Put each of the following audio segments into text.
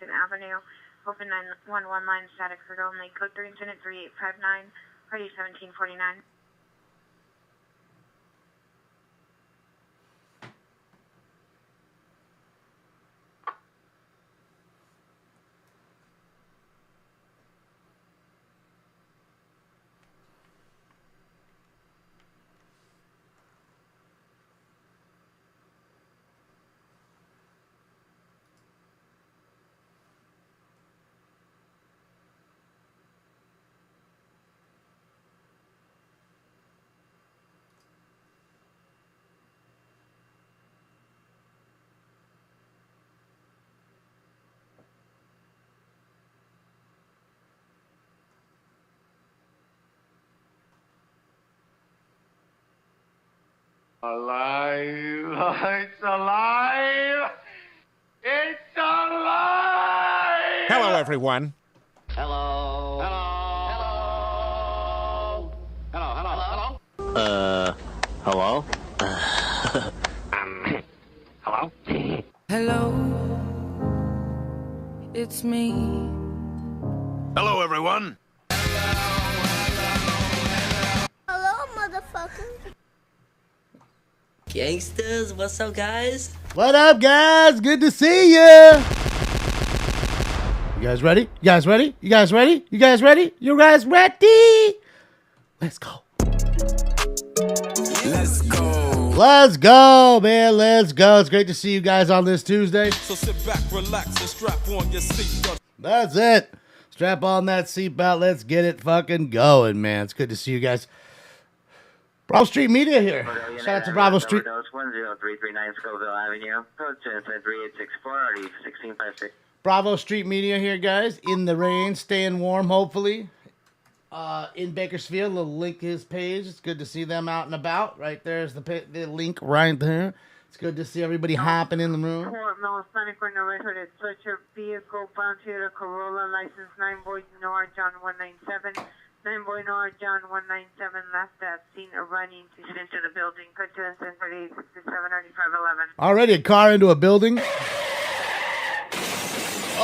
Washington Avenue. Open 911 line, static for only. Code 3 incident 3859, party 1749. Alive! It's alive! It's alive! Hello, everyone. Hello. Hello. Hello. Hello. Hello. Hello? Hello. Hello, it's me. Hello, everyone. Hello, motherfucker. Gangsters, what's up, guys? What up, guys? Good to see ya. You guys ready? You guys ready? You guys ready? You guys ready? You guys ready? Let's go. Let's go. Let's go, man. Let's go. It's great to see you guys on this Tuesday. So sit back, relax, and strap on your seatbelt. That's it. Strap on that seatbelt. Let's get it fucking going, man. It's good to see you guys. Bravo Street Media here. Shout out to Bravo Street. 10339 Scoville Avenue. Code 3864 RD 1656. Bravo Street Media here, guys. In the rain, staying warm, hopefully. In Bakersfield, we'll link his page. It's good to see them out and about. Right there's the link right there. It's good to see everybody hopping in the room. Fort Melisonic for no record at such a vehicle bound to the Corolla license 9 boy Nor John 197. 9 boy Nor John 197 left that scene of running to get into the building. Cut to us in 3867 Already a car into a building.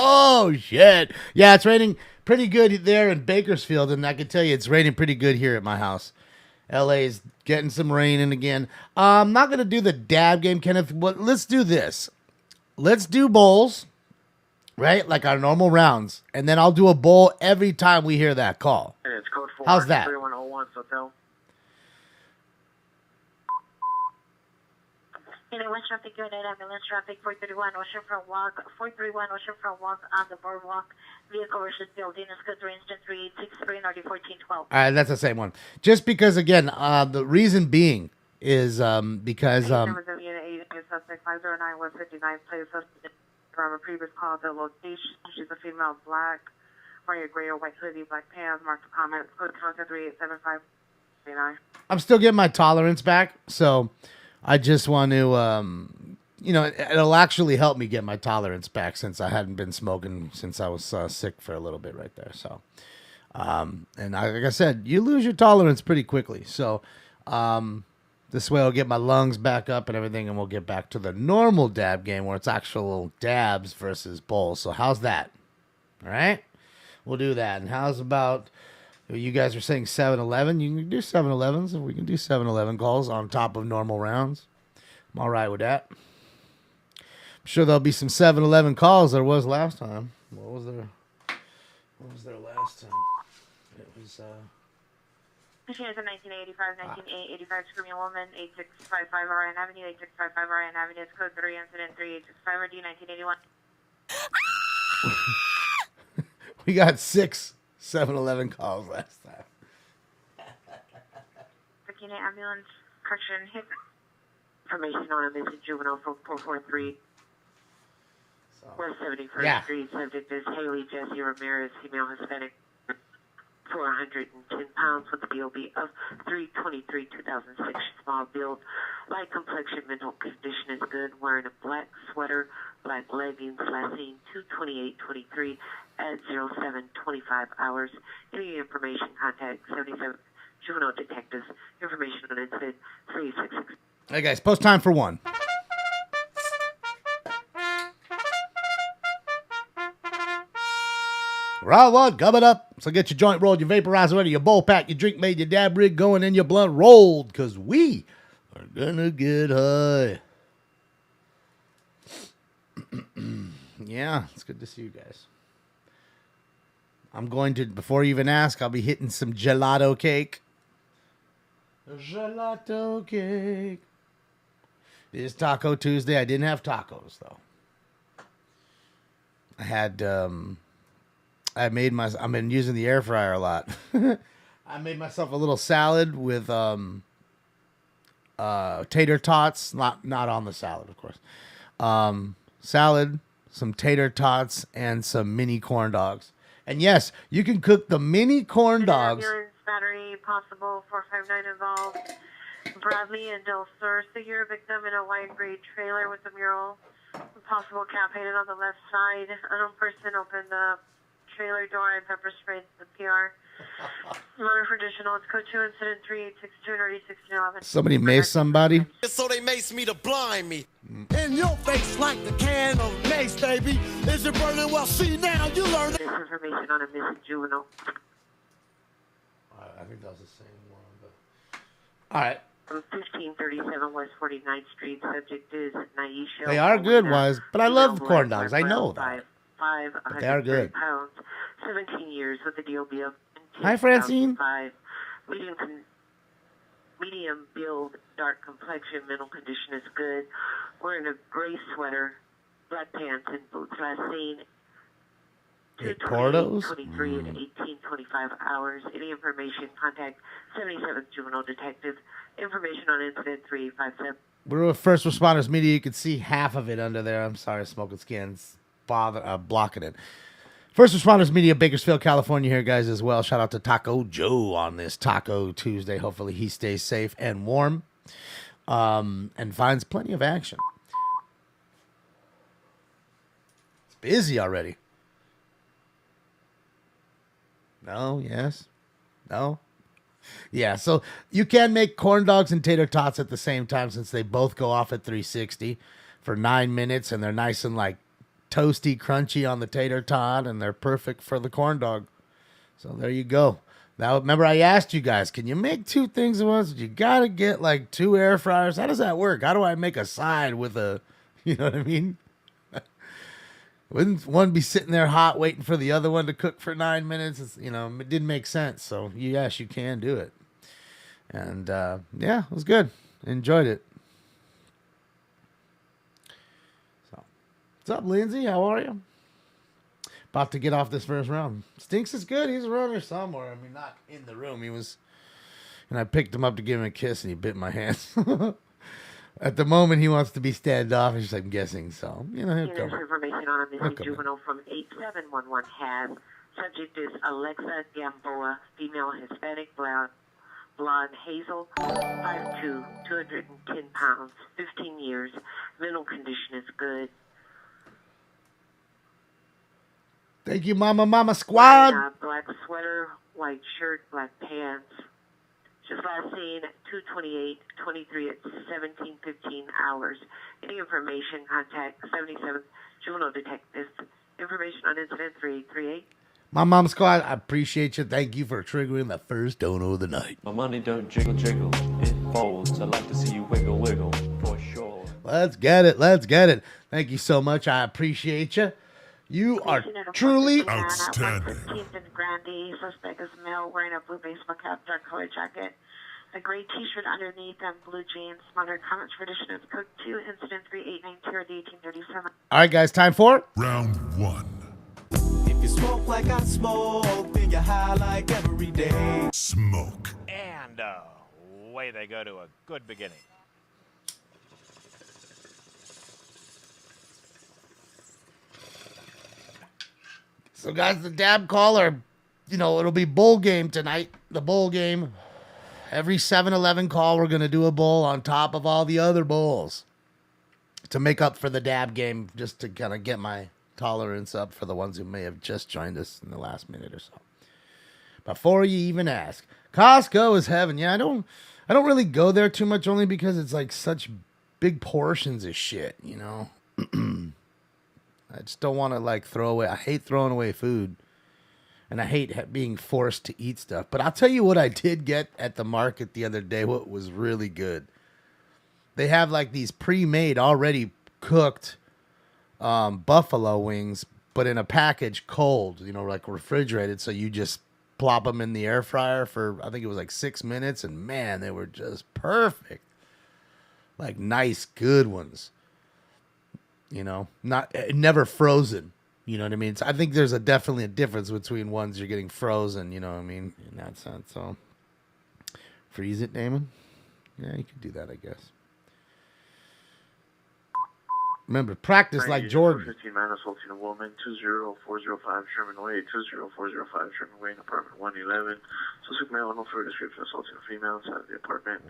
Oh, shit. Yeah, it's raining pretty good there in Bakersfield, and I can tell you it's raining pretty good here at my house. LA's getting some rain in again. I'm not going to do the dab game, Kenneth. But let's do this. Let's do bowls, right? Like our normal rounds. And then I'll do a bowl every time we hear that call. And it's code 4. How's that? 3101 Hotel. Anyone traffic good at ambulance traffic 431 Oceanfront Walk, 431 Oceanfront Walk on the boardwalk. Vehicle versus building is good 3 instant 3863 NRD 1412. All right, that's the same one. Just because, again, the reason being is because... Numbers of unit 8, suspect 509 159, plays suspect from a previous call. The location, she's a female, black, wearing a gray or white hoodie, black pants, marked the comments, code 3875. I'm still getting my tolerance back, so I just want to, it'll actually help me get my tolerance back since I hadn't been smoking since I was sick for a little bit right there. So, like I said, you lose your tolerance pretty quickly. So, this way I'll get my lungs back up and everything, and we'll get back to the normal dab game where it's actual dabs versus bowls. So how's that? All right, we'll do that. And how's about... You guys are saying 7-Eleven. You can do 7-Elevens. If we can do 7-Eleven calls on top of normal rounds, I'm all right with that. I'm sure there'll be some 7-Eleven calls there was last time. What was there last time? It was... Machine is a 1985, 1985 Screaming Woman, 8655 Orion Avenue, 8655 Orion Avenue. It's code 3 incident 3865 RD 1981. We got 6 7-Eleven calls last time. Looking at ambulance, correction, hit. Information on a missing juvenile from 443 West 71st Street. Subject is Haley Jesse Ramirez, female Hispanic, 410 pounds with a BOB of 3/23/2006. Small build, light complexion, mental condition is good. Wearing a black sweater, black leggings, last seen 2/28/23 at 07:25 hours. Any information, contact 77 Juvenile Detectives. Information on incident 366. Hey guys, post time for 1. Round one coming up. So get your joint rolled, your vaporizer ready, your bowl pack, your drink made, your dab rig going, and your blunt rolled, because we are gonna get high. Yeah, it's good to see you guys. I'm going to, before you even ask, I'll be hitting some gelato cake. Gelato cake. It is Taco Tuesday. I didn't have tacos, though. I had, I've been using the air fryer a lot. I made myself a little salad with tater tots, not on the salad, of course. Salad, some tater tots, and some mini corn dogs. And yes, you can cook the mini corn dogs. Ambulance battery possible 459 involved. Bradley and Del Sur, figure victim in a wide grade trailer with a mural. Possible cap painted on the left side. Unknown person opened the trailer door and pepper sprayed the PR. Murder for additional. It's code 2 incident 3862 Somebody maced somebody. So they mace me to blind me. In your face like the can of mace, baby. Is it burning? Well, see now, you learn. This information on a missing juvenile. I think that was the same one. But... All right. From 1537 West 49th Street. Subject is Naisha. They are good, Wise, but I love corn dogs. I know that. But they are good. Pounds, 17 years with the DOB of. Hi, Francine. Medium build, dark complexion, mental condition is good. Wearing a gray sweater, black pants, and boots. Last seen 2:23 at 18:25 hours. Any information, contact 77th Juvenile Detective. Information on incident 3857. We're with First Responders Media. You can see half of it under there. I'm sorry, Smoking Skins blocking it. First Responders Media, Bakersfield, California here, guys, as well. Shout out to Taco Joe on this Taco Tuesday. Hopefully he stays safe and warm and finds plenty of action. It's busy already. No, yes, no. Yeah, so you can make corn dogs and tater tots at the same time since they both go off at 360 for 9 minutes, and they're nice and like toasty, crunchy on the tater tot, and they're perfect for the corn dog. So there you go. Now, remember I asked you guys, can you make two things at once? You got to get like 2 air fryers. How does that work? How do I make a side with a, you know what I mean? Wouldn't one be sitting there hot waiting for the other one to cook for 9 minutes? It's, you know, it didn't make sense. So, yes, you can do it. And, yeah, it was good. Enjoyed it. So, what's up, Lindsay? How are you? About to get off this first round. Stinks is good. He's around here somewhere. I mean, not in the room. He was, and I picked him up to give him a kiss, and he bit my hand. At the moment, he wants to be standoffish, I'm guessing. So, you know, he'll come. Information on a missing juvenile from 8711 has. Subject is Alexa Gamboa, female, Hispanic, blonde, hazel, 5'2", 210 pounds, 15 years. Mental condition is good. Thank you, Mama Squad. Black sweater, white shirt, black pants. Just last seen at 2:28:23 at 17:15 hours. Any information, contact 77th Juvenile Detective. Information on incident 3838. My Mom Squad, I appreciate you. Thank you for triggering the first dono of the night. My money don't jiggle, jiggle. It folds. I'd like to see you wiggle, wiggle, for sure. Let's get it. Let's get it. Thank you so much. I appreciate you. You are truly outstanding. 15th and Grande. Suspect is male, wearing a blue baseball cap, dark colored jacket, a gray t-shirt underneath, and blue jeans. Modern comments for addition of code 2, incident 3892 or the 1837. All right, guys, time for round 1. If you smoke like I smoke, then you're high like every day. Smoke. And away they go to a good beginning. So, guys, the dab caller, you know, it'll be bowl game tonight. The bowl game. Every 7-Eleven call, we're going to do a bowl on top of all the other bowls to make up for the dab game, just to kind of get my tolerance up for the ones who may have just joined us in the last minute or so. Before you even ask, Costco is heaven. Yeah, I don't really go there too much, only because it's like such big portions of shit, you know. I just don't want to like throw away. I hate throwing away food. And I hate being forced to eat stuff. But I'll tell you what I did get at the market the other day, what was really good. They have like these pre-made, already cooked buffalo wings, but in a package cold, like refrigerated. So you just plop them in the air fryer for, I think it was like 6 minutes. And man, they were just perfect. Like nice, good ones. Never frozen. You know what I mean? So I think there's definitely a difference between ones you're getting frozen, you know what I mean, in that sense. So freeze it, Damon. Yeah, you could do that, I guess. Remember, practice like Jordan. 15 man assaulting a woman, 20405 Sherman Way, 20405 Sherman Way, in apartment 111. Suspect male, no further description, assaulting a female inside of the apartment.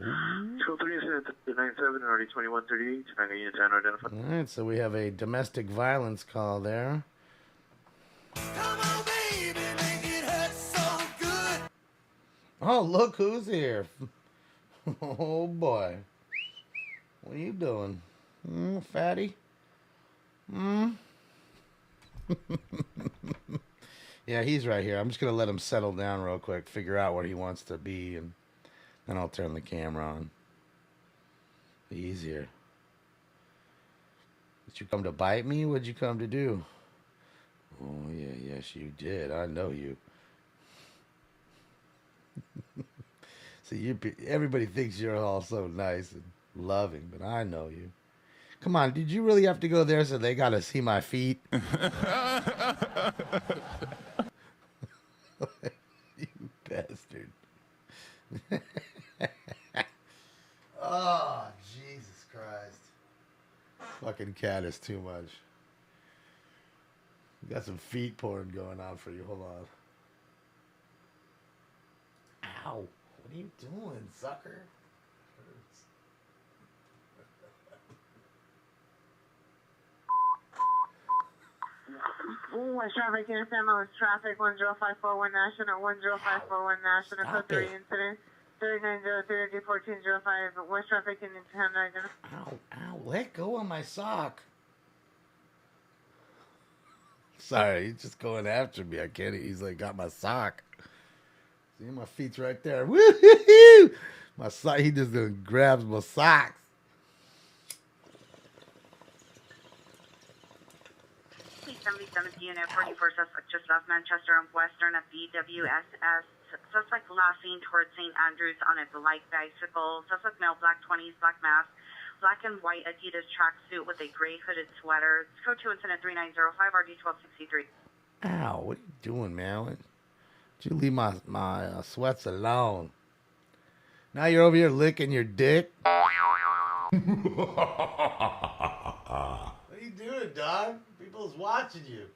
203 incident 97 and already 2138. Tonight, units unidentified. All right, so we have a domestic violence call there. Come on, baby, make it hurt so good. Oh, look who's here. Oh, boy. What are you doing? Fatty? Yeah, he's right here. I'm just going to let him settle down real quick, figure out what he wants to be, and then I'll turn the camera on. He's here. Did you come to bite me? What'd you come to do? Oh, yeah, yes, you did. I know you. See, everybody thinks you're all so nice and loving, but I know you. Come on, did you really have to go there so they got to see my feet? You bastard. Oh, Jesus Christ. Fucking cat is too much. Got some feet porn going on for you. Hold on. Ow. What are you doing, sucker? Hurts. West traffic in San Luis traffic 10541 National 10541 National code 3 incident 3903 1405 West traffic in Town. Ow, let go of my sock. Sorry, he's just going after me. I can't. He's like got my sock. See, my feet's right there. Woo-hoo-hoo! My sock. He just grabs my socks. Unit 44 suspect just left Manchester and Western at BWSS. Suspect last seen towards St. Andrews on a black bicycle. Suspect male, black 20s, black mask, black and white Adidas tracksuit with a gray hooded sweater. It's code 2 incident 3905 RD 1263. Ow, what are you doing, man? Would you leave my sweats alone? Now you're over here licking your dick. What are you doing, dog? People's watching you.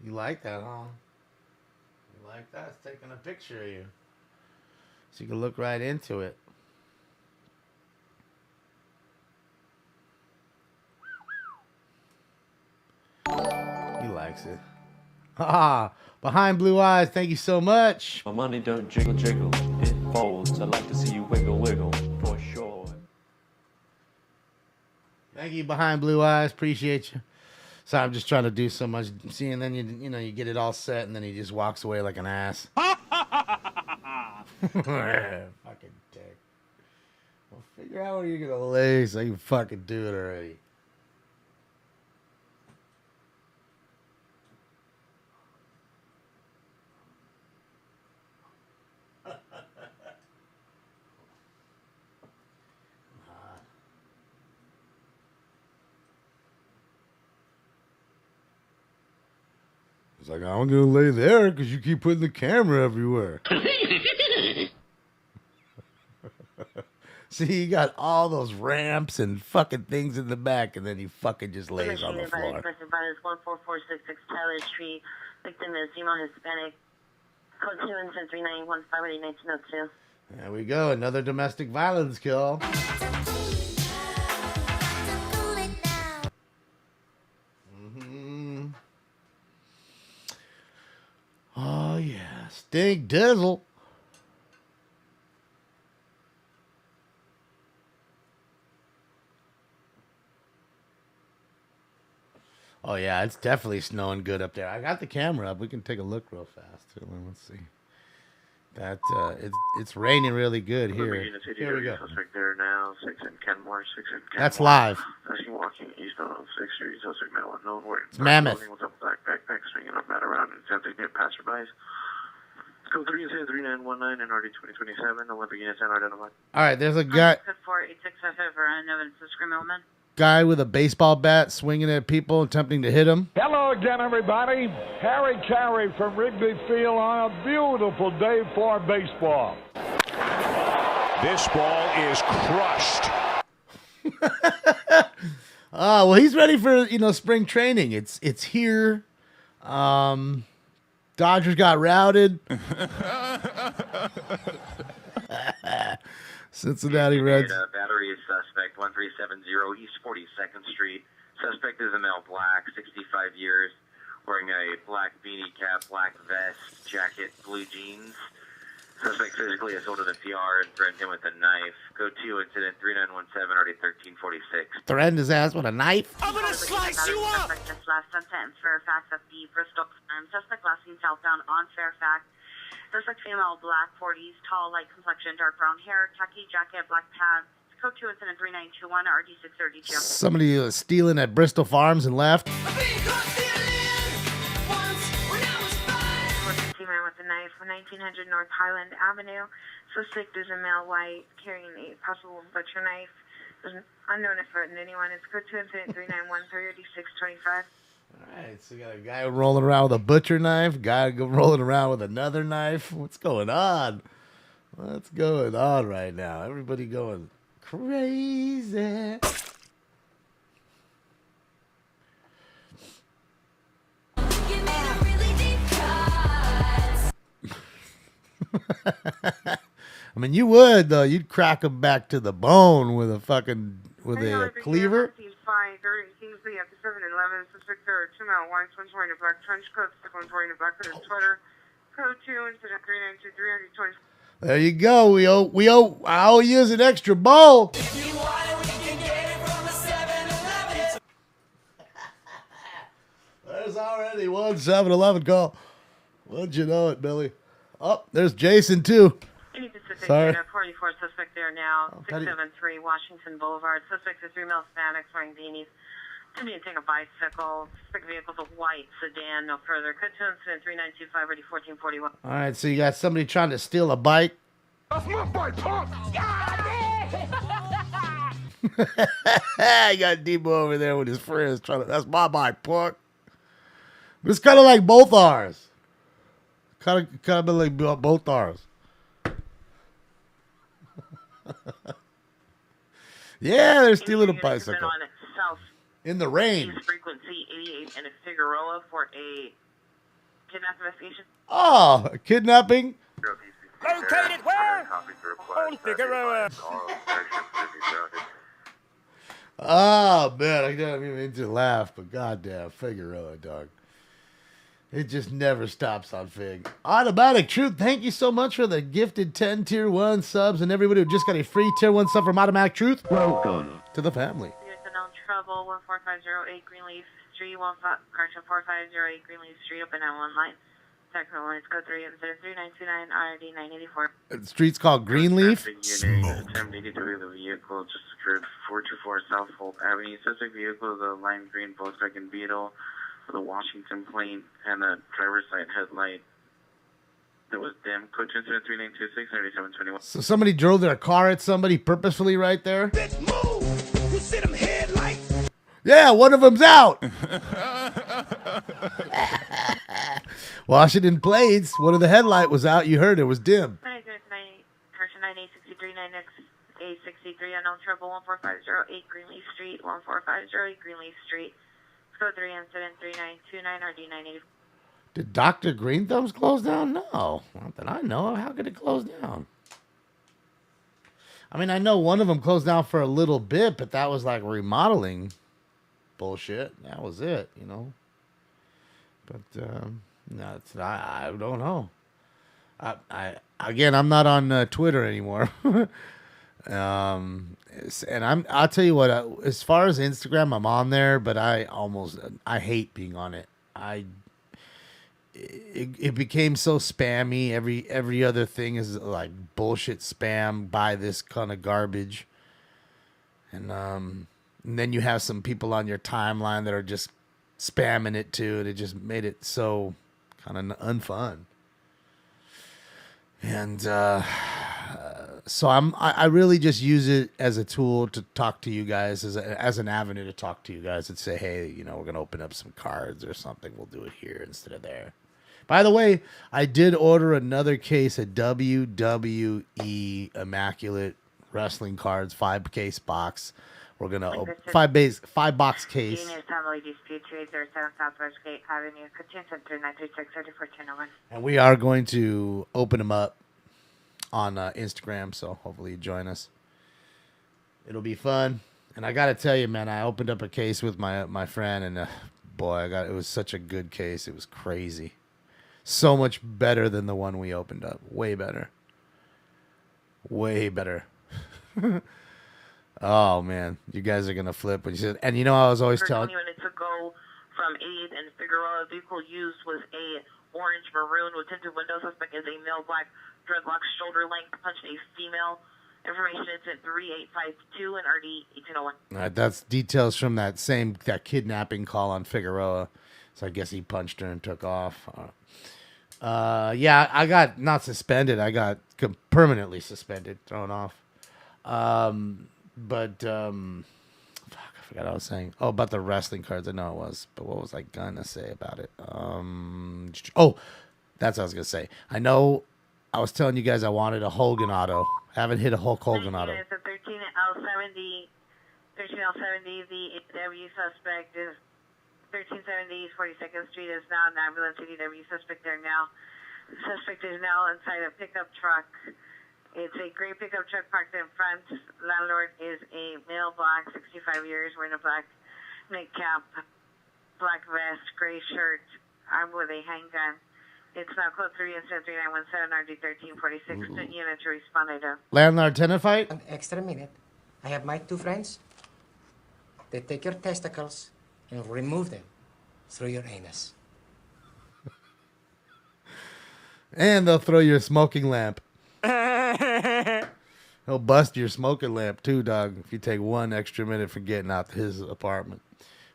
You like that, huh? You like that? It's taking a picture of you. So you can look right into it. He likes it. Behind blue eyes, thank you so much. My money don't jiggle jiggle, it folds. I like to see you wiggle wiggle, for sure. Thank you, behind blue eyes. Appreciate you. Sorry, I'm just trying to do so much. See, and then you get it all set, and then he just walks away like an ass. Fucking dick. Well, figure out where you're gonna lay so you can fucking do it already. It's like, I'm gonna lay there because you keep putting the camera everywhere. See, he got all those ramps and fucking things in the back, and then he fucking just lays on the floor. Person violence 14466 Tyler Street. Victim is female Hispanic. Code 2 incident 3915 1902. There we go, another domestic violence kill. Oh, yeah. Stink Dizzle. Oh yeah, it's definitely snowing good up there. I got the camera up. We can take a look real fast. Let's see. That it's raining really good here. Here we go. Suspect there now. 6 in Kenmore. 6 in Kenmore. That's live. Asking walking east on 6th Street. Suspect male unknown. It's Mammoth. With a black backpack swinging up and around and attempting to hit passerbys. Code 3 is 3919 and RD 2027. Olympic units unidentified. All right, there's a guy. 486 over and no evidence of discrimination. Guy with a baseball bat swinging at people, attempting to hit them. Hello again, everybody. Harry Carey from Wrigley Field on a beautiful day for baseball. This ball is crushed. Oh, well, he's ready for, spring training. It's here. Dodgers got routed. Cincinnati Reds. Battery is suspect 1370 East 42nd Street. Suspect is a male, black, 65 years, wearing a black beanie cap, black vest, jacket, blue jeans. Suspect physically assaulted a PR and threatened him with a knife. Code 2, incident 3917, RD 1346. Threatened his ass with a knife? I'm gonna slice you up! Suspect just last sentence, Fairfax at the Bristol Farm. Suspect last seen southbound on Fairfax. Suspect female, black, 40s, tall, light complexion, dark brown hair, khaki jacket, black pants. Code 2, incident 3921, RD 632. Somebody was stealing at Bristol Farms and left. Man with a knife, 1900 North Highland Avenue. Suspect is a male, white, carrying a possible butcher knife. Unknown if threatened anyone. It's code 2 incident 391 3625. All right, so you got a guy rolling around with a butcher knife, guy rolling around with another knife. What's going on? What's going on right now? Everybody going crazy. I mean, you would though. You'd crack him back to the bone with a cleaver. Kingsley at the 7-Eleven. Suspect there, 2 male whites, one's wearing a black trench coat, one's wearing a black hooded sweater. Code 2, incident 3923 RD 20. There you go. I owe you an extra bowl. If you want it, we can get it from the 7-Eleven. There's already one 7-Eleven call. Wouldn't you know it, Billy? Oh, there's Jason, too. Any Pacific Sorry. 44 suspect there now. 673 Washington Boulevard. Suspect is 3 male Hispanics wearing beanies. Attempting to take a bicycle. Suspect vehicle's a white sedan. No further. Code 2 incident 3925 ready 1441. All right, so you got somebody trying to steal a bike. That's my bike, punk! I got Debo over there with his friends that's my bike, punk. It's kind of like both ours. Kind of like both ours. Yeah, they're stealing a bicycle. In the rain. Frequency 88 and a Figueroa for a kidnap investigation. Oh, a kidnapping? Located where? On Figueroa. Oh, man, I don't even mean to laugh, but goddamn, Figueroa, dog. It just never stops on Fig. Automatic Truth, thank you so much for the gifted 10 Tier 1 subs and everybody who just got a free Tier 1 sub from Automatic Truth. Welcome to the family. No trouble, 14508 Greenleaf Street, 4508 Greenleaf Street, open on one line. Technical lines code 3 incident 3929 RD 984. The street's called Greenleaf. Attempting to the vehicle just occurred 424 South Holt Avenue. Suspect vehicle is a lime green Volkswagen Beetle with a Washington plate and a driver's side headlight that was dim. Code incident 3926 3721. So somebody drove their car at somebody purposefully right there? Bitch, move! You see them headlights? Yeah, one of them's out. Washington plates. One of the headlight was out. You heard it was dim. 9863 9X863 unknown trouble 14508 Greenleaf Street 14508 Greenleaf Street. Code 3 incident 3929 RD 980. Did Dr. Green Thumbs close down? No. Not that I know of. How could it close down? I mean, I know one of them closed down for a little bit, but that was like remodeling bullshit. That was it, you know. But no, I don't know. I'm not on Twitter anymore. I'll tell you what, as far as Instagram, I'm on there, but I hate being on it. It became so spammy. Every other thing is like bullshit spam. Buy this kind of garbage. And then you have some people on your timeline that are just spamming it too. And it just made it so kind of unfun. And so I really just use it as a tool to talk to you guys, as an avenue to talk to you guys and say, hey, we're going to open up some cards or something. We'll do it here instead of there. By the way, I did order another case of WWE Immaculate Wrestling Cards, 5-case box. We're going to open 5-box case. Genius Family Dispute 287 Southwest Gate Avenue, Continue 3936 3410. And we are going to open them up on Instagram, so hopefully you join us. It'll be fun. And I got to tell you, man, I opened up a case with my friend, and boy, it was such a good case. It was crazy. So much better than the one we opened up. Way better. Way better. Oh, man. You guys are going to flip when you said, and I was always telling 20 minutes ago from 8th and Figueroa, vehicle used was a orange maroon with tinted windows. Suspect is a male, black, dreadlocks, shoulder length, punched a female. Information is at 3852 and RD 1801. All right, that's details from that kidnapping call on Figueroa. So I guess he punched her and took off. Yeah, I got not suspended. I got permanently suspended, thrown off. Fuck, I forgot what I was saying. Oh, about the wrestling cards. I know it was, but what was I gonna say about it? Oh, that's what I was gonna say. I know I was telling you guys I wanted a Hogan auto. Haven't hit a Hulk Hogan auto. It's a 13L70. 13L70. The ADW suspect is 1370 42nd Street is now an ambulance. ADW suspect there now. Suspect is now inside a pickup truck. It's a gray pickup truck parked in front. Landlord is a male, black, 65 years, wearing a black nightcap, black vest, gray shirt, armed with a handgun. It's now code 3 instead 3917 RD 1346. Unit to respond. Landlord tenant fight? An extra minute. I have my two friends. They take your testicles and remove them through your anus. And they'll throw your smoking lamp. He'll bust your smoking lamp too, dog, if you take 1 extra minute for getting out to his apartment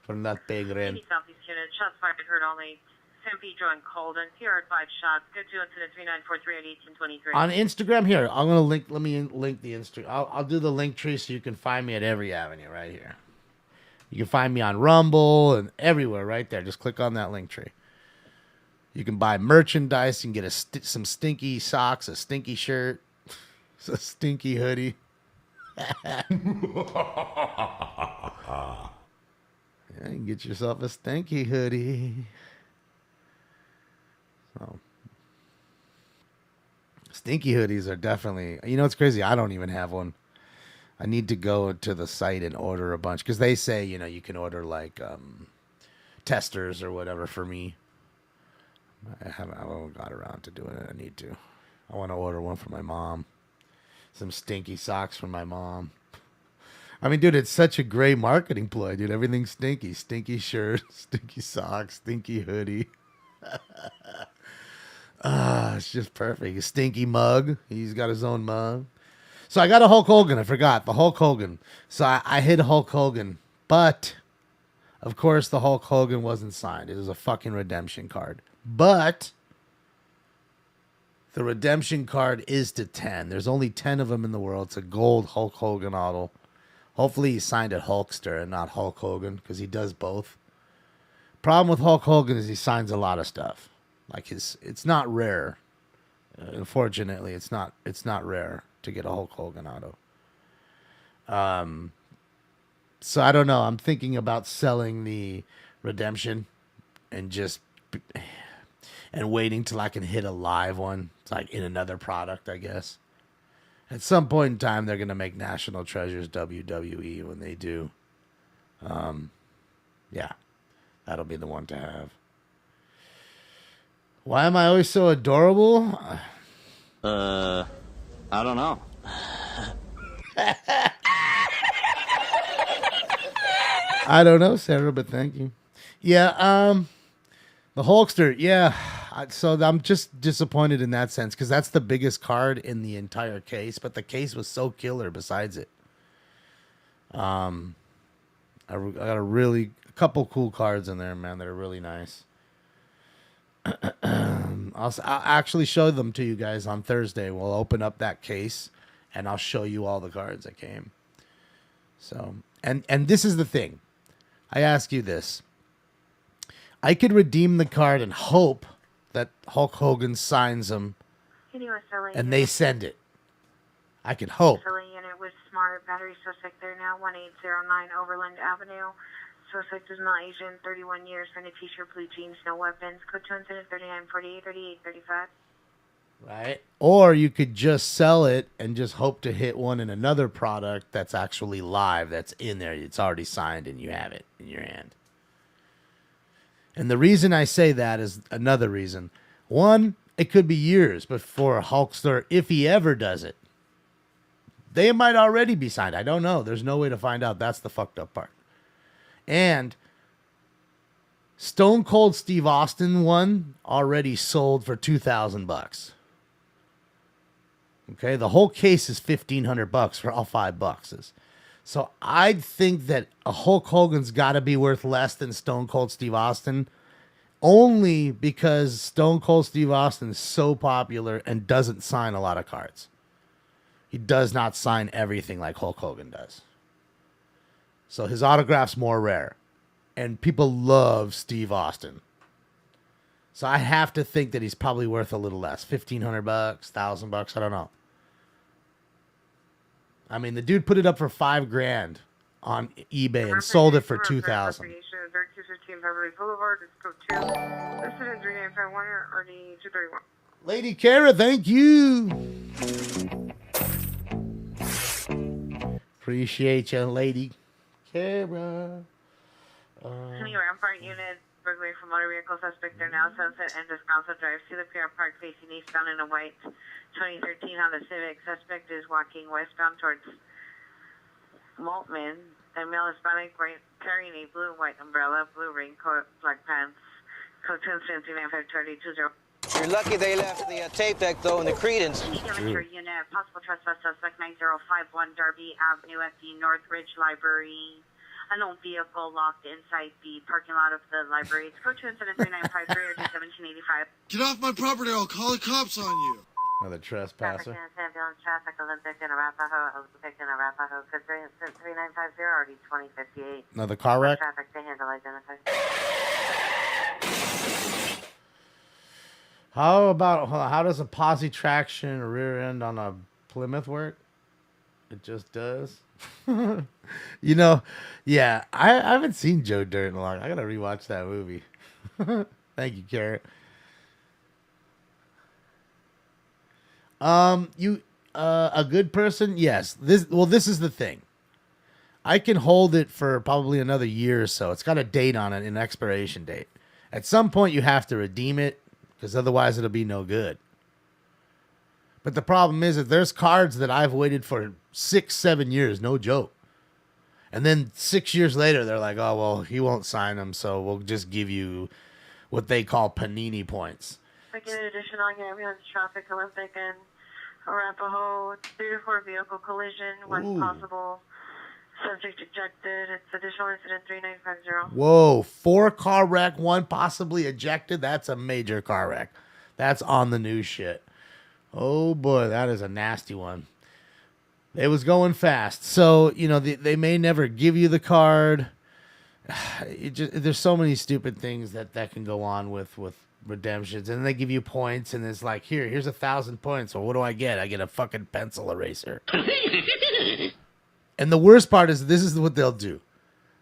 from that big rent. Southeast unit, shots fired, heard only. San Pedro and Colden, PR 5 shots. Go to incident 3943 at 1823. On Instagram, here, I'm gonna link. Let me link the Instagram. I'll do the link tree so you can find me at every avenue right here. You can find me on Rumble and everywhere right there. Just click on that link tree. You can buy merchandise. You can get some stinky socks, a stinky shirt, a stinky hoodie. Yeah, you can get yourself a stinky hoodie. So, stinky hoodies are definitely, it's crazy. I don't even have one. I need to go to the site and order a bunch because they say, you can order like testers or whatever for me. I haven't got around to doing it. I need to. I want to order one for my mom. Some stinky socks for my mom. I mean, dude, it's such a great marketing ploy, dude. Everything's stinky. Stinky shirt, stinky socks, stinky hoodie. It's just perfect. A stinky mug. He's got his own mug. So I got a Hulk Hogan. I forgot. The Hulk Hogan. So I hit Hulk Hogan. But, of course, the Hulk Hogan wasn't signed. It was a fucking redemption card. But the redemption card is to 10. There's only 10 of them in the world. It's a gold Hulk Hogan auto. Hopefully he signed at Hulkster and not Hulk Hogan because he does both. Problem with Hulk Hogan is he signs a lot of stuff. Like it's not rare. Unfortunately, it's not rare to get a Hulk Hogan auto. So I don't know. I'm thinking about selling the redemption and waiting till I can hit a live one. It's like in another product, I guess. At some point in time, they're gonna make National Treasures WWE when they do. Yeah, that'll be the one to have. Why am I always so adorable? I don't know. I don't know, Sarah, but thank you. Yeah, the Hulkster, yeah. So I'm just disappointed in that sense because that's the biggest card in the entire case, but the case was so killer besides it. I got a couple cool cards in there, man, that are really nice. I'll actually show them to you guys on Thursday. We'll open up that case, and I'll show you all the cards that came. So, and this is the thing. I ask you this. I could redeem the card and hope that Hulk Hogan signs them, and they send it. I could hope. Unit with smart battery suspect there now, 1809 Overland Avenue. Suspect is not Asian, 31 years, wearing a t-shirt, blue jeans, no weapons. Code 23948, 3835. Right? Or you could just sell it and just hope to hit one in another product that's actually live, that's in there. It's already signed and you have it in your hand. And the reason I say that is another reason. One, it could be years before Hulkster, if he ever does it. They might already be signed. I don't know. There's no way to find out. That's the fucked up part. And Stone Cold Steve Austin one already sold for $2,000. Okay, the whole case is $1,500 for all 5 boxes. So I'd think that a Hulk Hogan's got to be worth less than Stone Cold Steve Austin, only because Stone Cold Steve Austin is so popular and doesn't sign a lot of cards. He does not sign everything like Hulk Hogan does. So his autograph's more rare. And people love Steve Austin. So I have to think that he's probably worth a little less. $1,500, $1,000, I don't know. I mean, the dude put it up for $5,000 on eBay and sold it for $2,000. Lady Kara, thank you. Appreciate you, Lady Kara. Rampart unit, burglary from motor vehicle suspect there now, Sunset and Descanso Drive to the PR Park facing eastbound in a white 2013 Honda Civic. Suspect is walking westbound towards Maltman. The male Hispanic carrying a blue and white umbrella, blue raincoat, black pants. Code 2395220. You're lucky they left the tape deck, though, in the credence. Unit, possible trespass suspect 9051 Darby Avenue at the North Ridge Library. Unknown vehicle locked inside the parking lot of the library. It's code 23953 or 1785. Get off my property, I'll call the cops on you. Another trespasser. Traffic, Olympic in Arapahoe, code 3950, already 2058. Another car wreck? Traffic to handle identified. How does a posi traction rear end on a Plymouth work? It just does. You know, yeah, I haven't seen Joe Dirt in a long. I gotta rewatch that movie. Thank you, Carrot. A good person, yes. This is the thing. I can hold it for probably another year or so. It's got a date on it, an expiration date. At some point, you have to redeem it because otherwise, it'll be no good. But the problem is that there's cards that I've waited for 6-7 years, no joke. And then 6 years later, they're like, oh, well, he won't sign them, so we'll just give you what they call panini points. Second edition on ambulance traffic, Olympic and Arapahoe, 3 to 4 vehicle collision, when possible. Subject ejected. It's additional incident 3950. Whoa, 4 car wreck, 1 possibly ejected. That's a major car wreck. That's on the news shit. Oh boy, that is a nasty one. It was going fast. So, you know, they may never give you the card. There's so many stupid things that can go on with redemptions. And they give you points, and it's like, here's 1,000 points. Well, what do I get? I get a fucking pencil eraser. And the worst part is, this is what they'll do.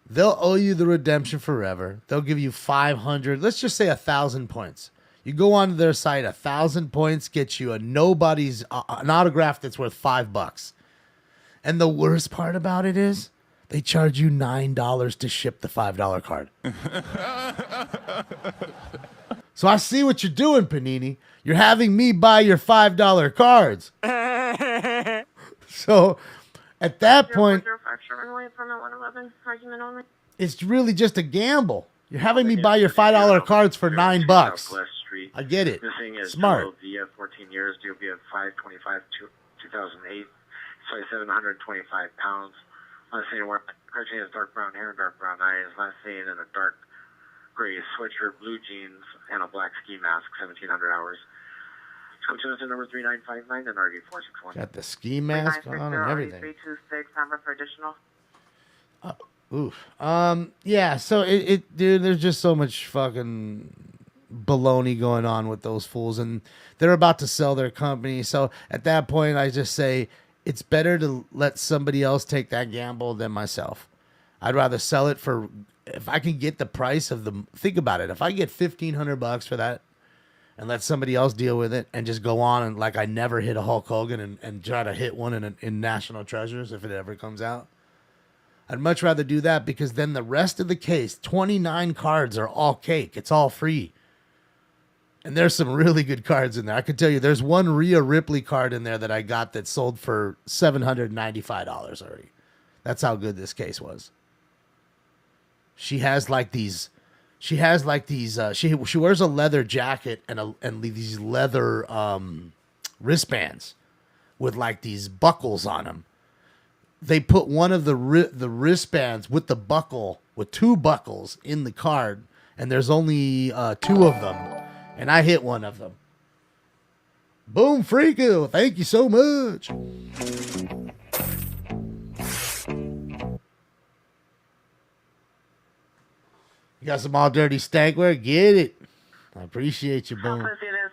They'll owe you the redemption forever. They'll give you 500, let's just say 1,000 points. You go onto their site, 1,000 points gets you an autograph that's worth $5. And the worst part about it is, they charge you $9 to ship the $5 card. So I see what you're doing, Panini. You're having me buy your $5 cards. So, At that point, 05 Sherman Way, permit 111, argument only. it's really just a gamble. You're having me buy your $5 cards for $9. I get it. Missing is Smart. via 14 years, DOB of 5/25/2008. Size 725 pounds. Last seen wearing cartoon has dark brown hair and dark brown eyes. Last seen in a dark gray sweatshirt, blue jeans, and a black ski mask. 1,700 hours. Go to us at number 3959 and RD 461. Got the ski mask on and everything. 326, number for additional. Oof. Yeah, so dude, there's just so much fucking baloney going on with those fools, and they're about to sell their company. So at that point, I just say it's better to let somebody else take that gamble than myself. I'd rather sell it for, if I can get the price of the, think about it. If I get $1,500 for that and let somebody else deal with it and just go on and like I never hit a Hulk Hogan and try to hit one in National Treasures if it ever comes out, I'd much rather do that, because then the rest of the case, 29 cards, are all cake. It's all free. And there's some really good cards in there. I can tell you there's one Rhea Ripley card in there that I got that sold for $795 already. That's how good this case was. She wears a leather jacket and these leather wristbands with like these buckles on them. They put one of the wristbands with the buckle, with two buckles in the card, and there's only two of them, and I hit one of them. Boom, Freako! Thank you so much. You got some all dirty stankware? Get it. I appreciate you, Boom.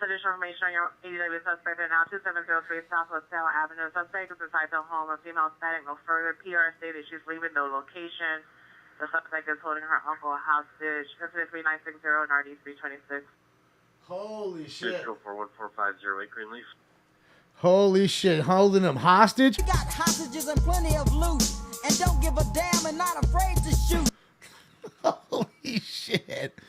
Additional information on your EW suspect and now 2703 Southwest Sale Avenue. Suspect is inside the home. A female static no further. PR stated she's leaving no location. The suspect is holding her uncle hostage. President 3960 and RD 326. Holy shit. 41450 Greenleaf. Holy shit. Holding him hostage? You got hostages and plenty of loot. And don't give a damn and not afraid to shoot. Holy shit.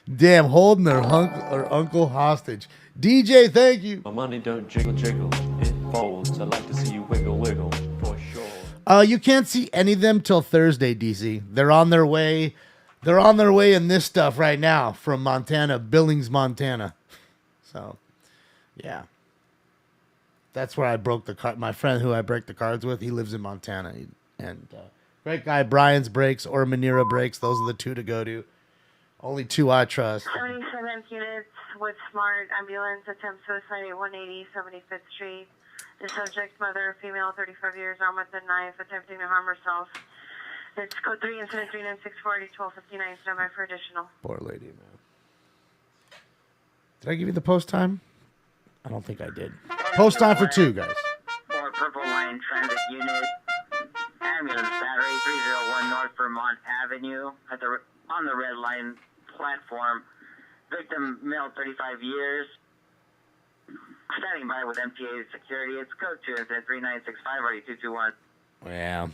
Damn, holding her uncle hostage. DJ, thank you. My money don't jiggle, jiggle. It folds. I like to see you wiggle, wiggle. For sure. You can't see any of them till Thursday, DC. They're on their way. They're on their way in this stuff right now from Montana, Billings, Montana. So, yeah. That's where I broke the card. My friend who I break the cards with, he lives in Montana. And great guy, Brian's Breaks or Manira Breaks. Those are the two to go to. Only two I trust. 77th units with Smart Ambulance attempt suicide at 180 75th Street. The subject, mother, female, 35 years, armed with a knife, attempting to harm herself. It's code 3, incident 39640, 1259, stand by for additional. Poor lady, man. Did I give you the post time? I don't think I did. Post time for 2, guys. For Purple Line Transit Unit, Ambulance Battery, 301 North Vermont Avenue, on the red line platform. Victim, male, 35 years. Standing by with MTA security. It's code 2, incident 3965, already 221. Yeah.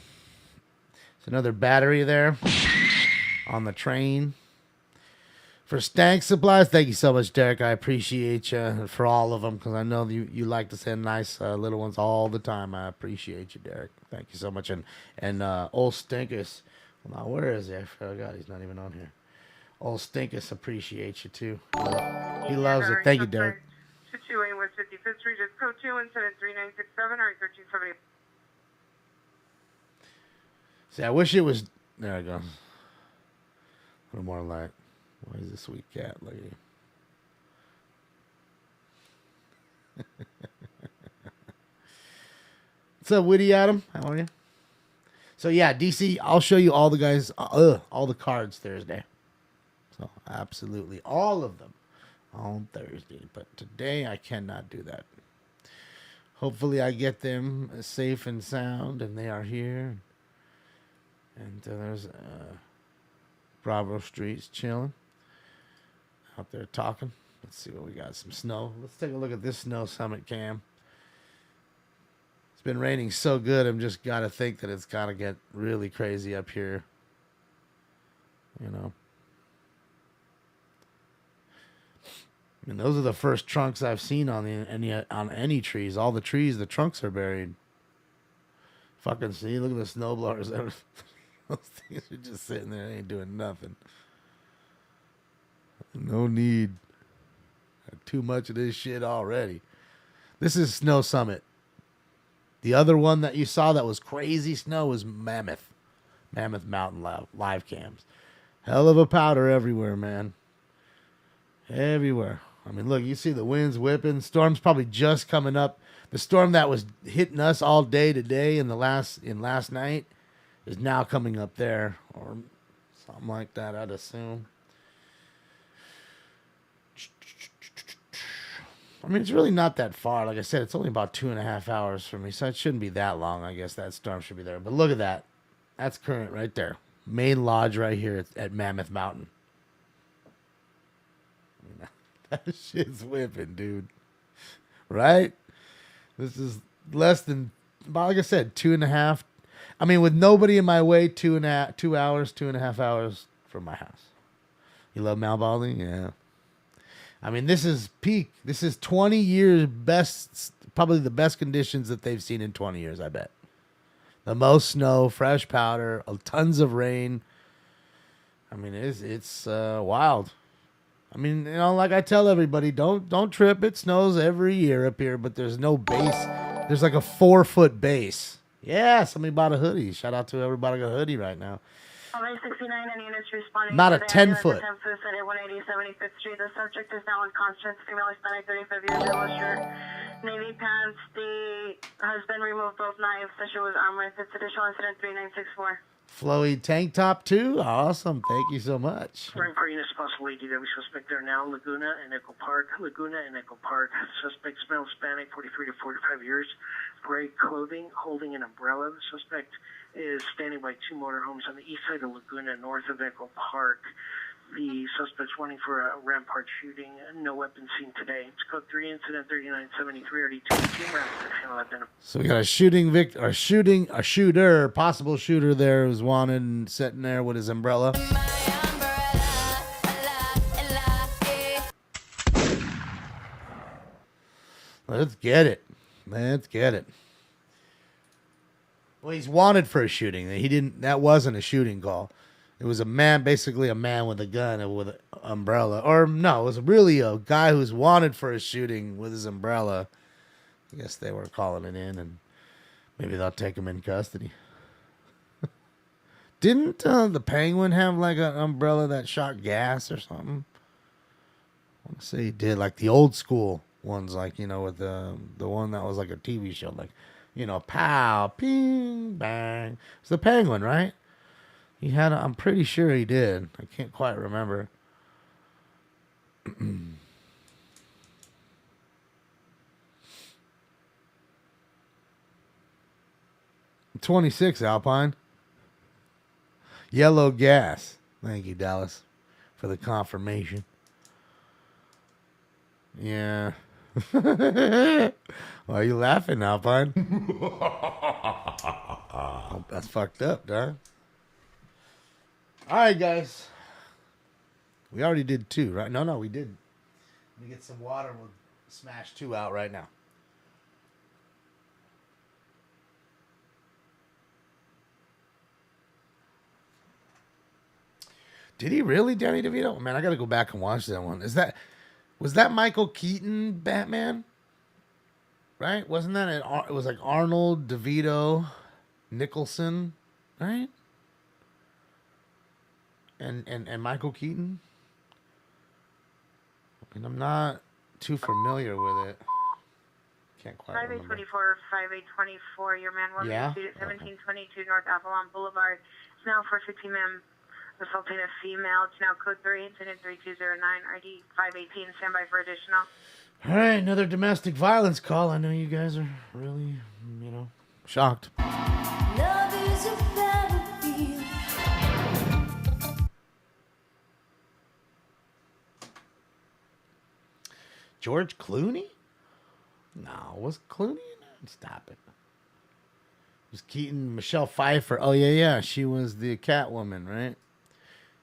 There's another battery there on the train. For Stank Supplies, thank you so much, Derek. I appreciate you for all of them, because I know you like to send nice little ones all the time. I appreciate you, Derek. Thank you so much. And Old Stinkus. Well, now, where is he? I forgot he's not even on here. Old Stinkus appreciates you, too. He loves it. Thank you, Derek. 228 West 55th Street, just code 2, incident 3967, or 1370. See, I wish it was... There I go. A little more light. Why is this sweet cat lady? What's up, Woody Adam? How are you? So, yeah, DC, I'll show you all the guys, all the cards Thursday. So, absolutely, all of them on Thursday. But today, I cannot do that. Hopefully, I get them safe and sound, and they are here. And there's Bravo Street's chilling. Out there talking. Let's see what we got. Some snow. Let's take a look at this snow summit cam. It's been raining so good, I'm just got to think that it's got to get really crazy up here. You know. I mean, those are the first trunks I've seen on any trees. All the trees, the trunks are buried. Fucking see, look at the snowblowers. Those things are just sitting there, they ain't doing nothing. No need. Too much of this shit already. This is Snow Summit. The other one that you saw that was crazy snow was Mammoth Mountain live cams. Hell of a powder everywhere, man. Everywhere. I mean, look, you see the winds whipping. Storm's probably just coming up. The storm that was hitting us all day today and last night is now coming up there, or something like that, I'd assume. I mean, it's really not that far. Like I said, it's only about 2.5 hours for me, so it shouldn't be that long. I guess that storm should be there. But look at that. That's current right there. Main lodge right here at Mammoth Mountain. I mean, that shit's whipping, dude. Right? This is less than, like I said, 2.5. I mean, with nobody in my way, 2.5 hours from my house. You love Mal Baldy? Yeah. I mean, this is peak. This is 20 years best, probably the best conditions that they've seen in 20 years, I bet. The most snow, fresh powder, tons of rain. I mean, it's wild. I mean, you know, like I tell everybody, don't trip. It snows every year up here, but there's no base. There's like a 4-foot base. Yeah, somebody bought a hoodie. Shout out to everybody got a hoodie right now. 69 and units responding. Not a 10-foot. 180 75th Street. The subject is now unconscious. Female Hispanic, 35 years, yellow shirt, navy pants. The husband removed both knives that she was armed with. It's additional incident 3964. Flowy tank top too. Awesome. Thank you so much. We're in for units possible ADW suspect there now. Laguna and Echo Park. Suspect male Hispanic, 43 to 45 years. Gray clothing, holding an umbrella. The suspect is standing by 2 motorhomes on the east side of Laguna, north of Echo Park. The suspect's warning for a rampart shooting. No weapons seen today. It's code 3, incident 3973, already 2 team rounds. So we got a shooter, possible shooter there who's wanted and sitting there with his umbrella. Let's get it. Well, he's wanted for a shooting. That wasn't a shooting call. It was basically a man with a gun and with an umbrella. Or no, it was really a guy who's wanted for a shooting with his umbrella. I guess they were calling it in, and maybe they'll take him in custody. Didn't the Penguin have like an umbrella that shot gas or something? I want to say he did, like the old school ones, like, you know, with the one that was like a TV show, like, you know, pow, ping, bang. It's the Penguin, right? He had, I'm pretty sure he did. I can't quite remember. 26 Alpine. Yellow gas. Thank you, Dallas, for the confirmation. Yeah. Why are you laughing, Alpine? That's fucked up, dog. All right, guys. We already did 2, right? No, we didn't. Let me get some water. We'll smash 2 out right now. Did he really, Danny DeVito? Man, I got to go back and watch that one. Was that Michael Keaton Batman? Right? Wasn't that it was like Arnold, DeVito, Nicholson, right? And Michael Keaton? I mean, I'm not too familiar with it. Can't quite remember. 5824, 5824, your man will be seated at 1722 North Avalon Boulevard. It's now 4:15 a.m. Assaulting a female. It's now code 3, incident 3209, ID 518. Stand by for additional. All right, another domestic violence call. I know you guys are really, shocked. Love is a battlefield. George Clooney? No, was Clooney in it? Stop it. It was Keaton, Michelle Pfeiffer. Oh, yeah. She was the Catwoman, right?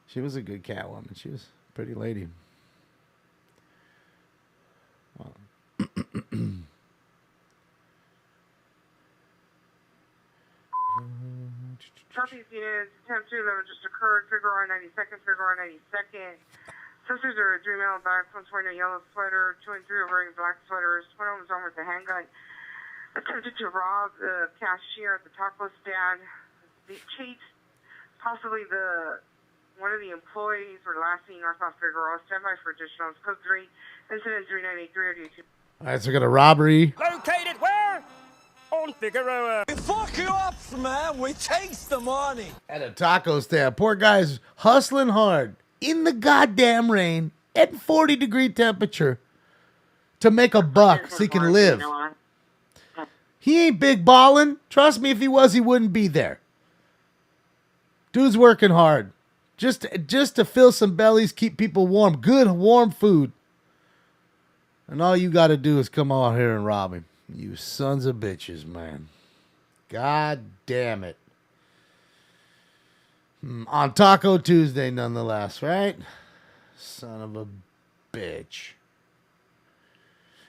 She was a good Catwoman. She was a pretty lady. Southeast units, attempt 211 just occurred. Figure on 92nd, figure on 92nd. Sisters are 3 male blacks, one's wearing a yellow sweater, 2 and 3 are wearing black sweaters. One of them's on with a handgun. Attempted to rob the cashier at the taco stand. The cheat, possibly one of the employees were last seen north off Figueroa. Stand by for additional. Code 3, incident 3983 or 2. All right, so we got a robbery. Located where? On Figueroa. We fuck you up, man. We takes the money. At a taco stand. Poor guy's hustling hard in the goddamn rain at 40-degree temperature to make a buck so he can live. He ain't big ballin'. Trust me, if he was, he wouldn't be there. Dude's working hard. Just to fill some bellies, keep people warm. Good, warm food. And all you got to do is come out here and rob him. You sons of bitches, man. God damn it. On Taco Tuesday, nonetheless, right? Son of a bitch.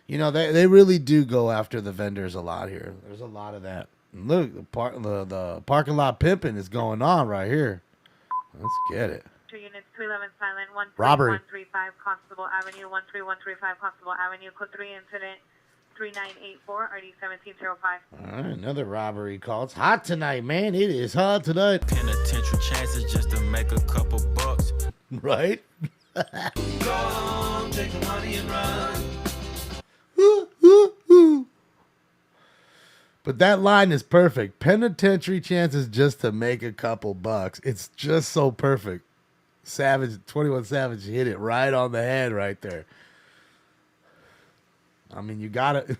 You know, they really do go after the vendors a lot here. There's a lot of that. And look, the parking lot pimping is going on right here. Let's get it. 2 units, 211 silent, 13135 Robbery. Constable Avenue, 13135 Constable Avenue, code 3 incident 3984, ID 1705. All right, another robbery call. It's hot tonight, man. It is hot tonight. Penitentiary chances just to make a couple bucks. Right? Go on, take the money and run. But that line is perfect. Penitentiary chances just to make a couple bucks. It's just so perfect. 21 Savage hit it right on the head right there. I mean, you got it.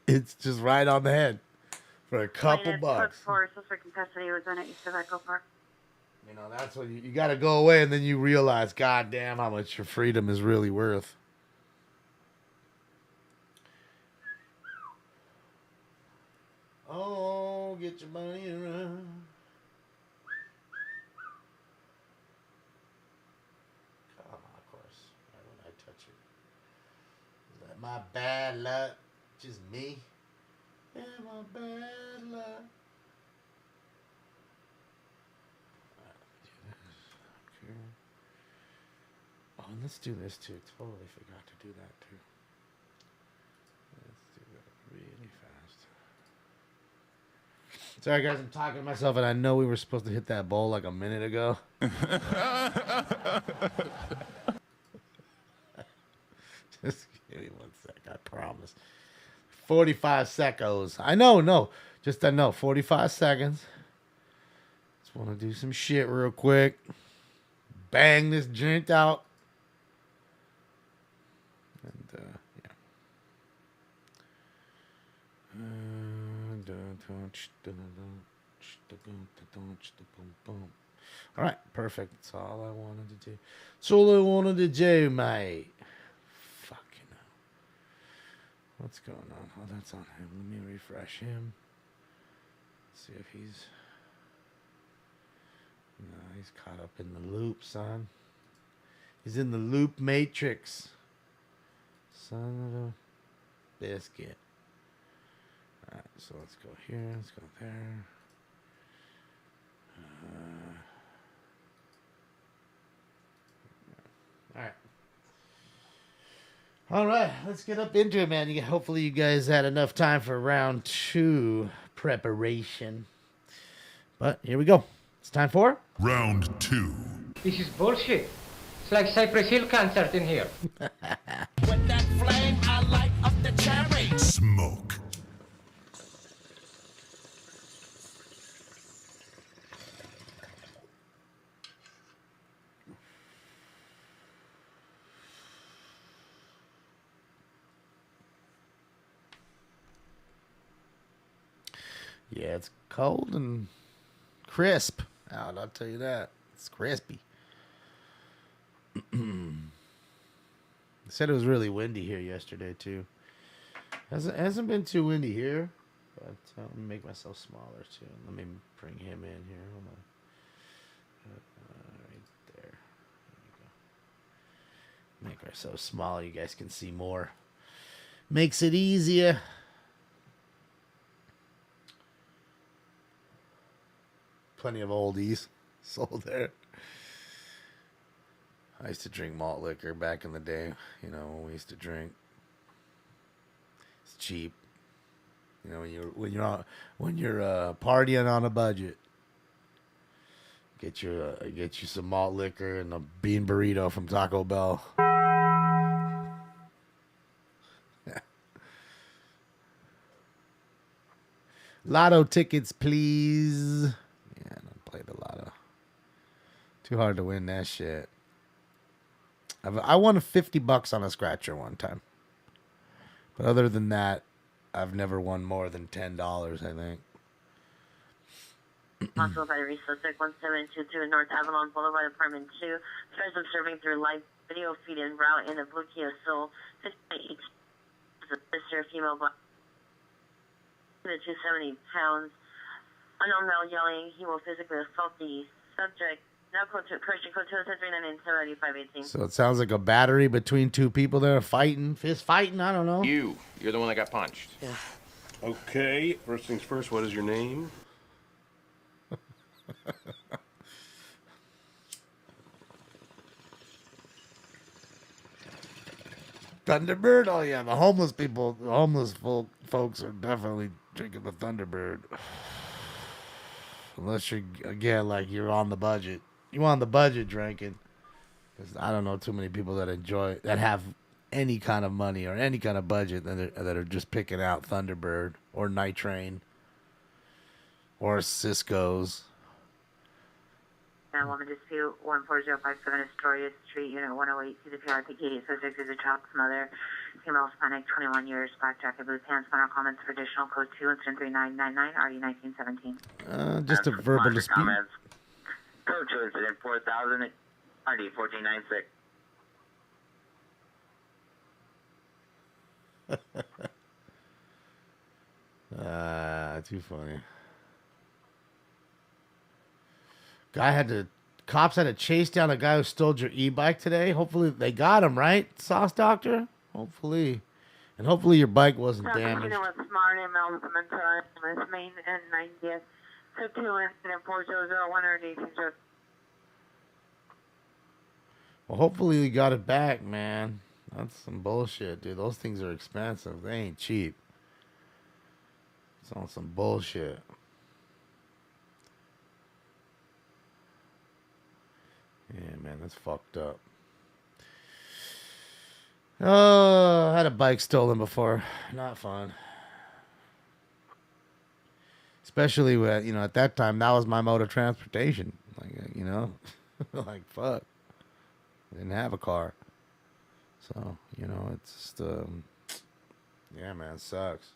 It's just right on the head for a couple bucks. Suspect in custody was in at East Echo Park. You know, that's what you got to go away, and then you realize, God damn, how much your freedom is really worth. Oh, get your money and run. Come on, of course. Right when I touch it. Is that my bad luck? Just me? Yeah, my bad luck. Okay. Oh, and let's do this too. Totally forgot to do that too. Let's do that really fast. Sorry, guys, I'm talking to myself, and I know we were supposed to hit that bowl like a minute ago. Just give me 1 sec, I promise. 45 seconds. I know. 45 seconds. Just want to do some shit real quick. Bang this joint out. And, yeah. All right, perfect. That's all I wanted to do. That's all I wanted to do, mate. Fucking hell. What's going on? Oh, that's on him. Let me refresh him. See if he's... No, he's caught up in the loop, son. He's in the loop matrix. Son of a biscuit. Alright, so let's go here, let's go there. Alright, let's get up into it, man. Hopefully you guys had enough time for round 2 preparation. But here we go. It's time for... Round 2. This is bullshit. It's like Cypress Hill concert in here. With that flame, I light up the cherry. Smoke. Yeah, it's cold and crisp out, I'll tell you that. It's crispy. They said it was really windy here yesterday, too. Hasn't been too windy here, but I'm going to make myself smaller, too. Let me bring him in here. Hold on. Right there. There we go. Make ourselves smaller. You guys can see more. Makes it Plenty of oldies sold there. I used to drink malt liquor back in the day. You know, when we used to drink. It's cheap. You know, when you're partying on a budget. Get you some malt liquor and a bean burrito from Taco Bell. Lotto tickets, please. Yeah, don't play the lotto. Too hard to win that shit. I won $50 on a scratcher one time. But other than that, I've never won more than $10, I think. Possible by Resource 1722 North Avalon Boulevard, Apartment 2. Starts observing through live video feed en route in a blue Kia Soul. 58 each. A sister, female, 270 pounds. Unknown male yelling. He will physically assault the subject. Now correction code 239-785-18. So it sounds like a battery between two people there fist fighting. I don't know. You're the one that got punched. Yeah. Okay, first things first, what is your name? Thunderbird? Oh yeah, the homeless folks are definitely drinking the Thunderbird. Unless you're, again, like you're on the budget. You on the budget drinking. Because I don't know too many people that have any kind of money or any kind of budget that are just picking out Thunderbird or Night Train or Cisco's. Woman dispute 14057 Astoria Street, Unit 108, CPR, PK, subject is a child's mother, female Hispanic, 21 years, black jacket, blue pants, final comments for additional code 2 incident 3999, RD 1917. Just a verbal dispute. Comments. Code 2 incident 4000, RD 1496. Too funny. Cops had to chase down a guy who stole your e-bike today. Hopefully they got him, right, Sauce Doctor? Hopefully. And hopefully your bike wasn't damaged. Smart and Melvin Main and 90th. So 2 incident 4001 RD. Well, hopefully you got it back, man. That's some bullshit, dude. Those things are expensive. They ain't cheap. It's on some bullshit. Yeah, man, that's fucked up. Oh, I had a bike stolen before. Not fun. Especially with, at that time, that was my mode of transportation. Like, like, fuck. I didn't have a car. So, it's just, yeah, man, it sucks.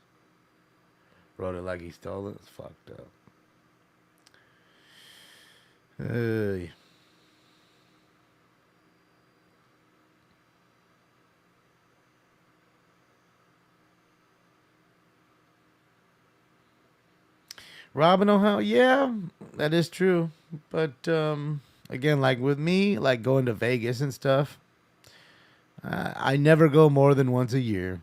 Rode it like he stole it. It's fucked up. Hey. Robin O'Hara, yeah, that is true. But, again, like with me, like going to Vegas and stuff, I never go more than once a year.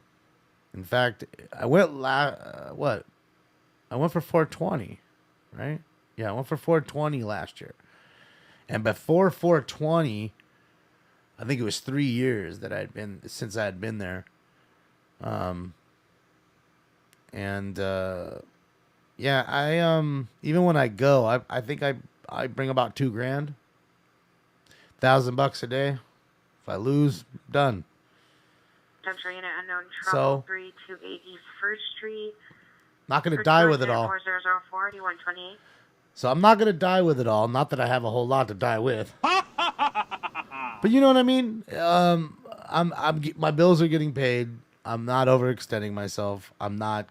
In fact, I went, I went for 420, right? Yeah, I went for 420 last year. And before 420, I think it was 3 years that since I had been there. Yeah, I even when I go, I think I bring about $2,000, $1,000 a day. If I lose, done. Unit unknown So 3280 First Street. Not gonna die with it all. 4004 D128. So I'm not gonna die with it all. Not that I have a whole lot to die with. But you know what I mean. My bills are getting paid. I'm not overextending myself. I'm not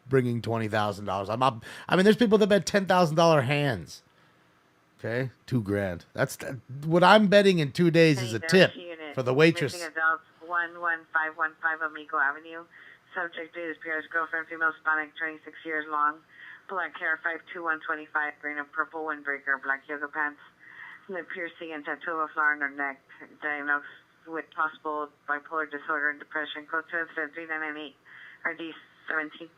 bringing $20,000. I mean, there's people that bet $10,000 hands. Okay, $2,000. That's what I'm betting in 2 days is a tip for the waitress. Missing adults 11515 Amigo Avenue. Subject is Pierre's girlfriend, female Hispanic, 26 years long. Black hair, 5'2", 125, green and purple windbreaker, black yoga pants. Lip piercing and tattoo of a flower on her neck. Diagnosed with possible bipolar disorder and depression. Code 2 3998 RD 1730.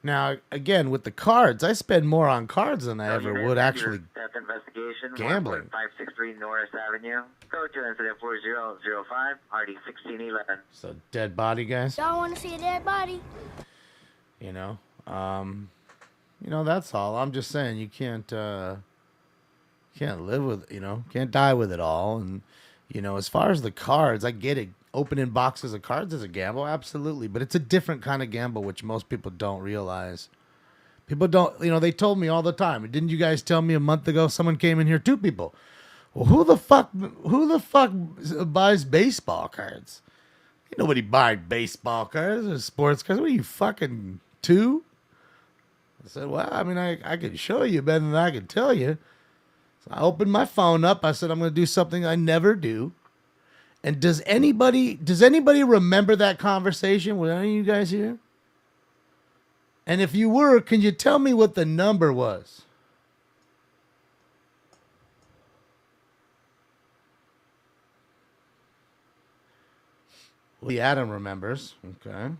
Now, again, with the cards, I spend more on cards than I ever would actually Death investigation. gambling. 563 Norris Avenue. Code to incident 4005 RD 1611. So dead body, guys. Y'all want to see a dead body? You know, that's all. I'm just saying you can't live with, can't die with it all. And, as far as the cards, I get it. Opening boxes of cards is a gamble, absolutely. But it's a different kind of gamble, which most people don't realize. People don't, they told me all the time. Didn't you guys tell me a month ago someone came in here, 2 people? Well, who the fuck buys baseball cards? Ain't nobody buying baseball cards or sports cards. What are you, fucking 2? I said, well, I mean, I can show you better than I can tell you. So I opened my phone up. I said, I'm going to do something I never do. And does anybody remember that conversation? Were any of you guys here? And if you were, can you tell me what the number was? Lee Adam remembers. Okay. A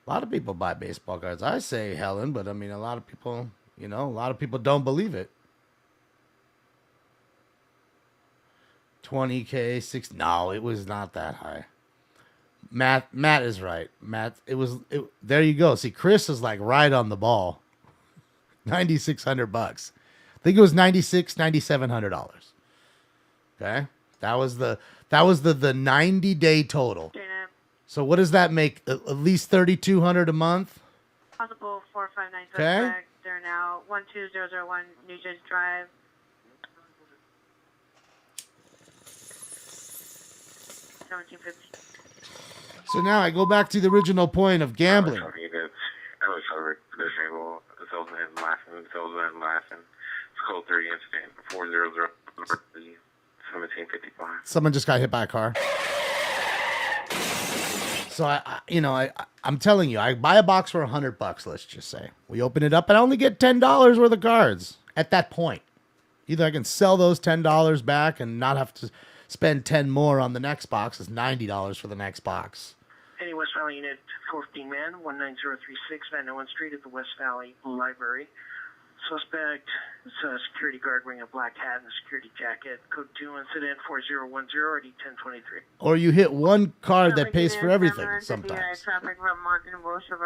lot of people buy baseball cards. I say Helen, but I mean, a lot of people, a lot of people don't believe it. 20K, 60. No, it was not that high. Matt is right. There you go. See, Chris is like right on the ball. $9,600. I think it was $9,700. Okay, that was the 90-day total. So what does that make? At least $3,200 a month. Possible 459 Okay. suspect. They're now 12001 Nugent Drive. So now I go back to the original point of gambling. I was covered this angle. The salesman laughing. It's code 30 incident 400 1755. Someone just got hit by a car. So I'm telling you, I buy a box for $100. Let's just say we open it up and I only get $10 worth of cards at that point. Either I can sell those $10 back and not have to spend 10 more on the next box. It's $90 for the next box. Any West Valley Unit 14 man, 19036 Van Owen Street at the West Valley Library. Suspect is a security guard wearing a black hat and a security jacket. Code 2 incident 4010 RD 1023. Or you hit one card that pays for everything sometimes. Traffic Vermont and Vosha,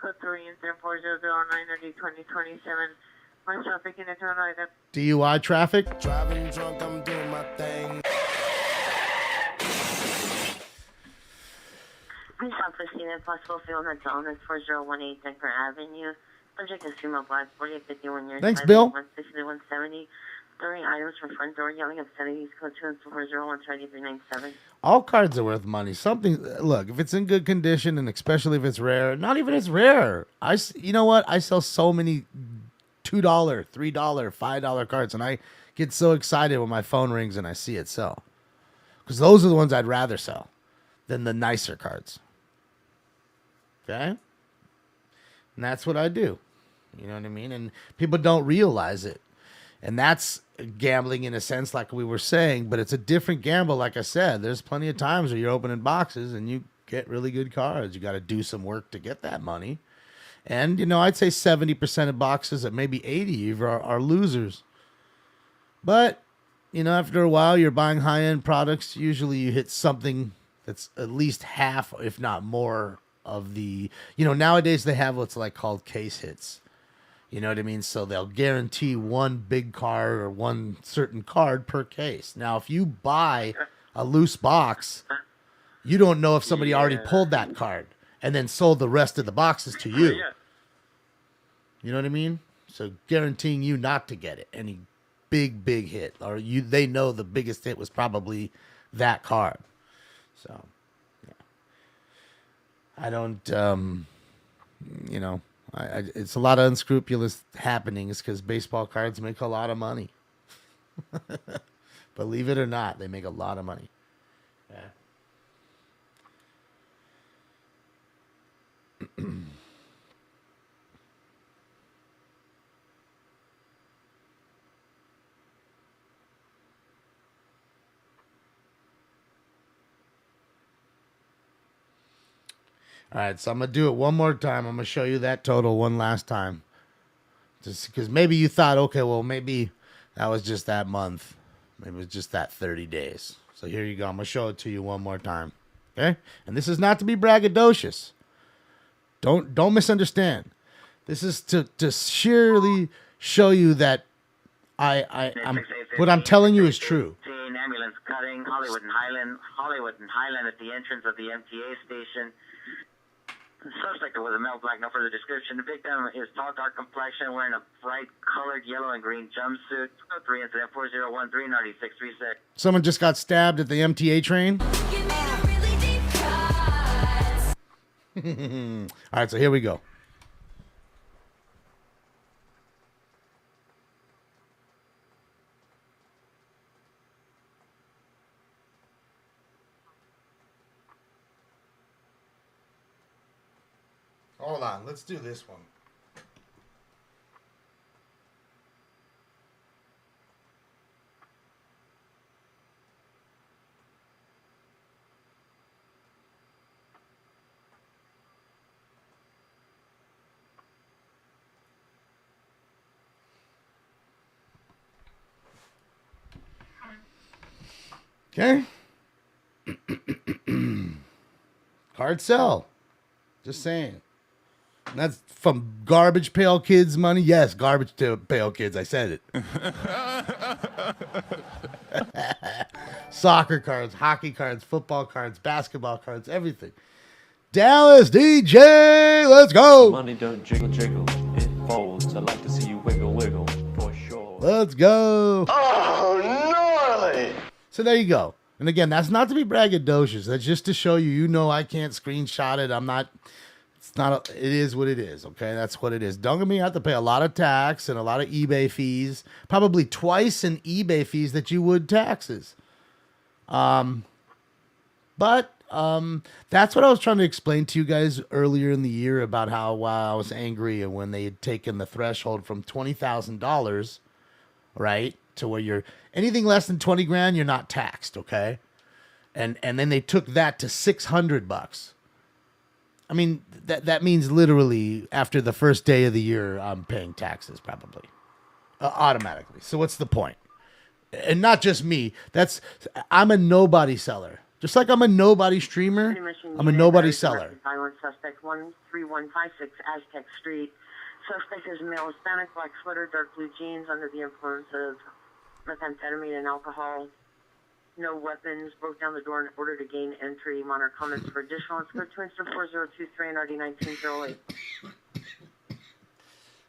code 3 incident 4009 RD 2027. My traffic in a turn right up. DUI traffic. Driving drunk, I'm doing my thing. Police officer seen possible field that's on 4018 Denver Avenue. Subject is female black, 48, 51 years. Thanks, Bill. 160 to 170. 30 items from front door, yelling obscenities. Code 2 and 401 397. All cards are worth money. Look, if it's in good condition and especially if it's rare, not even it's rare. You know what? I sell so many $2, $3, $5 cards, and I get so excited when my phone rings and I see it sell. Because those are the ones I'd rather sell than the nicer cards. Okay? And that's what I do. You know what I mean? And people don't realize it. And that's gambling in a sense, like we were saying, but it's a different gamble. Like I said, there's plenty of times where you're opening boxes and you get really good cards. You got to do some work to get that money. And, I'd say 70% of boxes, at maybe 80 are losers. But, after a while, you're buying high-end products. Usually you hit something that's at least half, if not more, of the... nowadays they have what's called case hits. You know what I mean? So they'll guarantee one big card or one certain card per case. Now, if you buy a loose box, you don't know if somebody already pulled that card and then sold the rest of the boxes to you. You know what I mean? So guaranteeing you not to get it, any big hit, or they know the biggest hit was probably that card. So, yeah. I don't, it's a lot of unscrupulous happenings because baseball cards make a lot of money. Believe it or not, they make a lot of money. Yeah. All right, so I'm going to do it one more time. I'm going to show you that total one last time. Just because maybe you thought, okay, well, maybe that was just that month. Maybe it was just that 30 days. So here you go. I'm going to show it to you one more time. Okay? And this is not to be braggadocious. Don't misunderstand. This is to sheerly show you that what I'm telling you is true. Ambulance cutting, Hollywood and Highland at the entrance of the MTA station. The suspect was a male black, no further description. The victim is tall, dark complexion, wearing a bright colored yellow and green jumpsuit. 3 incident 40139636. Someone just got stabbed at the MTA train. All right, so here we go. Hold on, let's do this one. Okay. Hard sell. Just saying. That's from Garbage Pail Kids money. Yes, Garbage Pail Kids. I said it. Soccer cards, hockey cards, football cards, basketball cards, everything. Dallas DJ, let's go. Money don't jiggle, jiggle. It folds. I'd like to see you wiggle, wiggle, for sure. Let's go. Oh, gnarly. So there you go. And again, that's not to be braggadocious. That's just to show you, I can't screenshot it. I'm not... it is what it is, okay? That's what it is. Don't get me, you have to pay a lot of tax and a lot of eBay fees. Probably twice in eBay fees that you would taxes. But that's what I was trying to explain to you guys earlier in the year about how I was angry when they had taken the threshold from $20,000, right? To where you're anything less than 20 grand, you're not taxed, okay? And then they took that to $600. I mean, that means literally after the first day of the year, I'm paying taxes probably automatically. So what's the point? And not just me. I'm a nobody seller. Just like I'm a nobody streamer, I'm a nobody seller. Violent suspect 13156 Aztec Street. Suspect is male, Hispanic, black sweater, dark blue jeans, under the influence of methamphetamine and alcohol. No weapons, broke down the door in order to gain entry. Monitor comments for additional. Let's go to Insta 4023 and RD 1908.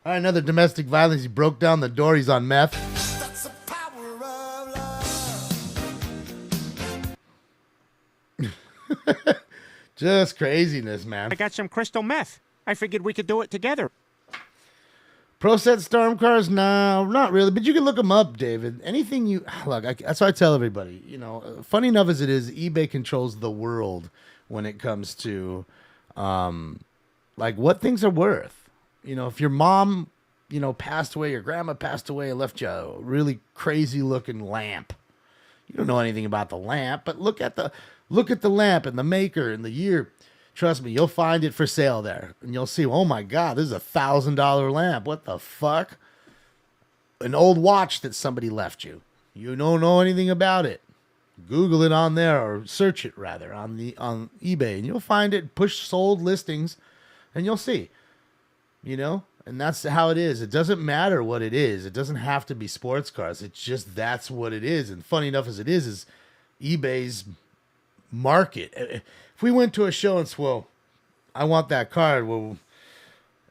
All right, another domestic violence. He broke down the door. He's on meth. That's the power of love. Just craziness, man. I got some crystal meth. I figured we could do it together. Pro set storm cars? No, not really. But you can look them up, David. Anything you... Look, that's what I tell everybody. Funny enough as it is, eBay controls the world when it comes to, what things are worth. If your mom, passed away, your grandma passed away and left you a really crazy-looking lamp. You don't know anything about the lamp, but look at the lamp and the maker and the year. Trust me, you'll find it for sale there. And you'll see, oh my God, this is a $1,000 lamp. What the fuck? An old watch that somebody left you. You don't know anything about it. Google it on there, or search it rather on eBay, and you'll find it. Push sold listings, and you'll see. And that's how it is. It doesn't matter what it is. It doesn't have to be sports cars. It's just that's what it is. And funny enough as it is eBay's market. If we went to a show and said, well, I want that card, well,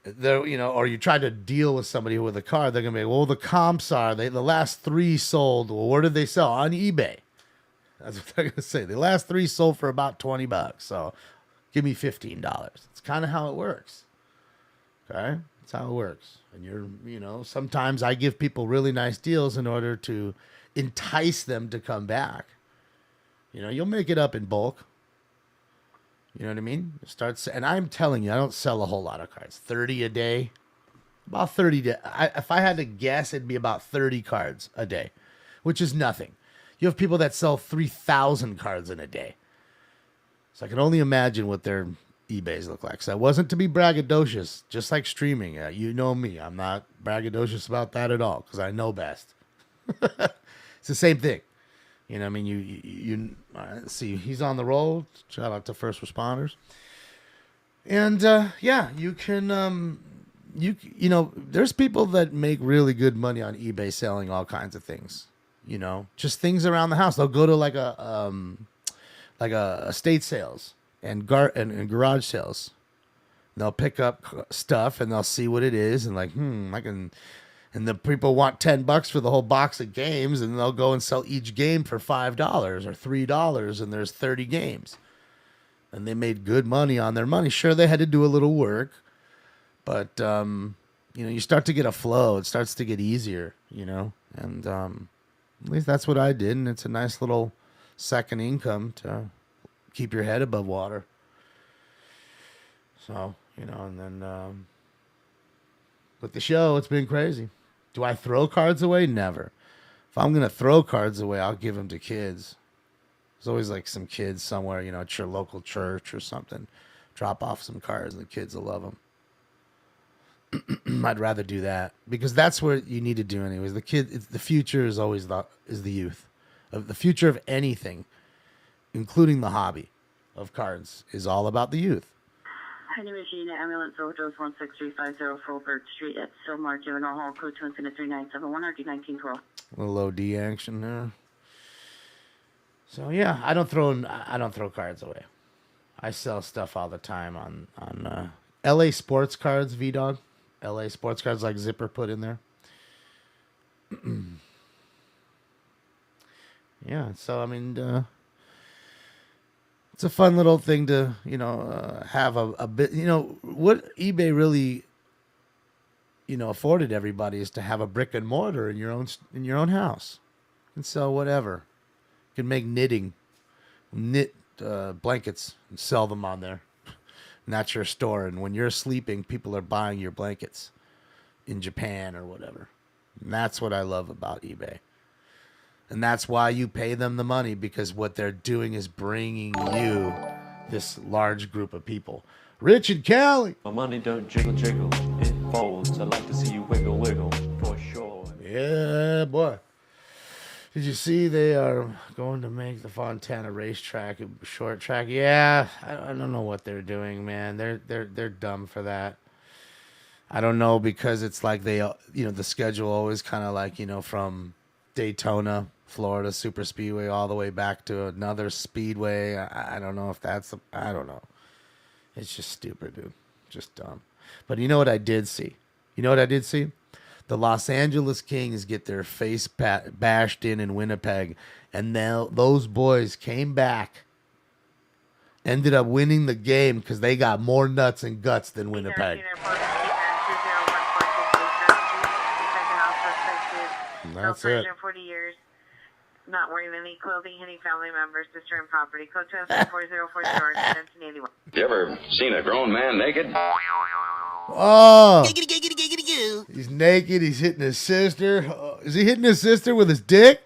or you try to deal with somebody with a card, they're gonna be, well, the comps are the last 3 sold. Well, where did they sell? On eBay. That's what they're gonna say. The last 3 sold for about $20. So give me $15. It's kind of how it works. Okay, that's how it works. And sometimes I give people really nice deals in order to entice them to come back. You'll make it up in bulk. You know what I mean? And I'm telling you, I don't sell a whole lot of cards. 30 a day. About 30 if I had to guess, it'd be about 30 cards a day, which is nothing. You have people that sell 3,000 cards in a day. So I can only imagine what their eBays look like. So it wasn't to be braggadocious, just like streaming. You know me. I'm not braggadocious about that at all because I know best. It's the same thing. You know, I mean, you see, he's on the roll. Shout out to first responders. And yeah, you can you know, there's people that make really good money on eBay selling all kinds of things. You know, just things around the house. They'll go to like a estate sales and garage sales. They'll pick up stuff and they'll see what it is and like, I can. And the people want $10 for the whole box of games, and they'll go and sell each game for $5 or $3, and there's 30 games. And they made good money on their money. Sure, they had to do a little work, but you know, you start to get a flow. It starts to get easier, you know. And at least that's what I did, and it's a nice little second income to keep your head above water. So, you know, and then with the show, it's been crazy. Do I throw cards away? Never. If I'm going to throw cards away, I'll give them to kids. There's always like some kids somewhere, you know, at your local church or something. Drop off some cards and the kids will love them. I'd rather do that because that's what you need to do anyways. The future is always the youth. The future of anything, including the hobby of cards, is all about the youth. Hi, name is Gina, ambulance overdose 16350 Fulbert Street at Stillmar, Juvenile Hall, code 2 infinite 3971 RD 1912. A little OD action there. So yeah, I don't throw cards away. I sell stuff all the time on LA sports cards, V-Dog. LA sports cards like Zipper put in there. Yeah, so I mean, it's a fun little thing to, you know, have a bit, you know, what eBay really, you know, afforded everybody is to have a brick and mortar in your own house. You can sell whatever. You can make knit blankets and sell them on there. And that's your store. And when you're sleeping, people are buying your blankets in Japan or whatever. And that's what I love about eBay. And that's why you pay them the money, because what they're doing is bringing you this large group of people. Rich and Cali. My money don't jiggle, jiggle. It folds. I like to see you wiggle, wiggle, for sure. Yeah, boy. Did you see they are going to make the Fontana racetrack a short track? Yeah, I don't know what they're doing, man. They're dumb for that. I don't know, because it's like they, you know, the schedule always kind of like, you know, from Daytona, Florida Super Speedway all the way back to another speedway. I don't know if that's I don't know. It's just stupid, dude. Just dumb. But you know what I did see? The Los Angeles Kings get their face bashed in Winnipeg, and now those boys came back, ended up winning the game because they got more nuts and guts than Winnipeg. That's it. 40 years, not wearing any clothing, hitting family members, destroying property. Code 24040 1981. You ever seen a grown man naked? Oh, he's naked. He's hitting his sister. Oh, is he hitting his sister with his dick?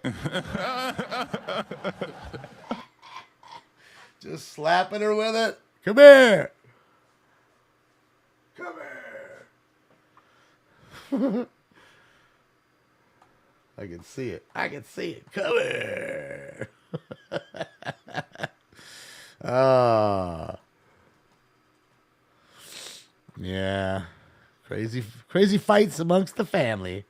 Just slapping her with it. Come here. Come here. I can see it. Come here. Oh. Yeah. Crazy fights amongst the family.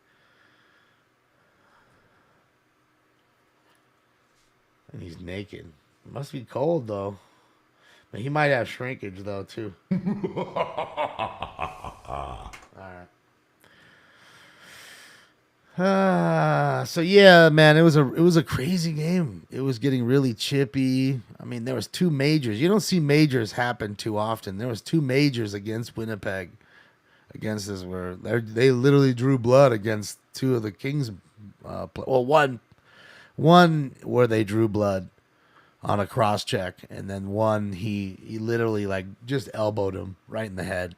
And he's naked. It must be cold, though. But he might have shrinkage, though, too. All right. So yeah, man, it was a crazy game. It was getting really chippy. I mean, there was two majors. You don't see majors happen too often. There was two majors against Winnipeg. Against this, where they literally drew blood against two of the Kings. One where they drew blood on a cross check, and then one he literally like just elbowed him right in the head,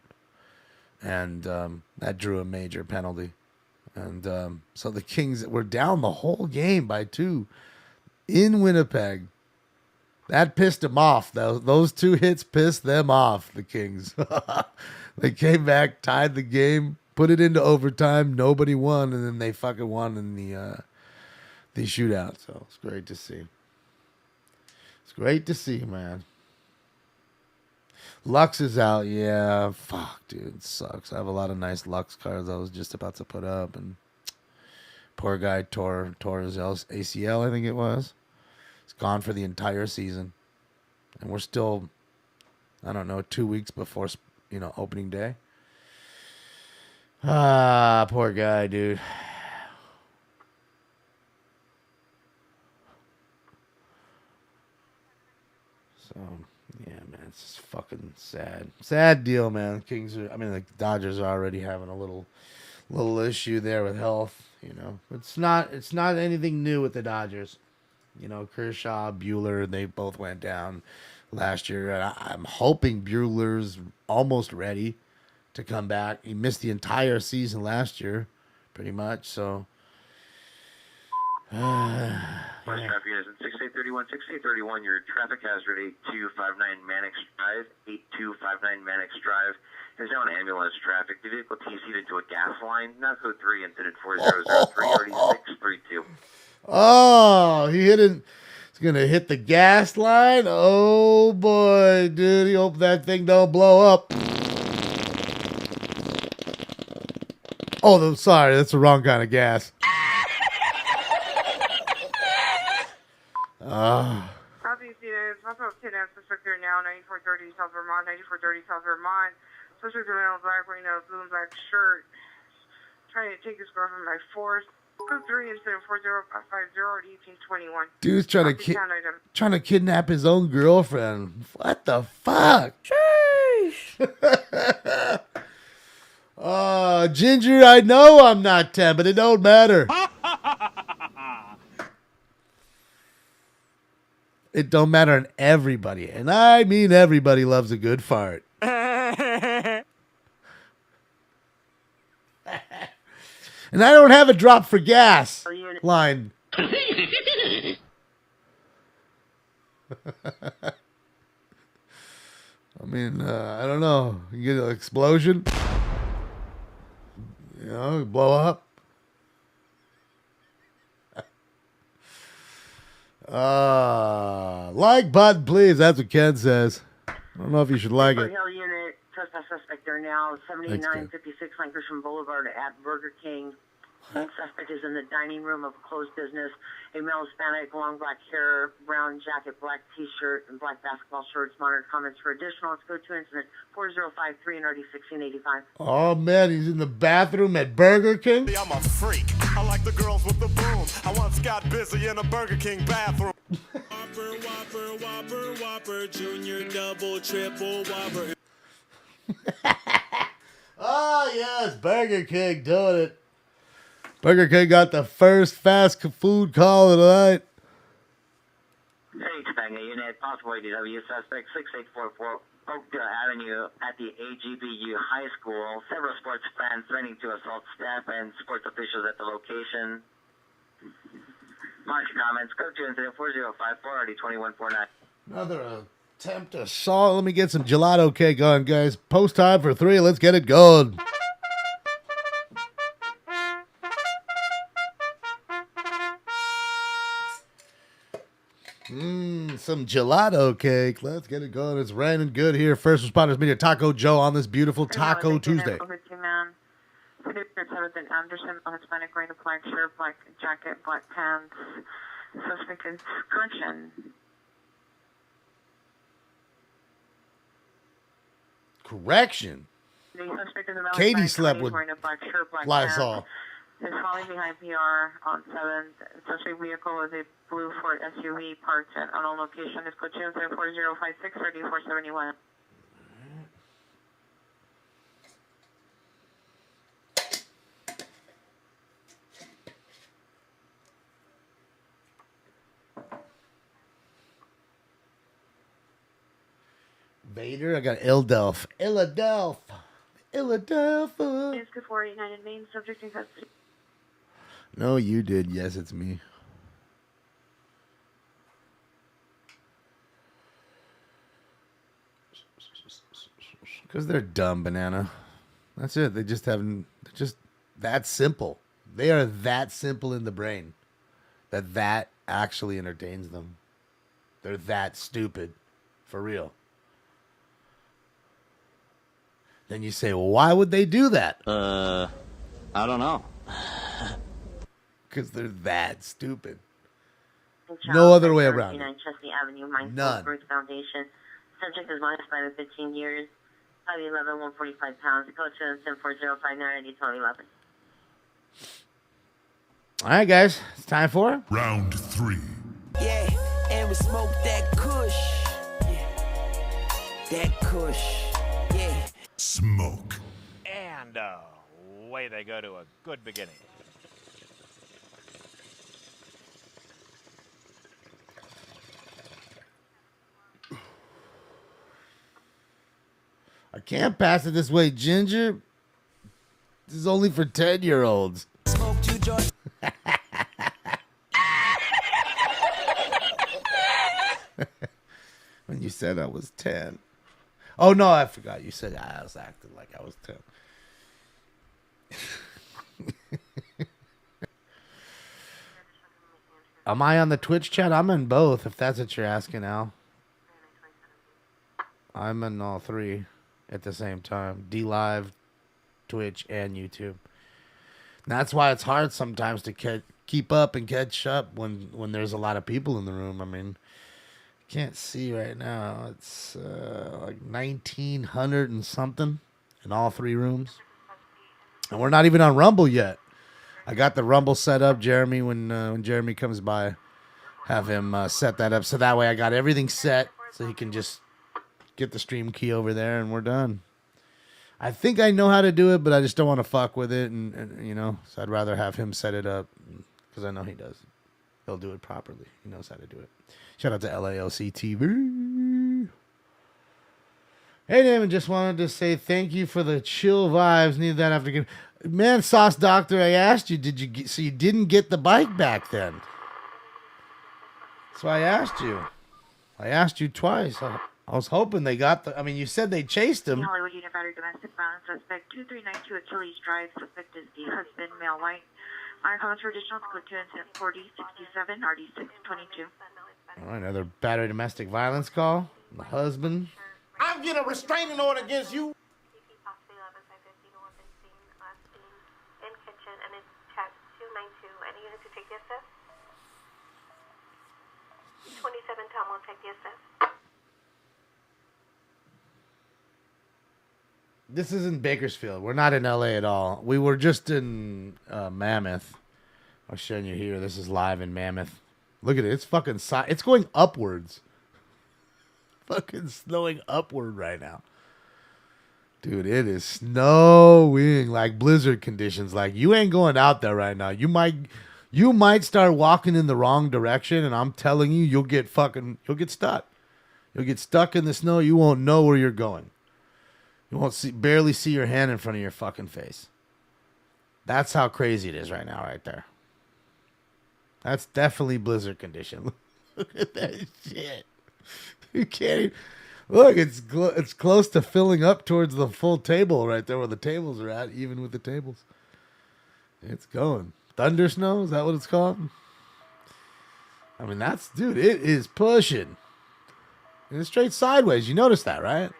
and that drew a major penalty. And so the Kings were down the whole game by 2 in Winnipeg. That pissed them off. Those 2 hits pissed them off, the Kings. They came back, tied the game, put it into overtime. Nobody won, and then they fucking won in the shootout. So it's great to see. It's great to see, man. Lux is out. Yeah, fuck, dude. It sucks. I have a lot of nice Lux cards I was just about to put up, and poor guy tore his ACL, I think it was. It's gone for the entire season. And we're still, I don't know, 2 weeks before, opening day. Poor guy, dude. So, yeah, man, it's just fucking sad. Sad deal, man. The Dodgers are already having a little issue there with health, It's not anything new with the Dodgers. Kershaw, Buehler, they both went down last year. I'm hoping Buehler's almost ready to come back. He missed the entire season last year, pretty much. So, West traffic units in 6831, 6831, your traffic hazard 8259 Mannix Drive, 8259 Mannix Drive. There's now an ambulance traffic. The vehicle TC'd into a gas line, not code 3, incident 4003, 3632. Oh, he's gonna hit the gas line. Oh boy, dude! He hope that thing don't blow up. Oh, sorry, that's the wrong kind of gas. Copy, Stevens. Also, kidnapped suspect here now, 9430 South Vermont, 9430 South Vermont. Suspect in a black rain, blue and black shirt. Trying to take his girlfriend by force. Code 3 incident 4050 at 1821. Dude's trying to kidnap his own girlfriend. What the fuck? Sheesh. Ginger, I know I'm not 10, but it don't matter. It don't matter, and everybody, and I mean everybody, loves a good fart. And I don't have a drop for gas line. I mean, I don't know. You get an explosion, blow up. Like button, please. That's what Ken says. I don't know if you should like it. Hill unit, trespass suspect there now, 7956 Lankershim Boulevard at Burger King. Suspect is in the dining room of a closed business. A male Hispanic, long black hair, brown jacket, black t-shirt, and black basketball shorts. Monitor comments for additional. Let's go to incident 4053 and RD 1685. Oh, man, he's in the bathroom at Burger King? I'm a freak. I like the girls with the boom. I once got busy in a Burger King bathroom. Whopper, Whopper, Whopper, Whopper, Junior, Double, Triple, Whopper. Oh, yes, Burger King doing it. Burger King got the first fast food call of the night. Hey, Spagna unit, possible ADW suspect 6844 Oakdale Avenue at the AGBU High School. Several sports fans threatening to assault staff and sports officials at the location. March comments. Go to incident 4054 RD 2149. Another attempt assault. Let me get some gelato cake on, guys. Post time for 3. Let's get it going. Some gelato cake. Let's get it going. It's raining good here. First Responders Media Taco Joe on this beautiful Taco Tuesday. 7th and Anderson, Hispanic, green, black shirt, black jacket, black pants. Suspect is correction. Correction? Katie slept with Lysol. Is falling behind PR on 7th. Suspect vehicle is a blue Ford SUV parked at unknown location. Is code 4056 3471. Vader, I got Ildelf. Illadelph. Is 489 in Maine, subject in custody. No, you did. Yes, it's me. Because they're dumb, Banana. That's it. They're just that simple. They are that simple in the brain that actually entertains them. They're that stupid. For real. Then you say, well, why would they do that? I don't know. Because they're that stupid. No other way around it. Chesney Avenue, Mindful None. Birth Foundation. Subject is minus by 15 years. 5'11", 145 pounds. Code 2740590 All right, guys. It's time for Round 3. Yeah, and we smoke that kush. Yeah. That kush. Yeah. Smoke. And away they go to a good beginning. I can't pass it this way, Ginger. This is only for 10-year-olds. Smoke to George. When you said I was 10. Oh, no, I forgot. You said I was acting like I was 10. Am I on the Twitch chat? I'm in both, if that's what you're asking, Al. I'm in all three at the same time. D-Live, Twitch, and YouTube. And that's why it's hard sometimes to keep up and catch up when there's a lot of people in the room. I mean, can't see right now. It's like 1,900 and something in all three rooms. And we're not even on Rumble yet. I got the Rumble set up, Jeremy, when Jeremy comes by. Have him set that up. So that way I got everything set so he can just get the stream key over there and we're done. I think I know how to do it, but I just don't want to fuck with it. And you know, so I'd rather have him set it up because I know he does. He'll do it properly. He knows how to do it. Shout out to LALC TV. Hey, Damon, just wanted to say thank you for the chill vibes. Needed that after getting... Man, Sauce Doctor, I asked you, did you get... So you didn't get the bike back then? So I asked you. I asked you twice. I was hoping they got the... I mean, you said they chased him. Hollywood Unified Domestic Violence Suspect 2392 Achilles Drive. Suspect is the husband, male white. Our calls for additional code 4067 RD622. All right, another battery domestic violence call. The husband. I'm getting a restraining order against you. In kitchen, and it's chat 292. Any units to take the assess? 27 Tom will take the assess. This isn't Bakersfield. We're not in LA at all. We were just in Mammoth. I'll show you here. This is live in Mammoth. Look at it. It's fucking... It's going upwards. Fucking snowing upward right now. Dude, it is snowing like blizzard conditions. Like, you ain't going out there right now. You might start walking in the wrong direction, and I'm telling you, you'll get stuck. You'll get stuck in the snow. You won't know where you're going. You won't barely see your hand in front of your fucking face. That's how crazy it is right now, right there. That's definitely blizzard condition. Look at that shit. You can't even... Look, it's close to filling up towards the full table right there where the tables are at, even with the tables. It's going. Thunder snow, is that what it's called? I mean, dude, it is pushing. And it's straight sideways. You notice that, right?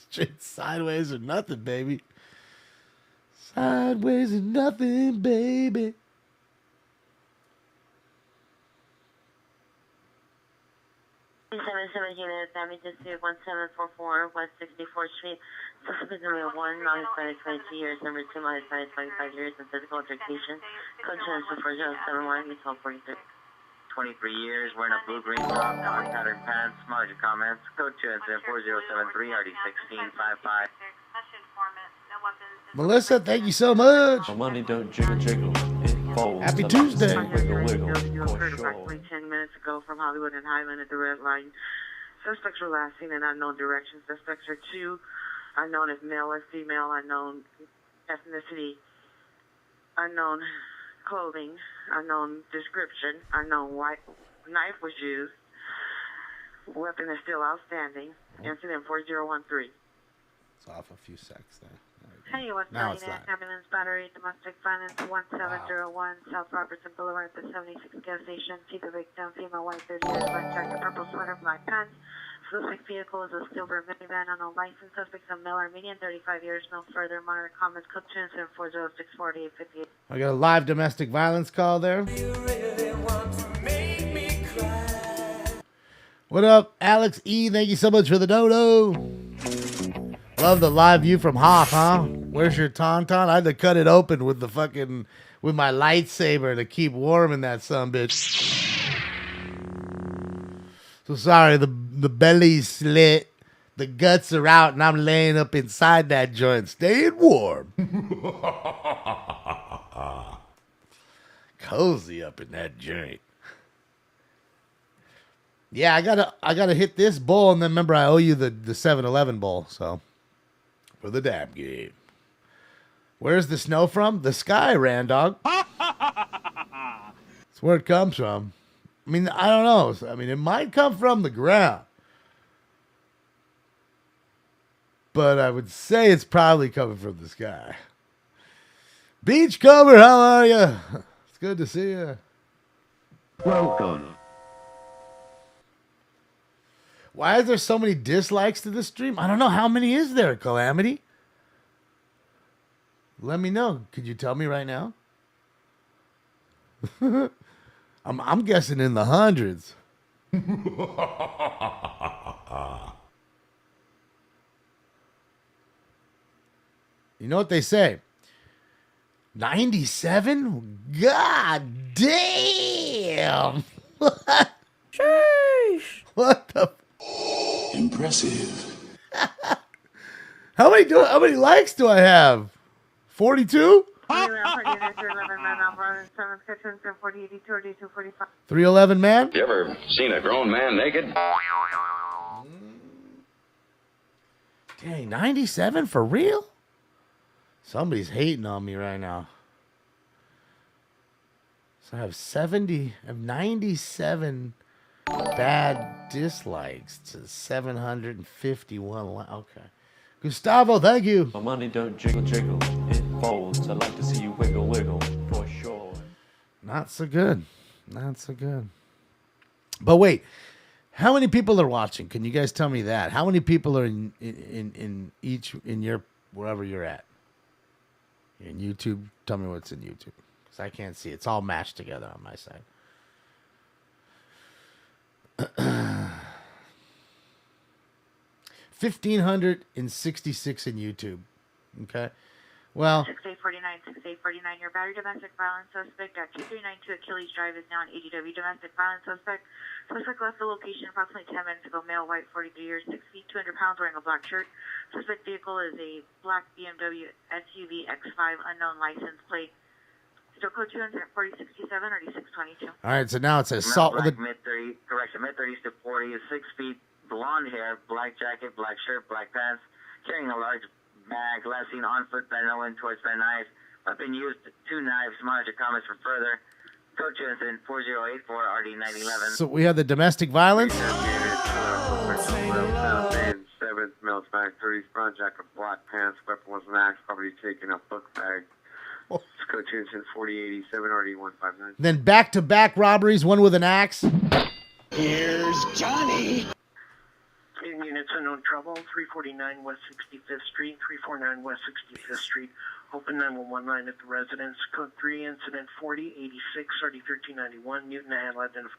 Straight sideways or nothing, baby. Sideways or nothing, baby. Unit, damage to 1744 West 64th Street. Suspect number 1, minus by 22 years. Number 2, minus by 25 years in physical altercation. Code 24071, we told 43. 23 years, wearing a blue-green top, dark pattern pants. Smudge comments. Code 24073 RD1655. Melissa, thank you so much. My money don't jiggle jiggle. It folds. Happy I like Tuesday. to see wiggle wiggle. You For occurred sure. approximately 10 minutes ago from Hollywood and Highland at the red line. Suspects were last seen in unknown direction. Suspects are 2, unknown if male or female, unknown ethnicity, unknown clothing, unknown description, unknown what knife was used. Weapon is still outstanding. Incident 4013. It's off a few secs there. Hey, what's Now going it's on? live. Ambulance Battery, Domestic Violence 1701, South Robertson Boulevard, the 76 gas station. See the victim, female, white, 30 years, black jacket, purple sweater, black pants. Suspect vehicle is a silver minivan on a license. Suspect's a male Armenian, 35 years, no further. Monitor comments, code to incident 406-4858. I got a live domestic violence call there. What up, Alex E? Thank you so much for the dodo. Love the live view from Hoff, huh? Where's your tauntaun? I had to cut it open with the fucking with my lightsaber to keep warm in that sumbitch. So sorry, the belly's slit, the guts are out, and I'm laying up inside that joint, staying warm. Cozy up in that joint. Yeah, I gotta hit this bowl, and then remember I owe you the 7-Eleven bowl, so for the damn game. Where's the snow from? The sky, Randog. That's where it comes from. I mean, I don't know. I mean, it might come from the ground. But I would say it's probably coming from the sky. Beachcomber, how are you? It's good to see you. Welcome. Why is there so many dislikes to this stream? I don't know. How many is there, Calamity? Let me know. Could you tell me right now? I'm guessing in the hundreds. You know what they say? 97? God damn! Sheesh! What the? Impressive. How many likes do I have? 42? 311 man? You ever seen a grown man naked? Dang, 97 for real? Somebody's hating on me right now. So I have 97 bad dislikes to 751 likes. Okay. Gustavo, thank you. My money don't jiggle jiggle, it folds. I like to see you wiggle wiggle, for sure. Not so good. Not so good. But wait, how many people are watching? Can you guys tell me that? How many people are in your wherever you're at? In YouTube, tell me what's in YouTube, because I can't see. It's all mashed together on my side. 1,566 in YouTube. Okay. Well, 6849, 6849. Your battery domestic violence suspect at 2392 Achilles Drive is now an ADW domestic violence suspect. Suspect left the location approximately 10 minutes ago. Male, white, 43 years, 6 feet, 200 pounds, wearing a black shirt. Suspect vehicle is a black BMW SUV X5, unknown license plate. Still code 24067 or 622. All right, so now it says assault with a... Mid-30s to 40 is 6 feet, blonde hair, black jacket, black shirt, black pants, carrying a large bag, last seen on foot by no one towards by knife. Weapon used 2 knives. Monitor comments for further. Code to incident 4084 RD911. So we have the domestic violence. 7th, male smack, 30s, brown jacket, black pants, weapon was an axe, property taken, a book bag. Code to incident 4087 RD159. Then back-to-back robberies, one with an axe. Here's Johnny. In units unknown trouble, 349 West 65th Street, 349 West 65th Street. Open 911 line at the residence. Code 3, incident 4086 RD1391. Newton hand identified.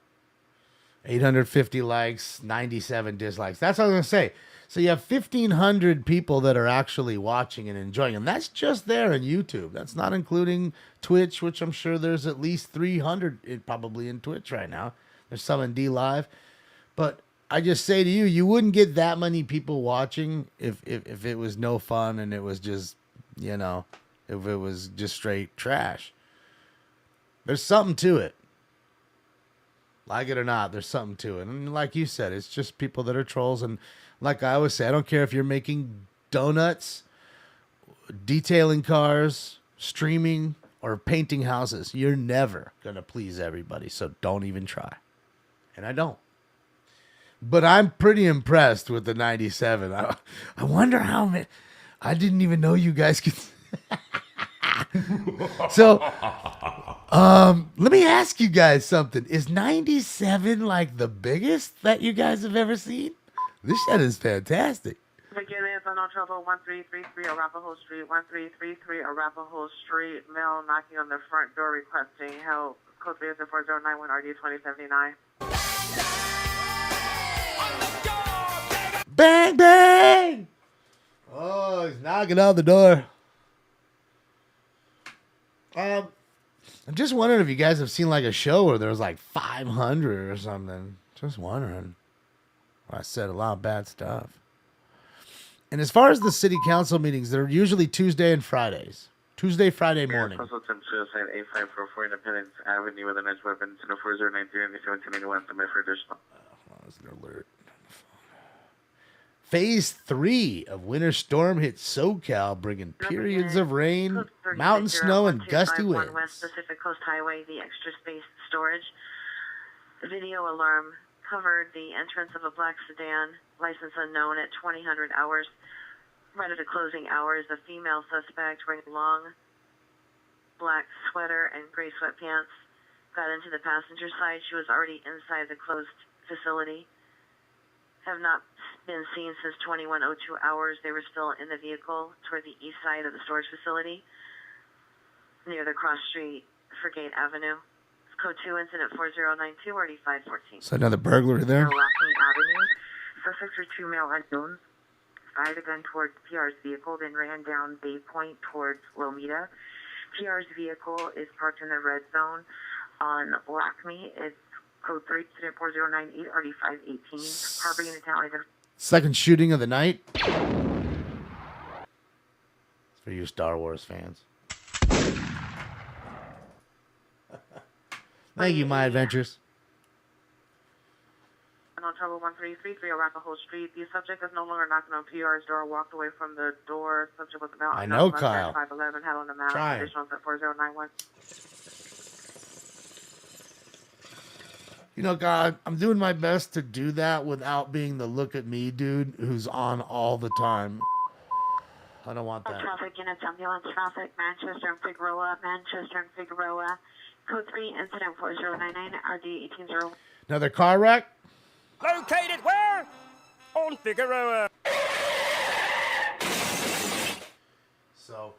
850 likes, 97 dislikes. That's what I was going to say. So you have 1,500 people that are actually watching and enjoying. And that's just there on YouTube. That's not including Twitch, which I'm sure there's at least 300 probably in Twitch right now. There's some in D Live. But I just say to you, you wouldn't get that many people watching if it was no fun and it was just, you know, if it was just straight trash. There's something to it. Like it or not, there's something to it. And like you said, it's just people that are trolls. And like I always say, I don't care if you're making donuts, detailing cars, streaming, or painting houses. You're never going to please everybody. So don't even try. And I don't. But I'm pretty impressed with the 97. I wonder how many. I didn't even know you guys could. So, let me ask you guys something. Is 97 like the biggest that you guys have ever seen? This shit is fantastic. Beginning for no trouble, 1333 Arapahoe Street, 1333 Arapahoe Street, male knocking on the front door requesting help. Code 34091 RD 2079. Bang, bang! Oh, he's knocking on the door. I'm just wondering if you guys have seen like a show where there was like 500 or something. Just wondering. I said a lot of bad stuff. And as far as the city council meetings, they're usually Tuesday and Fridays. Tuesday, Friday morning. Consultant Suicide 8544 Independence Avenue with a nice weapon, 4093 and 1781. The Medford response. There's an alert. Phase 3 of Winter Storm hits SoCal, bringing periods of rain, mountain snow, and gusty winds. West Pacific Coast Highway, the extra space storage. The video alarm covered the entrance of a black sedan, license unknown, at 2000 hours. Right at the closing hours, a female suspect wearing long black sweater and gray sweatpants got into the passenger side. She was already inside the closed facility. Have not been seen since 2102 hours. They were still in the vehicle toward the east side of the storage facility near the cross street Frigate Avenue. Code 2 incident 4092 RD 514. So another burglary there. Rockland Avenue. Suspects were two male unknowns. Fired a gun towards PR's vehicle, then ran down Bay Point towards Lomita. PR's vehicle is parked in the red zone on Lackme. It's code 3 incident 4098 RD 518. Harboring an Italian. Second shooting of the night. It's for you Star Wars fans. Thank you, My Adventures. On trouble 1333 Arapahoe Street. The subject is no longer knocking on PR's door. Walked away from the door. Subject was about. I know, Kyle. 511 had on the map. Try. Additional 4091. You know, God, I'm doing my best to do that without being the look at me dude who's on all the time. I don't want that. Traffic units, ambulance traffic, Manchester and Figueroa, Code 3, incident 4099, RD 180. Another car wreck? Located where? On Figueroa. So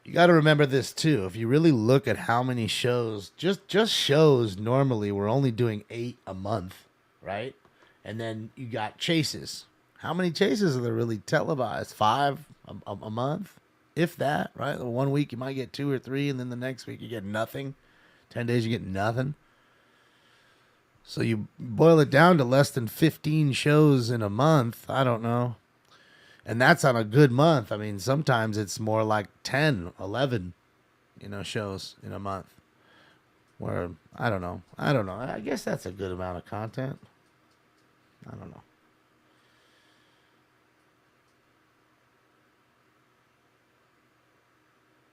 you got to remember this too. If you really look at how many shows, just shows normally, we're only doing 8 a month, right? And then you got chases. How many chases are there really televised? 5 a month, if that, right? 1 week you might get 2 or 3, and then the next week you get nothing. 10 days you get nothing. So you boil it down to less than 15 shows in a month. I don't know. And that's on a good month. I mean, sometimes it's more like 10, 11, shows in a month. Where, I don't know. I guess that's a good amount of content. I don't know.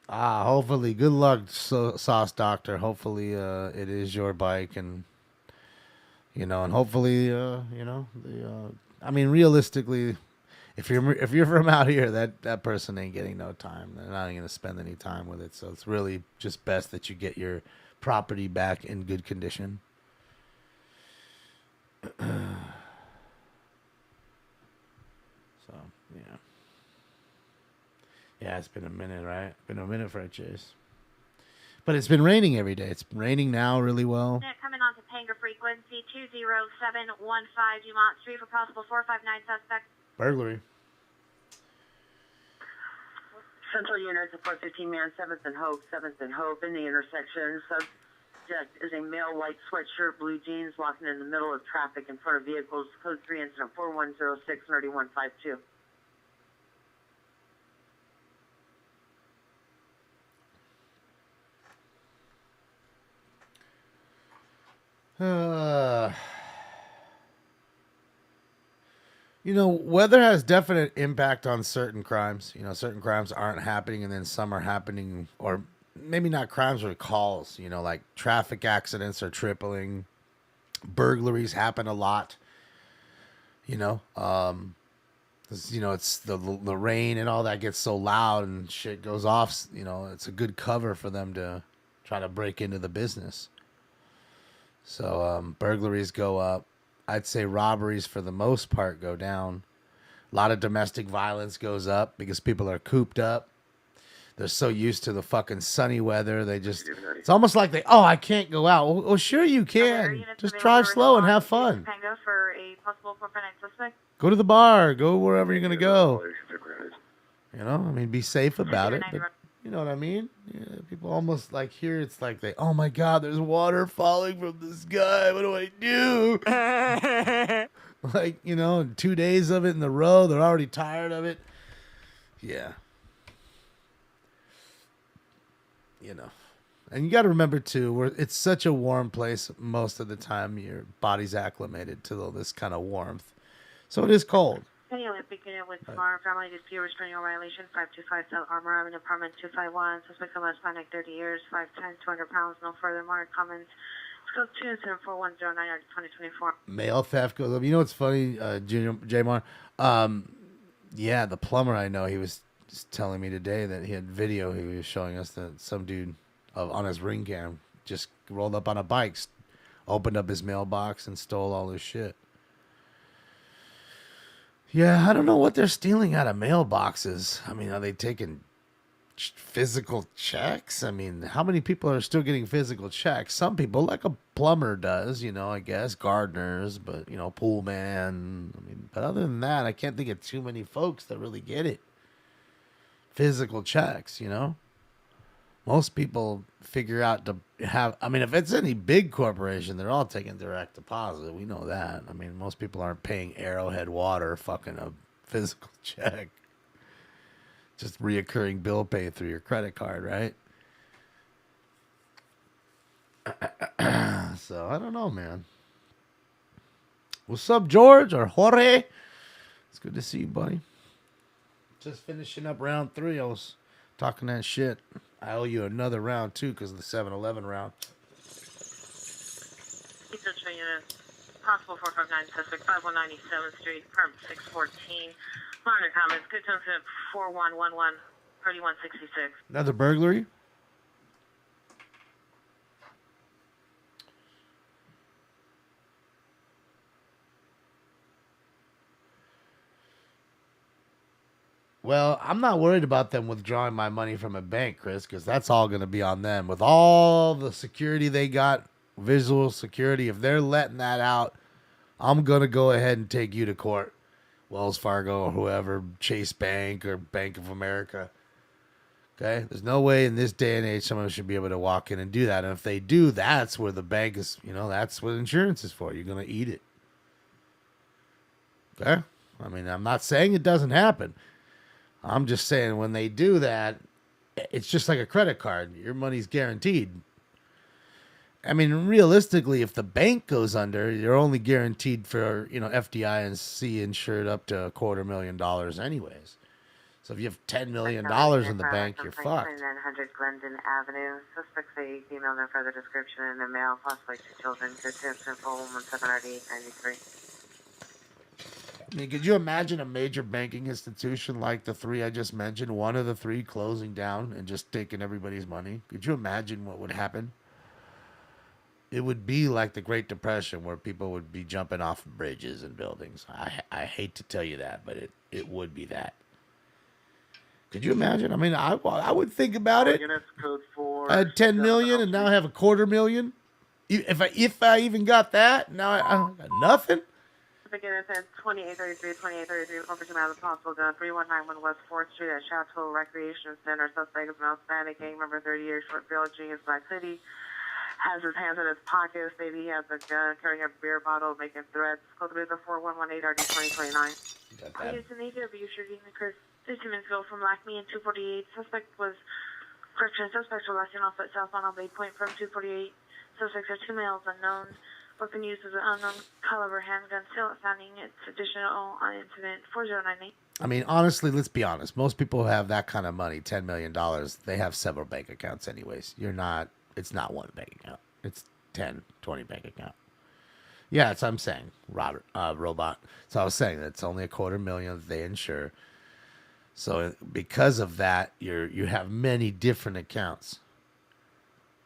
Hopefully, good luck, Sauce Doctor. Hopefully, it is your bike, and and hopefully, I mean, realistically, if you're from out here, that person ain't getting no time. They're not going to spend any time with it. So it's really just best that you get your property back in good condition. So yeah. Yeah, it's been a minute, right? Been a minute for a chase. But it's been raining every day. It's raining now really well. Coming on to Panger frequency 20715 Dumont Street for possible 459 suspect. Burglary. Central unit, 415 man, 7th and Hope in the intersection. Subject is a male white sweatshirt, blue jeans, walking in the middle of traffic in front of vehicles. Code 3 incident 4106 3152. Weather has definite impact on certain crimes. Certain crimes aren't happening, and then some are happening, or maybe not crimes, but calls. Like traffic accidents are tripling. Burglaries happen a lot. You know, 'cause, you know, it's the rain and all that gets so loud and shit goes off. You know, it's a good cover for them to try to break into the business. So burglaries go up. I'd say robberies for the most part go down. A lot of domestic violence goes up because people are cooped up. They're so used to the fucking sunny weather. They just, it's almost like I can't go out. Well, sure you can. Just drive slow and have fun. Tango for a possible 459 suspect. Go to the bar. Go wherever you're going to go. You know, I mean, be safe about it. But you know what I mean? Yeah, people almost like here, it's like oh my God, there's water falling from the sky. What do I do? Like, you know, 2 days of it in a row, they're already tired of it. Yeah. You know. And you got to remember, too, it's such a warm place most of the time. Your body's acclimated to all this kind of warmth. So it is cold. Any Olympic unit with Tomorrow Family dispute restraining violation 525 South Armor Avenue, apartment 251. Suspect of Hispanic, 30 years, 5'10", 200 pounds. No further more comments. Let's go 27410902024. Mail theft goes up. You know what's funny, Junior J-Mar? Yeah, the plumber I know, he was just telling me today that he had video. He was showing us that some dude on his ring cam just rolled up on a bike, opened up his mailbox, and stole all his shit. Yeah, I don't know what they're stealing out of mailboxes. I mean, are they taking physical checks? I mean, how many people are still getting physical checks? Some people, like a plumber does, you know, I guess, gardeners, but, you know, pool man. I mean, but other than that, I can't think of too many folks that really get it. Physical checks, you know? Most people figure out to have, I mean, if it's any big corporation, they're all taking direct deposit. We know that. I mean, most people aren't paying Arrowhead Water fucking a physical check. Just reoccurring bill pay through your credit card, right? So, I don't know, man. What's up, George or Jorge? It's good to see you, buddy. Just finishing up round 3. I was talking that shit. I owe you another round, too, because of the 7-Eleven round. Possible 459 suspect, 5197th Street, perm 614. Minor comments, good times at 4111, 3166. Another burglary? Well, I'm not worried about them withdrawing my money from a bank, Chris, because that's all going to be on them. With all the security they got, visual security, if they're letting that out, I'm going to go ahead and take you to court. Wells Fargo or whoever, Chase Bank or Bank of America. Okay? There's no way in this day and age someone should be able to walk in and do that. And if they do, that's where the bank is, you know, that's what insurance is for. You're going to eat it. Okay? I mean, I'm not saying it doesn't happen. I'm just saying when they do that, it's just like a credit card. Your money's guaranteed. I mean, realistically, if the bank goes under, you're only guaranteed for, you know, FDIC insured up to $250,000 anyways. So if you have $10 million in the bank, you're fucked. 900 Glendon Avenue. Suspects say female, no further description in the male, possibly 2 children. Good to info 179893. I mean, could you imagine a major banking institution like the 3 I just mentioned, one of the 3 closing down and just taking everybody's money? Could you imagine what would happen? It would be like the Great Depression where people would be jumping off bridges and buildings. I hate to tell you that, but it would be that. Could you imagine? I mean, I would think about it. I had 10 million and now I have $250,000. If I even got that, now I got nothing. Begin at 2833, focusing on the possible gun, 3191 West 4th Street at Chateau Recreation Center. Suspect is an Hispanic, gang member, 30 years, short bill, Genius, Black City. Has his hands in his pockets. Maybe he has a gun, carrying a beer bottle, making threats. Code to the 4118 RD 2029. Please, in need of you shooting the Chris 50 minutes ago from Lackme and 248. Suspect was suspects were last seen off at southbound on Bay Point from 248. Suspects are 2 males unknown. Weapon used as an unknown caliber handgun. Still outstanding. It's additional on incident 4098. I mean, honestly, let's be honest. Most people who have that kind of money, $10 million, they have several bank accounts anyways. It's not one bank account. It's 10, 20 bank account. Yeah, that's what I'm saying, Robert, robot. So I was saying that it's only $250,000 that they insure. So because of that, you have many different accounts.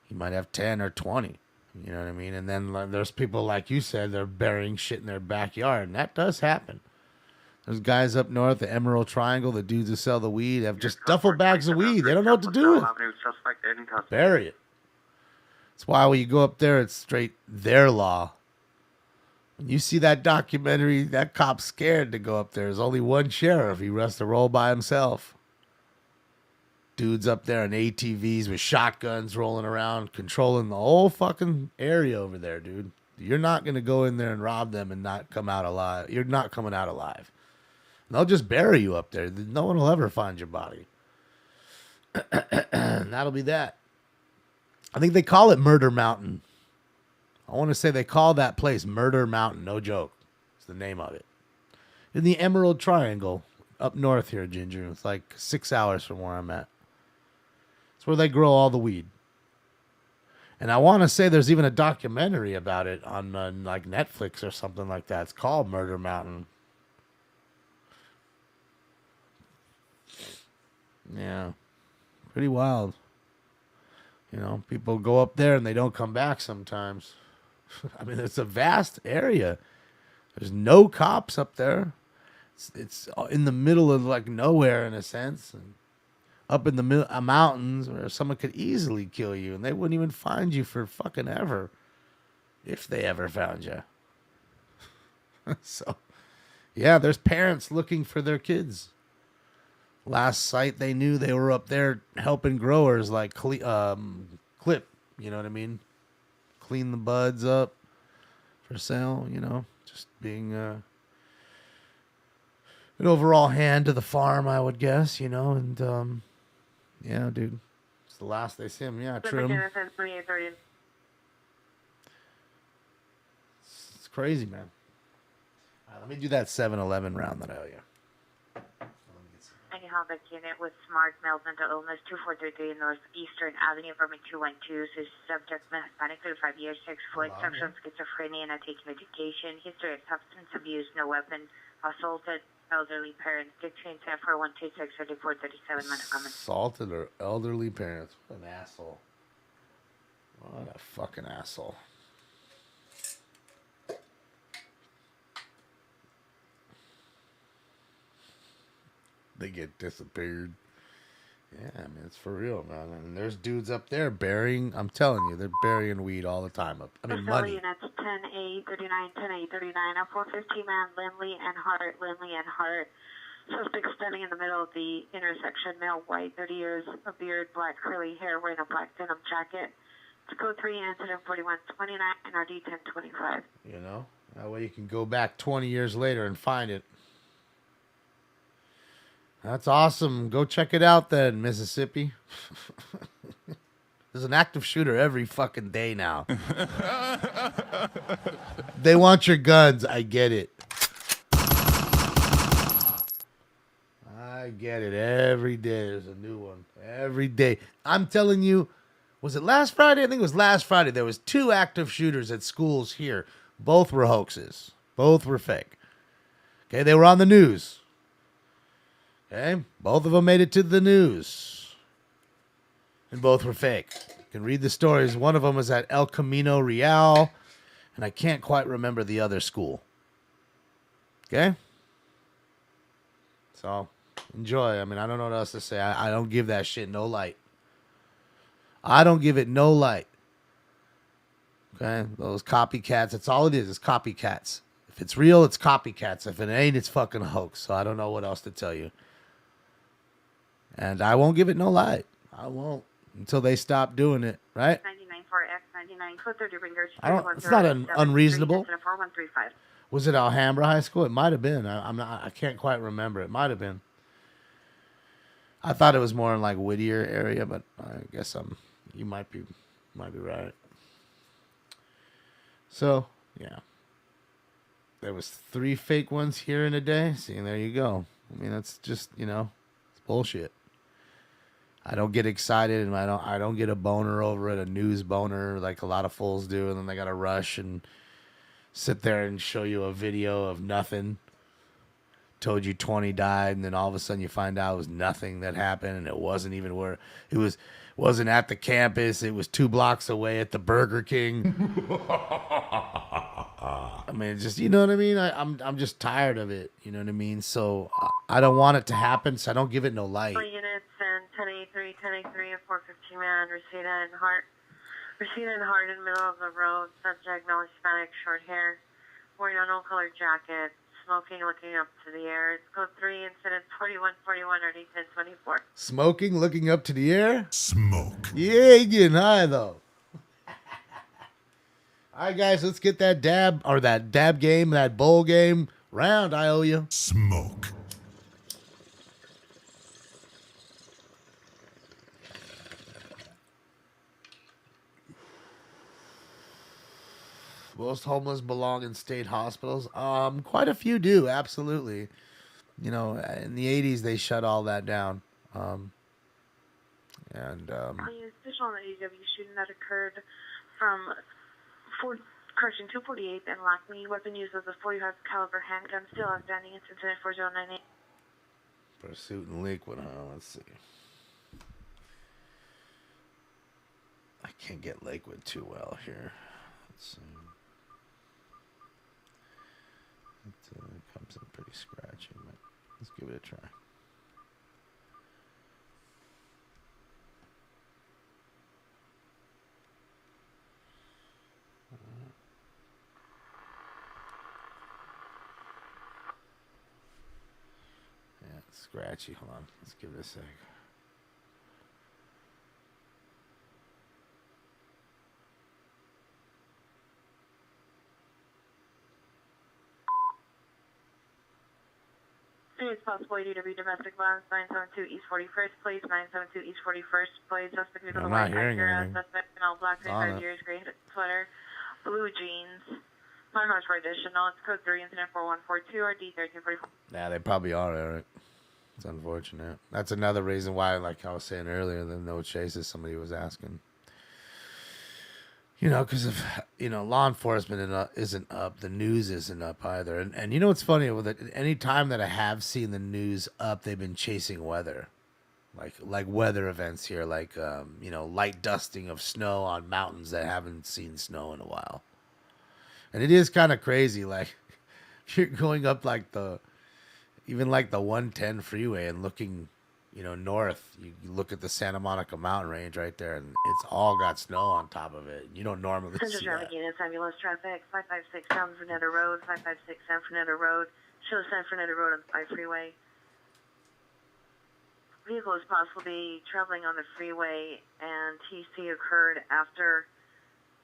You might have 10 or 20. You know what I mean? And then there's people, like you said, they're burying shit in their backyard. And that does happen. There's guys up north, the Emerald Triangle, the dudes who sell the weed, have just duffel bags of weed. They don't know what to do with it. Bury it. That's why when you go up there, it's straight their law. When you see that documentary, that cop's scared to go up there. There's only one sheriff. He runs the roll by himself. Dudes up there in ATVs with shotguns rolling around, controlling the whole fucking area over there, dude. You're not going to go in there and rob them and not come out alive. You're not coming out alive. And they'll just bury you up there. No one will ever find your body. And that'll be that. I think they call it Murder Mountain. I want to say they call that place Murder Mountain. No joke. It's the name of it. In the Emerald Triangle, up north here, Ginger. It's like 6 hours from where I'm at. It's where they grow all the weed. And I want to say there's even a documentary about it on like Netflix or something like that. It's called Murder Mountain. Yeah. Pretty wild. You know, people go up there and they don't come back sometimes. I mean, it's a vast area. There's no cops up there. It's in the middle of like nowhere in a sense. And up in the mountains where someone could easily kill you and they wouldn't even find you for fucking ever. If they ever found you. So, yeah, there's parents looking for their kids. Last sight they knew, they were up there helping growers like clip, you know what I mean? Clean the buds up for sale, you know, just being an overall hand to the farm, I would guess, you know, and yeah, dude, it's the last they see him. Yeah, trim. It's crazy, man. All right, let me do that 7-Eleven round that I owe you. Any Hallback unit with smart mild mental illness 2433 Northeastern Avenue, apartment 212. So subject Hispanic, 35 years, 6 foot, sexual schizophrenia, not taking medication, history of substance abuse, no weapon, assaulted elderly parents. Dick Train 4126 3437 Montgomery. Assaulted or elderly parents. What an asshole. What a fucking asshole. They get disappeared. Yeah, I mean, it's for real, man. And there's dudes up there burying, I'm telling you, they're burying weed all the time. I mean, money. Units 10A 39, 10A 39, a 415 man, Lindley and Hart. Suspect standing in the middle of the intersection, male, white, 30 years, a beard, black curly hair, wearing a black denim jacket. It's code 3, incident 4129, NRD 1025. You know, that way you can go back 20 years later and find it. That's awesome. Go check it out then, Mississippi. There's an active shooter every fucking day now. They want your guns. I get it. I get it. Every day there's a new one. Every day. I'm telling you, was it last Friday? I think it was last Friday. There was 2 active shooters at schools here. Both were hoaxes. Both were fake. Okay, they were on the news. Okay, both of them made it to the news. And both were fake. You can read the stories. One of them was at El Camino Real. And I can't quite remember the other school. Okay? So, enjoy. I mean, I don't know what else to say. I don't give that shit no light. I don't give it no light. Okay? Those copycats, that's all it is. It's copycats. If it's real, it's copycats. If it ain't, it's fucking hoax. So I don't know what else to tell you. And I won't give it no light. I won't until they stop doing it, right? 99 4X 99 230 ringers. It's not unreasonable. Was it Alhambra High School? It might have been. I can't quite remember. It might have been. I thought it was more in like Whittier area, but I guess you might be right. So yeah, there was 3 fake ones here in a day. See, there you go. I mean, that's just, you know, it's bullshit. I don't get excited, and I don't get a boner over it, a news boner like a lot of fools do, and then they got to rush and sit there and show you a video of nothing. Told you 20 died, and then all of a sudden you find out it was nothing that happened, and it wasn't even where it wasn't at the campus. It was 2 blocks away at the Burger King. I mean, just, you know what I mean? I'm just tired of it. You know what I mean? So I don't want it to happen, so I don't give it no light. 4 units and 1083, 1083, a 450 man, Reseda and Hart. Reseda and Hart in the middle of the road, subject, no Hispanic, short hair, wearing a no-colored jacket, smoking, looking up to the air. It's code 3, incident 4141, or 1024. Smoking, looking up to the air? Smoke. Yeah, you getting high, though. All right, guys, let's get that dab game, that bowl game round. I owe you. Smoke. Most homeless belong in state hospitals. Quite a few do, absolutely. You know, in the 80s, they shut all that down. The official on the AW shooting that occurred from correction 248 and Lockney. Weapon used was a .45 caliber handgun. Still outstanding. Incident 4098. Pursuit in Lakewood, huh? Let's see. I can't get Lakewood too well here. Let's see. It comes in pretty scratchy, but let's give it a try. Yeah, it's scratchy. Hold on. Let's give it a sec. It's possible ADW domestic violence 972 East 41st, please. 972 East 41st, please. Suspect vehicle I'm white not hearing Acura, anything. suspect in all black, 35 years, gray sweater, blue jeans. My house for additional. It's code 3, incident 4142 or D1344. Yeah, they probably are, Eric. It's unfortunate. That's another reason why, like I was saying earlier, the no chases somebody was asking. You know, because if, you know, law enforcement isn't up, the news isn't up either. And you know what's funny? With it, any time that I have seen the news up, they've been chasing weather. Like weather events here, like, you know, light dusting of snow on mountains that haven't seen snow in a while. And it is kind of crazy. Like, if you're going up like even like the 110 freeway and looking, you know, north, you look at the Santa Monica mountain range right there, and it's all got snow on top of it. You don't normally Central see traffic that. units, ambulance traffic, 556 San Fernando Road, 556 San Fernando Road. Shows San Fernando Road on the freeway. Vehicle is possibly traveling on the freeway, and TC occurred after.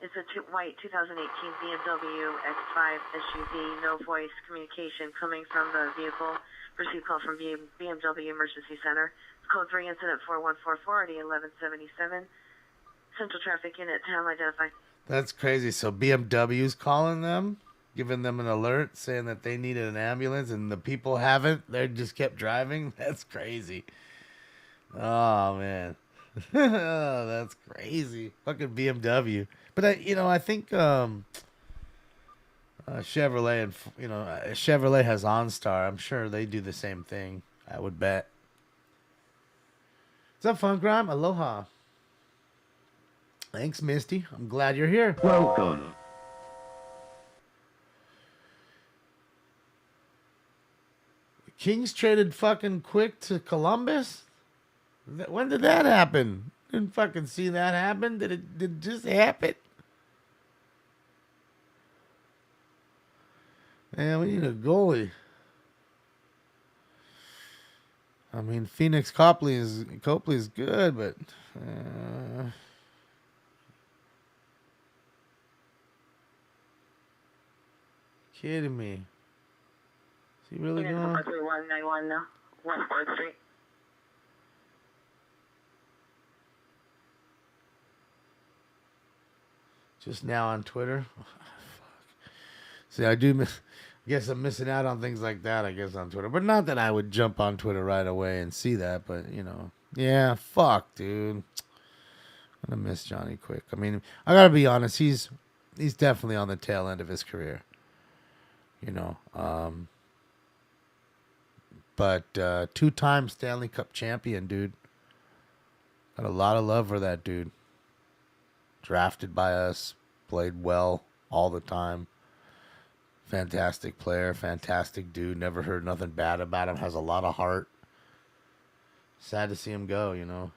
It's a white 2018 BMW X5 SUV, no voice communication coming from the vehicle. Received call from BMW Emergency Center. Code 3, incident 4144 at 1177. Central traffic unit, time identified. That's crazy. So BMW's calling them, giving them an alert, saying that they needed an ambulance, and the people haven't. They just kept driving. That's crazy. Oh, man. Oh, that's crazy. Fucking BMW. But, I think Chevrolet and, Chevrolet has OnStar. I'm sure they do the same thing. I would bet. What's up, Fun Grime? Aloha. Thanks, Misty. I'm glad you're here. Welcome. Kings traded fucking quick to Columbus? When did that happen? Didn't fucking see that happen. Did it just happen? Man, we need a goalie. I mean, Phoenix Copley is good, but kidding me? Is he really going? 13191 143. Just now on Twitter. Oh, fuck. See, I guess I'm missing out on things like that, I guess, on Twitter. But not that I would jump on Twitter right away and see that, but, yeah, fuck, dude. I'm gonna miss Johnny Quick. I mean, I gotta be honest, he's definitely on the tail end of his career. you know. But 2-time Stanley Cup champion, dude. Got a lot of love for that dude. Drafted by us, played well all the time. Fantastic player, fantastic dude. Never heard nothing bad about him. Has a lot of heart. Sad to see him go, you know.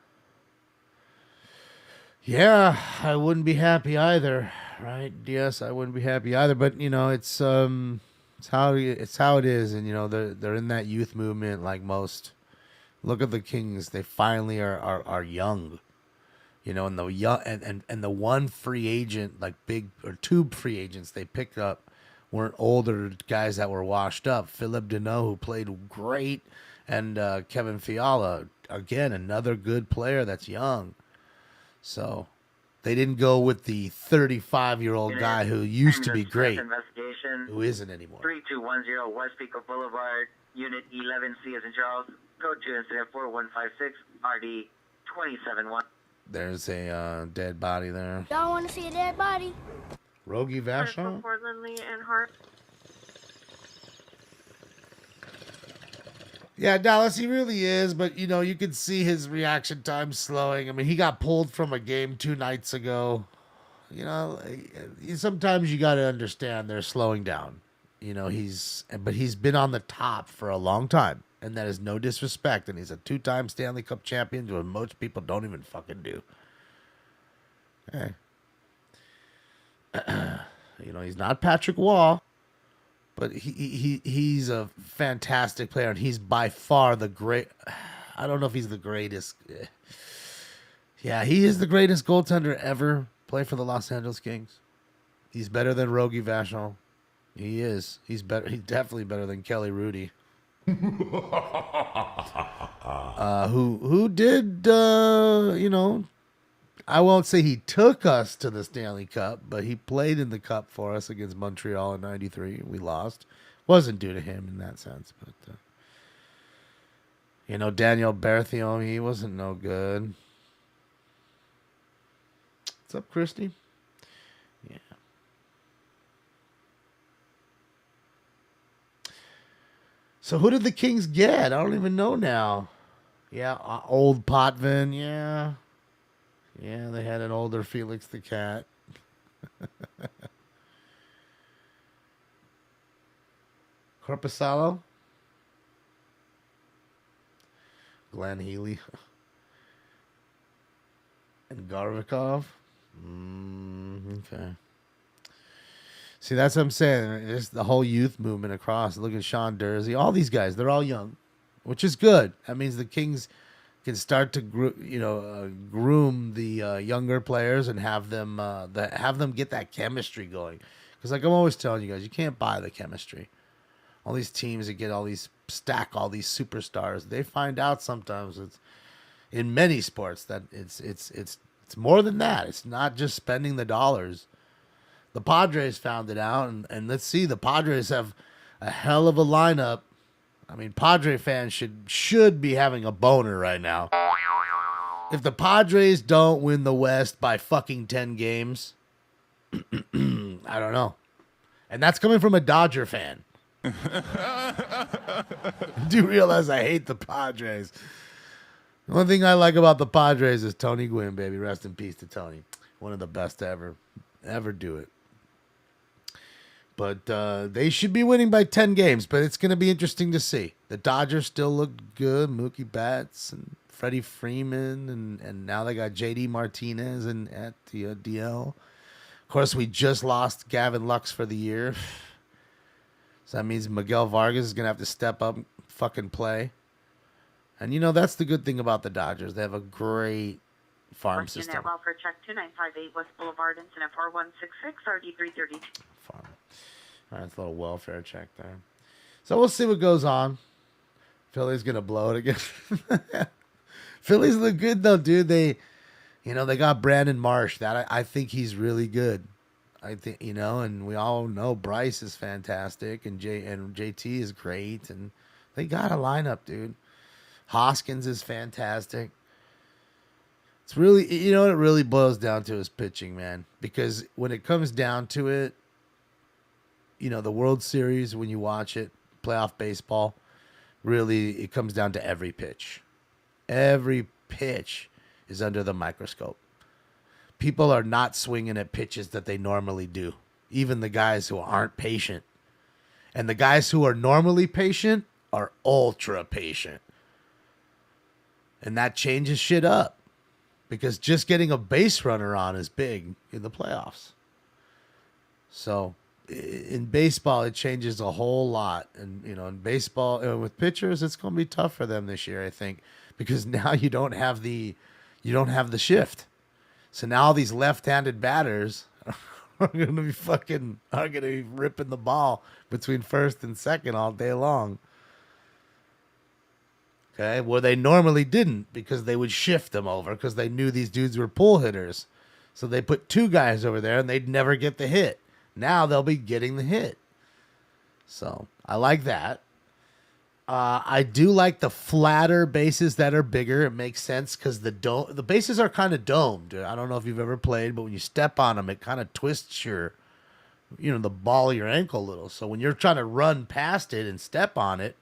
Yeah, I wouldn't be happy either, right? Yes, I wouldn't be happy either. But you know, it's how it is, and you know they're in that youth movement like most. Look at the Kings; they finally are young, you know, and the young and the one free agent, like big or two free agents they picked up weren't older guys that were washed up. Philip Deneau, who played great, and Kevin Fiala, again another good player that's young. So they didn't go with the 35-year-old guy who used to be great, who isn't anymore. 3210 West Pico Boulevard, Unit 11C as in Charles. Code 2 incident 4156 RD 271. There's a dead body there. Y'all want to see a dead body? Rogie Vachon? Portland, Lee, and Hart. Yeah, Dallas, he really is, but, you know, you can see his reaction time slowing. I mean, he got pulled from a game 2 nights ago. You know, sometimes you got to understand they're slowing down. You know, but he's been on the top for a long time, and that is no disrespect, and he's a 2-time Stanley Cup champion, which most people don't even fucking do. Hey. You know, he's not Patrick Waugh. But he's a fantastic player, and he's by far the great. I don't know if he's the greatest. Yeah, he is the greatest goaltender ever play for the Los Angeles Kings. He's better than Rogie Vachon. He is. He's better. He's definitely better than Kelly Rudy. Who did you know? I won't say he took us to the Stanley Cup, but he played in the Cup for us against Montreal in '93. We lost. Wasn't due to him in that sense, but you know, Daniel Berthiaume, he wasn't no good. What's up, Christy? Yeah. So who did the Kings get? I don't even know now. Yeah, old Potvin, yeah. Yeah, they had an older Felix the Cat. Corpusalo? Glenn Healy? And Garvikov? Okay. See, that's what I'm saying. Just the whole youth movement across. Look at Sean Dursey. All these guys, they're all young, which is good. That means the Kings can start to groom the younger players and have them get that chemistry going. Because like I'm always telling you guys, you can't buy the chemistry. All these teams that get all these superstars, they find out sometimes it's in many sports that it's more than that. It's not just spending the dollars. The Padres found it out, and let's see, the Padres have a hell of a lineup. I mean, Padre fans should be having a boner right now. If the Padres don't win the West by fucking 10 games, I don't know. And that's coming from a Dodger fan. Do you realize I hate the Padres? The one thing I like about the Padres is Tony Gwynn, baby. Rest in peace to Tony. One of the best to ever do it. But they should be winning by 10 games, but it's going to be interesting to see. The Dodgers still look good. Mookie Betts and Freddie Freeman, and now they got J.D. Martinez at the DL. Of course, we just lost Gavin Lux for the year. So that means Miguel Vargas is going to have to step up and fucking play. And, you know, that's the good thing about the Dodgers. They have a great farm system. Unit welfare check 2958 West Boulevard, incident 4166 RD332. Farm. All right, it's a little welfare check there. So we'll see what goes on. Philly's going to blow it again. Phillies look good, though, dude. They got Brandon Marsh. That I think he's really good. I think, you know, and we all know Bryce is fantastic, and JT is great, and they got a lineup, dude. Hoskins is fantastic. It's really, you know, what it really boils down to is pitching, man. Because when it comes down to it, the World Series, when you watch it, playoff baseball, really, it comes down to every pitch. Every pitch is under the microscope. People are not swinging at pitches that they normally do, even the guys who aren't patient. And the guys who are normally patient are ultra patient. And that changes shit up, because just getting a base runner on is big in the playoffs. So in baseball, it changes a whole lot. And, in baseball, with pitchers, it's going to be tough for them this year, I think, because now you don't have the shift. So now these left-handed batters are going to be ripping the ball between first and second all day long. Okay, well, they normally didn't, because they would shift them over because they knew these dudes were pull hitters. So they put two guys over there and they'd never get the hit. Now they'll be getting the hit. So I like that. I do like the flatter bases that are bigger. It makes sense because the bases are kind of domed. I don't know if you've ever played, but when you step on them, it kind of twists the ball of your ankle a little. So when you're trying to run past it and step on it,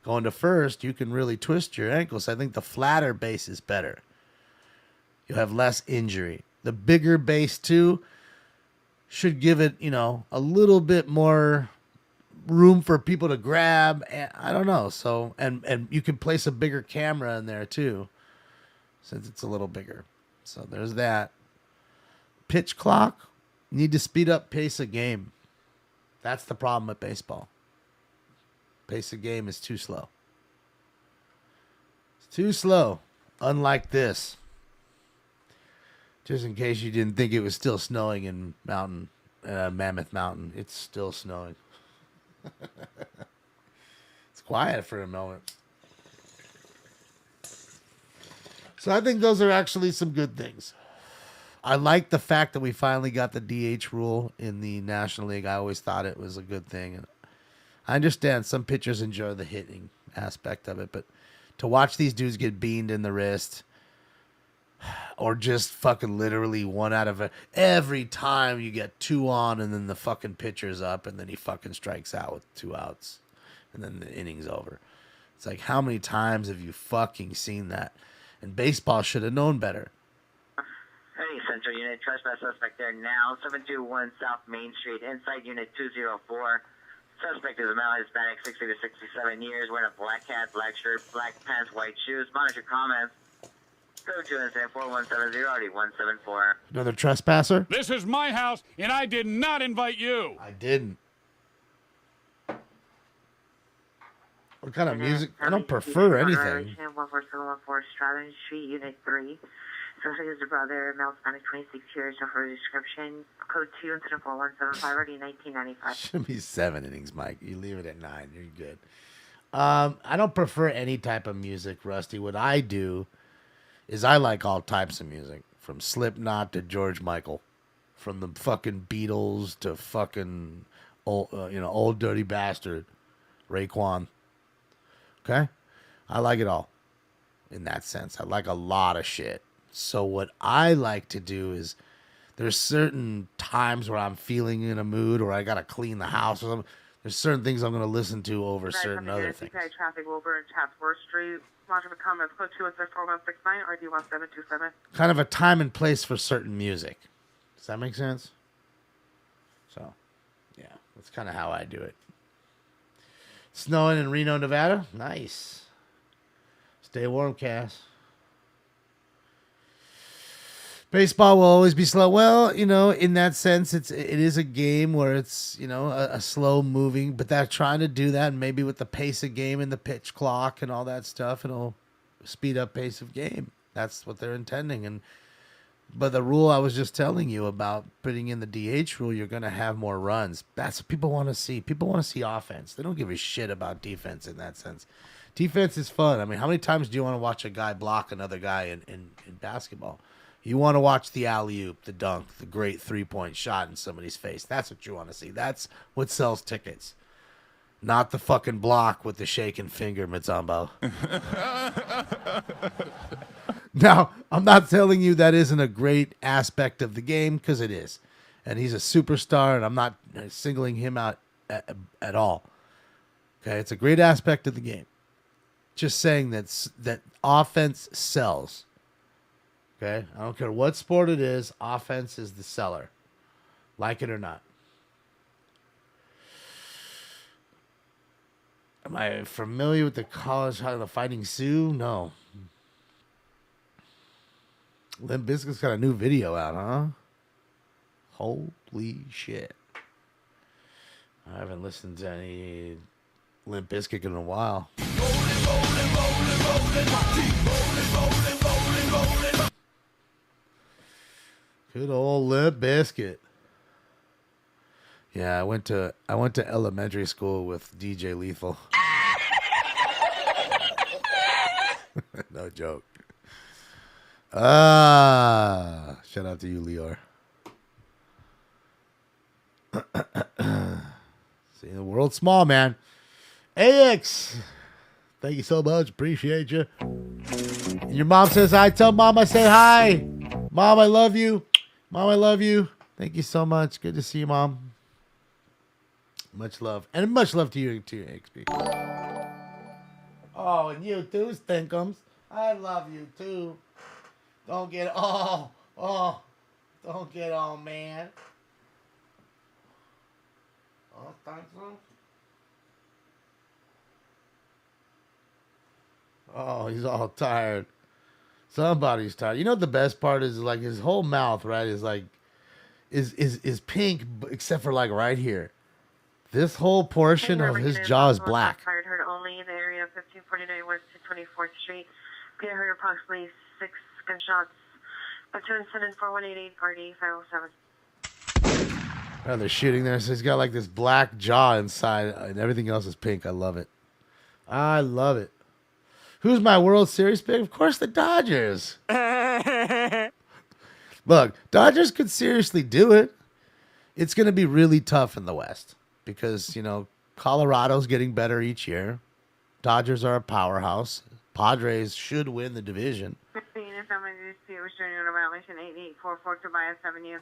going to first, you can really twist your ankle. So I think the flatter base is better. You'll have less injury. The bigger base, too, should give it, a little bit more room for people to grab. And I don't know. So, and you can place a bigger camera in there, too, since it's a little bigger. So there's that. Pitch clock, need to speed up pace of game. That's the problem with baseball. Pace of game is too slow. It's too slow. Unlike this. Just in case you didn't think it was still snowing in Mammoth Mountain. It's still snowing. It's quiet for a moment. So I think those are actually some good things. I like the fact that we finally got the DH rule in the National League. I always thought it was a good thing. And I understand some pitchers enjoy the hitting aspect of it, but to watch these dudes get beamed in the wrist, or just fucking literally one out of every time you get two on and then the fucking pitcher's up and then he fucking strikes out with 2 outs and then the inning's over. It's like, how many times have you fucking seen that? And baseball should have known better. Hey, Central Unit, trespass suspect there now, 721 South Main Street, inside Unit 204. Suspect is a male Hispanic, 60 to 67 years, wearing a black hat, black shirt, black pants, white shoes. Monitor comments. Code to incident 4170 174. Another trespasser? This is my house, and I did not invite you. I didn't. What kind of music? I don't prefer anything. 14714 Stratton Street, Unit 3. Suspect is a brother, male Hispanic, 26 years, no further description. Code 2, incident 4175, already 1995. Should be 7 innings, Mike. You leave it at 9. You're good. I don't prefer any type of music, Rusty. What I do is I like all types of music, from Slipknot to George Michael, from the fucking Beatles to fucking old dirty bastard Raekwon. Okay, I like it all. In that sense, I like a lot of shit. So what I like to do is, there's certain times where I'm feeling in a mood, or I gotta clean the house, or something. There's certain things I'm gonna listen to over certain other things. Traffic Wilbur and Chatsworth Street. Monitor for comments. Code 2 incident 4169 or D 1727. Kind of a time and place for certain music. Does that make sense? So, yeah, that's kind of how I do it. Snowing in Reno, Nevada? Nice. Stay warm, Cass. Baseball will always be slow. Well, in that sense, it is a game where it's, a slow moving, but they're trying to do that, and maybe with the pace of game and the pitch clock and all that stuff, it'll speed up pace of game. That's what they're intending. But the rule I was just telling you about, putting in the DH rule, you're going to have more runs. That's what people want to see. People want to see offense. They don't give a shit about defense in that sense. Defense is fun. I mean, how many times do you want to watch a guy block another guy in basketball? You want to watch the alley-oop, the dunk, the great three-point shot in somebody's face. That's what you want to see. That's what sells tickets. Not the fucking block with the shaking finger, Mitsumbo. Now, I'm not telling you that isn't a great aspect of the game, because it is. And he's a superstar, and I'm not singling him out at all. Okay, it's a great aspect of the game. Just saying that offense sells. Okay, I don't care what sport it is. Offense is the seller, like it or not. Am I familiar with the college how the Fighting Sioux? No. Limp Bizkit's got a new video out, huh? Holy shit. I haven't listened to any Limp Bizkit in a while. Good old Limp Bizkit. Yeah, I went to elementary school with DJ Lethal. No joke. Shout out to you, Leor. See, the world's small, man. AX, thank you so much. Appreciate you. And your mom says hi. Tell mom I say hi. Mom, I love you. Mom, I love you. Thank you so much. Good to see you, Mom. Much love. And much love to you, too, XP. Oh, and you too, Stinkums. I love you, too. Don't get all, don't get all mad. Oh, thanks, oh, he's all tired. Somebody's tired. You know what the best part is? Like his whole mouth, right? Is like, is pink, except for like right here. This whole portion of his jaw is black. Fired heard only in the area of 1549 West to 24th Street. Peter heard approximately 6 gunshots. Platoon sent in 4188 RD 507. Oh, they're shooting there. So he's got like this black jaw inside, and everything else is pink. I love it. I love it. Who's my World Series pick? Of course, the Dodgers. Look, Dodgers could seriously do it. It's going to be really tough in the West because, you know, Colorado's getting better each year. Dodgers are a powerhouse. Padres should win the division. 15, someone dispute restraining order violation 8844 Tobias Avenue.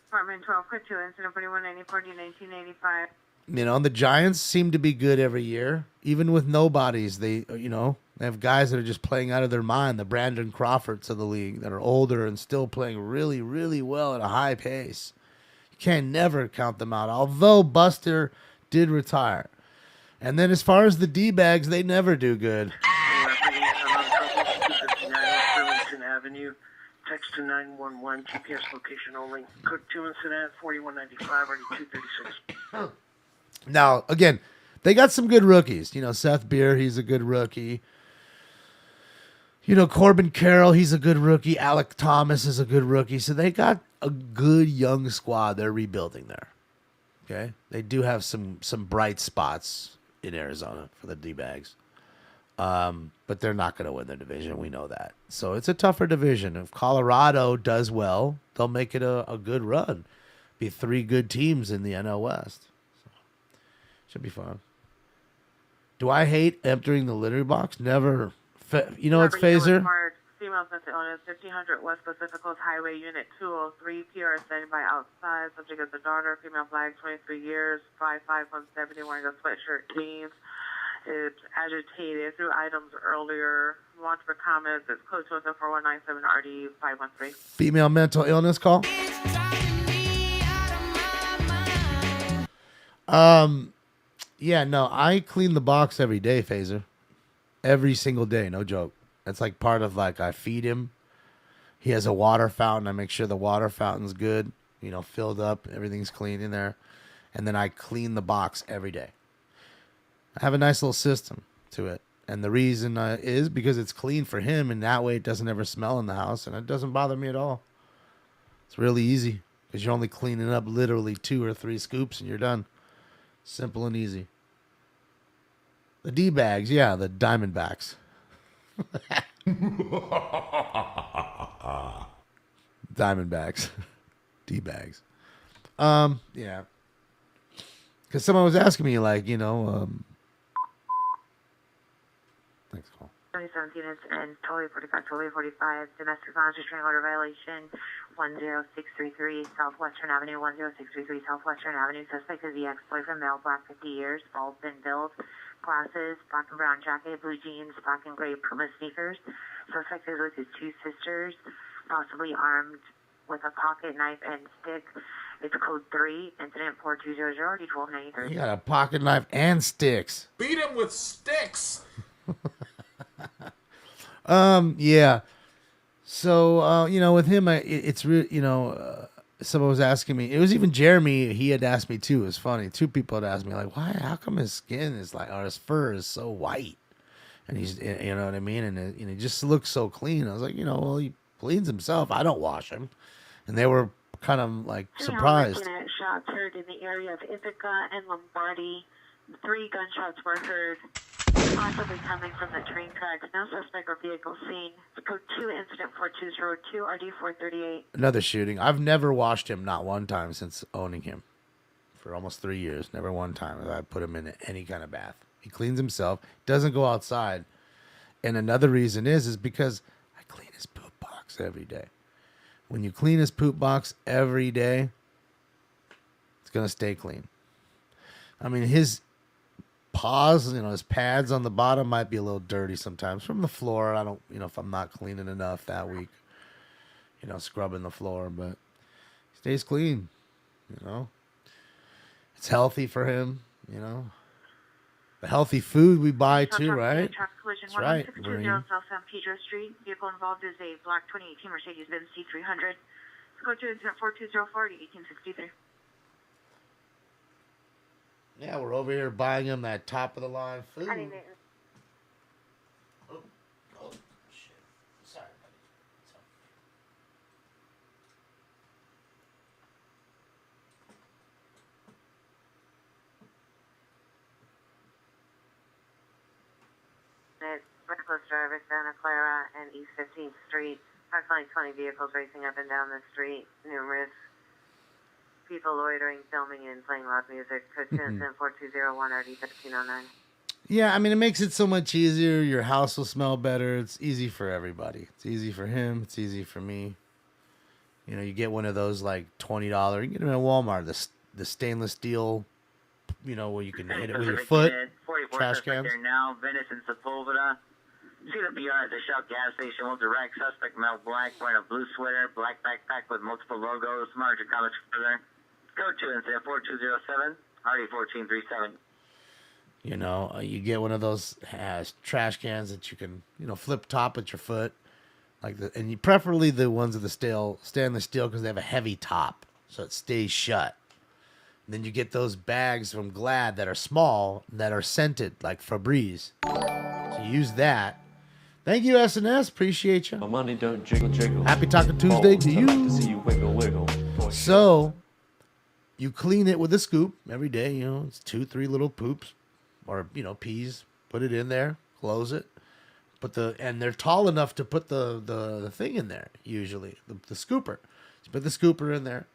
Apartment 12, quick 2, incident 4194 1985. You know, the Giants seem to be good every year. Even with nobodies, they have guys that are just playing out of their mind. The Brandon Crawfords of the league that are older and still playing really, really well at a high pace. You can't never count them out, although Buster did retire. And then as far as the D-bags, they never do good. 259 Burlington Avenue. Text to 911. GPS location only. Cook 2 incident 4195 RD 236. Now, again, they got some good rookies. You know, Seth Beer, he's a good rookie. You know, Corbin Carroll, he's a good rookie. Alec Thomas is a good rookie. So they got a good young squad they're rebuilding there. Okay? They do have some bright spots in Arizona for the D-bags. But they're not going to win their division. We know that. So it's a tougher division. If Colorado does well, they'll make it a good run. Be 3 good teams in the NL West. Should be fun. Do I hate emptying the litter box? Never. You know what's Phaser? Female mental illness, 1500 West Pacific Coast Highway, Unit 203, PR standing by outside. Subject is the daughter, female flag, 23 years, 5'170", wearing a sweatshirt, jeans. It's agitated through items earlier. Want for comments, it's code 204-197 RD 513. Female mental illness call? Yeah, no, I clean the box every day, Phaser. Every single day, no joke. That's like part of like I feed him. He has a water fountain. I make sure the water fountain's good, you know, filled up, everything's clean in there. And then I clean the box every day. I have a nice little system to it. And the reason is because it's clean for him, and that way it doesn't ever smell in the house, and it doesn't bother me at all. It's really easy because you're only cleaning up literally 2 or 3 scoops and you're done. Simple and easy. The D-bags, yeah, the Diamondbacks. Diamondbacks. D-bags. Yeah. Because someone was asking me, like, you know, thanks, Cole. 2017 incident, totally 45, totally 45, domestic violence restraining order violation, 10633 Southwestern Avenue, 10633 Southwestern Avenue. Suspect is the ex-boyfriend, male, black, 50 years, bald, thin build, glasses, black and brown jacket, blue jeans, black and gray Puma sneakers. Suspect is with his two sisters, possibly armed with a pocket knife and stick. It's code 3, incident 4200, D1293. He got a pocket knife and sticks. Beat him with sticks. Yeah. So, with him, it's real. Someone was asking me. It was even Jeremy. He had asked me too. It was funny. Two people had asked me like, "Why? How come his skin is like, or his fur is so white?" And he's, you know what I mean. And he just looks so clean. I was like, well, he cleans himself. I don't wash him. And they were kind of like surprised. Looking at shots heard in the area of Ithaca and Lombardi. 3 gunshots were heard, possibly coming from the train tracks. No suspect or vehicle seen. Code 2, incident 4202, RD438. Another shooting. I've never washed him, not one time since owning him. For almost 3 years. Never one time have I put him in any kind of bath. He cleans himself, doesn't go outside. And another reason is because I clean his poop box every day. When you clean his poop box every day, it's going to stay clean. I mean, his paws, his pads on the bottom might be a little dirty sometimes from the floor. I don't, if I'm not cleaning enough that week, scrubbing the floor, but he stays clean, It's healthy for him, The healthy food we buy too, right? That's right. 1620 South San Pedro Street. Vehicle involved is a black 2018 Mercedes-Benz C300. Go to incident 4204 to 1863. Yeah, we're over here buying him that top of the line food. Oh, shit. Sorry, buddy. Reckless driver, Santa Clara and East 15th Street. Approximately 20 vehicles racing up and down the street. Numerous people loitering, filming, and playing loud music. Code 2 incident 4201 RD 1309. Yeah, I mean, it makes it so much easier. Your house will smell better. It's easy for everybody. It's easy for him. It's easy for me. You get one of those like $20. You get them at Walmart. The stainless steel, where you can hit it with your foot. Trash cans. There now, Venice and Sepulveda. CWR at the Shell gas station will direct suspect male black wearing a blue sweater, black backpack with multiple logos. Margin comments further. Go to incident 4207, RD 1437. You get one of those trash cans that you can, flip top at your foot, and you preferably the ones of the stainless steel because they have a heavy top, so it stays shut. And then you get those bags from Glad that are small that are scented like Febreze. So you use that. Thank you, SNS. Appreciate you. My money don't jiggle jiggle. Happy Taco Tuesday to you. To see you wiggle wiggle. So you clean it with a scoop every day. It's 2-3 little poops or peas. Put it in there. Close it. And they're tall enough to put the thing in there. Usually the scooper. So put the scooper in there.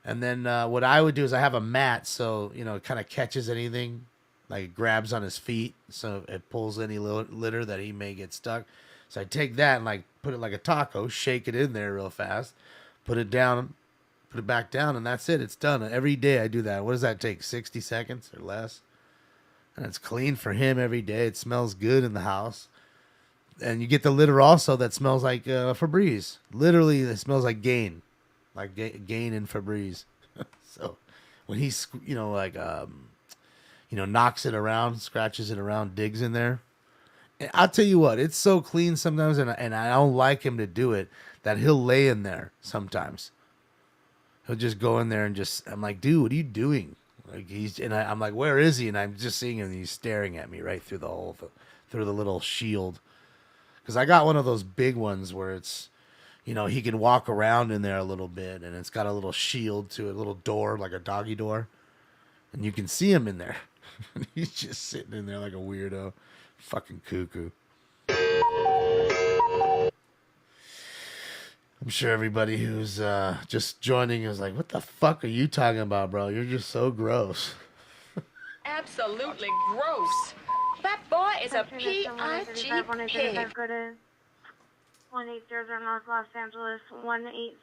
And then what I would do is I have a mat, so it kind of catches anything. Like it grabs on his feet, so it pulls any litter that he may get stuck. So I take that and put it like a taco, shake it in there real fast, put it down, put it back down, and that's it. It's done. Every day I do that. What does that take? 60 seconds or less? And it's clean for him every day. It smells good in the house. And you get the litter also that smells like Febreze. Literally, it smells like Gain. Like Gain and Febreze. So when he, knocks it around, scratches it around, digs in there. And I'll tell you what, it's so clean sometimes, and I don't like him to do it, that he'll lay in there sometimes. He'll just go in there and I'm like, dude, what are you doing? I'm like, where is he? And I'm just seeing him, and he's staring at me right through through the little shield. Because I got one of those big ones where it's, he can walk around in there a little bit, and it's got a little shield to it, a little door, like a doggy door. And you can see him in there. He's just sitting in there like a weirdo. Fucking cuckoo. I'm sure everybody who's just joining is like, what the fuck are you talking about, bro? You're just so gross. Absolutely gross. That boy is a Pig. P-I-G Go to 180 North Los Angeles, 180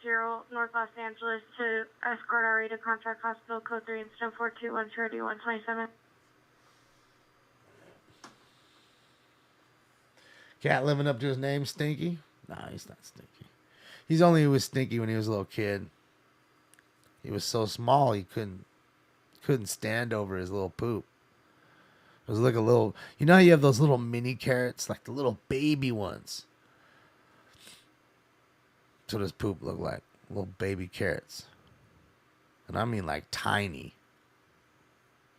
North Los Angeles to escort RA to Contract Hospital, code 3 incident 421 127. Cat living up to his name, Stinky? Nah, he's not Stinky. He was stinky when he was a little kid. He was so small he couldn't stand over his little poop. It was like a little, you know how you have those little mini carrots, like the little baby ones. That's what his poop looked like, little baby carrots, and I mean like tiny.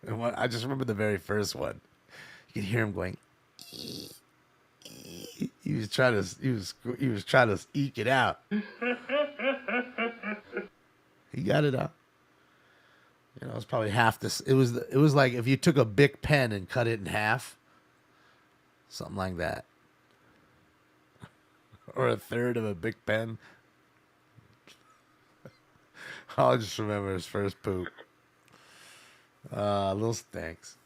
And I just remember the very first one. You could hear him going. He was trying to eke it out. He got it out. You know, it was probably half this. It was like if you took a Bic pen and cut it in half, something like that, or a third of a Bic pen. I'll just remember his first poop. Little stinks.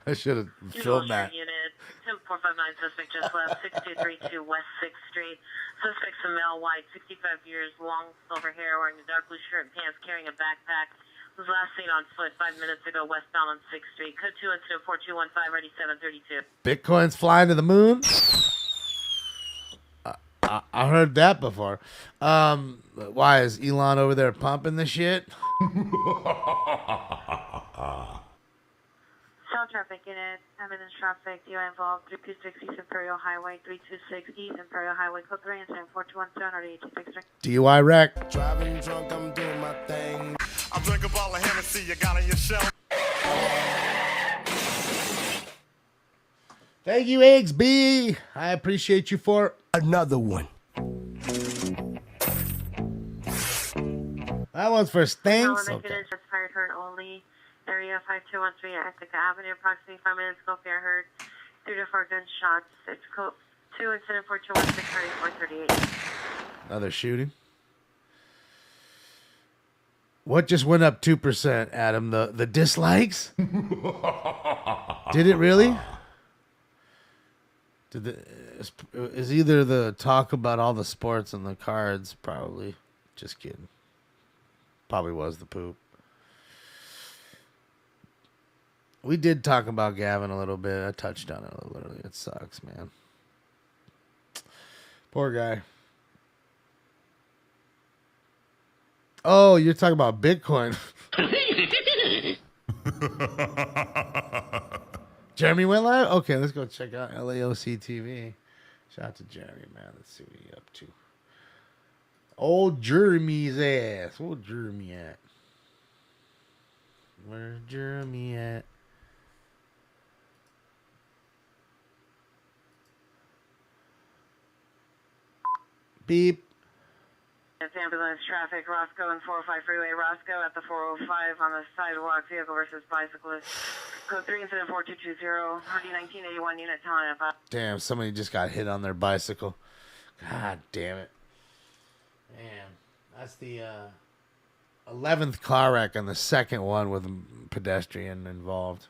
I should have filmed that. Unit 10459 suspect just left 6232 West 6th Street. Suspect's a male, white, 65 years, long silver hair, wearing a dark blue shirt and pants, carrying a backpack. Was last seen on foot 5 minutes ago westbound on 6th Street. Code 2 incident 4215, ready 732. Bitcoin's flying to the moon? I heard that before. Why is Elon over there pumping the shit? South traffic unit, evidence traffic, DUI involved, 326 East Imperial Highway, 326 East Imperial Highway, code 3 incident 4217, DUI wreck. Driving drunk, I'm doing my thing. I drink a bottle of Hennessy you got on your shelf. Thank you, Eggs B. I appreciate you for another one. That one's for Stinks. Okay. Fired heard only. Area 5213 at Ithaca Avenue, approximately 5 minutes ago, fair heard 3 to 4 gunshots. It's code 2 incident 4216, 438. Another shooting. What just went up 2%, Adam? The dislikes? Did it really? Is either the talk about all the sports and the cards? Probably. Just kidding. Probably was the poop. We did talk about Gavin a little bit. I touched on it a little earlier. It sucks, man. Poor guy. Oh, you're talking about Bitcoin. Jeremy went live? Okay, let's go check out LAOC TV. Shout out to Jeremy, man. Let's see what he's up to. Old Jeremy's ass. Where's Jeremy at? Where's Jeremy at? Beep. It's ambulance traffic, Roscoe and 405 freeway. Roscoe at the 405 on the sidewalk, vehicle versus bicyclist. Code 3 incident 4220, RD 1981 unit telling about. Damn, somebody just got hit on their bicycle. God damn it. Man, that's the 11th car wreck and the second one with a pedestrian involved.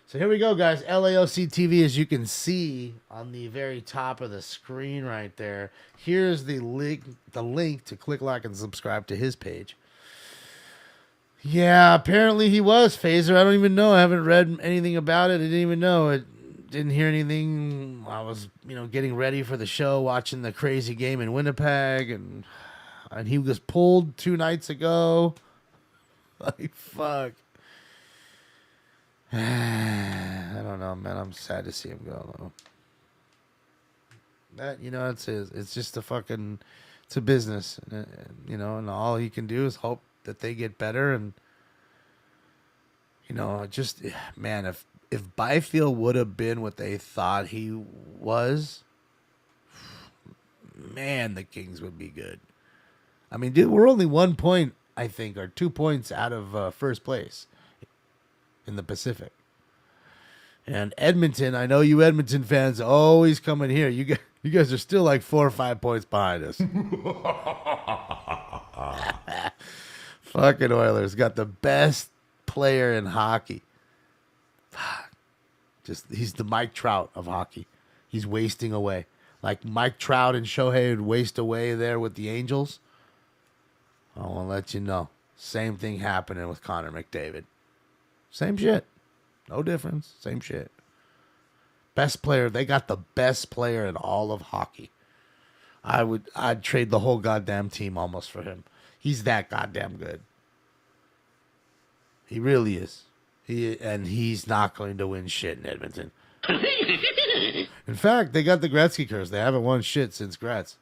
So here we go, guys. LAOC TV, as you can see on the very top of the screen right there. Here's the link to click, like, and subscribe to his page. Yeah, apparently he was Phaser. I don't even know. I haven't read anything about it. I didn't even know. I didn't hear anything. I was, getting ready for the show, watching the crazy game in Winnipeg, and he was pulled 2 nights ago. Like, fuck. I don't know, man. I'm sad to see him go, though. That, it's just a fucking, it's a business, and all he can do is hope that they get better. And, just, man, if Byfield would have been what they thought he was, man, the Kings would be good. I mean, dude, we're only 1 point, I think, or 2 points out of first place in the Pacific. And Edmonton, I know you Edmonton fans always coming here. You guys are still like 4 or 5 points behind us. Fucking Oilers got the best player in hockey. Fuck. He's the Mike Trout of hockey. He's wasting away. Like Mike Trout and Shohei would waste away there with the Angels. I want to let you know. Same thing happening with Connor McDavid. Same shit. No difference. Same shit. Best player. They got the best player in all of hockey. I'd trade the whole goddamn team almost for him. He's that goddamn good. He really is. He's not going to win shit in Edmonton. In fact, they got the Gretzky curse. They haven't won shit since Gretz.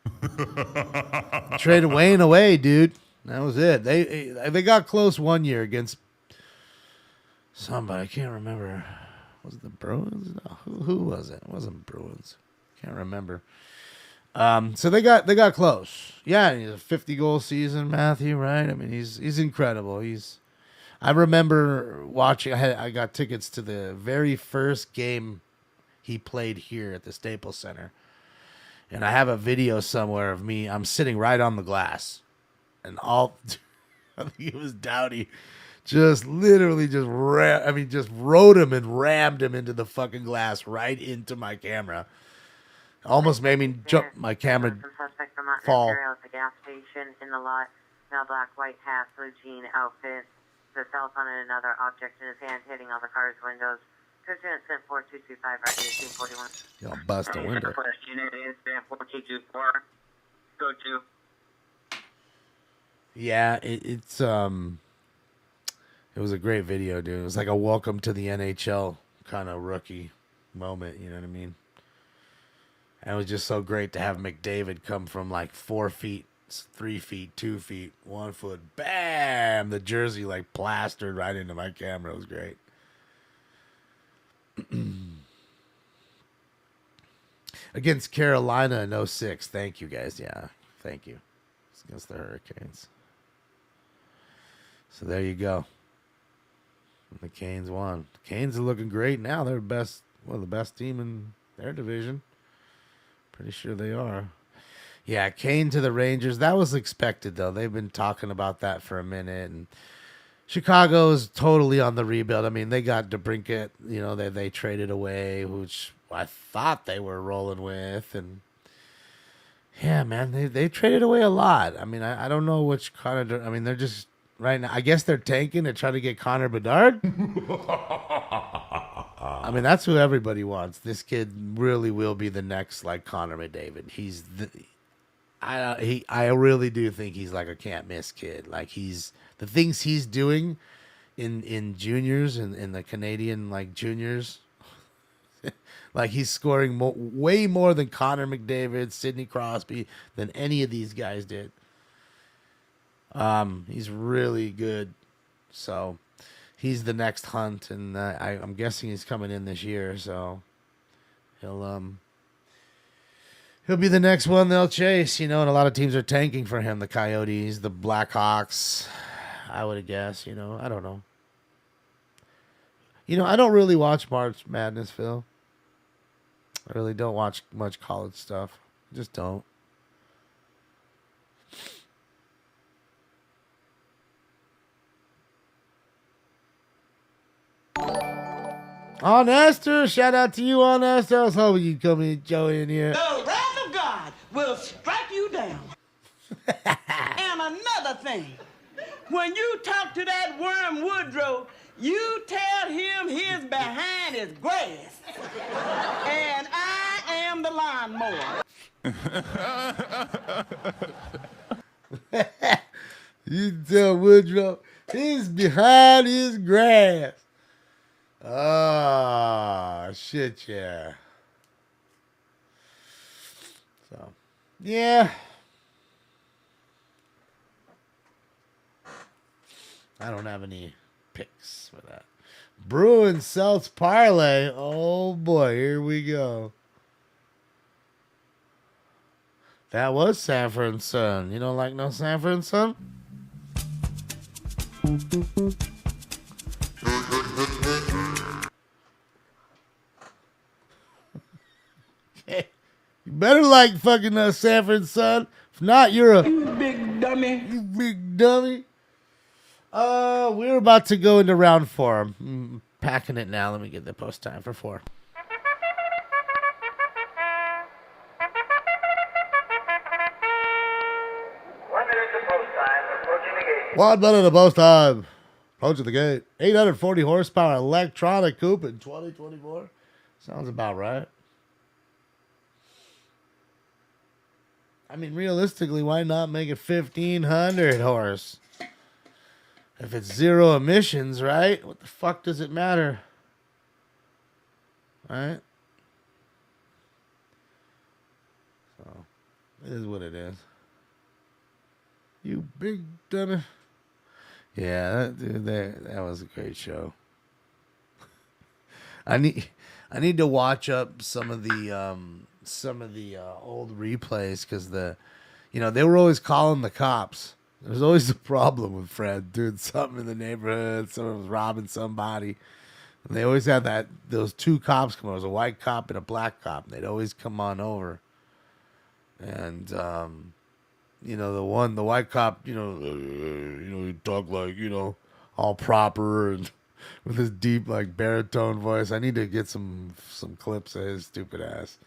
Traded Wayne away, dude. That was it. They got close one year against somebody. I can't remember. Was it the Bruins? No, who was it? It wasn't Bruins. Can't remember. So they got close. Yeah, he's a 50-goal season, Matthew. Right? I mean, he's incredible. I remember watching. I got tickets to the very first game he played here at the Staples Center, and I have a video somewhere of me. I'm sitting right on the glass, and I think it was Dowdy, just literally just rode him and rammed him into the fucking glass right into my camera. Almost made me jump my camera. Suspect from Montana fall. Material at the gas station in the lot. Male black, white hat, blue jean outfit. The cell phone and another object in his hand, hitting all the car's windows. President sent 4225, right 1841. You'll bust a window. Southwest unit, incident 4224. Go to. Yeah, it was a great video, dude. It was like a welcome to the NHL kind of rookie moment, you know what I mean? And it was just so great to have McDavid come from like 4 feet, 3 feet, 2 feet, 1 foot, bam! The jersey like plastered right into my camera. It was great. Against Carolina in 06. Thank you, guys. Yeah, thank you. It's against the Hurricanes. So there you go. The Canes won. The Canes are looking great now. They're the best team in their division. Pretty sure they are. Yeah, Kane to the Rangers. That was expected, though. They've been talking about that for a minute. And Chicago is totally on the rebuild. I mean, they got DeBrincat. You know, they traded away, which I thought they were rolling with. And yeah, man, they traded away a lot. I mean, I don't know which Connor. I mean, they're just right now. I guess they're tanking to try to get Connor Bedard. I mean, that's who everybody wants. This kid really will be the next like Connor McDavid. I really do think he's like a can't miss kid. Like the things he's doing in juniors and in the Canadian like juniors, like he's scoring way more than Connor McDavid, Sidney Crosby, than any of these guys did. He's really good. So he's the next Hunt, and I'm guessing he's coming in this year. So he'll be the next one they'll chase, you know, and a lot of teams are tanking for him. The Coyotes, the Blackhawks, I would guess, you know. I don't know. You know, I don't really watch March Madness, Phil. I really don't watch much college stuff. I just don't. On Esther, shout out to you, on Esther. I was hoping you'd come in, Joey, in here. The wrath of God will strike you down. And another thing, when you talk to that worm Woodrow, you tell him his behind is grass. And I am the lawnmower. You tell Woodrow his behind is grass. Oh, shit, yeah. So, yeah. I don't have any picks for that. Bruins Celts parlay. Oh, boy, here we go. That was Sanford and Son. You don't like no Sanford and Son? You better like fucking Sanford and Son. If not, you're a... You big dummy. You big dummy. We're about to go into round 4. I'm packing it now. Let me get the post time for 4. 1 minute to post time. Approaching the gate. 1 minute to post time. Approaching the gate. 840 horsepower electronic coupe in 2024. Sounds about right. I mean, realistically, why not make it 1,500 horse? If it's 0 emissions, right? What the fuck does it matter? Right? So, it is what it is. You big dummy. Yeah, that was a great show. I need to watch up some of the old replays because they were always calling the cops. There's always a problem with Fred doing something in the neighborhood. Someone was robbing somebody. And they always had those 2 cops come over. There was a white cop and a black cop. And they'd always come on over. And, the white cop, he'd talk like, all proper and with his deep, like, baritone voice. I need to get some clips of his stupid ass.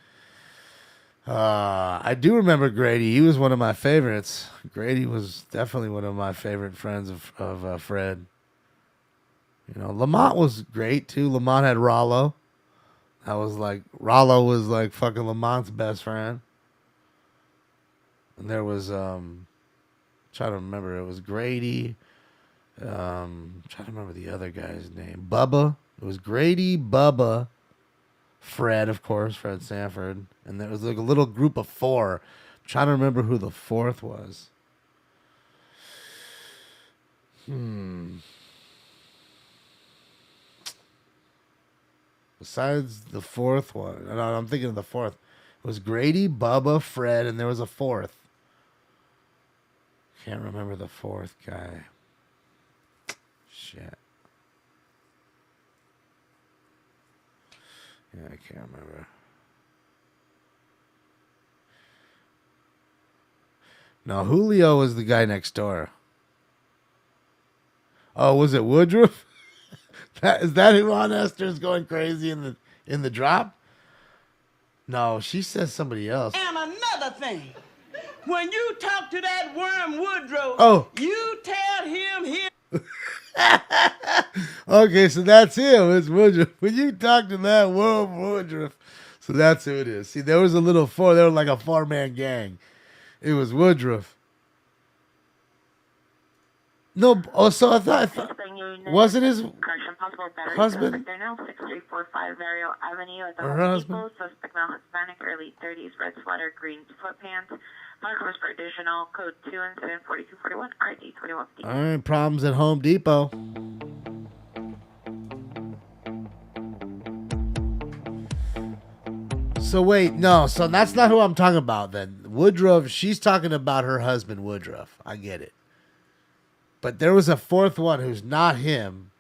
I do remember Grady. He was one of my favorites. Grady was definitely one of my favorite friends of Fred. Lamont was great too. Lamont had Rollo. Rollo was like fucking Lamont's best friend. And there was trying to remember. It was Grady. Trying to remember the other guy's name. Bubba. It was Grady, Bubba, Fred, of course, Fred Sanford. And there was like a little group of 4. I'm trying to remember who the 4th was. Besides the 4th one. No, I'm thinking of the 4th. It was Grady, Bubba, Fred, and there was a 4th. Can't remember the 4th guy. Shit. Yeah, I can't remember. No, Julio was the guy next door. Oh, was it Woodruff? Is that who on Esther's going crazy in the drop? No, she says somebody else. And another thing, when you talk to that worm Woodrow, you tell him here. Okay, so that's him. It's Woodruff. When you talk to that worm Woodruff, so that's who it is. See, there was a little 4. They were like a 4-man gang. It was Woodruff. No, so I thought wasn't his husband? They're now 6345 Vario Avenue at the Her Home husband? Depot. Suspect male Hispanic, early 30s, red sweater, green sweatpants. Black covers for additional code 2 incident 4241 RD 2150. All right, problems at Home Depot. So wait, no, so that's not who I'm talking about then. Woodruff, she's talking about her husband Woodruff. I get it. But there was a 4th one who's not him.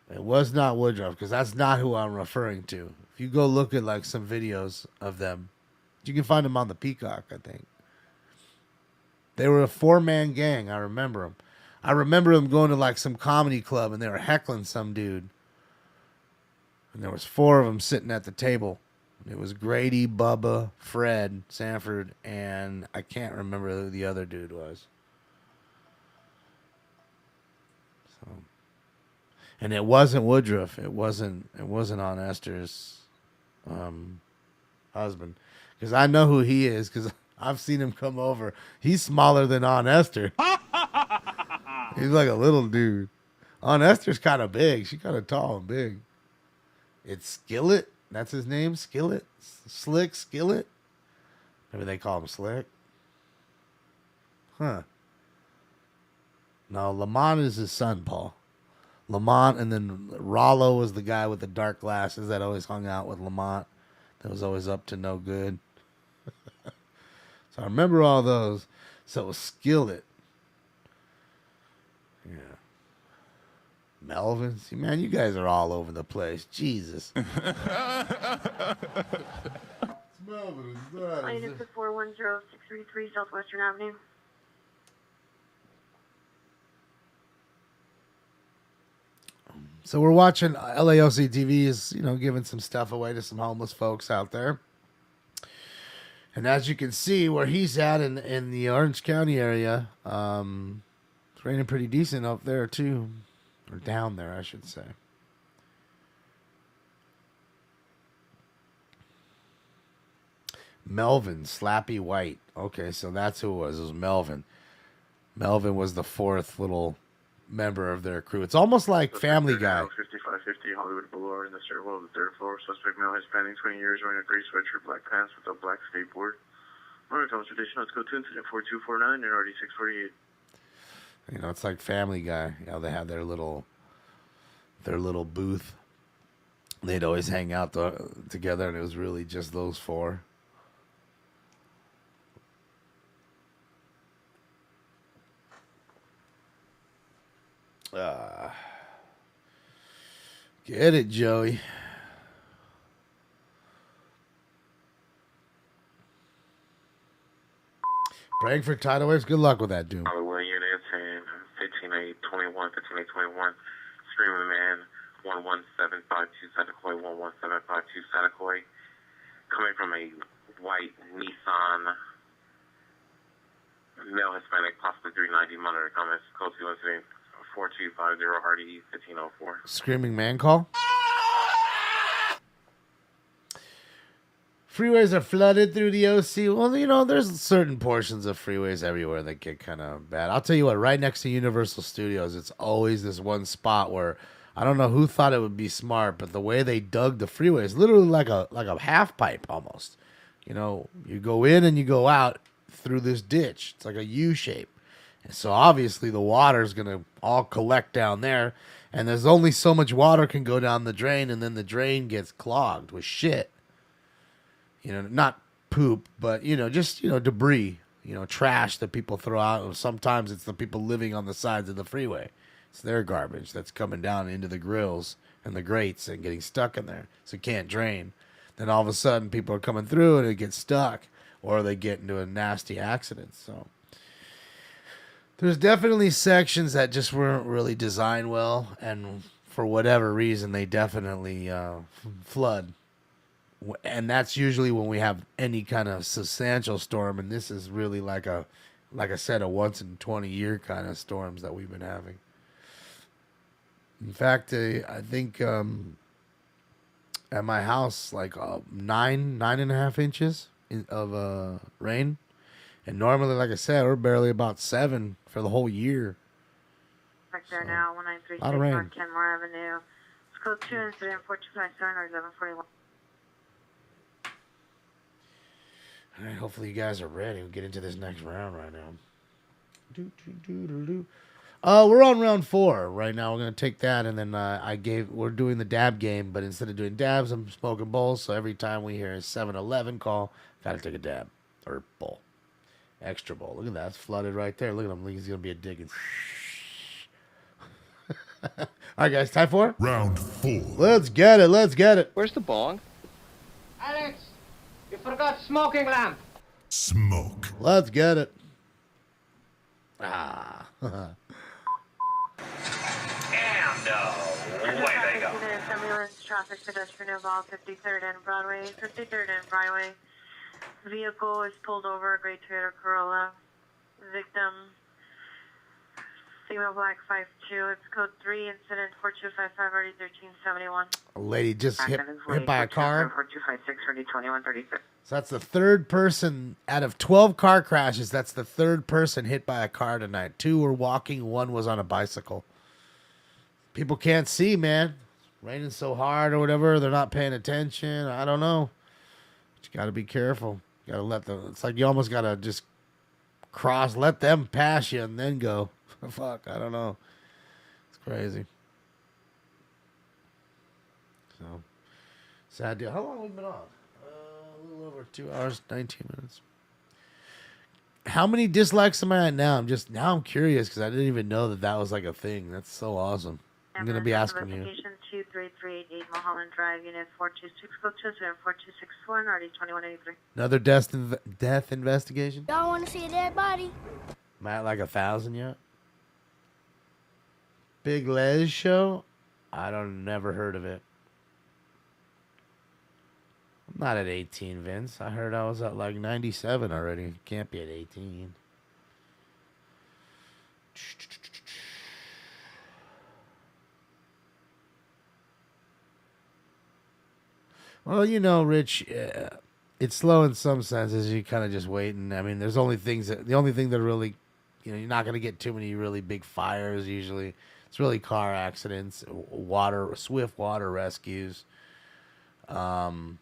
It was not Woodruff, because that's not who I'm referring to. If you go look at like some videos of them, you can find them on the Peacock, I think. They were a 4-man gang. I remember them. I remember them going to like some comedy club and they were heckling some dude. And there was 4 of them sitting at the table. It was Grady, Bubba, Fred, Sanford, and I can't remember who the other dude was. So, and it wasn't Woodruff. It wasn't on Esther's husband, because I know who he is because I've seen him come over. He's smaller than Aunt Esther. He's like a little dude. Aunt Esther's kind of big. She's kind of tall and big. It's Skillet. That's his name, Skillet. Slick Skillet. Maybe they call him Slick. Huh. No, Lamont is his son, Paul. Lamont, and then Rollo was the guy with the dark glasses that always hung out with Lamont. That was always up to no good. So I remember all those. So it was Skillet. Yeah. Melvin. See, man, you guys are all over the place. Jesus. It's Melvin. It's not. Line is 410633 Southwestern Avenue. So we're watching LAOC TV is, giving some stuff away to some homeless folks out there. And as you can see, where he's at in the Orange County area, it's raining pretty decent up there too. Or down there, I should say. Melvin, Slappy White. Okay, so that's who it was. It was Melvin. Melvin was the fourth little member of their crew. It's almost like Family Guy. 5550 Hollywood Boulevard in the stairwell of the third floor. Suspect male, Hispanic, 20 years, wearing a gray sweatshirt, black pants with a black skateboard. Monotone tradition. Let's go to incident 4249 and already 648. It's like Family Guy. They had their little booth. They'd always hang out together, and it was really just those four. Get it, Joey. Praying for tidal waves. Good luck with that, Doom. Hollywood units and 15821, 15821. Screaming Man, 11752 Satakoy, 11752 Satakoy. Coming from a white Nissan, male Hispanic, possibly 390, monitor comments, code to incident 4250 RD 1504. Screaming Man call. Freeways are flooded through the OC. Well, there's certain portions of freeways everywhere that get kind of bad. I'll tell you what, right next to Universal Studios, it's always this one spot where I don't know who thought it would be smart, but the way they dug the freeway is literally like a half pipe almost. You go in and you go out through this ditch. It's like a U shape. And so obviously the water is going to all collect down there, and there's only so much water can go down the drain, and then the drain gets clogged with shit. Not poop, but, just, debris, trash that people throw out. Sometimes it's the people living on the sides of the freeway. It's their garbage that's coming down into the grills and the grates and getting stuck in there. So it can't drain. Then all of a sudden people are coming through and it gets stuck, or they get into a nasty accident. So there's definitely sections that just weren't really designed well. And for whatever reason, they definitely flood. And that's usually when we have any kind of substantial storm, and this is really like I said, a once in 20 year kind of storms that we've been having. In fact, I think at my house, like 9.5 inches of rain, and normally, like I said, we're barely about 7 for the whole year. Right there now, 1936 lot of rain. North Kenmore Avenue. Let's go to incident 4257 or 1141. All right, hopefully you guys are ready. We'll get into this next round right now. We're on round 4 right now. We're gonna take that, and then we're doing the dab game, but instead of doing dabs, I'm smoking bowls. So every time we hear a 7-Eleven call, gotta take a dab or bowl, extra bowl. Look at that, it's flooded right there. Look at him. He's gonna be a digging. All right, guys, time for round 4. Let's get it. Where's the bong? Alex, you forgot smoking lamp. Smoke. Let's get it. And away they go. Ambulance traffic pedestrian involved 53rd and Broadway. 53rd and Broadway. Vehicle is pulled over, gray Toyota Corolla. Victim, female black 5'2". It's code 3, incident 4255, already 1371. A lady just hit by a car. 4256, already 2136. So that's the third person out of 12 car crashes. That's the third person hit by a car tonight. 2 were walking, 1 was on a bicycle. People can't see, man. It's raining so hard or whatever. They're not paying attention. I don't know. But you got to be careful. You got to let them. It's like you almost got to just let them pass you and then go. Fuck, I don't know. It's crazy. So, sad deal. How long have we been on? A little over 2 hours, 19 minutes. How many dislikes am I at now? I'm curious because I didn't even know that was like a thing. That's so awesome. I'm going to be asking you. Investigation 23388 Mulholland Drive, Unit 426, go to 4261, already 2183. Another death investigation? Y'all want to see a dead body? Am I at like 1,000 yet? Big Les show? I don't never heard of it. I'm not at 18, Vince. I heard I was at like 97 already. Can't be at 18. Well, you know, Rich, it's slow in some senses. You kind of just waiting. I mean, there's only things that the only thing that really, you know, you're not going to get too many really big fires usually. It's really car accidents, swift water rescues, and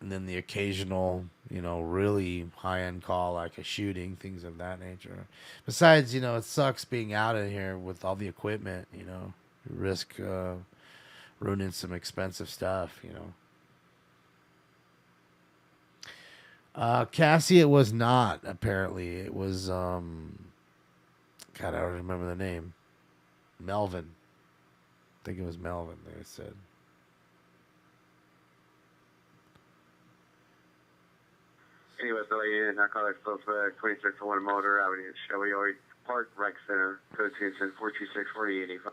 then the occasional, you know, really high-end call like a shooting, things of that nature. Besides, you know, it sucks being out in here with all the equipment, you know. You risk ruining some expensive stuff, you know. Cassie, it was not, apparently. It was, God, I don't remember the name. Melvin. I think it was Melvin, they said. Anyway, so narcotics suspect, 2601 Motor Avenue, Shelby Park Rec Center, code 426-4085.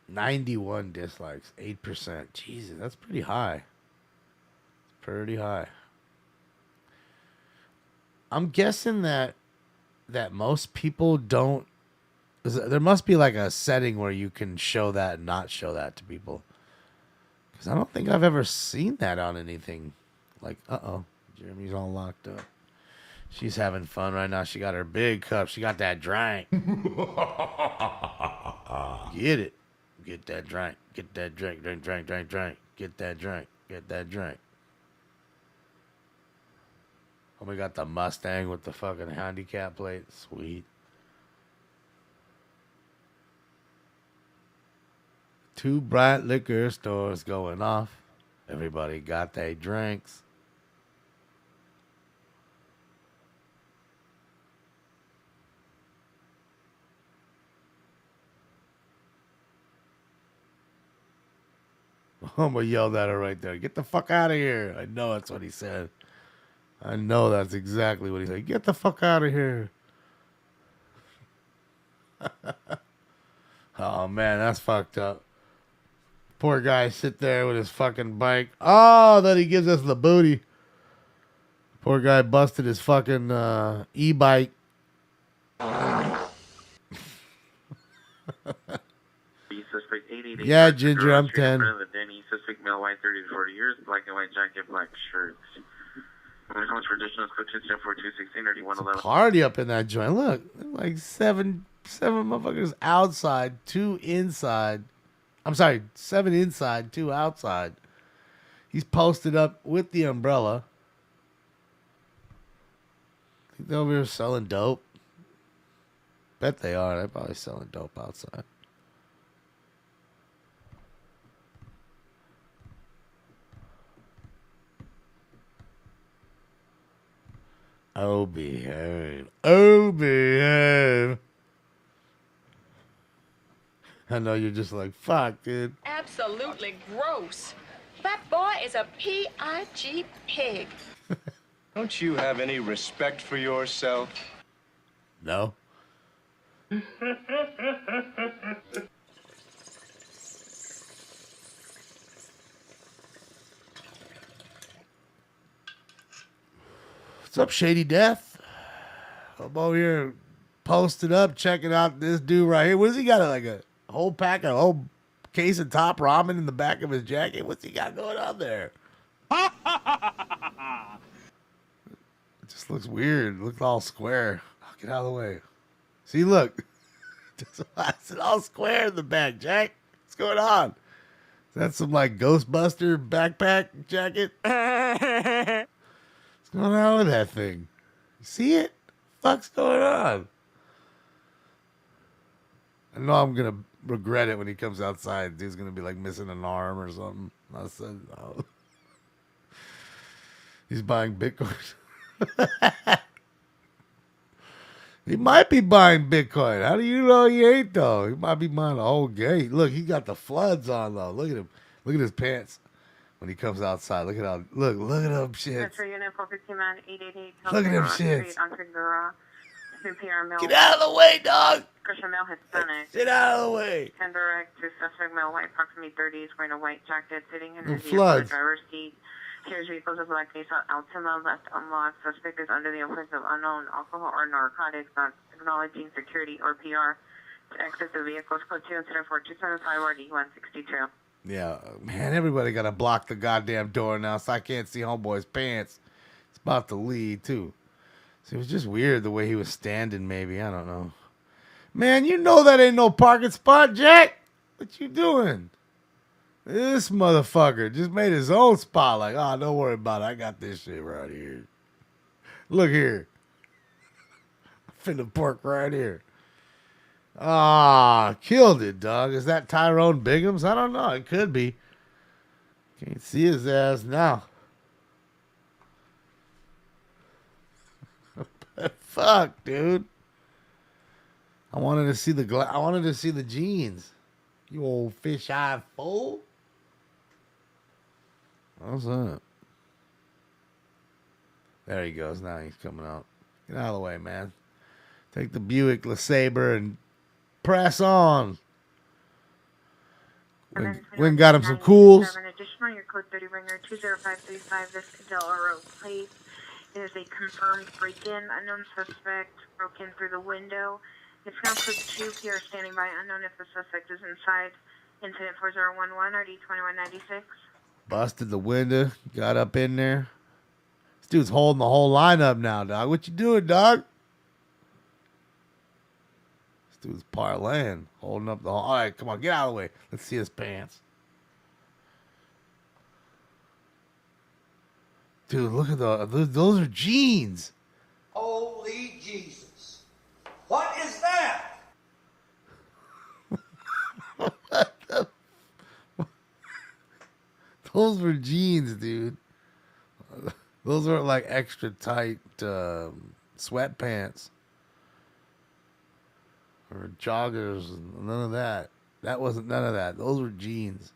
91 dislikes, 8%. Jesus, that's pretty high. It's pretty high. I'm guessing that most people don't. There must be like a setting where you can show that and not show that to people. Because I don't think I've ever seen that on anything. Like, Jeremy's all locked up. She's having fun right now. She got her big cup. She got that drink. Get it. Get that drink. Get that drink. Drink. Get that drink. Get that drink. Oh, we got the Mustang with the fucking handicap plate. Sweet. Two bright liquor stores going off. Everybody got their drinks. I'm going to yell at her right there. Get the fuck out of here. I know that's what he said. I know that's exactly what he said. Get the fuck out of here. Oh, man, that's fucked up. Poor guy sit there with his fucking bike. Oh, then he gives us the booty. Poor guy busted his fucking e-bike. Suspect 888. Yeah, Ginger, I'm 10. Suspect male, white, 30 to 40 years, black and white jacket, black shirt. When it comes for additional, code 274-216 or D111. Party up in that joint. Look, like seven motherfuckers outside, 2 inside. I'm sorry, 7 inside, 2 outside. He's posted up with the umbrella. Think they're over here selling dope. Bet they are. They're probably selling dope outside. Oh, behave. Oh, behave. I know you're just like, fuck, dude. Absolutely gross. That boy is a P.I.G. pig. Don't you have any respect for yourself? No. What's up, Shady Death? I'm over here posted up, checking out this dude right here. What does he got? Like a whole pack, a whole case of top ramen in the back of his jacket? What's he got going on there? It just looks weird. It looks all square. Oh, get out of the way. See, look. It's all square in the back, Jack. What's going on? Is that some like Ghostbuster backpack jacket? What's going on with that thing? You see it? What's going on? I know I'm gonna regret it when he comes outside. Dude's gonna be like missing an arm or something. I said no. He's buying Bitcoin. He might be buying Bitcoin. How do you know he ain't though? He might be buying a whole gate. Look, he got the floods on though. Look at him. Look at his pants when he comes outside. Look at how. Look at them shits. Unit 415 man 888. Look at them shits. PR male. Get out of the way, dog. Christian male Hispanic. Get out of the way. Can direct to suspect male white, approximately 30s, wearing a white jacket, sitting in his vehicle floods. driver's seat. Here's vehicles of black Nissan Altima, left unlocked. Suspect is under the influence of unknown alcohol or narcotics, not acknowledging security or PR. To exit the vehicles, code 2 incident 4275 or D162. Yeah, man, everybody got to block the goddamn door now so I can't see homeboy's pants. It's about to lead, too. So it was just weird the way he was standing, maybe. I don't know. Man, you know that ain't no parking spot, Jack. What you doing? This motherfucker just made his own spot. Like, oh, don't worry about it. I got this shit right here. Look here. I'm finna park right here. Ah, killed it, dog. Is that Tyrone Biggums? I don't know. It could be. Can't see his ass now. Fuck, dude. I wanted to see the jeans. You old fish-eyed fool. What's that? There he goes. Now he's coming out. Get out of the way, man. Take the Buick LeSabre and press on. Wynn got him some cools. Additional, your code 30 ringer 20535. This Cadell plate is a confirmed break-in. Unknown suspect broke in through the window. It's now code 2 here, standing by. Unknown if the suspect is inside. Incident 4011 or D2196. Busted the window. Got up in there. This dude's holding the whole lineup now, dog. What you doing, dog? This dude's parlaying. Holding up the whole... All right, come on. Get out of the way. Let's see his pants. Dude, look at those are jeans. Holy Jesus. What is that? Those were jeans, dude. Those were like extra tight sweatpants. Or joggers. None of that. That wasn't none of that. Those were jeans.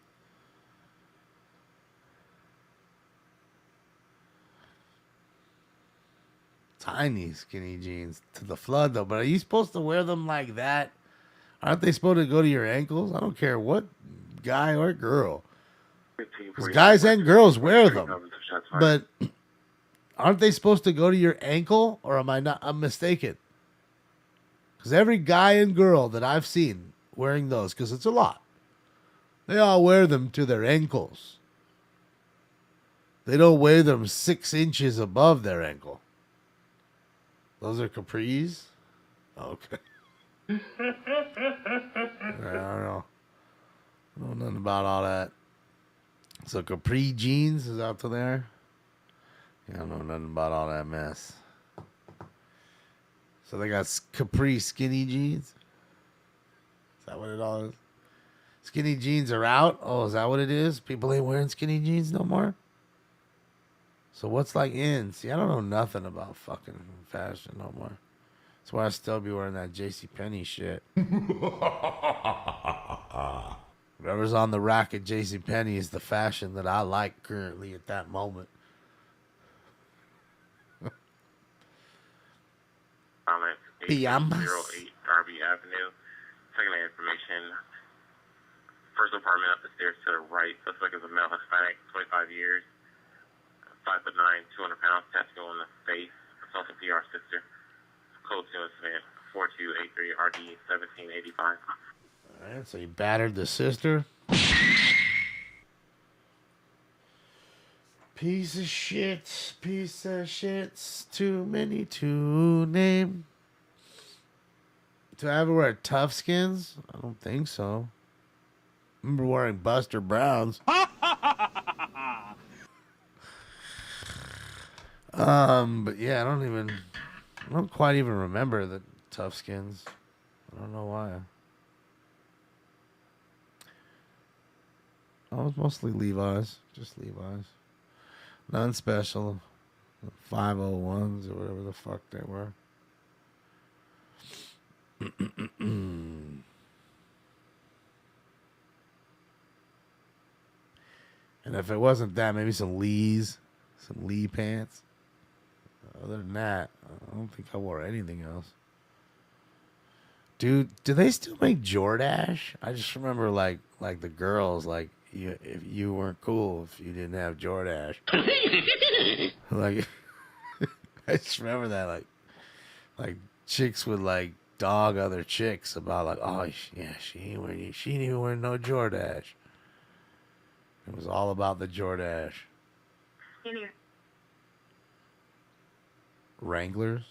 Tiny skinny jeans to the flood though, but are you supposed to wear them like that? Aren't they supposed to go to your ankles? I don't care what guy or girl. 'Cause guys and girls wear them, but aren't they supposed to go to your ankle? Or am I not? I'm mistaken. Because every guy and girl that I've seen wearing those, because it's a lot, they all wear them to their ankles. They don't wear them 6 inches above their ankle. Those are capris? Okay. I don't know. I don't know nothing about all that. So capri jeans is out to there? Yeah, I don't know nothing about all that mess. So they got capri skinny jeans? Is that what it all is? Skinny jeans are out? Oh, is that what it is? People ain't wearing skinny jeans no more? So what's like in? See, I don't know nothing about fucking fashion no more. That's why I still be wearing that JCPenney shit. Whatever's on the rack at JCPenney is the fashion that I like currently at that moment. PM 08 Darby Avenue. Secondary information. First apartment up the stairs to the right. Suspect is a male Hispanic, 25 years. 5'9", 200 pounds, tattoo on the face. Assault a PR sister. Code 2 incident 4283 RD 1785. Alright, so you battered the sister. Piece of shit. Piece of shit's too many to name. Do I ever wear tough skins? I don't think so. I remember wearing Buster Browns. But yeah, I don't quite even remember the tough skins. I don't know why. Oh, it was mostly Levi's. Just Levi's. None special. 501s or whatever the fuck they were. And if it wasn't that, maybe some Lee's. Some Lee pants. Other than that, I don't think I wore anything else. Do they still make Jordache? I just remember like the girls if you weren't cool if you didn't have Jordache. Like I just remember that like chicks would like dog other chicks about like, oh yeah, she ain't even wearing no Jordache. It was all about the Jordache. Wranglers.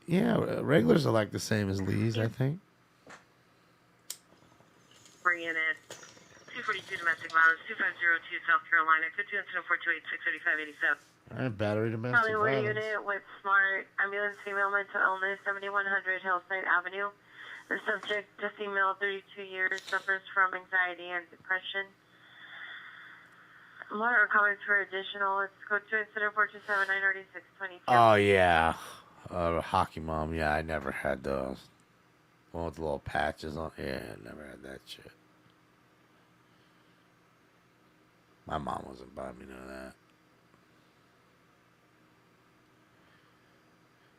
Yeah, Wranglers are like the same as Lee's, I think. Bringing in 242 domestic violence, 2502 South Carolina, code 2 incident 428 635 87. All right, battery domestic Hollywood violence. unit with smart ambulance female mental illness, 7100 Hillside Avenue. The subject, just female, 32 years, suffers from anxiety and depression. More comments for additional. It's code 2 incident 427 936 22. Oh yeah, Hockey Mom. Yeah, I never had those. One with the little patches on. Yeah, I never had that shit. My mom wasn't buying me none of that.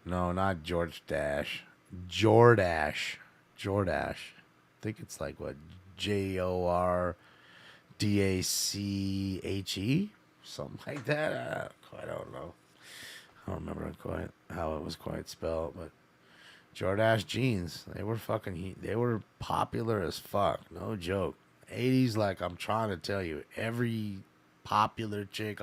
No, not George Dash. Jordache. I think it's like what? Jordache? Something like that. I don't know. I don't remember quite how it was quite spelled, but Jordache jeans. They were they were popular as fuck. No joke. 80s, like I'm trying to tell you, every popular chick,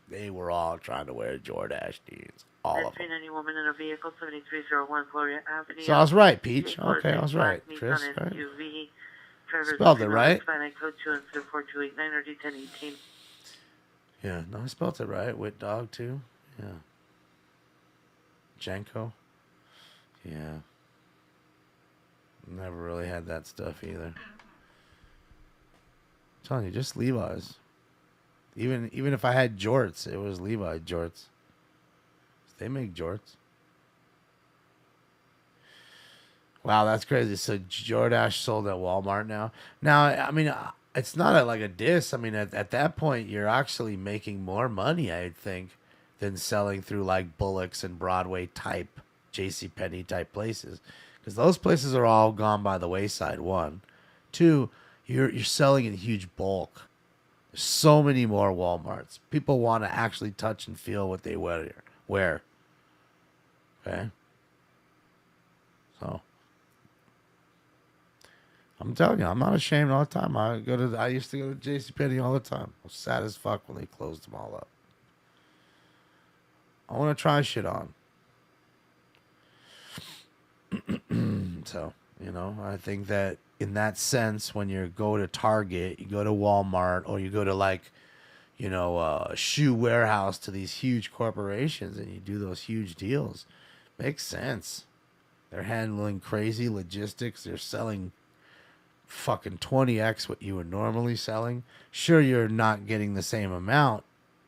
they were all trying to wear Jordache jeans. All of them. 390 woman in a vehicle, 7301 Gloria Avenue. So I was right, Peach. Okay, I was right. Chris, right? Spelled it right. Code 2 incident 428 91018. Yeah, no, I spelled it right. Wit dog too. Yeah. Janko. Yeah. Never really had that stuff either. I'm telling you, just Levi's. Even if I had jorts, it was Levi jorts. They make jorts. Wow, that's crazy. So Jordache sold at Walmart now. Now, I mean, it's not like a diss. I mean, at that point, you're actually making more money, I think, than selling through like Bullock's and Broadway type, JCPenney type places, because those places are all gone by the wayside. One, two, you're selling in huge bulk. There's so many more Walmarts. People want to actually touch and feel what they wear. Okay. So I'm telling you, I'm not ashamed all the time. I used to go to JCPenney all the time. I was sad as fuck when they closed them all up. I want to try shit on. So, I think that in that sense, when you go to Target, you go to Walmart, or you go to like, a shoe warehouse to these huge corporations and you do those huge deals, makes sense. They're handling crazy logistics. They're selling fucking 20x what you were normally selling. Sure, you're not getting the same amount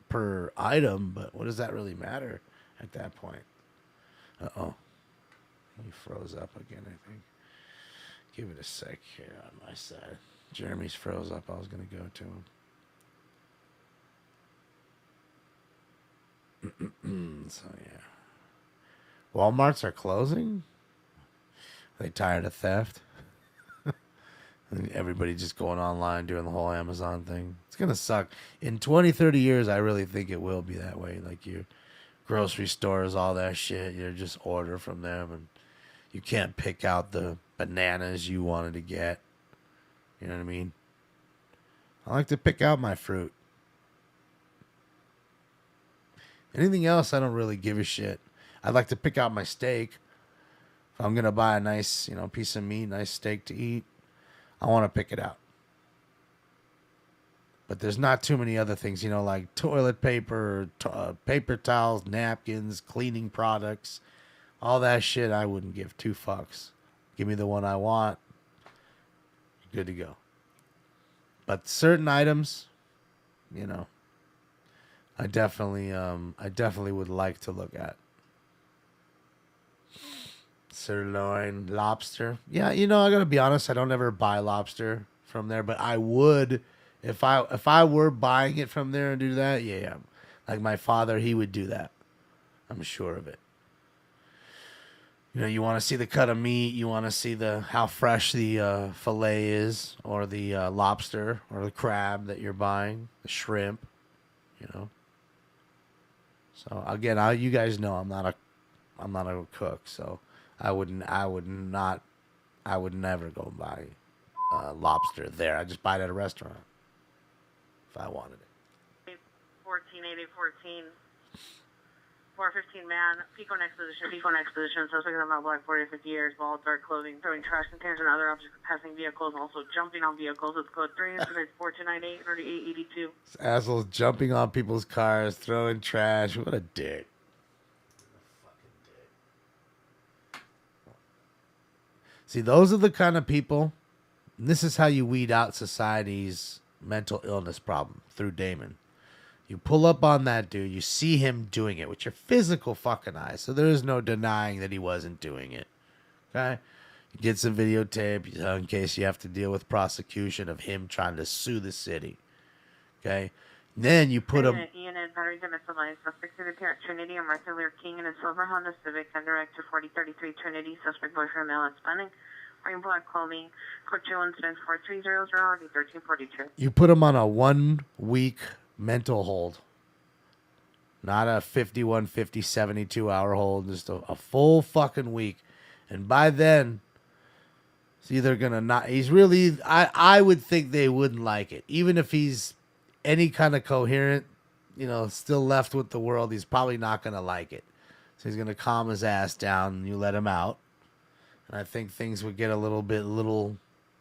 per item, but what does that really matter at that point? Uh-oh. He froze up again, I think. Give it a sec here on my side. Jeremy's froze up. I was going to go to him. So, yeah. Walmarts are closing? Are they tired of theft? And everybody just going online doing the whole Amazon thing. It's going to suck. In 20, 30 years, I really think it will be that way. Like your grocery stores, all that shit, you just order from them and you can't pick out the bananas you wanted to get. You know what I mean? I like to pick out my fruit. Anything else, I don't really give a shit. I'd like to pick out my steak. If I'm going to buy a nice, piece of meat, nice steak to eat, I want to pick it out. But there's not too many other things, like toilet paper, paper towels, napkins, cleaning products, all that shit. I wouldn't give two fucks. Give me the one I want. Good to go. But certain items, I definitely would like to look at. Sirloin, lobster. Yeah, I gotta be honest, I don't ever buy lobster from there, but I would if I were buying it from there and do that. Yeah, like my father, he would do that. I'm sure of it. You know, you want to see the cut of meat. You want to see how fresh the fillet is, or the lobster, or the crab that you're buying, the shrimp. You know. So again, you guys know I'm not a cook, so I would never go buy lobster there. I just buy it at a restaurant if I wanted it. 148014. 415 man, Pico next position, suspect about black 40 to 50 years, bald, dark clothing, throwing trash containers and other objects at passing vehicles, also jumping on vehicles with code 3, incident 4298, 3882. This asshole's jumping on people's cars, throwing trash. What a dick. See, those are the kind of people, and this is how you weed out society's mental illness problem, through Damon. You pull up on that dude, you see him doing it with your physical fucking eyes, so there is no denying that he wasn't doing it. Okay? You get some videotape in case you have to deal with prosecution of him trying to sue the city. Okay? Then you put him... Unit Paddington miscellaneous, suspect to appear at Trinity and Martha Lear King in a silver Honda Civic, underactor 4033 Trinity, suspect boyfriend male Hispanic, wearing black clothing, quick 2 incidents 4300, 1342. You put him on a 1 week mental hold, not a 51, 50, 72 hour hold, just a full fucking week. And by then, it's either gonna not, he's really, I would think they wouldn't like it. Even if he's any kind of coherent, you know, still left with the world, he's probably not gonna like it. So he's gonna calm his ass down and you let him out. And I think things would get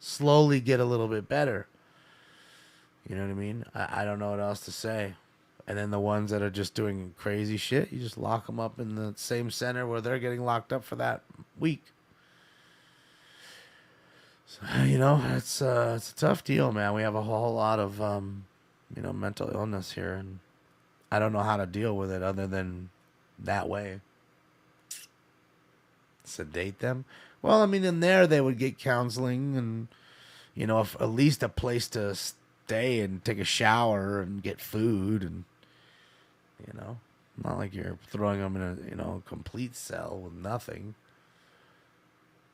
slowly get a little bit better. You know what I mean? I don't know what else to say. And then the ones that are just doing crazy shit, you just lock them up in the same center where they're getting locked up for that week. So, you know, it's a tough deal, man. We have a whole lot of, mental illness here. And I don't know how to deal with it other than that way. Sedate them? Well, I mean, in there they would get counseling and, you know, at least a place to stay and take a shower and get food, and you know, not like you're throwing them in a complete cell with nothing.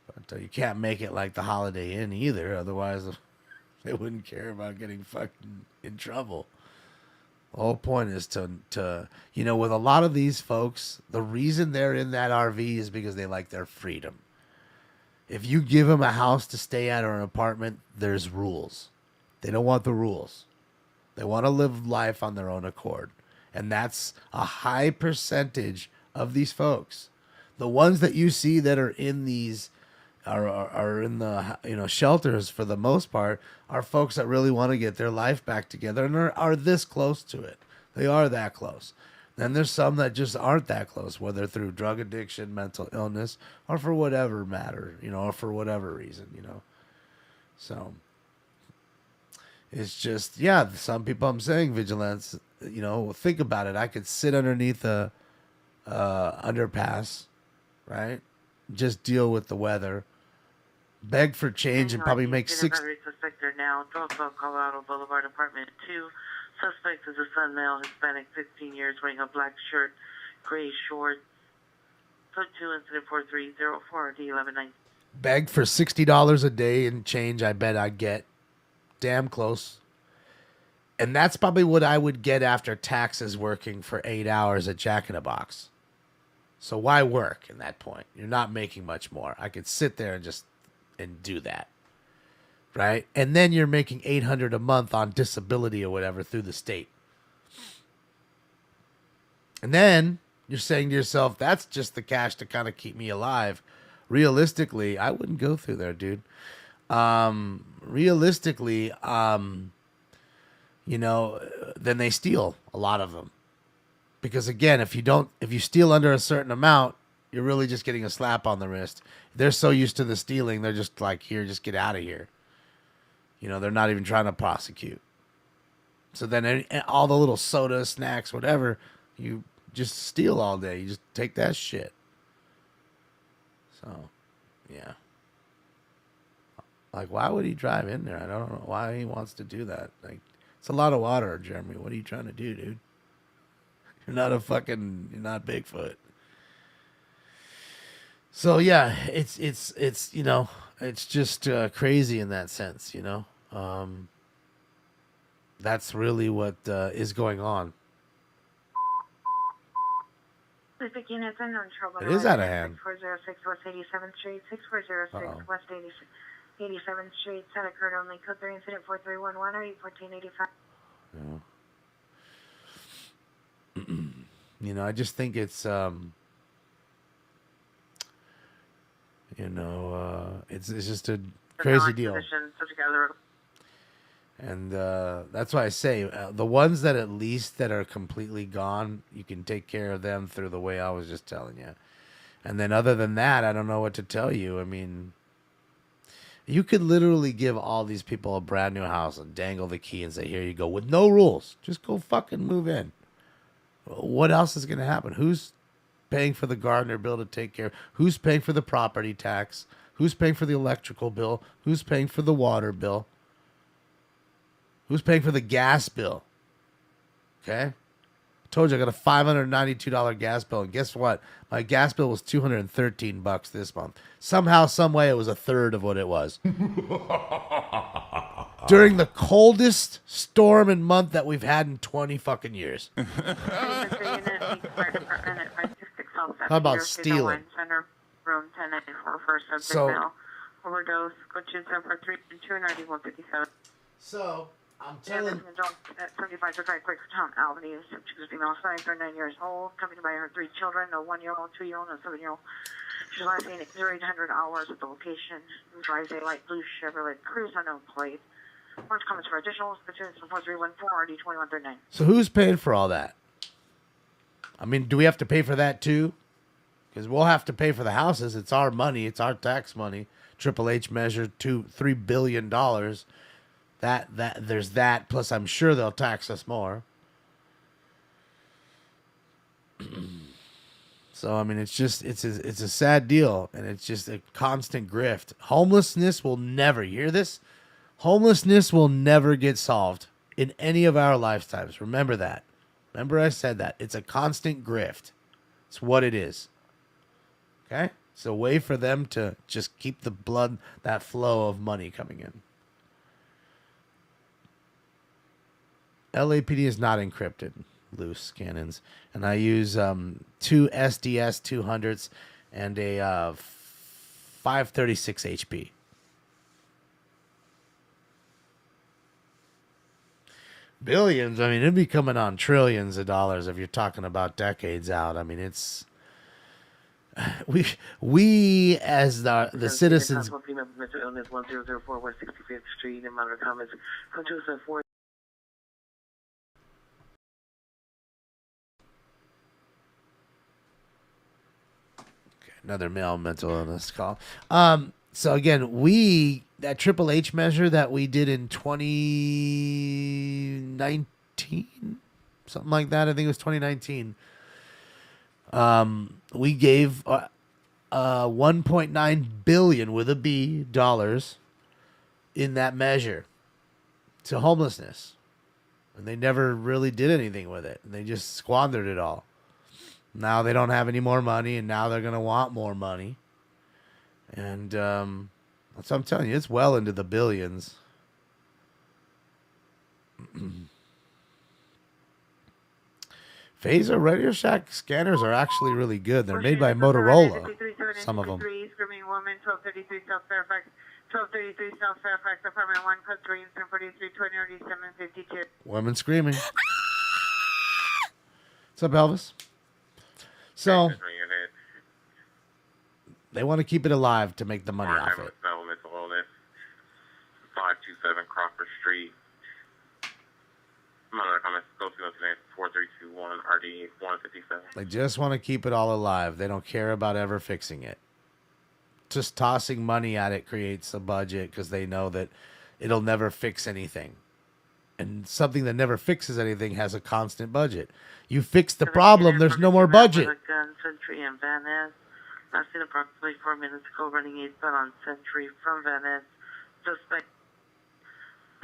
But you can't make it like the Holiday Inn either, otherwise they wouldn't care about getting fucking in trouble. The whole point is to with a lot of these folks, the reason they're in that RV is because they like their freedom. If you give them a house to stay at or an apartment, there's rules. They don't want the rules. They want to live life on their own accord. And that's a high percentage of these folks. The ones that you see that are in these are in the shelters for the most part are folks that really want to get their life back together and are this close to it. They are that close. Then there's some that just aren't that close, whether through drug addiction, mental illness, or for whatever matter, or for whatever reason, So it's just, some people, I'm saying, vigilance, think about it. I could sit underneath a underpass, right? Just deal with the weather, beg for change, and probably make Suspect now, 1212 Colorado Boulevard, apartment 2. Suspect is a son, male, Hispanic, 15 years, wearing a black shirt, gray shorts. Code 2, incident 4304 D119. Beg for $60 a day in change. I bet I'd get damn close. And that's probably what I would get after taxes working for 8 hours at Jack in a Box. So why work in that point? You're not making much more. I could sit there and do that. Right? And then you're making $800 a month on disability or whatever through the state. And then you're saying to yourself, that's just the cash to kind of keep me alive. Realistically, I wouldn't go through there, dude. Realistically, then they steal a lot of them. Because again, if you steal under a certain amount, you're really just getting a slap on the wrist. They're so used to the stealing, they're just like, here, just get out of here. They're not even trying to prosecute. So then all the little soda, snacks, whatever, you just steal all day. You just take that shit. So, yeah. Like, why would he drive in there? I don't know why he wants to do that. Like, it's a lot of water, Jeremy. What are you trying to do, dude? You're not Bigfoot. So yeah, it's you know, it's just crazy in that sense, you know. That's really what is going on. Pacific units unknown trouble. It is out of hand. 6406 West 87th Street, 6406 West 87th Street. That occurred only code 3 incident 4311 or 1485. Yeah. You know, I just think it's you know, it's just a crazy deal. And that's why I say the ones that at least that are completely gone, you can take care of them through the way I was just telling you. And then other than that, I don't know what to tell you. I mean, you could literally give all these people a brand new house and dangle the key and say, here you go, with no rules. Just go fucking move in. What else is going to happen? Who's paying for the gardener bill to take care? Who's paying for the property tax? Who's paying for the electrical bill? Who's paying for the water bill? Who's paying for the gas bill? Okay? I told you I got a $592 gas bill, and guess what? My gas bill was $213 this month. Somehow, some way, it was a third of what it was. During the coldest storm and month that we've had in 20 fucking years. How about stealing? Room 1094 for subject So- male. Overdose, Coaching Center 3 and 29157. So, I'm telling... An adult at 75 to 5 Quakertown Avenue, subject is female, size 39 years old, accompanied by her 3 children, a 1-year-old, 2-year-old, and a 7-year-old. She's last seen at 0800 hours at the location. Drives a light blue Chevrolet Cruze unknown plate. Orange comments for additional, between 4314 RD2139. So who's paying for all that? I mean, do we have to pay for that too? Because we'll have to pay for the houses. It's our money. It's our tax money. Triple H measured $3 billion. That there's that. Plus, I'm sure they'll tax us more. So I mean, it's a sad deal, and it's just a constant grift. Homelessness will never. You hear this? Homelessness will never get solved in any of our lifetimes. Remember that. Remember I said that. It's a constant grift. It's what it is. Okay? It's a way for them to just keep the blood, that flow of money coming in. LAPD is not encrypted, loose cannons. And I use 2 SDS 200s and a 536 HP. Billions, I mean, it'd be coming on trillions of dollars if you're talking about decades out. I mean, it's... We as the citizens... Female mental illness 1004 West 65th Street and monitor comments. Control 4. Another male mental illness call. So again, that Triple H measure that we did in 2019, something like that. I think it was 2019. We gave 1.9 billion with a B dollars in that measure to homelessness, and they never really did anything with it. They just squandered it all. Now they don't have any more money, and now they're going to want more money. And that's what I'm telling you. It's well into the billions. Phaser Radio Shack scanners are actually really good. They're made by Motorola, some of them. Screaming woman, 1233 South Fairfax. 1233 South Fairfax, apartment 1, code 3, 43, 20, 752. Women screaming. What's up, Elvis? So, they want to keep it alive to make the money off it. Mental illness, 527 Crawford Street. Monitor comments, go to 4321 RD 157. They just want to keep it all alive. They don't care about ever fixing it. Just tossing money at it creates a budget because they know that it'll never fix anything. And something that never fixes anything has a constant budget. You fix the problem, there's no more budget. Gun, Century, and Van Ness. Last seen approximately 4 minutes ago, running eastbound on Century from Van Ness. Suspect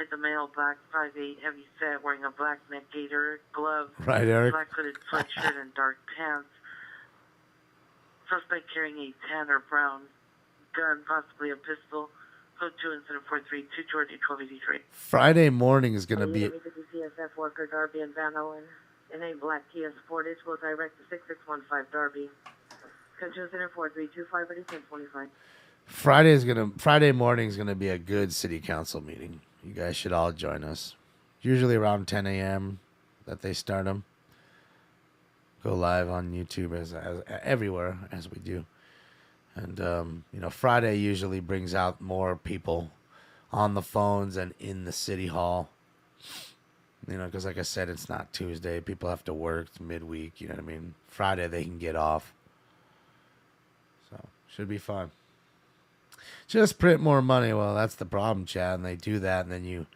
is a male, black, 5'8", heavy set, wearing a black neck gaiter, gloves, Right, Eric? black hooded sweatshirt, and dark pants. Suspect carrying a tan or brown gun, possibly a pistol. Code 2 incident 43, 2 Georgia 1283. Friday morning is going to be... CSF worker Darby and Van Owen in a black Kia Sportage will direct to 6615 Darby. Code 2 incident 4325 ready 1025. Friday morning is gonna be a good city council meeting. You guys should all join us. Usually around 10 a.m. that they start them. Go live on YouTube as everywhere as we do. And Friday usually brings out more people on the phones and in the city hall. Because like I said, it's not Tuesday. People have to work. It's midweek. You know what I mean? Friday they can get off. So should be fun. Just print more money. Well, that's the problem, Chad. And they do that, and then you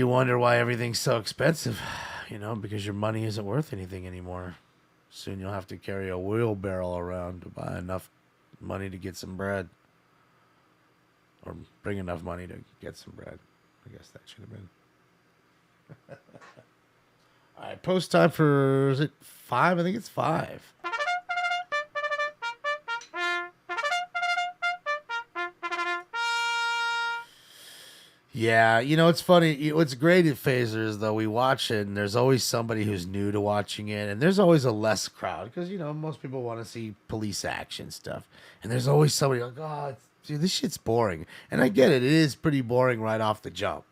wonder why everything's so expensive. Because your money isn't worth anything anymore. Soon you'll have to carry a wheelbarrow around to buy enough money to get some bread. Or bring enough money to get some bread. I guess that should have been. All right, post time for, is it 5? I think it's 5. Yeah, it's funny. What's great at Phasers, though, we watch it, and there's always somebody who's new to watching it, and there's always a less crowd, because, most people want to see police action stuff. And there's always somebody like, oh, dude, this shit's boring. And I get it. It is pretty boring right off the jump.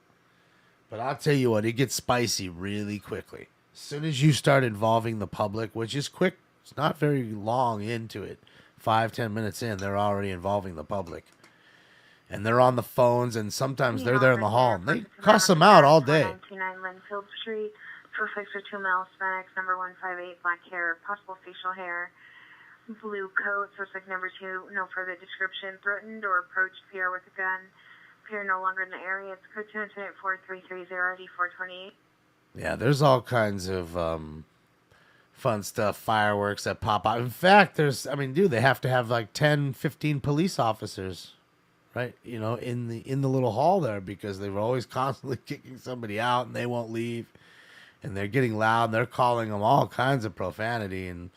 But I'll tell you what, it gets spicy really quickly. As soon as you start involving the public, which is quick, it's not very long into it. 5-10 minutes in, they're already involving the public. And they're on the phones, and sometimes they're there in the hall. And they cuss them out all day. 199 Linfield Street, suspects are 2 male Hispanics, number 158, black hair, possible facial hair, blue coat, suspect number 2, no further description, threatened or approached PR with a gun. PR no longer in the area. It's code 2 incident 4330 D428. Yeah, there's all kinds of fun stuff, fireworks that pop out. In fact, they have to have like 10, 15 police officers. Right, in the little hall there, because they were always constantly kicking somebody out and they won't leave, and they're getting loud and they're calling them all kinds of profanity and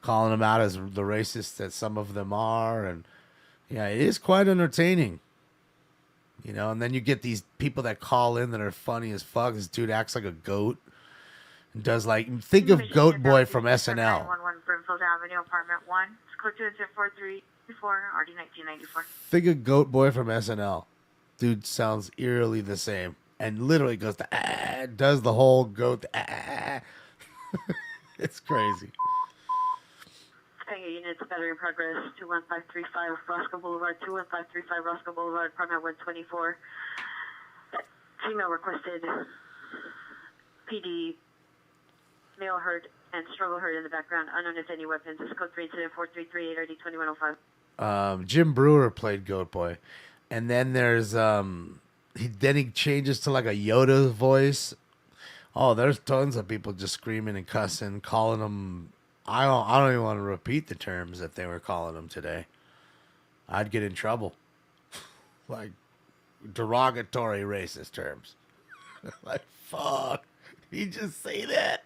calling them out as the racists that some of them are, and yeah, it is quite entertaining, And then you get these people that call in that are funny as fuck. This dude acts like a goat and does think of Goat Boy from SNL. 911 Brimfield Avenue, apartment 1. It's code 2 incident 43. RD 1994. Think of Goat Boy from SNL. Dude sounds eerily the same. And literally goes to does the whole goat It's crazy. Tango units, battery in progress, 21535 Roscoe Boulevard, 21535 Roscoe Boulevard, apartment 124. Female requested. PD, male heard and struggle heard in the background. Unknown if any weapons. This is code 3 incident 4338 RD 2105. Jim Brewer played Goat Boy, and then there's he changes to like a Yoda voice. Oh, there's tons of people just screaming and cussing, calling them. I don't even want to repeat the terms that they were calling them today. I'd get in trouble, like derogatory racist terms. Like fuck, he just say that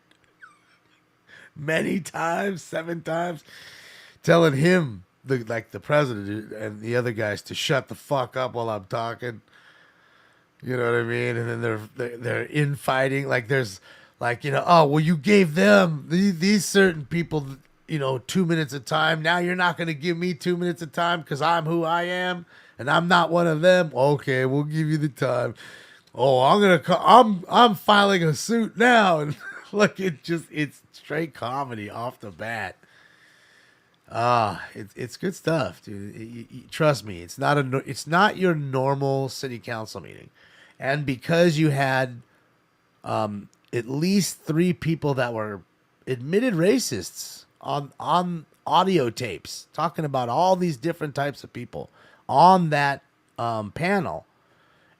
many times, 7 times, telling him. The president and the other guys to shut the fuck up while I'm talking. You know what I mean? And then they're infighting. Like there's oh, well, you gave them these certain people, 2 minutes of time. Now you're not going to give me 2 minutes of time because I'm who I am and I'm not one of them. Okay, we'll give you the time. Oh, I'm filing a suit now. And like it's straight comedy off the bat. It's good stuff, dude. Trust me, it's not your normal city council meeting, and because you had at least 3 people that were admitted racists on audio tapes talking about all these different types of people on that panel,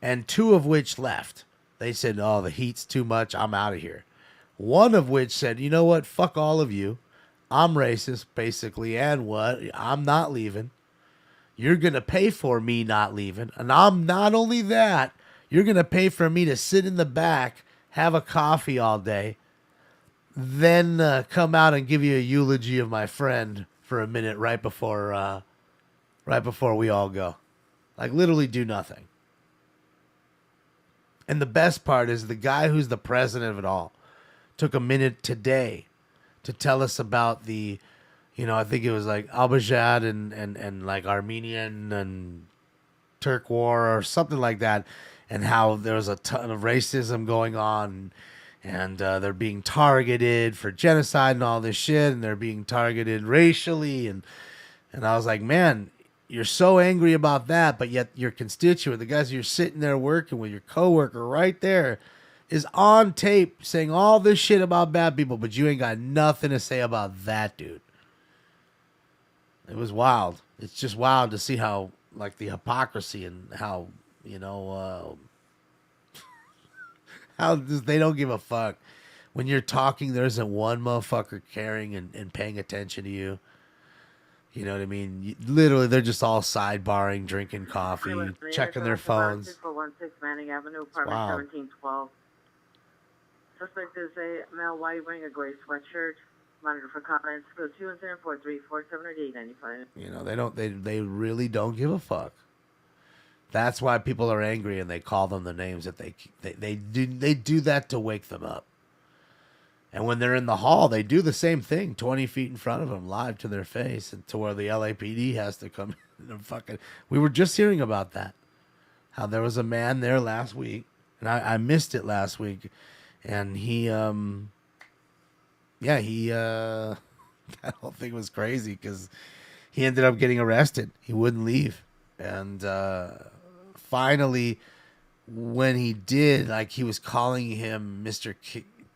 and 2 of which left. They said, "Oh, the heat's too much. I'm out of here." One of which said, "You know what? Fuck all of you. I'm racist, basically, and what? I'm not leaving. You're going to pay for me not leaving. And I'm not only that, you're going to pay for me to sit in the back, have a coffee all day, then come out and give you a eulogy of my friend for a minute right before we all go. Like, literally do nothing. And the best part is the guy who's the president of it all took a minute today to tell us about the, I think it was like Albajad and like Armenian and Turk war or something like that, and how there was a ton of racism going on, and they're being targeted for genocide and all this shit, and they're being targeted racially, and I was like, man, you're so angry about that, but yet your constituent, the guys you're sitting there working with, your coworker right there, is on tape saying all this shit about bad people, but you ain't got nothing to say about that dude. It was wild. It's just wild to see how, like, the hypocrisy and how, how they don't give a fuck. When you're talking, there isn't one motherfucker caring and paying attention to you. You know what I mean? Literally, they're just all sidebarring, drinking coffee, checking their phones. 416 Manning Avenue, apartment 1712. Suspect is a male white wearing a gray sweatshirt. Monitor for comments. Go 210-4347-895. They really don't give a fuck. That's why people are angry and they call them the names that they do that to wake them up. And when they're in the hall, they do the same thing, 20 feet in front of them, live to their face, and to where the LAPD has to come in and fucking. We were just hearing about that. How there was a man there last week, and I missed it last week, and he, that whole thing was crazy because he ended up getting arrested. He wouldn't leave. And finally, when he did, like, he was calling him Mr.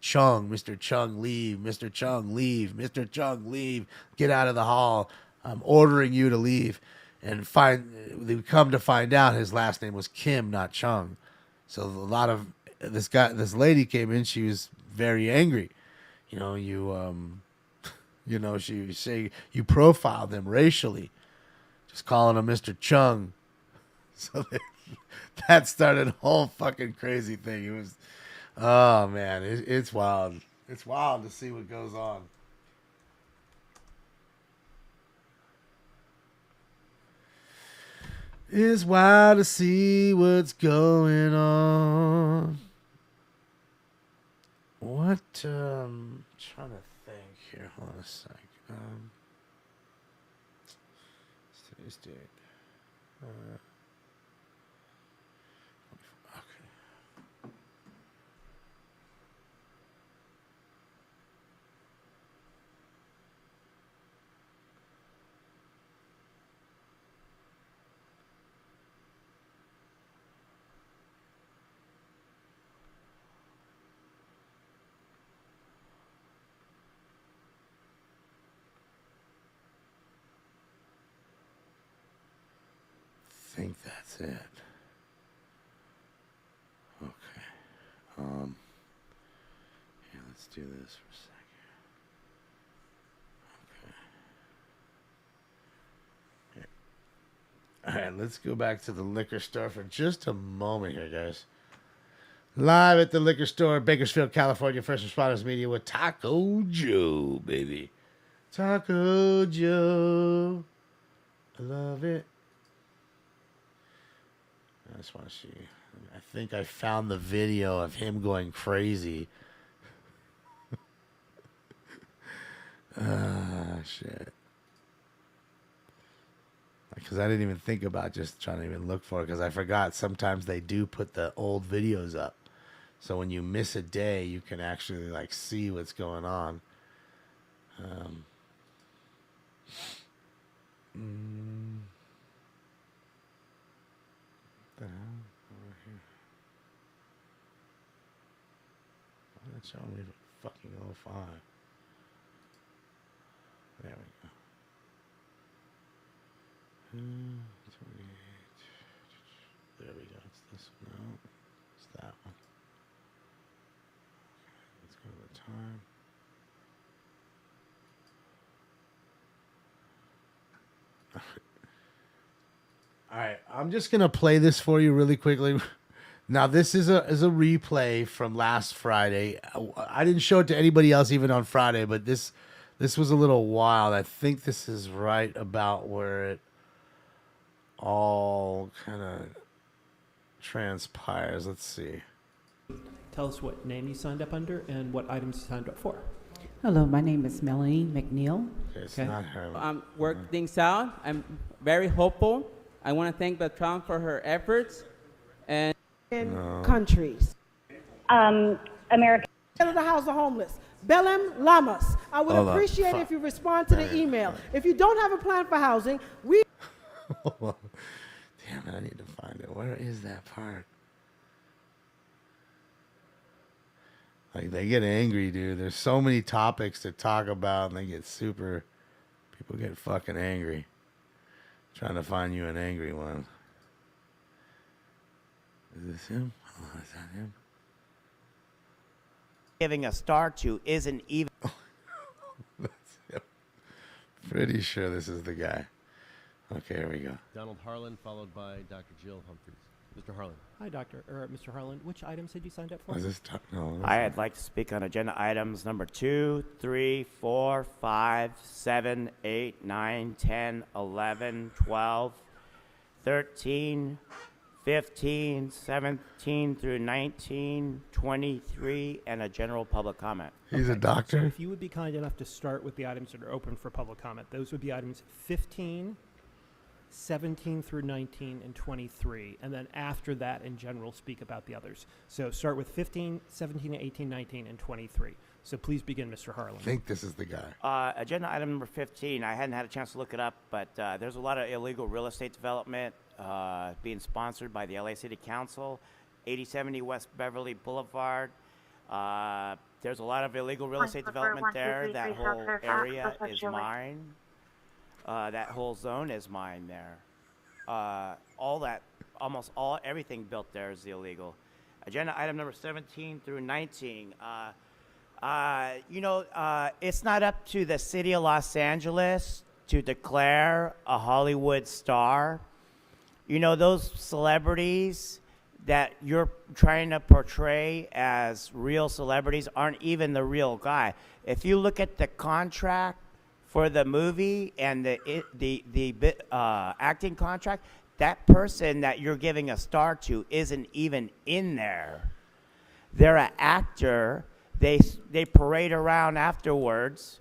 Chung, Mr. Chung, leave, Mr. Chung, leave, Mr. Chung, leave, get out of the hall. I'm ordering you to leave. And they come to find out his last name was Kim, not Chung. So a lot of this lady came in. She was very angry. She was saying you profiled them racially, just calling him Mr. Chung. So that started a whole fucking crazy thing. It was. Oh, man, it's wild. It's wild to see what goes on. It's wild to see what's going on. What, trying to think here. Hold on a sec. Today's date. I think that's it. Okay. Yeah, let's do this for a second. Okay. All right, let's go back to the liquor store for just a moment here, guys. Live at the liquor store, Bakersfield, California. First Responders Media with Taco Joe, baby. Taco Joe. I love it. I just want to see. I think I found the video of him going crazy. Shit. Because I didn't even think about just trying to even look for it because I forgot sometimes they do put the old videos up. So when you miss a day, you can actually like see what's going on. The hell over here? Why is that showing me fucking 05? There we go. 28. There we go. It's this one. No, it's that one. Okay, let's go to the time. All right, I'm just going to play this for you really quickly. Now this is a replay from last Friday. I didn't show it to anybody else even on Friday, but this was a little wild. I think this is right about where it all kind of transpires. Let's see. Tell us what name you signed up under and what items you signed up for. Hello, my name is Melanie McNeil. Okay, it's not her. Work things out. I'm very hopeful. I want to thank Bertrand for her efforts. And countries. America. Of the House of Homeless. Belém Lamas. I would Hold on. appreciate Fuck. if you respond to the email. If you don't have a plan for housing, we... Damn it, I need to find it. Where is that part? Like, they get angry, dude. There's so many topics to talk about, and they get super... People get fucking angry. Trying to find you an angry one. Is this him? Oh, is that him? Giving a star to isn't even. That's him. Pretty sure this is the guy. Okay, here we go. Donald Harlan, followed by Dr. Jill Humphreys. Mr. Harlan. Hi, Mr. Harlan. Which items had you signed up for? Is this no, I'd like to speak on agenda items number 2, 3, 4, 5, 7, 8, 9, 10, 11, 12, 13, 15, 17 through 19, 23, and a general public comment. He's a doctor? So if you would be kind enough to start with the items that are open for public comment, those would be items 15, 17 through 19, and 23. And then after that, in general, speak about the others. So start with 15, 17, 18, 19, and 23. So please begin, Mr. Harlan. I think this is the guy. Agenda item number 15. I hadn't had a chance to look it up, but there's a lot of illegal real estate development being sponsored by the LA City Council, 8070 West Beverly Boulevard. There's a lot of illegal real estate development there. That whole area is mine. That whole zone is mine there. Everything built there is illegal. Agenda item number 17 through 19. It's not up to the city of Los Angeles to declare a Hollywood star. You know, those celebrities that you're trying to portray as real celebrities aren't even the real guy. If you look at the contract for the movie and the acting contract, that person that you're giving a star to isn't even in there. They're an actor. They parade around afterwards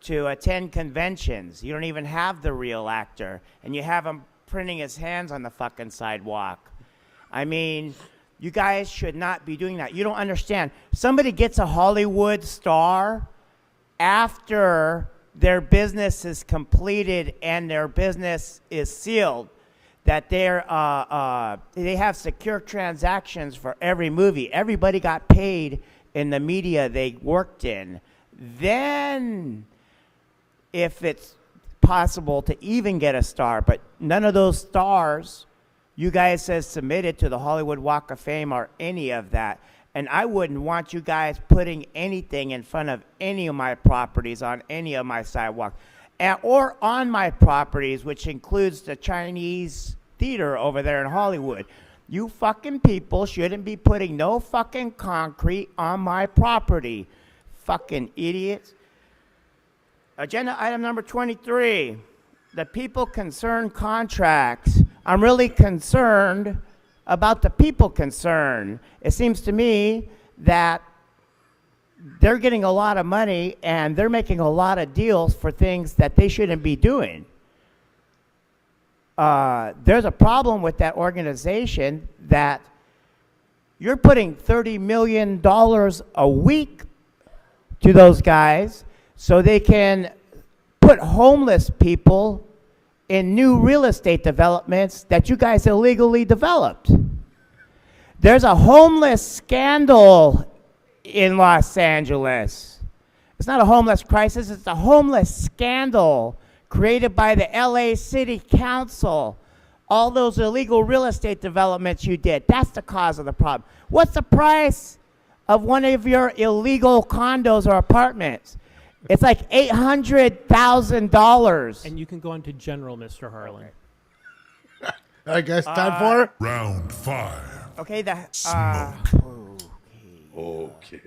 to attend conventions. You don't even have the real actor, and you have him printing his hands on the fucking sidewalk. I mean, you guys should not be doing that. You don't understand. Somebody gets a Hollywood star after their business is completed and their business is sealed, that they have secure transactions for every movie. Everybody got paid in the media they worked in. Then, if it's possible to even get a star, but none of those stars you guys have submitted to the Hollywood Walk of Fame or any of that. And I wouldn't want you guys putting anything in front of any of my properties on any of my sidewalks, or on my properties, which includes the Chinese theater over there in Hollywood. You fucking people shouldn't be putting no fucking concrete on my property. Fucking idiots. Agenda item number 23, the people concerned contracts. I'm really concerned about the people concerned. It seems to me that they're getting a lot of money and they're making a lot of deals for things that they shouldn't be doing. There's a problem with that organization that you're putting $30 million a week to those guys so they can put homeless people in new real estate developments that you guys illegally developed. There's a homeless scandal in Los Angeles. It's not a homeless crisis, it's a homeless scandal created by the LA City Council. All those illegal real estate developments you did, that's the cause of the problem. What's the price of one of your illegal condos or apartments? It's like $800,000. And you can go on to general, Mr. Harlan. All right, guys, time for round 5. Okay, Okay.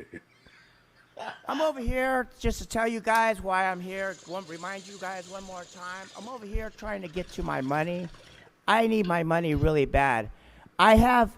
I'm over here just to tell you guys why I'm here. Remind you guys one more time. I'm over here trying to get to my money. I need my money really bad. I have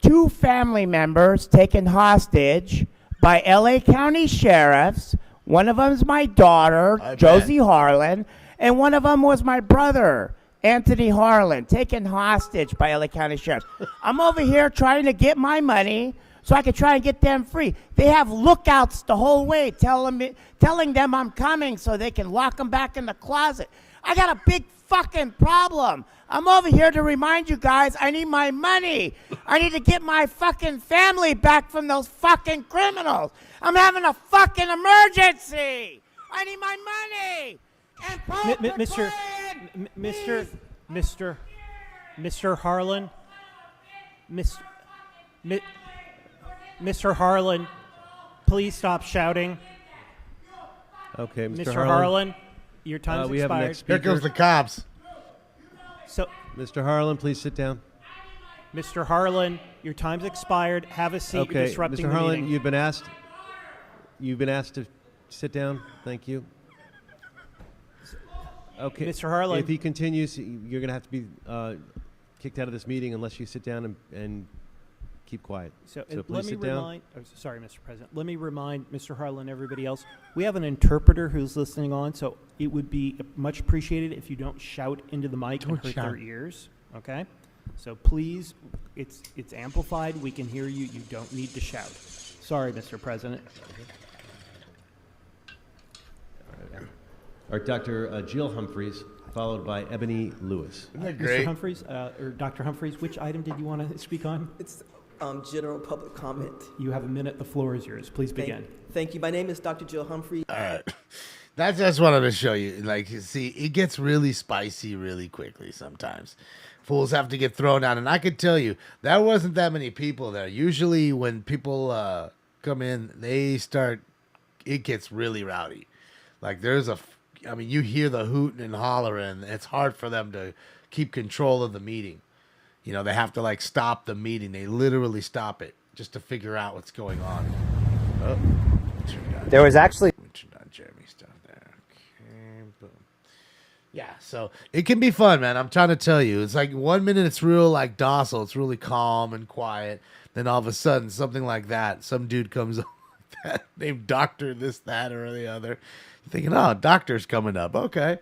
2 family members taken hostage by LA County sheriffs. One of them is my daughter, Josie Harlan, and one of them was my brother, Anthony Harlan, taken hostage by LA County sheriffs. I'm over here trying to get my money so I can try and get them free. They have lookouts the whole way telling them I'm coming so they can lock them back in the closet. I got a big fucking problem. I'm over here to remind you guys I need my money. I need to get my fucking family back from those fucking criminals. I'm having a fucking emergency. I need my money. And Mr. Harlan, Mr. Harlan, please stop shouting. Okay, Mr. Harlan, your time's we have expired. next speaker. Here comes the cops. So, Mr. Harlan, please sit down. Mr. Harlan, your time's expired. Have a seat. Okay, You're disrupting Mr. the Harlan, meeting. you've been asked to sit down. Thank you. Okay, Mr. Harlan. if he continues, you're going to have to be kicked out of this meeting unless you sit down and keep quiet. So please let me sit down. remind. Oh, sorry, Mr. President. Let me remind Mr. Harlan and everybody else. We have an interpreter who's listening on, so it would be much appreciated if you don't shout into the mic and hurt their ears. Okay. So please, it's amplified. We can hear you. You don't need to shout. Sorry, Mr. President. All right, Dr. Jill Humphreys, followed by Ebony Lewis. Isn't that great? Mr. Humphreys, or Dr. Humphreys, which item did you want to speak on? It's general public comment. You have a minute. The floor is yours. Please begin. Thank you. My name is Dr. Jill Humphrey. All right. That's just wanted to show you. Like, you see, it gets really spicy really quickly sometimes. Fools have to get thrown out. And I could tell you, there wasn't that many people there. Usually when people come in, it gets really rowdy. Like, you hear the hooting and hollering. It's hard for them to keep control of the meeting. You know, they have to, like, stop the meeting. They literally stop it just to figure out what's going on. Oh. There was actually... Jeremy stuff there. Okay, boom. Yeah, so it can be fun, man. I'm trying to tell you. It's like 1 minute it's real, like, docile. It's really calm and quiet. Then all of a sudden, something like that. Some dude comes up like that, named Doctor this, that, or the other. You're thinking, oh, Doctor's coming up. Okay.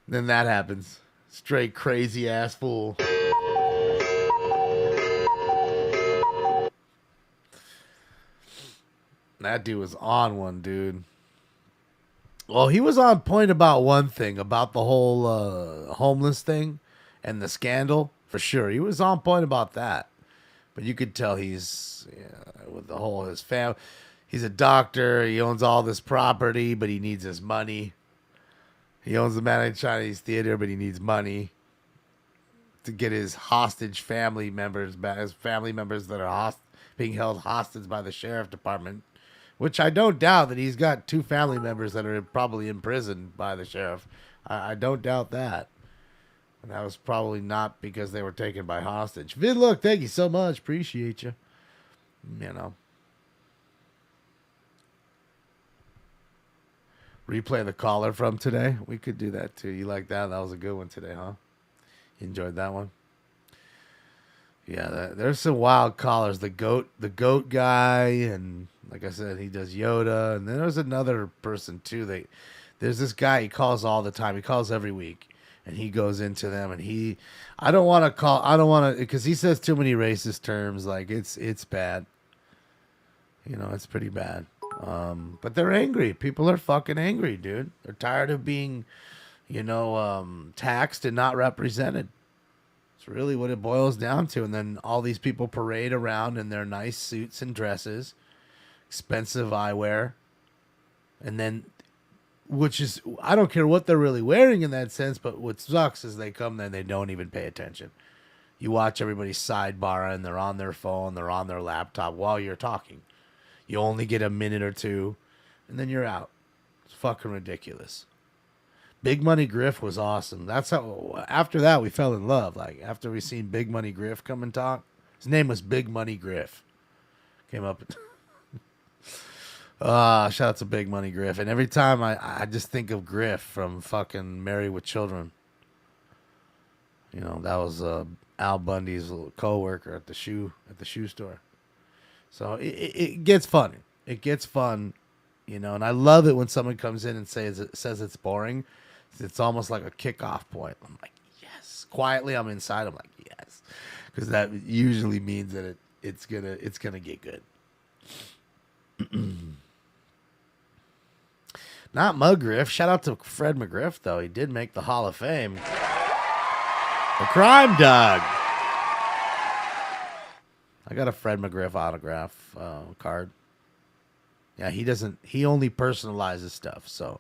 Then that happens. Straight crazy-ass fool. That dude was on one, dude. Well, he was on point about one thing, about the whole homeless thing and the scandal, for sure. He was on point about that. But you could tell he's, with the whole, his family, he's a doctor, he owns all this property, but he needs his money. He owns the Manhattan Chinese Theater, but he needs money to get his hostage family members back, his family members that are being held hostage by the sheriff department. Which I don't doubt that he's got 2 family members that are probably imprisoned by the sheriff. I don't doubt that. And that was probably not because they were taken by hostage. Vid, look, thank you so much. Appreciate you. You know. Replay the caller from today. We could do that too. You like that? That was a good one today, huh? You enjoyed that one? Yeah, there's some wild callers. The goat guy, and like I said, he does Yoda. And then there's another person too. There's this guy he calls all the time. He calls every week, and he goes into them. And I don't want to because he says too many racist terms. Like it's bad. You know, it's pretty bad. But they're angry. People are fucking angry, dude. They're tired of being, taxed and not represented. Really what it boils down to. And then all these people parade around in their nice suits and dresses, expensive eyewear, and then I don't care what they're really wearing in that sense, but what sucks is they come there and they don't even pay attention. You watch everybody sidebar and they're on their phone, they're on their laptop while you're talking. You only get a minute or two and then you're out. It's fucking ridiculous. Big Money Griff was awesome. That's how, after that, we fell in love. Like, after we seen Big Money Griff come and talk, His name was Big Money Griff. Came up. Shout out to Big Money Griff. And every time I just think of Griff from fucking Married with Children. You know, that was Al Bundy's little co-worker at the shoe store. So it gets funny. It gets fun, you know, and I love it when someone comes in and says it's boring. It's almost like a kickoff point. I'm like, yes. Quietly, I'm inside. I'm like, yes, because that usually means that it's gonna get good. Not McGriff. Shout out to Fred McGriff though. He did make the Hall of Fame. The Crime Dog. I got a Fred McGriff autograph card. Yeah, he only personalizes stuff. So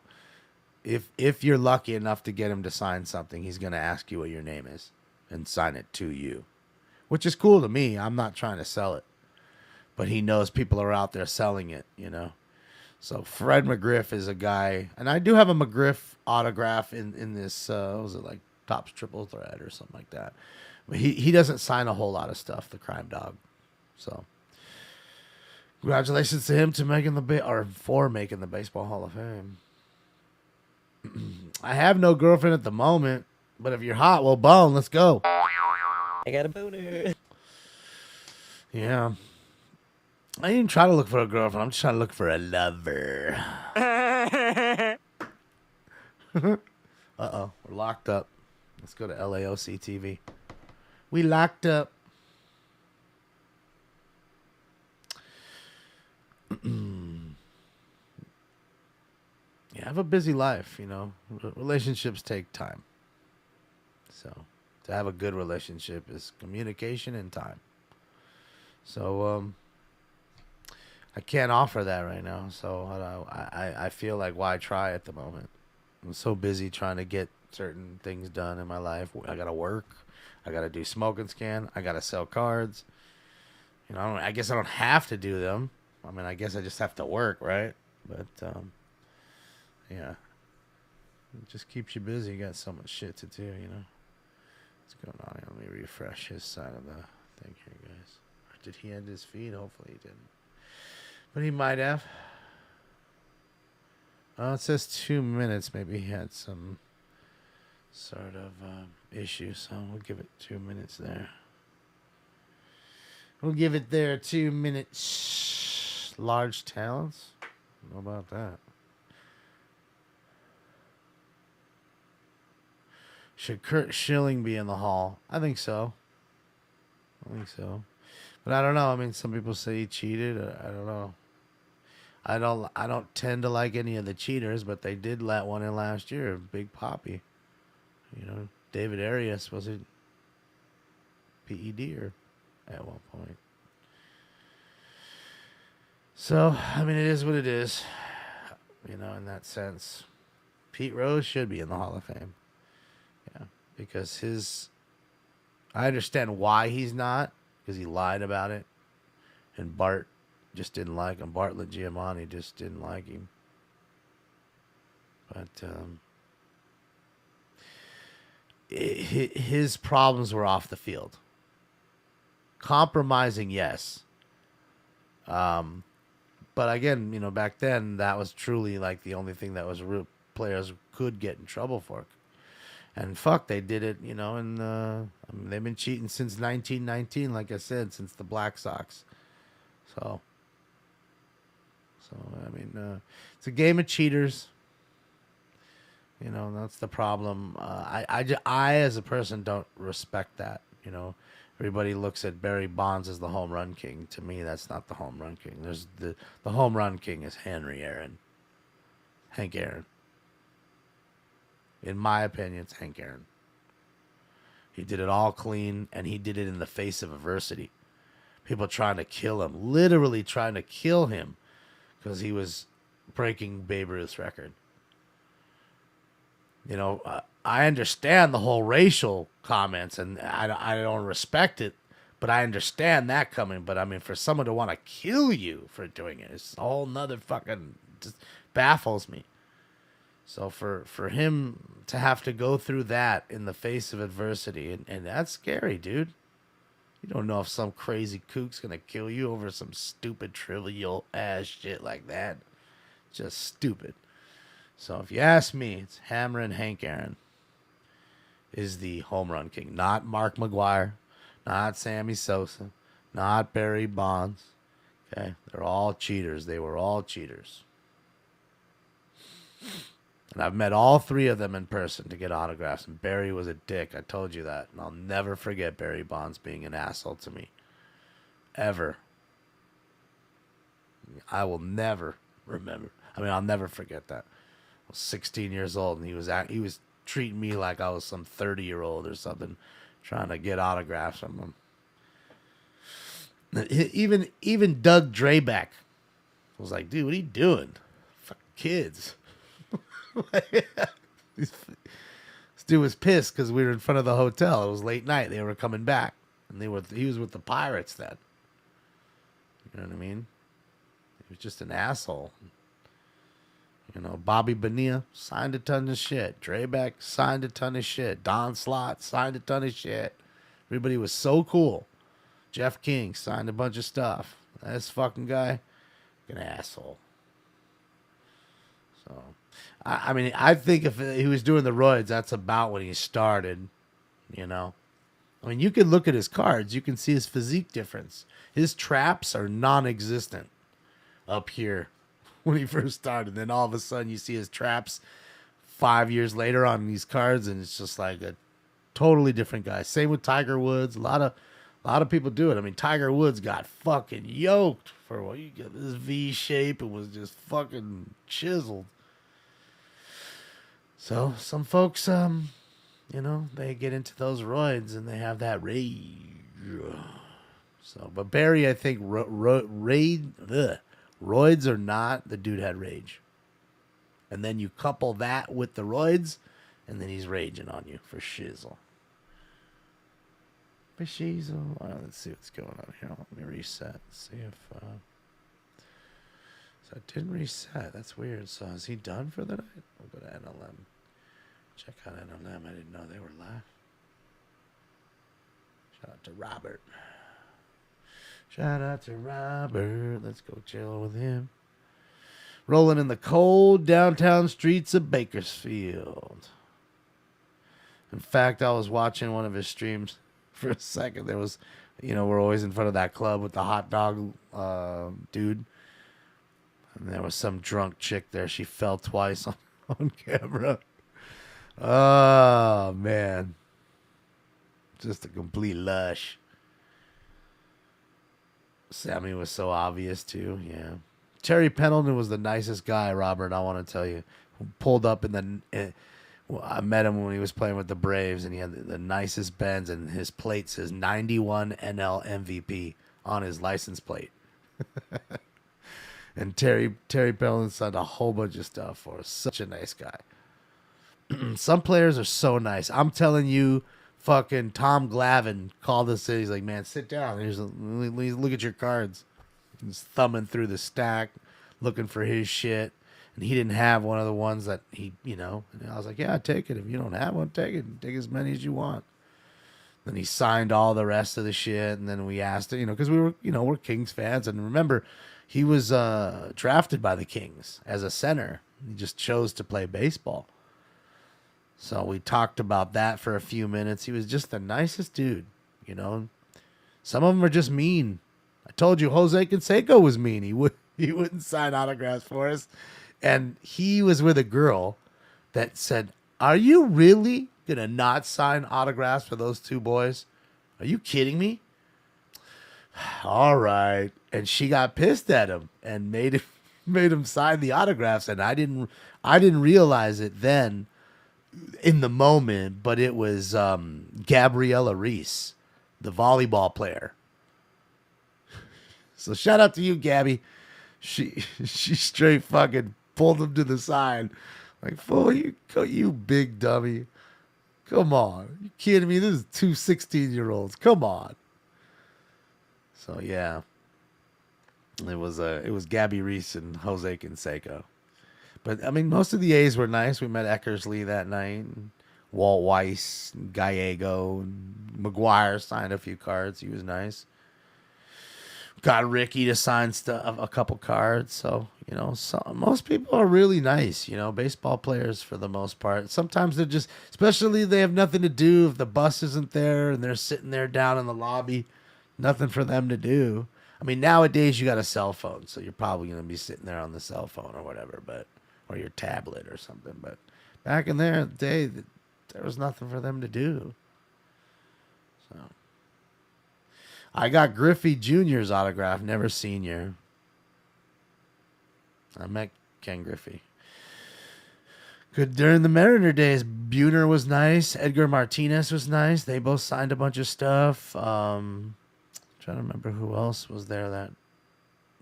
if you're lucky enough to get him to sign something, he's going to ask you what your name is and sign it to you, which is cool to me. I'm not trying to sell it, but he knows people are out there selling it, you know. So Fred McGriff is a guy, and I do have a McGriff autograph in this, what was it, like Topps Triple Thread or something like that. But he doesn't sign a whole lot of stuff, the Crime Dog. So congratulations to him for making the Baseball Hall of Fame. I have no girlfriend at the moment, but if you're hot, well, bone, let's go. I got a boner. Yeah. I didn't try to look for a girlfriend. I'm just trying to look for a lover. Uh-oh. We're locked up. Let's go to LAOC TV. We locked up. Yeah, I have a busy life, you know. Relationships take time. So, to have a good relationship is communication and time. So, I can't offer that right now. So, I feel like why try at the moment? I'm so busy trying to get certain things done in my life. I got to work. I got to do smoke and scan. I got to sell cards. You know, I guess I don't have to do them. I mean, I guess I just have to work, right? But, yeah. It just keeps you busy. You got so much shit to do, you know. What's going on here? Let me refresh his side of the thing here, guys. Or did he end his feed? Hopefully he didn't. But he might have. Oh, it says 2 minutes. Maybe he had some sort of issue, so we'll give it 2 minutes there. We'll give it there 2 minutes. Large talents? I don't know about that. Should Kurt Schilling be in the hall? I think so. But I don't know. I mean, some people say he cheated. I don't know. I don't tend to like any of the cheaters, but they did let one in last year. Big Poppy. You know, David Arias, was it PED or at one point? So, I mean, it is what it is. You know, in that sense. Pete Rose should be in the Hall of Fame. Yeah, because I understand why he's not, because he lied about it. And Bart just didn't like him. Bartlett Giamatti just didn't like him. But his problems were off the field. Compromising, yes. But again, you know, back then, that was truly like the only thing that was real players could get in trouble for. And fuck, they did it, you know, and I mean, they've been cheating since 1919, like I said, since the Black Sox. So I mean, it's a game of cheaters. You know, that's the problem. I as a person don't respect that. You know, everybody looks at Barry Bonds as the home run king. To me, that's not the home run king. There's the home run king is Hank Aaron. In my opinion, it's Hank Aaron. He did it all clean, and he did it in the face of adversity. People trying to kill him, literally trying to kill him, because he was breaking Babe Ruth's record. You know, I understand the whole racial comments, and I don't respect it, but I understand that coming. But I mean, for someone to want to kill you for doing it, it's a whole nother fucking, just baffles me. So for him to have to go through that in the face of adversity, and that's scary, dude. You don't know if some crazy kook's gonna kill you over some stupid trivial ass shit like that. Just stupid. So if you ask me, it's Hammer and Hank Aaron is the home run king. Not Mark McGwire, not Sammy Sosa, not Barry Bonds. Okay? They're all cheaters. They were all cheaters. And I've met all three of them in person to get autographs. And Barry was a dick. I told you that. And I'll never forget Barry Bonds being an asshole to me. Ever. I will never remember. I mean, I'll never forget that. I was 16 years old, and he was treating me like I was some 30-year-old or something, trying to get autographs from him. Even Doug Drabeck was like, dude, what are you doing? Fuck kids. This dude was pissed because we were in front of the hotel. It was late night. They were coming back, and he was with the Pirates then. You know what I mean? He was just an asshole. You know, Bobby Bonilla signed a ton of shit. Drabeck signed a ton of shit. Don Slott signed a ton of shit. Everybody was so cool. Jeff King signed a bunch of stuff. This fucking guy, an asshole. So, I mean, I think if he was doing the roids, that's about when he started, you know. I mean, you can look at his cards. You can see his physique difference. His traps are non-existent up here when he first started. Then all of a sudden you see his traps 5 years later on these cards, and it's just like a totally different guy. Same with Tiger Woods. A lot of people do it. I mean, Tiger Woods got fucking yoked for what you get this V shape. It was just fucking chiseled. So some folks, you know, they get into those roids and they have that rage. So, but Barry, I think roids are not. The dude had rage, and then you couple that with the roids, and then he's raging on you for shizzle. For shizzle. All right, let's see what's going on here. Let me reset. See if. So it didn't reset. That's weird. So is he done for the night? We'll go to NLM. Check out NLM. I didn't know they were live. Shout out to Robert. Shout out to Robert. Let's go chill with him. Rolling in the cold downtown streets of Bakersfield. In fact, I was watching one of his streams for a second. There was, you know, we're always in front of that club with the hot dog dude. And there was some drunk chick there. She fell twice on camera. Oh, man. Just a complete lush. Sammy was so obvious, too. Yeah. Terry Pendleton was the nicest guy, Robert, I want to tell you. Pulled up in the... I met him when he was playing with the Braves, and he had the nicest Benz, and his plate says 91 NL MVP on his license plate. And Terry Pendleton signed a whole bunch of stuff for us. Such a nice guy. Some players are so nice. I'm telling you, fucking Tom Glavine called us in. He's like, man, sit down. Look at your cards. He's thumbing through the stack, looking for his shit. And he didn't have one of the ones that he, you know. And I was like, yeah, take it. If you don't have one, take it. Take as many as you want. Then he signed all the rest of the shit. And then we asked it, you know, because we were, you know, we're Kings fans. And remember, he was drafted by the Kings as a center. He just chose to play baseball. So we talked about that for a few minutes. He was just the nicest dude, you know. Some of them are just mean. I told you Jose Canseco was mean. He wouldn't sign autographs for us. And he was with a girl that said, are you really going to not sign autographs for those two boys? Are you kidding me? All right. And she got pissed at him and made him sign the autographs. And I didn't realize it then in the moment, but it was Gabriella Reese, the volleyball player. So shout out to you, Gabby. She straight fucking pulled him to the side. Like, fool, you big dummy. Come on. You kidding me? This is two 16-year-olds. Come on. So yeah. It was Gabby Reese and Jose Canseco. But I mean, most of the A's were nice. We met Eckersley that night. Walt Weiss, Gallego, and McGuire signed a few cards. He was nice. Got Ricky to sign a couple cards. So, most people are really nice, baseball players for the most part. Sometimes they're just, especially they have nothing to do if the bus isn't there and they're sitting there down in the lobby, nothing for them to do. I mean, nowadays you got a cell phone, so you're probably going to be sitting there on the cell phone or whatever, or your tablet or something. But back in their day, there was nothing for them to do. So I got Griffey Jr.'s autograph, never senior. I met Ken Griffey. Good during the Mariner days. Buhner was nice. Edgar Martinez was nice. They both signed a bunch of stuff. Trying to remember who else was there that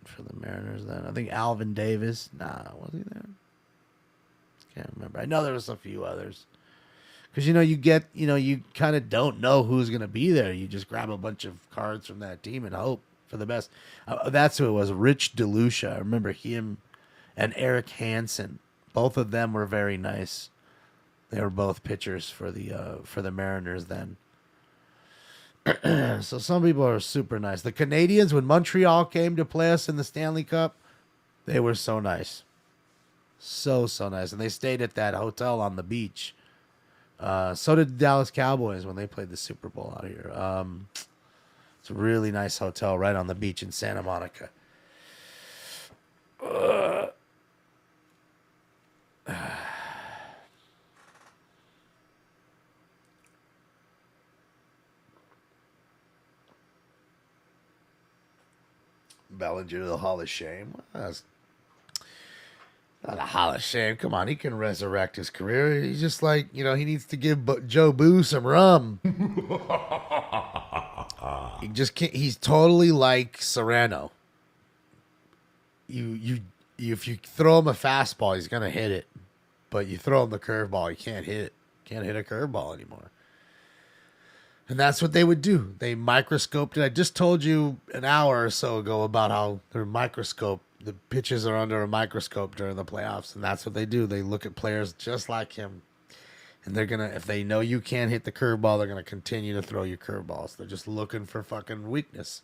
for the Mariners then. I think Alvin Davis. Nah, was he there? Can't remember. I know there was a few others. Because, you kind of don't know who's going to be there. You just grab a bunch of cards from that team and hope for the best. That's who it was, Rich DeLucia. I remember him and Eric Hansen. Both of them were very nice. They were both pitchers for the Mariners then. So some people are super nice. The Canadians, when Montreal came to play us in the Stanley Cup, they were so nice. So nice. And they stayed at that hotel on the beach. So did the Dallas Cowboys when they played the Super Bowl out here. It's a really nice hotel right on the beach in Santa Monica. Bellinger to the Hall of Shame. That's not a Hall of Shame. Come on, he can resurrect his career. He's just like, he needs to give Joe Boo some rum. He just can't. He's totally like Serrano. If you throw him a fastball, he's gonna hit it. But you throw him the curveball, he can't hit it. Can't hit a curveball anymore. And that's what they would do. They microscoped it. I just told you an hour or so ago about how the pitches are under a microscope during the playoffs, and that's what they do. They look at players just like him, and they're gonna, if they know you can't hit the curveball, they're gonna continue to throw you curveballs. They're just looking for fucking weakness.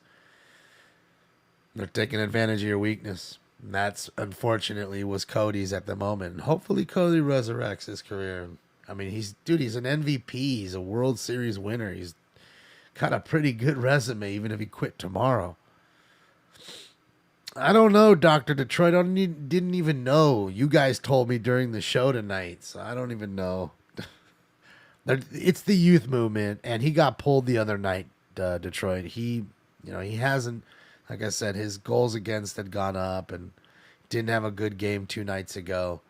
They're taking advantage of your weakness. And that's unfortunately was Cody's at the moment. And hopefully Cody resurrects his career. I mean, he's an MVP. He's a World Series winner. He's got a pretty good resume, even if he quit tomorrow. I don't know, Dr. Detroit. I didn't even know. You guys told me during the show tonight, so I don't even know. It's the youth movement, and he got pulled the other night, Detroit. He hasn't, like I said, his goals against had gone up and didn't have a good game 2 nights ago.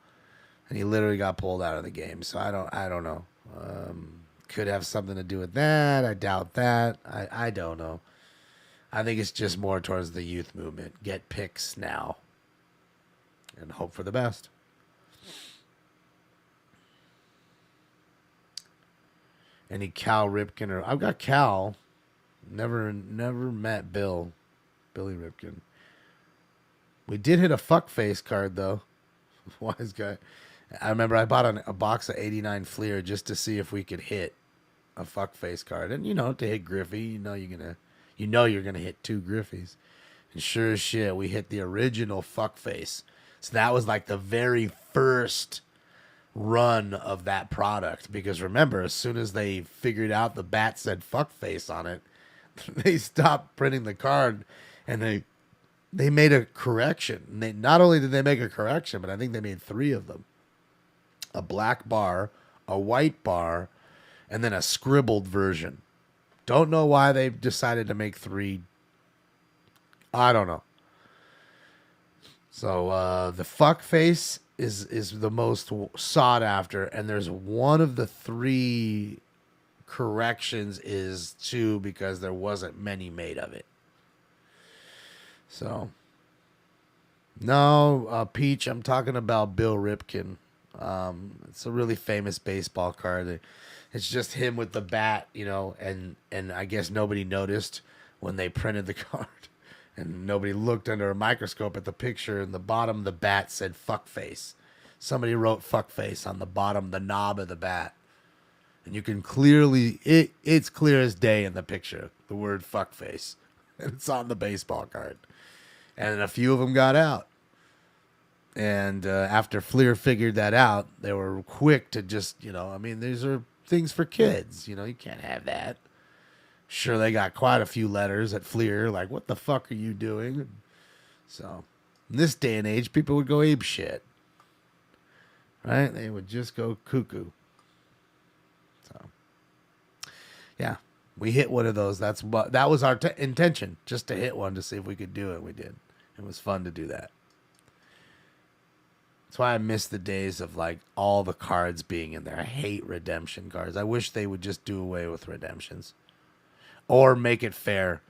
And he literally got pulled out of the game. So I don't know. Could have something to do with that. I doubt that. I don't know. I think it's just more towards the youth movement. Get picks now. And hope for the best. Any Cal Ripken I've got Cal. Never met Billy Ripken. We did hit a fuckface card though. Wise guy. I remember I bought a box of 89 Fleer just to see if we could hit a fuckface card. And, to hit Griffey, you're gonna hit 2 Griffies. And sure as shit, we hit the original fuckface. So that was like the very first run of that product. Because remember, as soon as they figured out the bat said fuckface on it, they stopped printing the card and they made a correction. And not only did they make a correction, but I think they made 3 of them. A black bar, a white bar, and then a scribbled version. Don't know why they decided to make 3. I don't know. So the fuck face is the most sought after, and there's one of the 3 corrections is 2 because there wasn't many made of it. So no, Peach, I'm talking about Bill Ripken. It's a really famous baseball card. It's just him with the bat, and I guess nobody noticed when they printed the card, and nobody looked under a microscope at the picture, and the bottom of the bat said fuckface. Somebody wrote fuckface on the bottom, the knob of the bat. And you can clearly, it's clear as day in the picture, the word fuckface. And it's on the baseball card. And a few of them got out. And after Fleer figured that out, they were quick to just, these are things for kids. You can't have that. Sure, they got quite a few letters at Fleer, like, what the fuck are you doing? So, in this day and age, people would go ape shit. Right? They would just go cuckoo. So, yeah, we hit one of those. That was our intention, just to hit one to see if we could do it. We did. It was fun to do that. That's why I miss the days of like all the cards being in there. I hate redemption cards. I wish they would just do away with redemptions. Or make it fair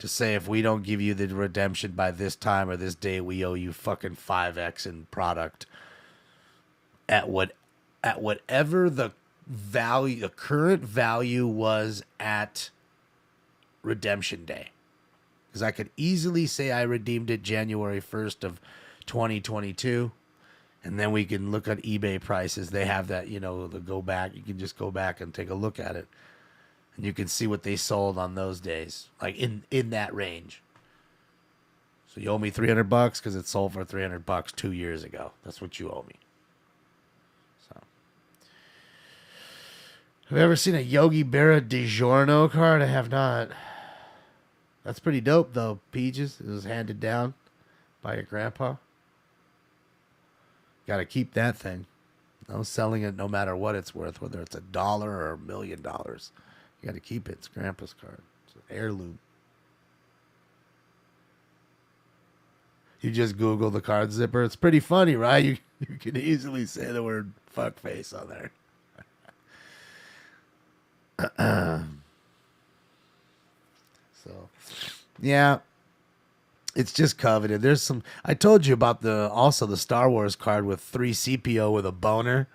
to say if we don't give you the redemption by this time or this day, we owe you fucking 5x in product at whatever the value, the current value was at redemption day. Because I could easily say I redeemed it January 1st of 2022. And then we can look at eBay prices. They have that, the go back. You can just go back and take a look at it. And you can see what they sold on those days, like in that range. So you owe me $300 because it sold for $300 2 years ago. That's what you owe me. So, have you ever seen a Yogi Berra DiGiorno card? I have not. That's pretty dope, though. Peaches. It was handed down by your grandpa. Got to keep that thing. No selling it no matter what it's worth, whether it's $1 or $1 million. You got to keep it. It's grandpa's card. It's an heirloom. You just Google the card zipper. It's pretty funny, right? You can easily say the word fuckface on there. So, yeah. It's just coveted. There's some. I told you about the Star Wars card with 3CPO with a boner.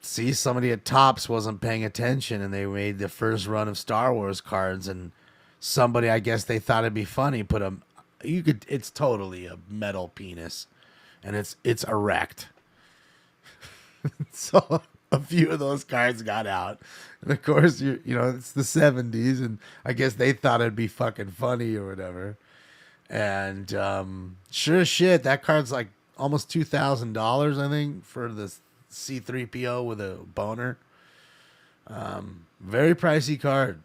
See, somebody at Topps wasn't paying attention, and they made the first run of Star Wars cards, and somebody, I guess they thought it'd be funny, put a. It's totally a metal penis, and it's erect. So a few of those cards got out. And of course, it's the 70s, and I guess they thought it'd be fucking funny or whatever. And sure as shit, that card's like almost $2,000, I think, for the C3PO with a boner. Very pricey card.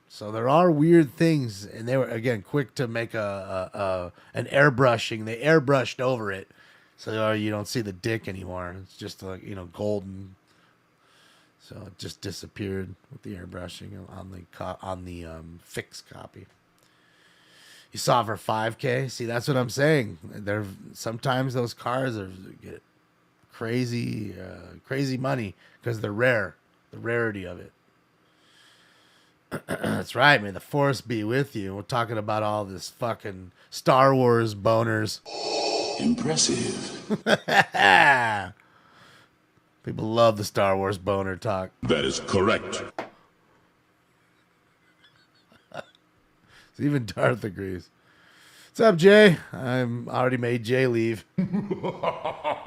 So there are weird things, and they were, again, quick to make an airbrushing. They airbrushed over it, so you don't see the dick anymore. It's just like, golden. So it just disappeared with the airbrushing on the fixed copy. You saw it for $5K. See, that's what I'm saying. Sometimes those cars get crazy money because they're rare. The rarity of it. That's right. May the force be with you. We're talking about all this fucking Star Wars boners. Impressive. People love the Star Wars boner talk. That is correct. Even Darth agrees. What's up, Jay? I'm already made Jay leave.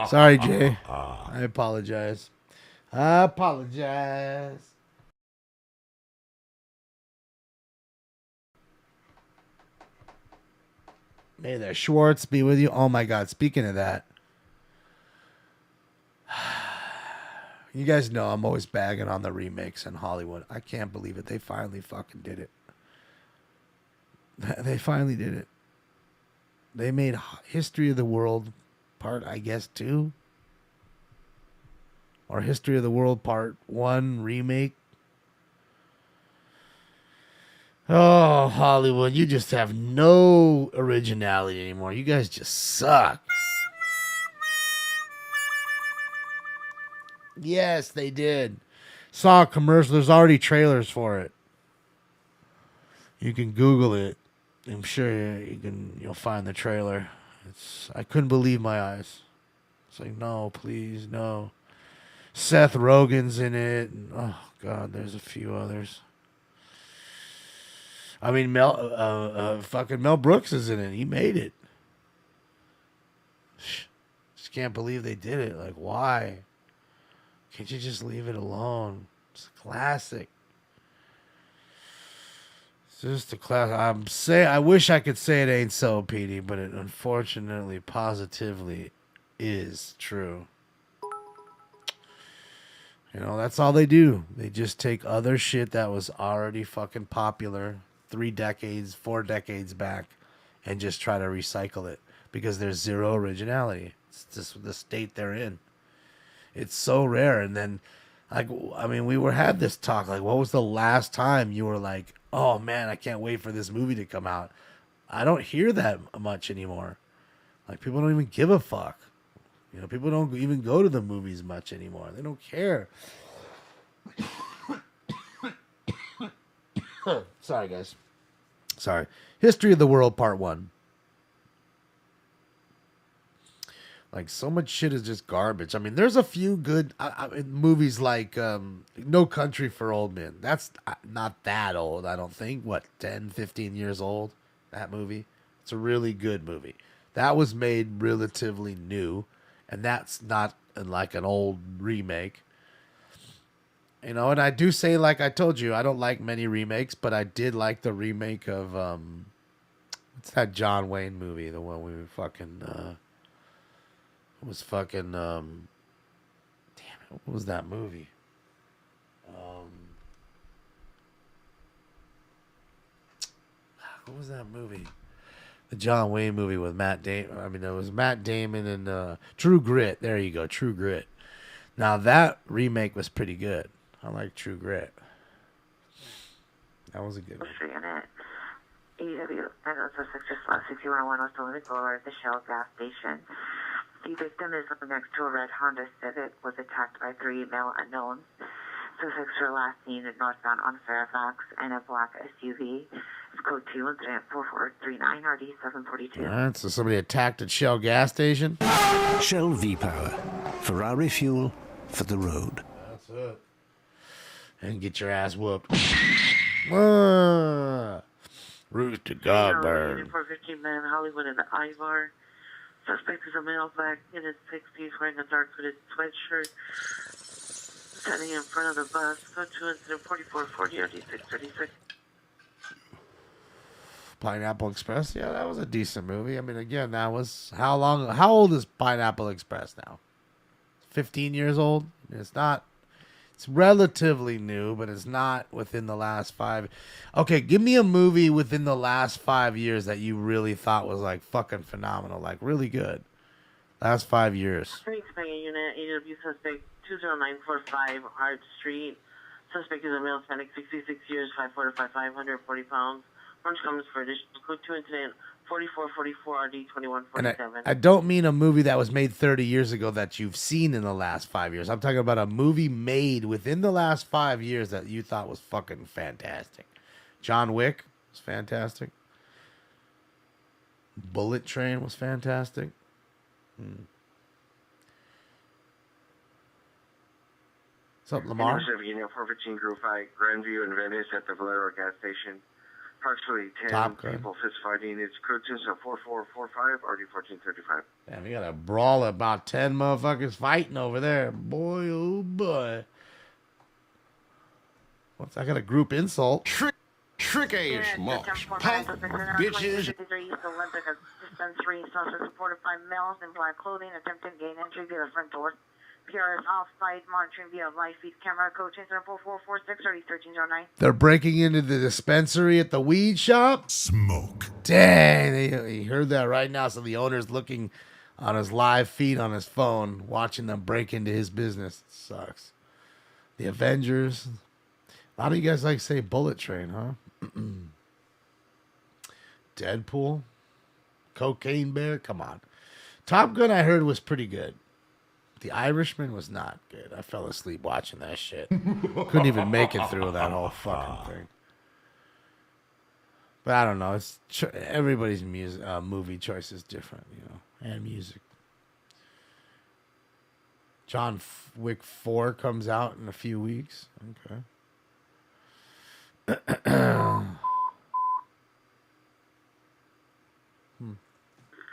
Sorry, Jay. I apologize. May the Schwartz be with you. Oh my God. Speaking of that. You guys know I'm always bagging on the remakes in Hollywood. I can't believe it. They finally fucking did it. They finally did it. They made History of the World Part, I guess, 2. Or History of the World Part 1 remake. Oh, Hollywood, you just have no originality anymore. You guys just suck. Yes, they did. Saw a commercial. There's already trailers for it. You can Google it. I'm sure you'll find the trailer. I couldn't believe my eyes. It's like, no, please, no. Seth Rogen's in it. And, oh God, there's a few others. I mean, fucking Mel Brooks is in it. He made it. Just can't believe they did it. Like, why? Can't you just leave it alone? It's a classic. It's just a classic. I wish I could say it ain't so, Petey, but it unfortunately, positively is true. You know, that's all they do. They just take other shit that was already fucking popular 3 decades, 4 decades back and just try to recycle it because there's zero originality. It's just the state they're in. It's so rare. And then, like, I mean, had this talk. Like, what was the last time you were like, oh man, I can't wait for this movie to come out? I don't hear that much anymore. Like, people don't even give a fuck. You know, people don't even go to the movies much anymore. They don't care. Sorry, guys. Sorry. History of the World Part 1. Like, so much shit is just garbage. I mean, there's a few good movies like No Country for Old Men. That's not that old, I don't think. What, 10, 15 years old? That movie? It's a really good movie. That was made relatively new, and that's not like an old remake. You know, and I do say, like I told you, I don't like many remakes, but I did like the remake of, what's that John Wayne movie? The one we were fucking, it was fucking, damn it, what was that movie? What was that movie? The John Wayne movie with Matt Damon. I mean, it was Matt Damon and True Grit. There you go, True Grit. Now, that remake was pretty good. I like True Grit. That was a good one. EW, I know it's just last 6101 West Olympic Boulevard at the Shell gas station. The victim is next to a red Honda Civic, was attacked by 3 male unknowns. Suspects were last seen at northbound on Fairfax and a black SUV. It's code 2 incident 4439 RD 742. All right, so somebody attacked at Shell gas station. Shell V-Power. Ferrari fuel for the road. That's it. And get your ass whooped. Roost to God burn. 415 man Hollywood in the Ivar. Suspect is a male, black, in his 60s, wearing a dark hooded sweatshirt. Standing in front of the bus. Code 2 incident 4440 RD 636. Pineapple Express, yeah, that was a decent movie. I mean, again, that was how old is Pineapple Express now? 15 years old? It's not, it's relatively new, but it's not within the last 5. Okay, give me a movie within the last 5 years that you really thought was like fucking phenomenal, like really good. Last 5 years. Street Spanging Unit, AW suspect 20945 Hart Street. Suspect is a male, Hispanic, 66 years, 5'4" to 5'5", 140 pounds. Orange comes for additional code 2 incident 4444 RD 2147. And I don't mean a movie that was made 30 years ago that you've seen in the last 5 years. I'm talking about a movie made within the last 5 years that you thought was fucking fantastic. John Wick was fantastic. Bullet Train was fantastic. What's up, Lamar? 415 Group 5, Grandview and Venice at the Valero gas station. Approximately 10 people fist fighting. It's code 4445 RD 1435. Damn, we got a brawl of about 10 motherfuckers fighting over there. Boy, oh boy. What's I got a group insult. Tricky smokes. Punk bitches. Dispensary, social supported by males in black clothing, attempting to gain entry via the front door. PRS off-site, monitoring via live feed camera, code 4446 RD 1309. They're breaking into the dispensary at the weed shop. Smoke. Dang, he heard that right now. So the owner's looking on his live feed on his phone, watching them break into his business. It sucks. The Avengers. A lot of you guys like to say Bullet Train, huh? Deadpool. Cocaine Bear. Come on. Top Gun, I heard, was pretty good. The Irishman was not good. I fell asleep watching that shit. Couldn't even make it through that whole fucking thing. But I don't know. It's everybody's movie choice is different, you know, and music. John Wick 4 comes out in a few weeks. Okay.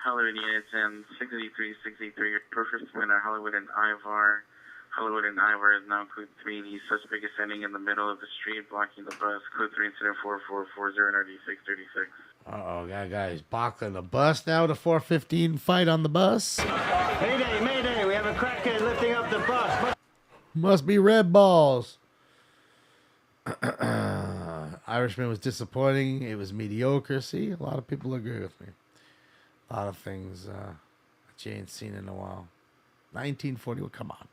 Hollywood units and 6363 Perfect Winner, Hollywood and Ivar. Hollywood and Ivor is now code 3. The suspect is standing in the middle of the street, blocking the bus. Code 3, incident 44409636. Uh-oh, that guy's blocking the bus now. The 415 fight on the bus. Mayday, mayday, we have a crackhead lifting up the bus. Must be red balls. Irishman was disappointing. It was mediocre. See, a lot of people agree with me. A lot of things that you ain't seen in a while. 1940, well, come on.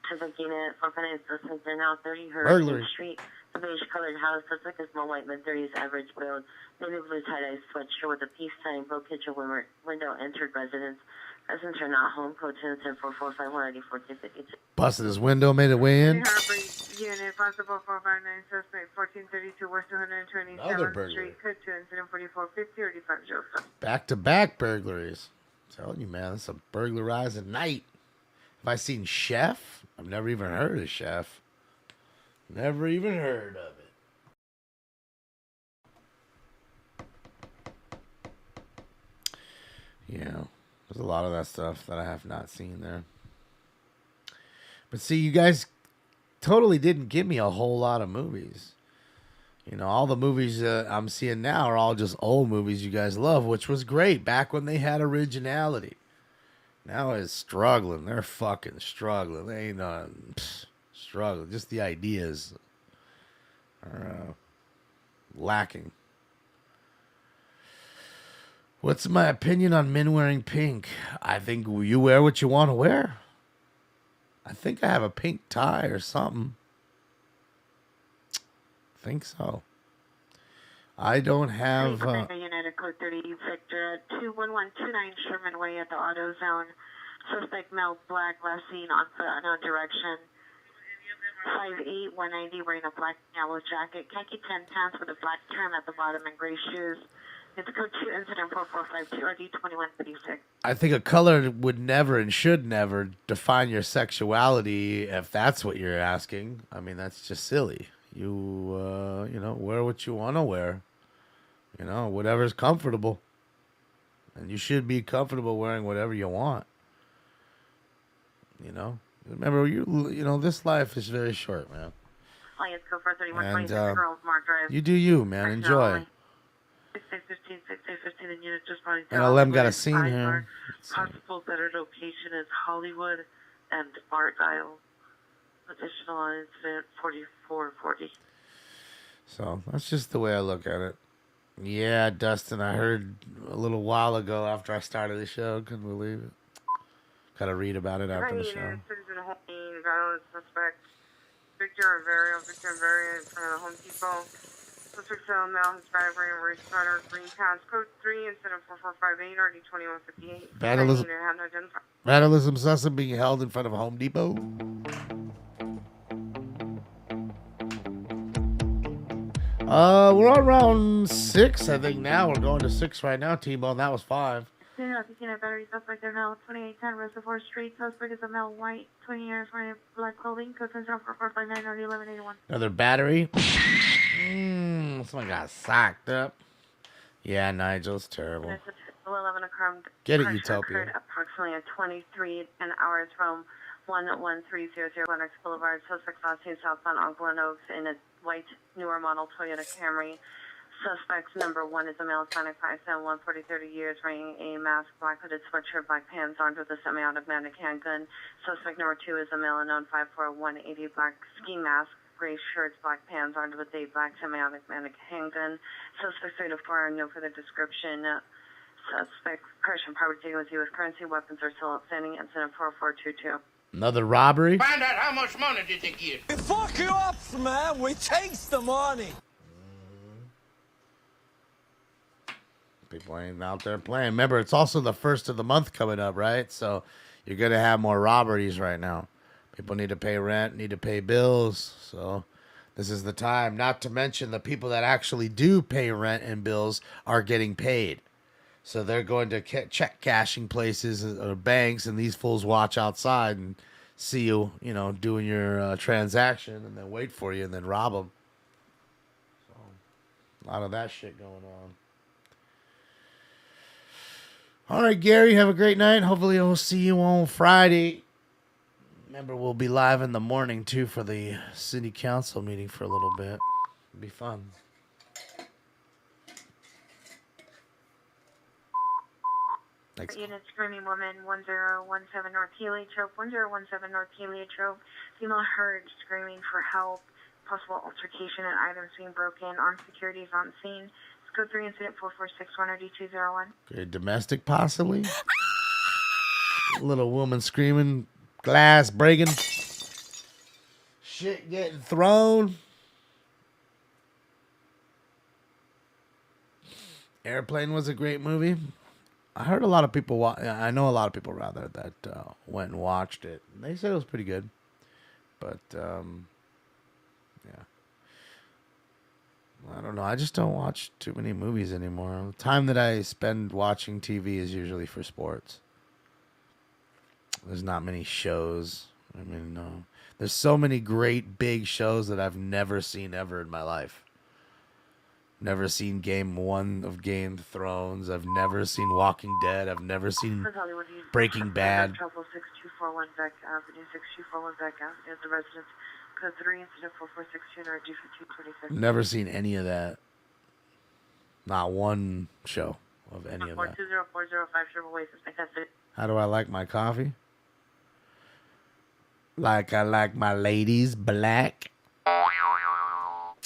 Suspect unit 458 suspect are now 30 Burglary. Hurricane Street. The beige colored house. Suspect is small white, mid-30s, average build. Navy blue tie-dye sweatshirt with a peace sign. Broke kitchen window. Entered residence. Residents are not home. Code 20445 Busted his window, made it way in. Robbery unit possible 459 suspect 1432 West 127th Street. Code 2 incident 4450 or defense Joseph. Back-to-back burglaries. I'm telling you, man, it's a burglarizing night. Have I seen Chef? I've never even heard of Chef. Never even heard of it. Yeah, there's a lot of that stuff that I have not seen there. But see, you guys totally didn't give me a whole lot of movies. You know, all the movies I'm seeing now are all just old movies you guys love, which was great back when they had originality. Now it's struggling. They're fucking struggling. They ain't struggling. Just the ideas are lacking. What's my opinion on men wearing pink? I think you wear what you want to wear. I think I have a pink tie or something. I think so. I don't have... United Code 30 Victor 21129 Sherman Way at the Auto Zone. Suspect male black, last seen on foot, unknown direction. 5'8", 190, wearing a black yellow jacket, khaki 10 pants with a black trim at the bottom and gray shoes. It's code 2 incident 4452 RD 2136. I think a color would never and should never define your sexuality if that's what you're asking. I mean, that's just silly. You, wear what you want to wear. You know, whatever's comfortable. And you should be comfortable wearing whatever you want. You know? Remember, this life is very short, man. Clients code 431 And 26 Girls Mark Drive. you do you, man. Enjoy. 6815, 6815, and unit just running And LM got a scene here. Possible better location is Hollywood and Argyle. Additional on incident 4440. So that's just the way I look at it. Yeah, Dustin, I heard a little while ago after I started the show. Couldn't believe it. Gotta read about it after the show. Citizen Home, violent suspect. Victor Rivera in front of the Home Depot. Suspect selling male, Robbery, and race sweater, green pants. Code 3, incident 4458, RD 2158. Vandalism suspect being held in front of Home Depot. We're on round 6, I think now. We're going to 6 right now, T-Bone. That was 5. Battery suspect are now 2810 Reservoir Street. Suspect is a male, white, 20 years, wearing black clothing. Code 4459 RD 1181. Another battery. Someone got socked up. Yeah, Nigel's terrible. 11 occurred. Get it, Utopia. Approximately at 23 hours from 11300 Lennox Boulevard. Suspect last seen southbound on Glen Oaks in a white, newer model Toyota Camry. Suspects number 1 is a male, Hispanic, 5'7", 140, 30 years, wearing a mask, black hooded sweatshirt, black pants, armed with a semi-automatic handgun. Suspect number 2 is a male, unknown, 5'4", 180, black ski mask, gray shirts, black pants, armed with a black semi-automatic handgun. Suspect 3 to 4 are no further description. Suspect person property taken with you with currency, weapons are still outstanding. Incident 4422. Another robbery. Find out how much money did they get. We fuck you up, man. We takes the money. People ain't out there playing. Remember, it's also the first of the month coming up, right? So you're going to have more robberies right now. People need to pay rent, need to pay bills. So this is the time. Not to mention the people that actually do pay rent and bills are getting paid. So they're going to check cashing places or banks, and these fools watch outside and see you, doing your transaction, and then wait for you and then rob them. So a lot of that shit going on. All right, Gary, have a great night. Hopefully I'll see you on Friday. Remember, we'll be live in the morning, too, for the city council meeting for a little bit. It'll be fun. Thanks. Unit Screaming Woman, 1017 North Heliotrope, 1017 North Heliotrope. Female heard screaming for help. Possible altercation and items being broken. Armed security is on scene. Code 3 incident 4461 or D201. Okay, domestic, possibly. Little woman screaming, glass breaking, shit getting thrown. Airplane was a great movie. I heard a lot of people. I know a lot of people rather that went and watched it. They said it was pretty good, but yeah, I don't know. I just don't watch too many movies anymore. The time that I spend watching TV is usually for sports. There's not many shows. I mean, no. There's so many great big shows that I've never seen ever in my life. Never seen Game 1 of Game of Thrones. I've never seen Walking Dead. I've never seen Breaking Bad. Trouble 6241 Beck Avenue, 6241 Beck Avenue, the residence. Code 3 incident 4462 or D5226. Never seen any of that. Not one show of any of that. 4204055 How do I like my coffee? Like I like my ladies black.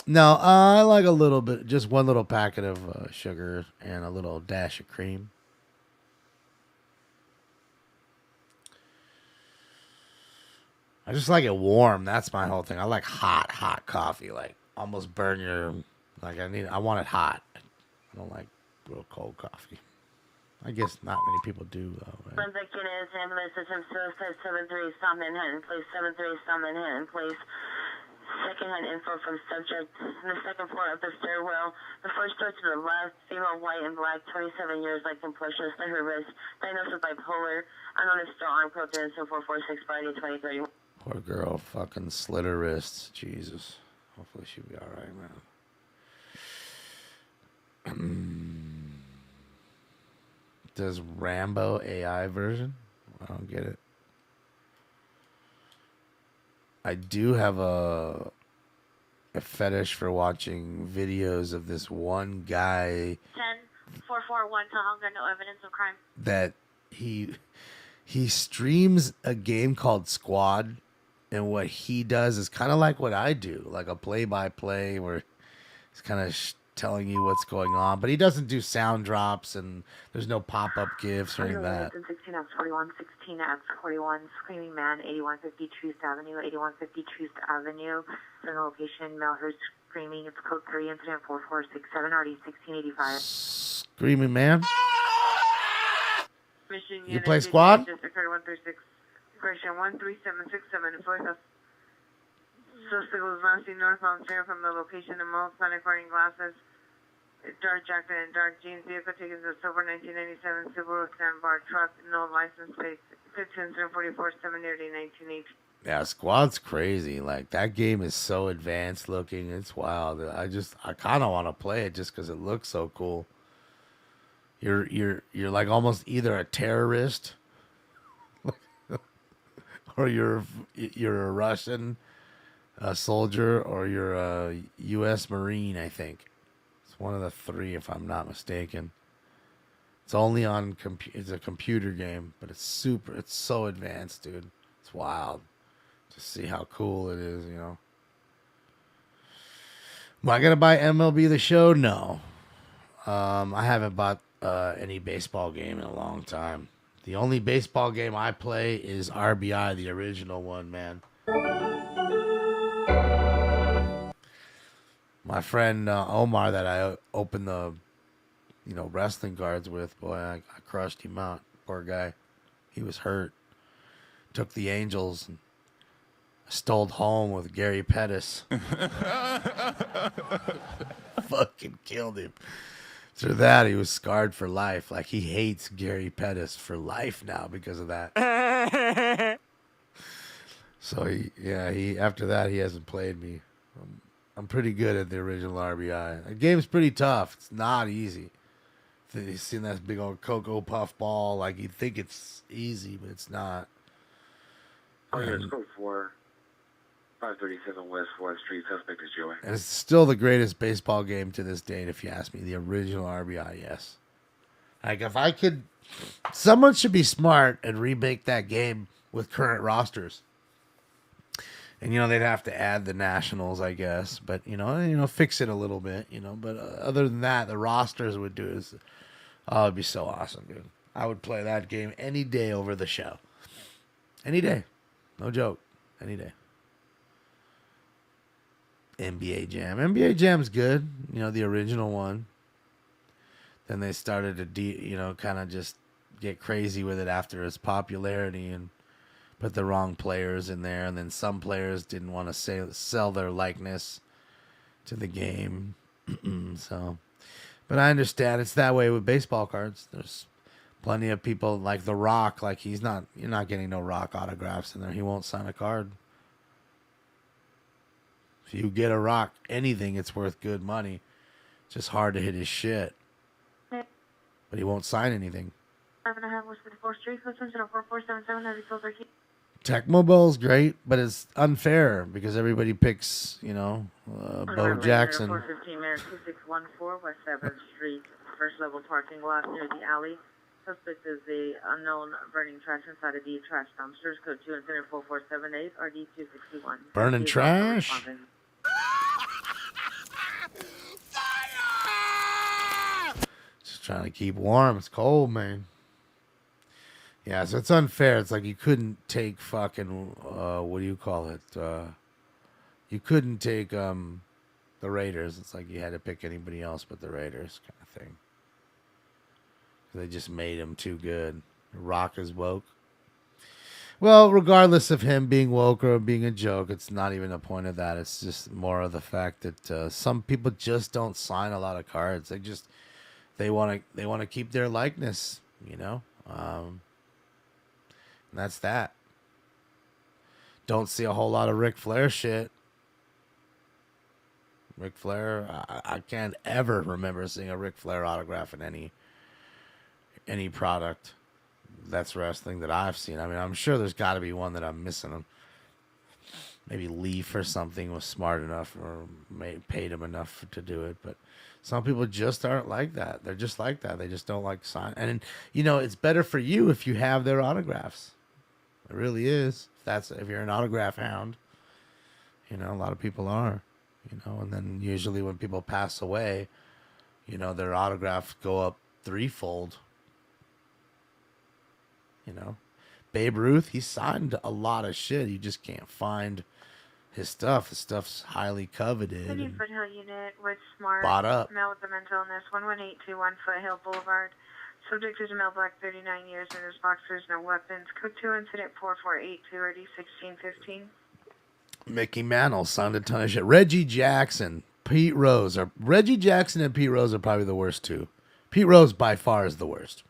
No, I like a little bit, just one little packet of sugar and a little dash of cream. I just like it warm. That's my whole thing. I like hot coffee. Like almost burn your. Like I want it hot. I don't like real cold coffee. I guess not many people do though. Right? Forensic unit is ambulance system suicide 73 South Manhattan, please. 73 South Manhattan, please. Second-hand info from subject in the second floor of the stairwell. The first door to the left, female, white and black, 27 years, like complexion, slit her wrist, diagnosed with bipolar, unknown if still armed, code 446 by 2030. Poor girl, fucking slit her wrists. Jesus. Hopefully she'll be all right, man. Does Rambo AI version? I don't get it. I do have a fetish for watching videos of this one guy 10441 Tahonga, no evidence of crime. that he streams a game called Squad, and what he does is kind of like what I do, like a play-by-play where he's kind of telling you what's going on, but he doesn't do sound drops and there's no pop-up gifts or any of that. 16 X 41, 16 X 41, Screaming Man, 8150 Truth Avenue, 8150 Truth Avenue. The location, male heard screaming. It's code 3, incident 4467, RD 1685. Screaming Man? Mission You unit, play Squad? District 136, Correction 13767, Enforce. Suspect was last seen northbound stairs from the location of most Planet wearing glasses, dark jacket and dark jeans. Vehicle taken to the silver 1997 Subaru Sandbar truck, no license plate. 1544 Seminary 1980. Yeah, Squad's crazy. Like that game is so advanced looking. It's wild. I kind of want to play it just because it looks so cool. You're like almost either a terrorist or you're a Russian soldier, or you're a U.S. Marine, I think. It's one of the three, if I'm not mistaken. It's only on it's a computer game, but it's so advanced, dude. It's wild to see how cool it is, you know. Am I gonna buy MLB The Show? No. I haven't bought any baseball game in a long time. The only baseball game I play is RBI, the original one, man. My friend Omar that I opened the, wrestling cards with, boy, I crushed him out. Poor guy. He was hurt. Took the Angels and stole home with Gary Pettis. Fucking killed him. Through that, he was scarred for life. Like, he hates Gary Pettis for life now because of that. So, he after that, he hasn't played me. I'm pretty good at the original RBI. The game's pretty tough. It's not easy. You've seen that big old Cocoa Puff ball. Like, you'd think it's easy, but it's not. yes, code 4, 537 West 4th Street. Suspect is Joey. And it's still the greatest baseball game to this date, if you ask me. The original RBI, yes. Like, if I could... Someone should be smart and remake that game with current rosters. And, they'd have to add the Nationals, I guess. But, fix it a little bit, But other than that, the rosters would do it. Oh, it'd be so awesome, dude. I would play that game any day over the show. Any day. No joke. Any day. NBA Jam. NBA Jam's good. The original one. Then they started to, kind of just get crazy with it after its popularity and put the wrong players in there. And then some players didn't want to sell their likeness to the game. But I understand it's that way with baseball cards. There's plenty of people like The Rock. Like, you're not getting no Rock autographs in there. He won't sign a card. If you get a Rock anything, it's worth good money. It's just hard to hit his shit. But he won't sign anything. 5.5 West 54th Street, 4477, heavy filter heat. Tecmobile's great, but it's unfair because everybody picks, Bo Jackson. 415 Mayor 2614 West 7th Street, first level parking lot near the alley. Suspect is the unknown burning trash inside a D trash dumpsters. Code 2 incident 4478 RD 261. Burning trash? Just trying to keep warm. It's cold, man. Yeah, so it's unfair. It's like you couldn't take fucking, what do you call it? You couldn't take the Raiders. It's like you had to pick anybody else but the Raiders kind of thing. They just made him too good. Rock is woke. Well, regardless of him being woke or being a joke, it's not even the point of that. It's just more of the fact that some people just don't sign a lot of cards. They want to keep their likeness, And that's that. Don't see a whole lot of Ric Flair shit. Ric Flair, I can't ever remember seeing a Ric Flair autograph in any product that's wrestling that I've seen. I mean, I'm sure there's got to be one that I'm missing. Maybe Leaf or something was smart enough or paid him enough to do it. But some people just aren't like that. They're just like that. They just don't like sign. And, it's better for you if you have their autographs. It really is. If you're an autograph hound, a lot of people are, and then usually when people pass away, their autographs go up threefold. Babe Ruth, he signed a lot of shit. You just can't find his stuff. His stuff's highly coveted. City Foothill Unit with Smart. Bought up. Male with a mental illness, 11821 Foothill Boulevard. Subject is a male, black, 39 years, in his boxers, no weapons. Code 2 incident 4482 RD 1615. Mickey Mantle signed a ton of shit. Reggie Jackson, Pete Rose. Reggie Jackson and Pete Rose are probably the worst two. Pete Rose by far is the worst.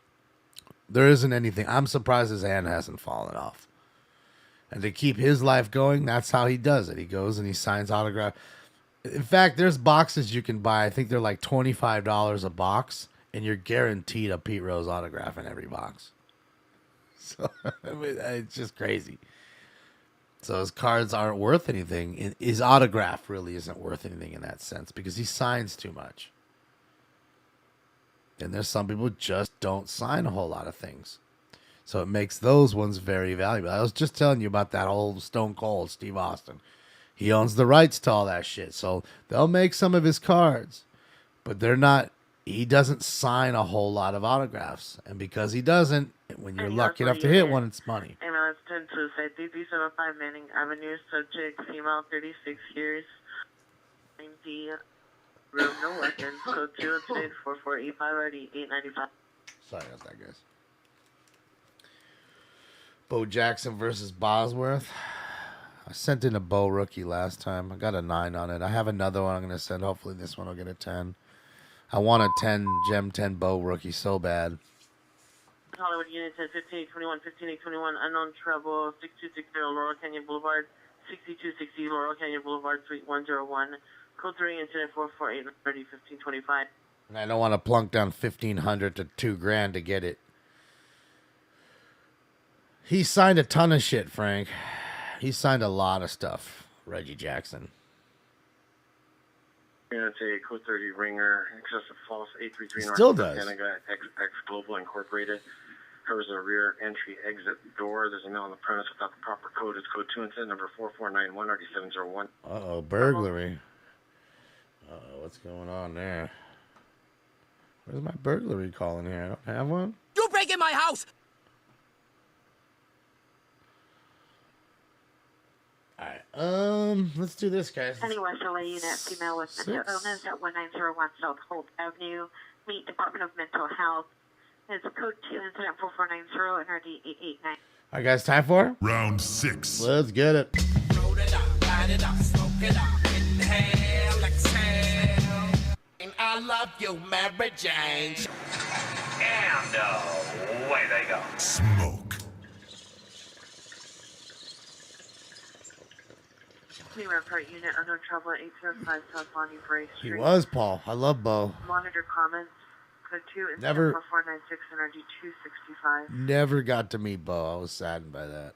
There isn't anything. I'm surprised his hand hasn't fallen off. And to keep his life going, that's how he does it. He goes and he signs autograph. In fact, there's boxes you can buy. I think they're like $25 a box, and you're guaranteed a Pete Rose autograph in every box. So it's just crazy. So his cards aren't worth anything. His autograph really isn't worth anything in that sense because he signs too much. And there's some people just don't sign a whole lot of things. So it makes those ones very valuable. I was just telling you about that old Stone Cold Steve Austin. He owns the rights to all that shit. So they'll make some of his cards. But he doesn't sign a whole lot of autographs. And because he doesn't, when you're lucky enough to hit one, it's money. Ambulance 10 to site 3375 Manning Avenue. Subject female, 36 years. 90. Room, no weapons. Code 2 incident 4485 RD 895. Sorry about that, guys. Bo Jackson versus Bosworth. I sent in a Bo rookie last time. I got a 9 on it. I have another one I'm going to send. Hopefully this one will get a 10. I want a 10 Gem 10 Bo rookie so bad. Hollywood Unit 10 15821 15821 unknown trouble 6260 Laurel Canyon Boulevard 6260 Laurel Canyon Boulevard Suite 101. Code 3 incident 448 30 1525. And I don't want to plunk down $1,500 to $2,000 to get it. He signed a ton of shit, Frank. He signed a lot of stuff, Reggie Jackson. It's a Code 30 ringer, excessive false 833 North Still does. Canada, XX Global Incorporated. Covers a rear entry exit door. There's a mail on the premise without the proper code. It's code 2 instead, number 4491 RD701. Uh-oh, burglary. Uh-oh, what's going on there? Where's my burglary call in here? I don't have one. You break in my house! Alright, let's do this, guys. Penny West LA unit, female with mental illness at 1901 South Holt Avenue. Meet Department of Mental Health. It's code 2 incident 4490 and RD 889. Alright, guys, time for round 6. Let's get it. Roll it up, light it up, smoke it up, inhale, exhale. And I love you, Mary Jane. And away they go. Smoke. New Rampart unit, unknown travel at 805 South Bonnie Bray Street. He was, Paul. I love Bo. Monitor comments. Code 2 incident Never- 4496 and RD 265. Never got to meet Bo. I was saddened by that.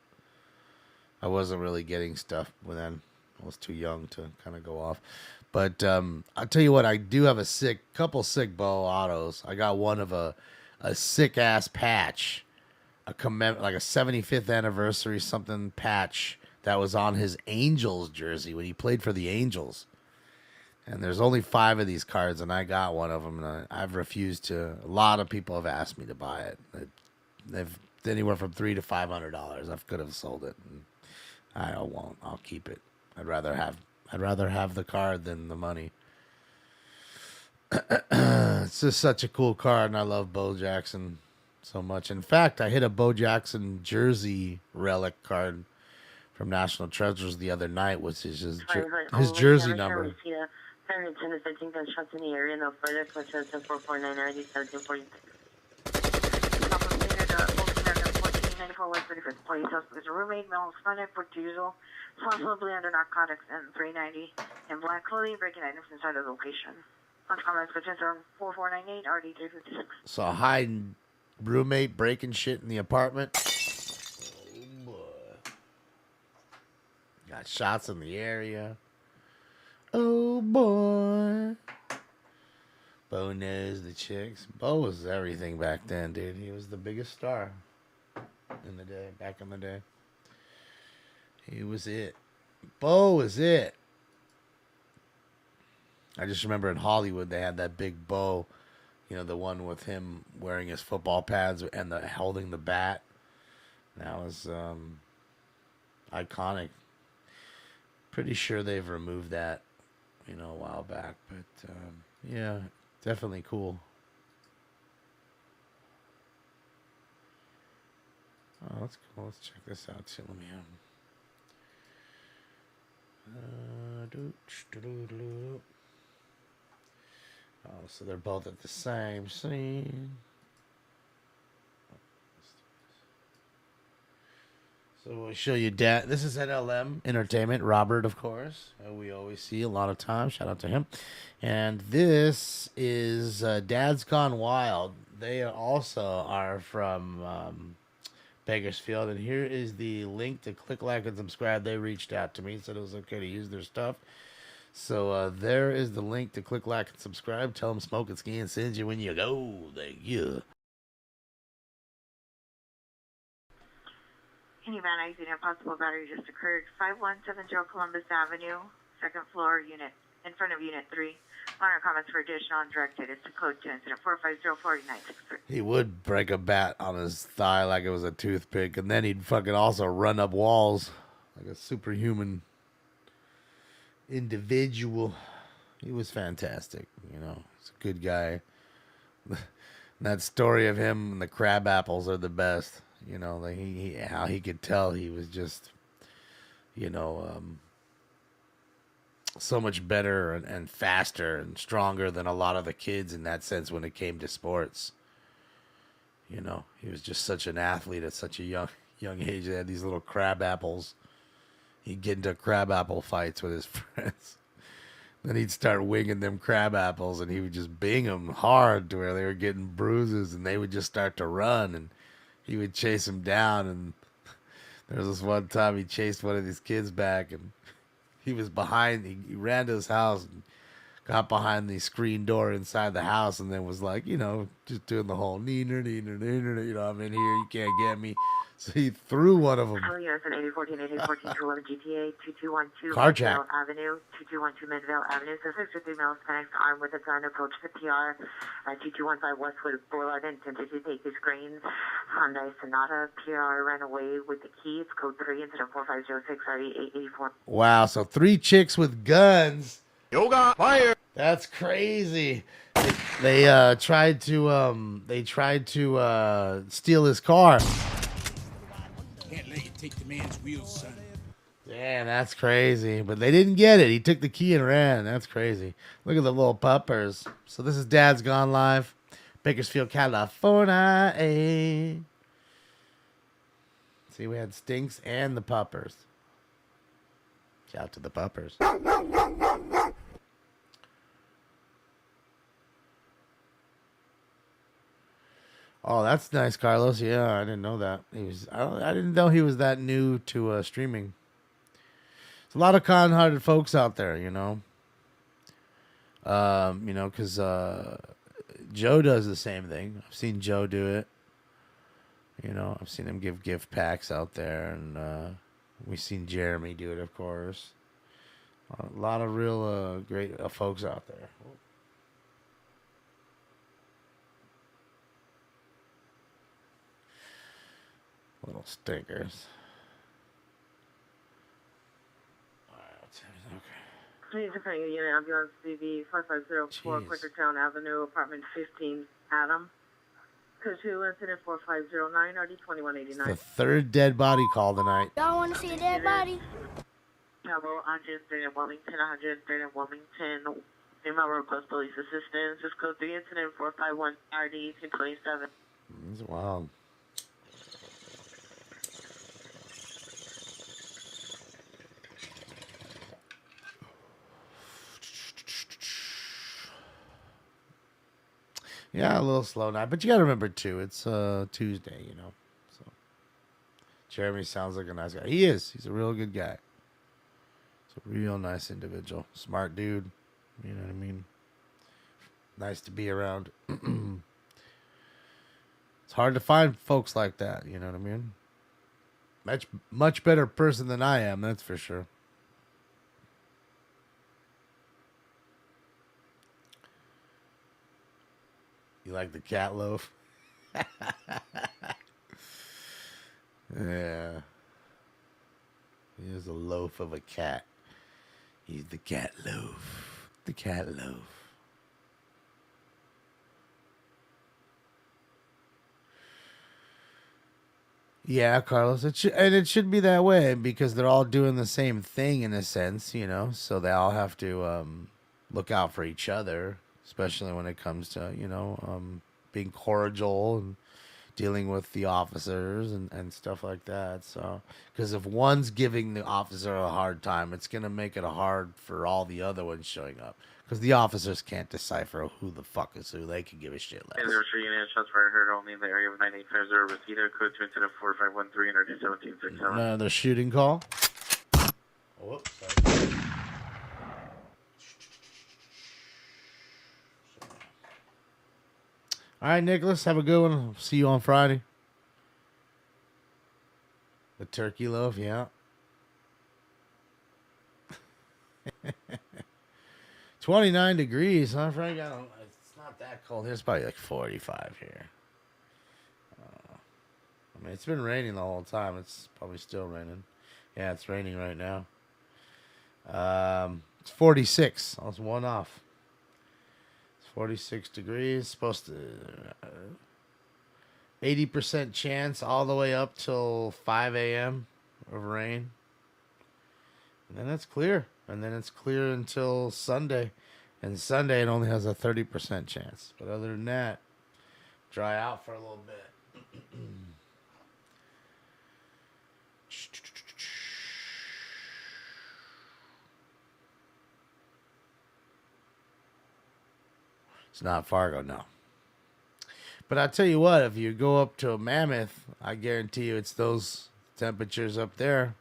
I wasn't really getting stuff then. I was too young to kind of go off. But I'll tell you what, I do have a couple sick Bo autos. I got one of a sick-ass patch. Like a 75th anniversary something patch that was on his Angels jersey when he played for the Angels. And there's only 5 of these cards, and I got one of them, and I've refused to. A lot of people have asked me to buy it. They've anywhere from $300 to $500. I could have sold it. And I won't. I'll keep it. I'd rather have the card than the money. It's just such a cool card, and I love Bo Jackson so much. In fact, I hit a Bo Jackson jersey relic card from National Treasures the other night, which is his jersey number. Farrington is 13 gunshots in the area. No further questions to 449 RD 1746. There's a roommate, male, Hispanic, Portugal, possibly under narcotics, and 390 in black clothing, breaking items inside of the location. On comments, questions are 4498 RD 356. So a high roommate breaking shit in the apartment. Oh boy. Got shots in the area. Oh boy. Bo knows the chicks. Bo was everything back then, dude. He was the biggest star back in the day. He was it. Bo was it. I just remember in Hollywood they had that big Bo, the one with him wearing his football pads and holding the bat. That was iconic. Pretty sure they've removed that a while back, but yeah, definitely cool. Oh, that's cool. Let's check this out too. Let me oh, so they're both at the same scene. So we'll show you Dad. This is NLM Entertainment. Robert, of course, we always see a lot of times. Shout out to him. And this is Dad's Gone Wild. They also are from Bakersfield. And here is the link to click, like, and subscribe. They reached out to me, said it was okay to use their stuff. So there is the link to click, like, and subscribe. Tell them Smoke and Ski and sends you when you go. Thank you. Any man accident, possible battery just occurred. 5170 Columbus Avenue, second floor, unit, in front of Unit 3. Minor comments for additional and directed. It's a code 2 incident 4504963. He would break a bat on his thigh like it was a toothpick, and then he'd fucking also run up walls like a superhuman individual. He was fantastic, He's a good guy. That story of him and the crab apples are the best. How he could tell he was just, so much better and faster and stronger than a lot of the kids in that sense when it came to sports. He was just such an athlete at such a young age. He had these little crab apples. He'd get into crab apple fights with his friends. Then he'd start winging them crab apples, and he would just bing them hard to where they were getting bruises, and they would just start to run, and he would chase them down, and There was this one time he chased one of these kids back, and he was behind. He ran to his house and got behind the screen door inside the house, and then was like, just doing the whole neener, neener, neener, I'm in here, you can't get me. So he threw one of them. US and 8014, 8014, 211 GTA, 2212 Carjack. Midvale Avenue, 2212 Midvale Avenue. Suspect 53 male Hispanics armed with a gun approached the PR 2215 Westwood Boulevard and attempted to take his green Hyundai Sonata. PR ran away with the key. It's code 3, incident 4506, RE 884. Wow, so 3 chicks with guns. Yoga fire. That's crazy. They tried to steal his car. Can't let you take the man's wheels, son. Damn, that's crazy. But they didn't get it. He took the key and ran. That's crazy. Look at the little puppers. So this is Dad's Gone Live. Bakersfield, California. See, we had Stinks and the puppers. Shout out to the puppers. Oh, that's nice, Carlos. Yeah, I didn't know that. I didn't know he was that new to streaming. There's a lot of kind-hearted folks out there, because Joe does the same thing. I've seen Joe do it. I've seen him give gift packs out there, and we've seen Jeremy do it, of course. A lot of real great folks out there. Little stickers. Please referring to unit ambulance CV 5504 Quakertown Avenue, apartment 15, Adam. Code 2, incident 4509, RD 2189. The third dead body call tonight. Y'all want to see a dead body? Bravo, 103 in Wilmington, 103 in Wilmington. Female request police assistance. This code 3, incident 451, RD 227. That's wild. Yeah, a little slow night, but you gotta remember too, it's Tuesday, So Jeremy sounds like a nice guy. He is. He's a real good guy. He's a real nice individual, smart dude. You know what I mean? Nice to be around. It's hard to find folks like that. You know what I mean? Much better person than I am. That's for sure. You like the cat loaf? Yeah. Here's a loaf of a cat. He's the cat loaf. The cat loaf. Yeah, Carlos. It should be that way because they're all doing the same thing in a sense, So they all have to look out for each other. Especially when it comes to, being cordial and dealing with the officers and stuff like that. So, because if one's giving the officer a hard time, it's going to make it hard for all the other ones showing up. Because the officers can't decipher who the fuck is who. They can give a shit less. 3 unit shots fired heard only in the area of 9850 Reseda, code 2 incident 4513 or 1767. Another shooting call. Whoops, sorry. All right, Nicholas, have a good one. See you on Friday. The turkey loaf, yeah. 29 degrees, huh, Frank? It's not that cold here. It's probably like 45 here. It's been raining the whole time. It's probably still raining. Yeah, it's raining right now. It's 46. I was one off. 46 degrees, supposed to 80% chance all the way up till 5 a.m. of rain. And then it's clear. And then it's clear until Sunday. And Sunday it only has a 30% chance. But other than that, dry out for a little bit. It's not Fargo, no. But I tell you what, if you go up to a Mammoth, I guarantee you it's those temperatures up there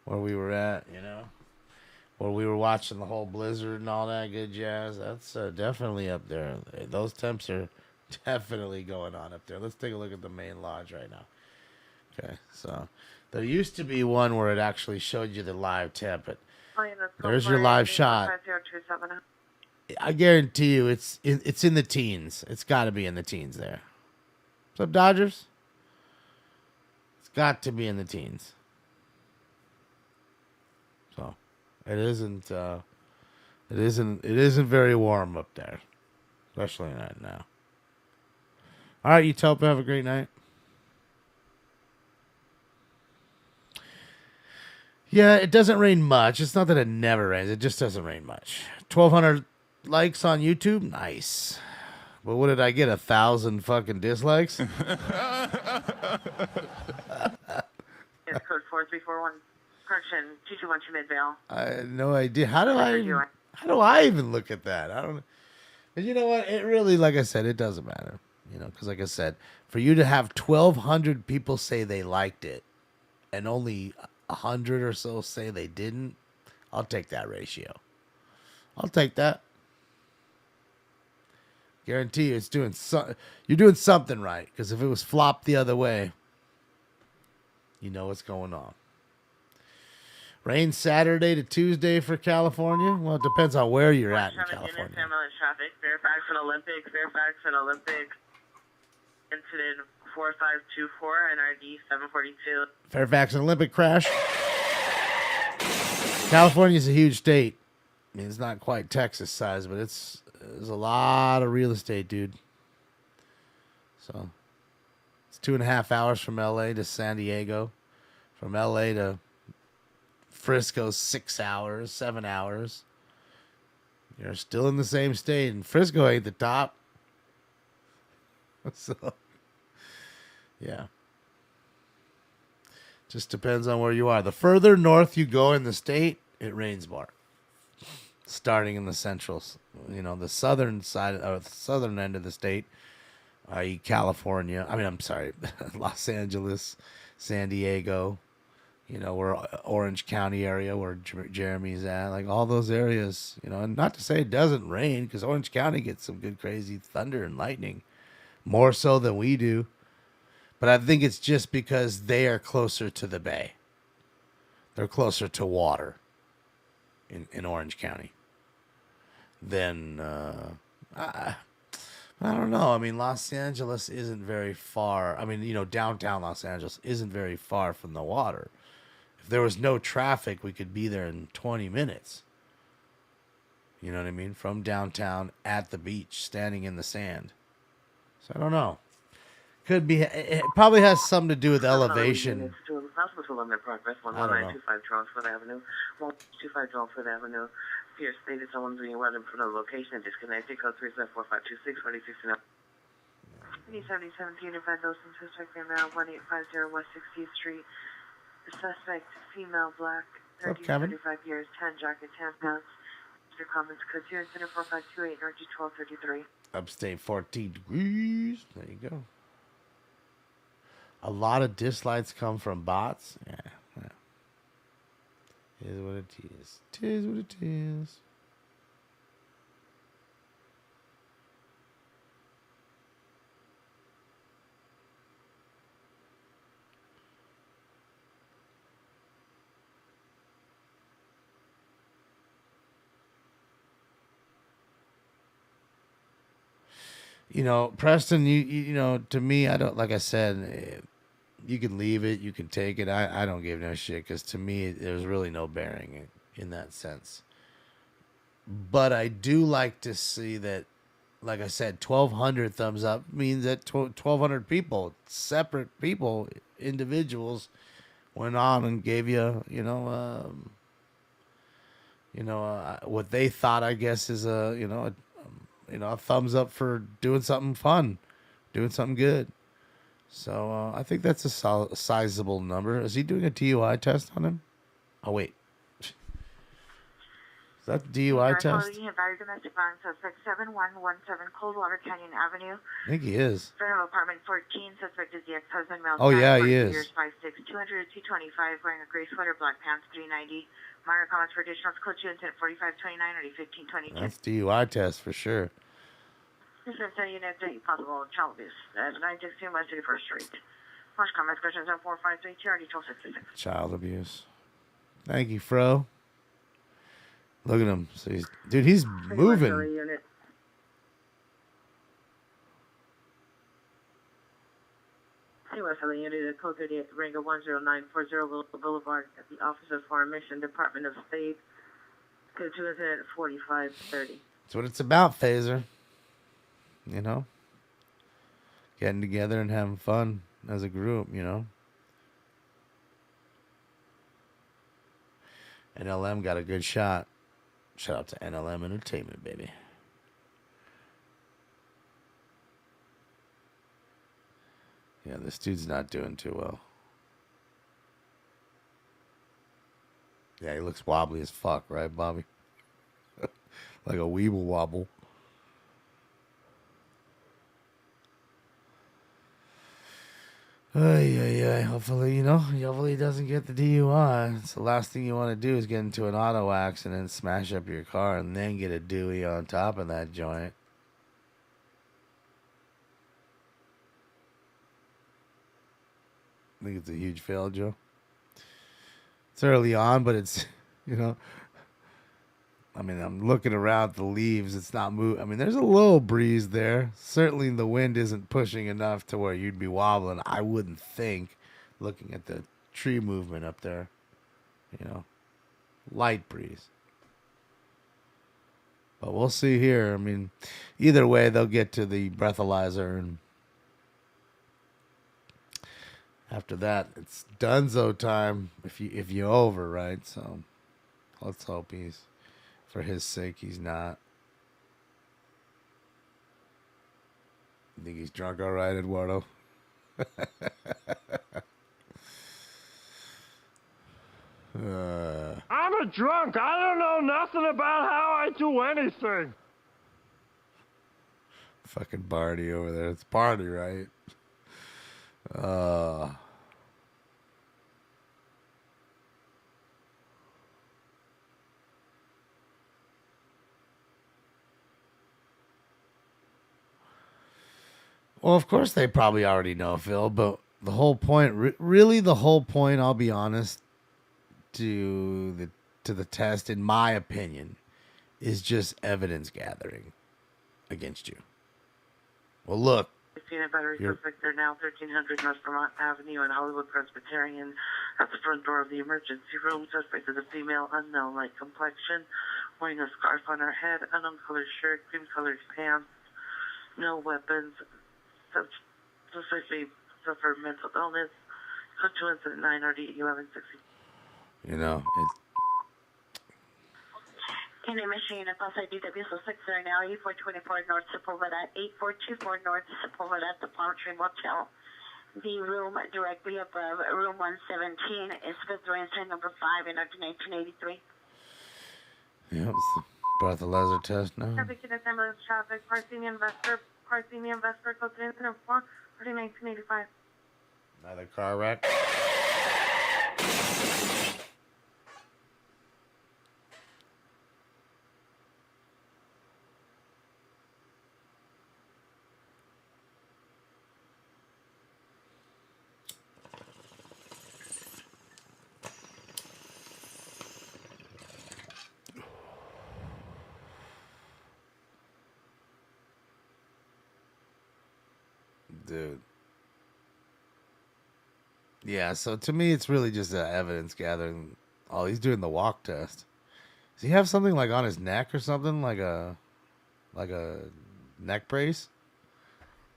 where we were at, you know, where we were watching the whole blizzard and all that good jazz. That's definitely up there. Those temps are definitely going on up there. Let's take a look at the main lodge right now. Okay, so there used to be one where it actually showed you the live temp, but there's your live shot. I guarantee you it's in the teens. It's got to be in the teens there. What's up, Dodgers? It's got to be in the teens. So it isn't very warm up there, especially not now. All right, Utopia, have a great night. Yeah, it doesn't rain much. It's not that it never rains. It just doesn't rain much. 1,200 likes on YouTube? Nice. But what did I get? 1,000 fucking dislikes? It's code 4341. Correction, 2212 Midvale. I had no idea. How do I even look at that? I don't. And you know what? It really, like I said, it doesn't matter. You know, because like I said, for you to have 1,200 people say they liked it, and only 100 or so say they didn't, I'll take that ratio. I'll take that. Guarantee you, you're doing something right. Because if it was flopped the other way, you know what's going on. Rain Saturday to Tuesday for California. Well, it depends on where you're at in California. Traffic, Fairfax and Olympic, incident 4524, NRD 742. Fairfax and Olympic crash. California's a huge state. I mean, it's not quite Texas size, but there's a lot of real estate, dude. So it's 2.5 hours from LA to San Diego. From LA to Frisco, 6 hours, 7 hours. You're still in the same state, and Frisco ain't the top. So, yeah. Just depends on where you are. The further north you go in the state, it rains more. Starting in the centrals, you know, the southern side, or the southern end of the state, i.e. California. I mean, I'm sorry, Los Angeles, San Diego, you know, where Orange County area where Jeremy's at, like all those areas, you know, and not to say it doesn't rain, because Orange County gets some good crazy thunder and lightning, more so than we do. But I think it's just because they are closer to the bay. They're closer to water in Orange County. Then, I don't know. I mean, Los Angeles isn't very far. I mean, you know, downtown Los Angeles isn't very far from the water. If there was no traffic, we could be there in 20 minutes. You know what I mean? From downtown at the beach, standing in the sand. So I don't know. Could be. It probably has something to do with elevation. Progress, 11925 Charlesford Avenue, 125 Charlesford Avenue. Pierce stated someone's being routed from the location and disconnected. Code 374526 4069. 7017 of Dawson, suspect female, 1850 West 60th Street. The suspect, female, black, 30 to 35 years, 10 jacket, 10 pants. Mr. Comments, code 04528, energy 1233. Upstate 14 degrees. There you go. A lot of dislikes come from bots. Yeah. It is what it is. It is what it is. You know, Preston, you know, to me, I don't, like I said, you can leave it, you can take it. I don't give no shit, because to me, there's really no bearing in that sense. But I do like to see that, like I said, 1,200 thumbs up means that 1,200 people, separate people, individuals, went on and gave you, what they thought, I guess, is a thumbs up for doing something fun, doing something good. So I think that's a sizable number. Is he doing a DUI test on him? Oh, wait. Is that the DUI test? Domestic violence suspect 7117 Coldwater Canyon Avenue. I think he is. Front of apartment 14. Suspect is the ex-husband, male. Oh, yeah, he is. Years 5'6", 200 to 225, wearing a gray sweater, black pants, 390. Minor comments for additional code 2 intent 4529 or 1522. That's DUI test for sure. This is a unit 3, possible child abuse. 916 West 31st Street. Most comments, questions on 4532 or 1266. Child abuse. Thank you, Fro. Look at him. So he's moving. West LA Unit, code 38, Rango 10940 Boulevard at the Office of Foreign Mission, Department of State. Code 2 incident 4530. That's what it's about, Phaser. You know? Getting together and having fun as a group, you know? NLM got a good shot. Shout out to NLM Entertainment, baby. Yeah, this dude's not doing too well. Yeah, he looks wobbly as fuck, right, Bobby? Like a weeble wobble. Hopefully, hopefully he doesn't get the DUI. It's the last thing you want to do is get into an auto accident, smash up your car, and then get a Dewey on top of that joint. I think it's a huge fail, Joe. It's early on, but it's, I mean, I'm looking around at the leaves. It's not moving. I mean, there's a little breeze there. Certainly the wind isn't pushing enough to where you'd be wobbling. I wouldn't think, looking at the tree movement up there. Light breeze. But we'll see here. I mean, either way, they'll get to the breathalyzer, and after that, it's donezo time if you over, right? So let's hope for his sake, he's not. You think he's drunk all right, Eduardo? I'm a drunk. I don't know nothing about how I do anything. Fucking Barney over there. It's Barney, right? Well, of course they probably already know, Phil, but the whole point, really the whole point, I'll be honest, to the test, in my opinion, is just evidence gathering against you. Well, look. Peanut Battery Suspect, they're now 1300 North Vermont Avenue and Hollywood Presbyterian at the front door of the emergency room. Suspect is a female, unknown, light complexion, wearing a scarf on her head, unknown colored shirt, cream-colored pants, no weapons. Suspect may suffer mental illness. Code 2 incident 9RD 1160. It's... Candy Machine, a Pass IDW, so 6 there now, 8424 North Sepulveda, 8424 North Sepulveda, the Palm Tree Motel. The room directly above room 117 is fifth incident number 5 in 1983. Yep, it's the breathalyzer test now. Traffic in ambulance traffic, Parthenia Investor, code 3 incident 4, 1985. Another car wreck. Dude. Yeah, so to me, it's really just evidence gathering. Oh, he's doing the walk test. Does he have something like on his neck or something? Like a neck brace?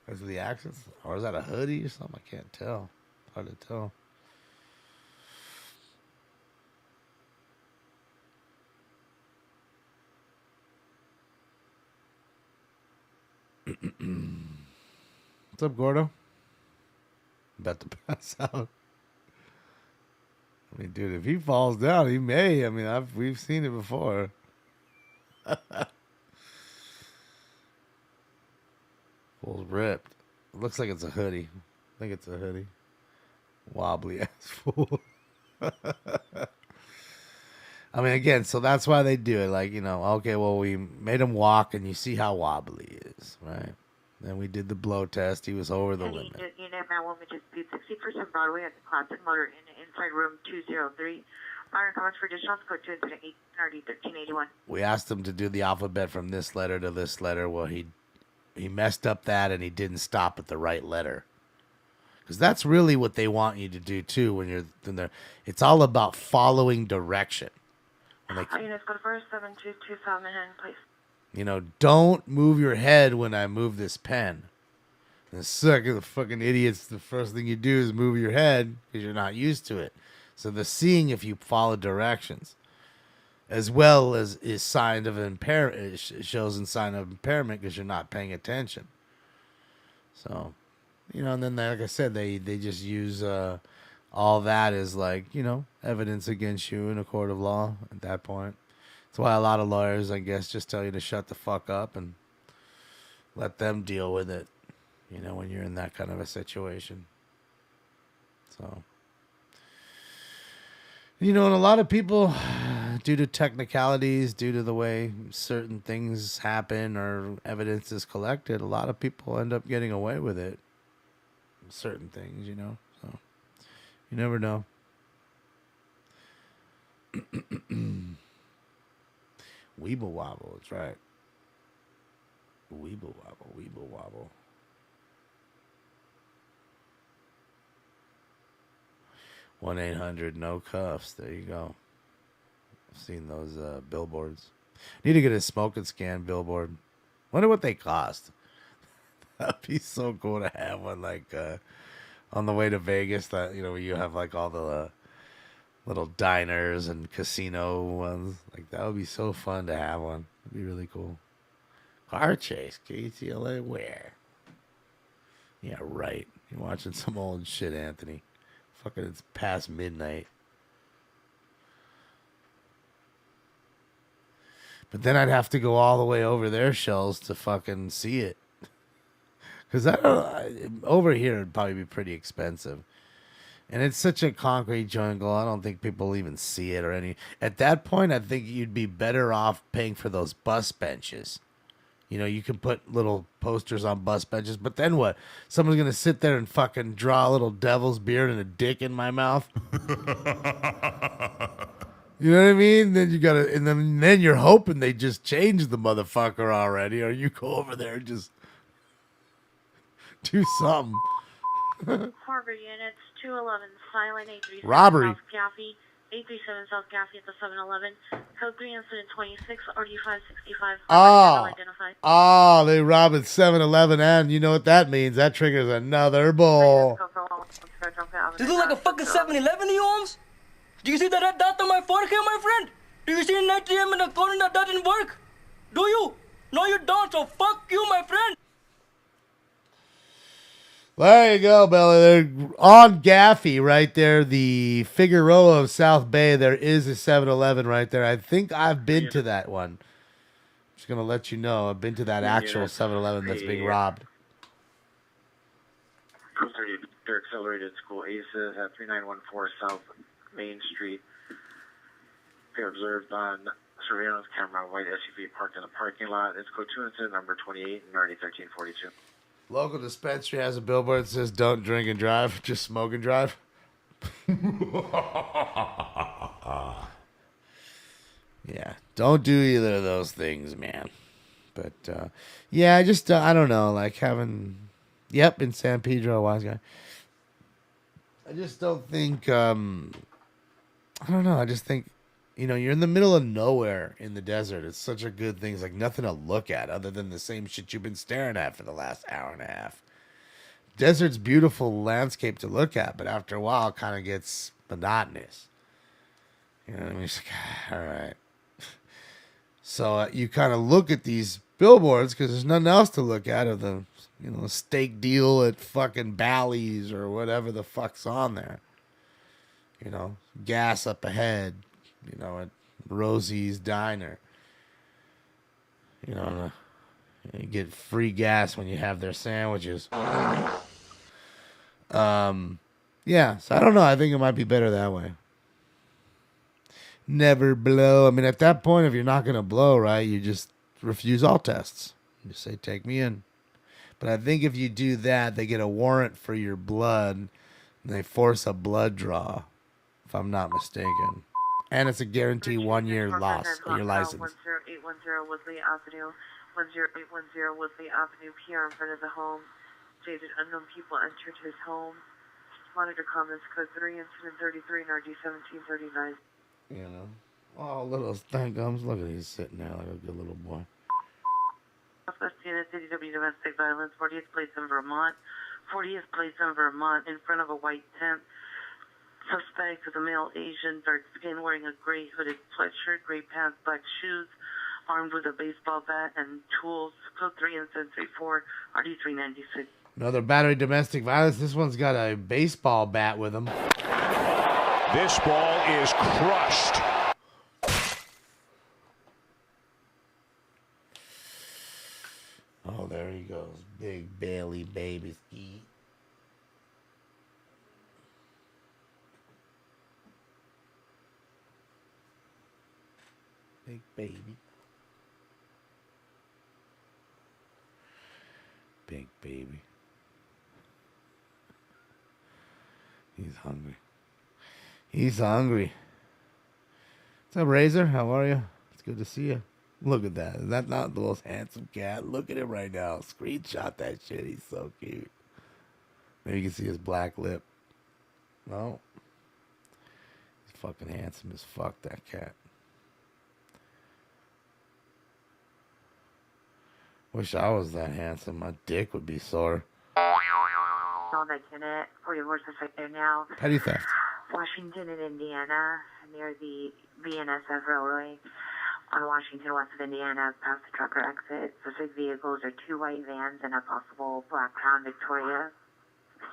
Because of the accents? Or is that a hoodie or something? I can't tell. Hard to tell. What's up, Gordo? About to pass out. I mean, dude, if he falls down, he may. I mean, we've seen it before. Full ripped. It looks like it's a hoodie. I think it's a hoodie. Wobbly ass fool. I mean, again, so that's why they do it. Like, okay, well, we made him walk, and you see how wobbly he is, right? Then we did the blow test. He was over the limit. Unit man woman dispute 60% Broadway at the Classic Motor in inside room 203. Fire comments for additional code 2 incident 830-1381. We asked him to do the alphabet from this letter to this letter. Well, he messed up that, and he didn't stop at the right letter. Because that's really what they want you to do, too, when you're in there. It's all about following direction. Units go to first 7225 Manhattan, please. Don't move your head when I move this pen. The second the fucking idiots, the first thing you do is move your head because you're not used to it. So the seeing if you follow directions, as well as is sign of impairment, it shows in sign of impairment because you're not paying attention. So, and then like I said, they just use all that as evidence against you in a court of law at that point. That's why a lot of lawyers, I guess, just tell you to shut the fuck up and let them deal with it, when you're in that kind of a situation. So, and a lot of people, due to technicalities, due to the way certain things happen or evidence is collected, a lot of people end up getting away with it. Certain things, so you never know. Weeble wobble, that's right. Weeble wobble, weeble wobble. 1-800-NO-CUFFS. There you go. I've seen those billboards. Need to get a smoke and scan billboard. Wonder what they cost. That'd be so cool to have one on the way to Vegas. That where you have all the little diners and casino ones. That would be so fun to have one. It'd be really cool. Car chase, KTLA where? Yeah, right. You're watching some old shit, Anthony. Fucking, it's past midnight. But then I'd have to go all the way over their shells to fucking see it. Because over here it'd probably be pretty expensive. And it's such a concrete jungle, I don't think people even see it or any. At that point, I think you'd be better off paying for those bus benches. You can put little posters on bus benches, but then what? Someone's going to sit there and fucking draw a little devil's beard and a dick in my mouth? You know what I mean? Then you gotta, and then you're hoping they just change the motherfucker already, or you go over there and just do something. Harbor units 211 Silent 837 Robbery. South Gaffey, 837 South Gaffey at the 7-Eleven. Code 3 incident 26 RD565. They robbed at 7-Eleven, and you know what that means? That triggers another bull. Does it look like a fucking 7-Eleven, you homes? Do you see that red dot on my forehead, my friend? Do you see an ATM in the corner that doesn't work? Do you? No, you don't, so fuck you, my friend. There you go, Bella. They're on Gaffey right there, the Figueroa of South Bay. There is a 7-Eleven right there. I think I've been to that one. Just going to let you know. I've been to that actual 7-Eleven that's being robbed. They're accelerated school ACES at 3914 South Main Street. They're observed on surveillance camera, white SUV parked in a parking lot. It's code 2 incident number 28 and already 1342. Local dispensary has a billboard that says don't drink and drive, just smoke and drive. Yeah, don't do either of those things, man. But, yeah, I just, I don't know, yep, in San Pedro, wise guy. I just don't think, I don't know, I just think, you're in the middle of nowhere in the desert. It's such a good thing. It's nothing to look at other than the same shit you've been staring at for the last hour and a half. Desert's beautiful landscape to look at, but after a while, it kind of gets monotonous. You know what I mean? It's all right. So you kind of look at these billboards because there's nothing else to look at of the, steak deal at fucking Bally's or whatever the fuck's on there. Gas up ahead. At Rosie's Diner. You get free gas when you have their sandwiches. Yeah, so I don't know. I think it might be better that way. Never blow. I mean, at that point, if you're not going to blow, right, you just refuse all tests. You just say, take me in. But I think if you do that, they get a warrant for your blood, and they force a blood draw, if I'm not mistaken. And it's a guaranteed 1 year loss of your license. 10810 Woodley Avenue. 10810 Woodley Avenue, here in front of the home. Stated unknown people entered his home. Monitor comments code 3, incident 33, and RD 1739. You know? Oh, little stank gums. Look at he's sitting there like a good little boy. Southwest Unit, CDW domestic violence, 40th place in Vermont. 40th place in Vermont, in front of a white tent. Suspect is a male Asian, dark skin, wearing a gray hooded sweatshirt, gray pants, black shoes, armed with a baseball bat and tools. Code 3 and 734, RD 396. Another battery domestic violence. This one's got a baseball bat with him. This ball is crushed. Oh, there he goes. Big Bailey baby ski. Big baby. Big baby. He's hungry. He's hungry. What's up, Razor? How are you? It's good to see you. Look at that. Is that not the most handsome cat? Look at him right now. Screenshot that shit. He's so cute. Maybe you can see his black lip. No. He's fucking handsome as fuck, that cat. Wish I was that handsome. My dick would be sore. On that unit, 40 horses right there now. Petty theft. Washington and Indiana, near the BNSF Railway. On Washington, west of Indiana, past the trucker exit. Specific vehicles are 2 white vans and a possible black Crown Victoria.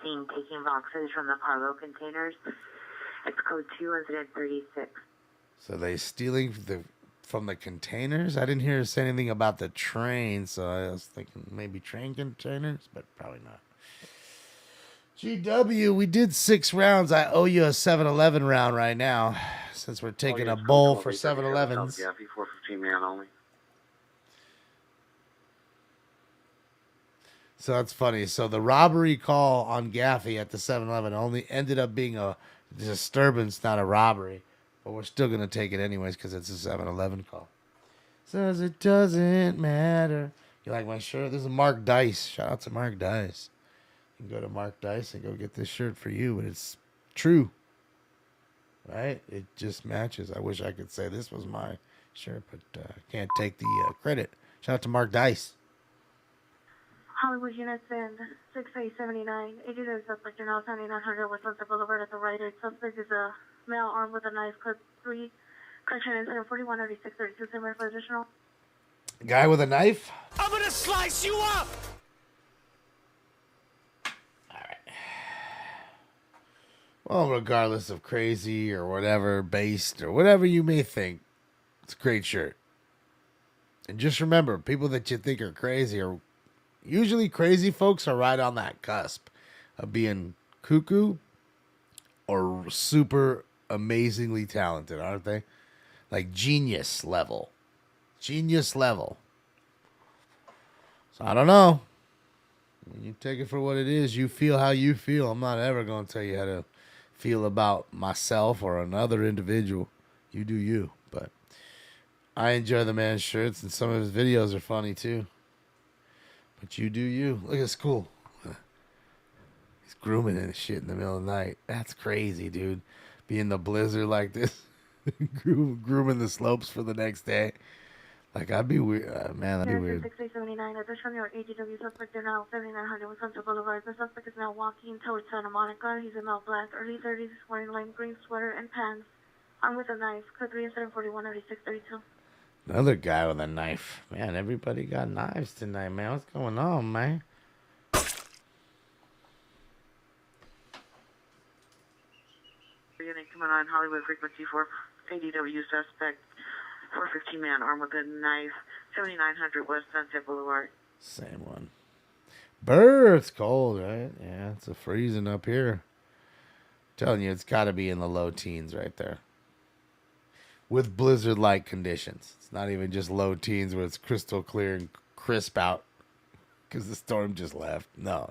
Seen taking boxes from the cargo containers. It's code 2, incident 36. So they stealing from the containers? I didn't hear her say anything about the train, so I was thinking maybe train containers, but probably not. GW, we did 6 rounds. I owe you a 7-Eleven round right now, since we're taking a bowl for 7-Elevens. Yeah, 415 man only. So that's funny. So the robbery call on Gaffey at the 7-Eleven only ended up being a disturbance, not a robbery. But we're still going to take it anyways because it's a 7-Eleven call. Says it doesn't matter. You like my shirt? This is Mark Dice. Shout out to Mark Dice. You can go to Mark Dice and go get this shirt for you, but it's true. Right? It just matches. I wish I could say this was my shirt, but I can't take the credit. Shout out to Mark Dice. Hollywood units in 6879. 82 suspect in L 7900 West Sunset Boulevard at the right edge. Suspect is a male armed with a knife, code 3. Correction incident 4196 32. Similar for additional. Guy with a knife? I'm gonna slice you up! Well, regardless of crazy or whatever, based or whatever you may think, it's a great shirt. And just remember, people that you think are crazy are usually crazy folks are right on that cusp of being cuckoo or super amazingly talented, aren't they? Like genius level. Genius level. So I don't know. When you take it for what it is, you feel how you feel. I'm not ever going to tell you how to feel about myself or another individual. You do you. But I enjoy the man's shirts, and some of his videos are funny too. But you do you. Look at school. He's grooming and shit in the middle of the night. That's crazy, dude. Be in the blizzard like this. Grooming the slopes for the next day. Like, I'd be weird. Man, that'd be weird. 6879. Additionally, our AGW suspect is now 7900 West Sunset Boulevard. The suspect is now walking towards Santa Monica. He's in all black, early 30s, wearing lime green sweater and pants. Armed with a knife. Code 3 incident 419632. Another guy with a knife. Man, everybody got knives tonight, man. What's going on, man? Unit coming on Hollywood frequency 4 ADW suspect 415 man armed with a knife 7900 West Sunset Boulevard. Same one. Brr, it's cold, right? Yeah, it's a freezing up here. Telling you, it's got to be in the low teens right there. With blizzard-like conditions. It's not even just low teens where it's crystal clear and crisp out because the storm just left. No.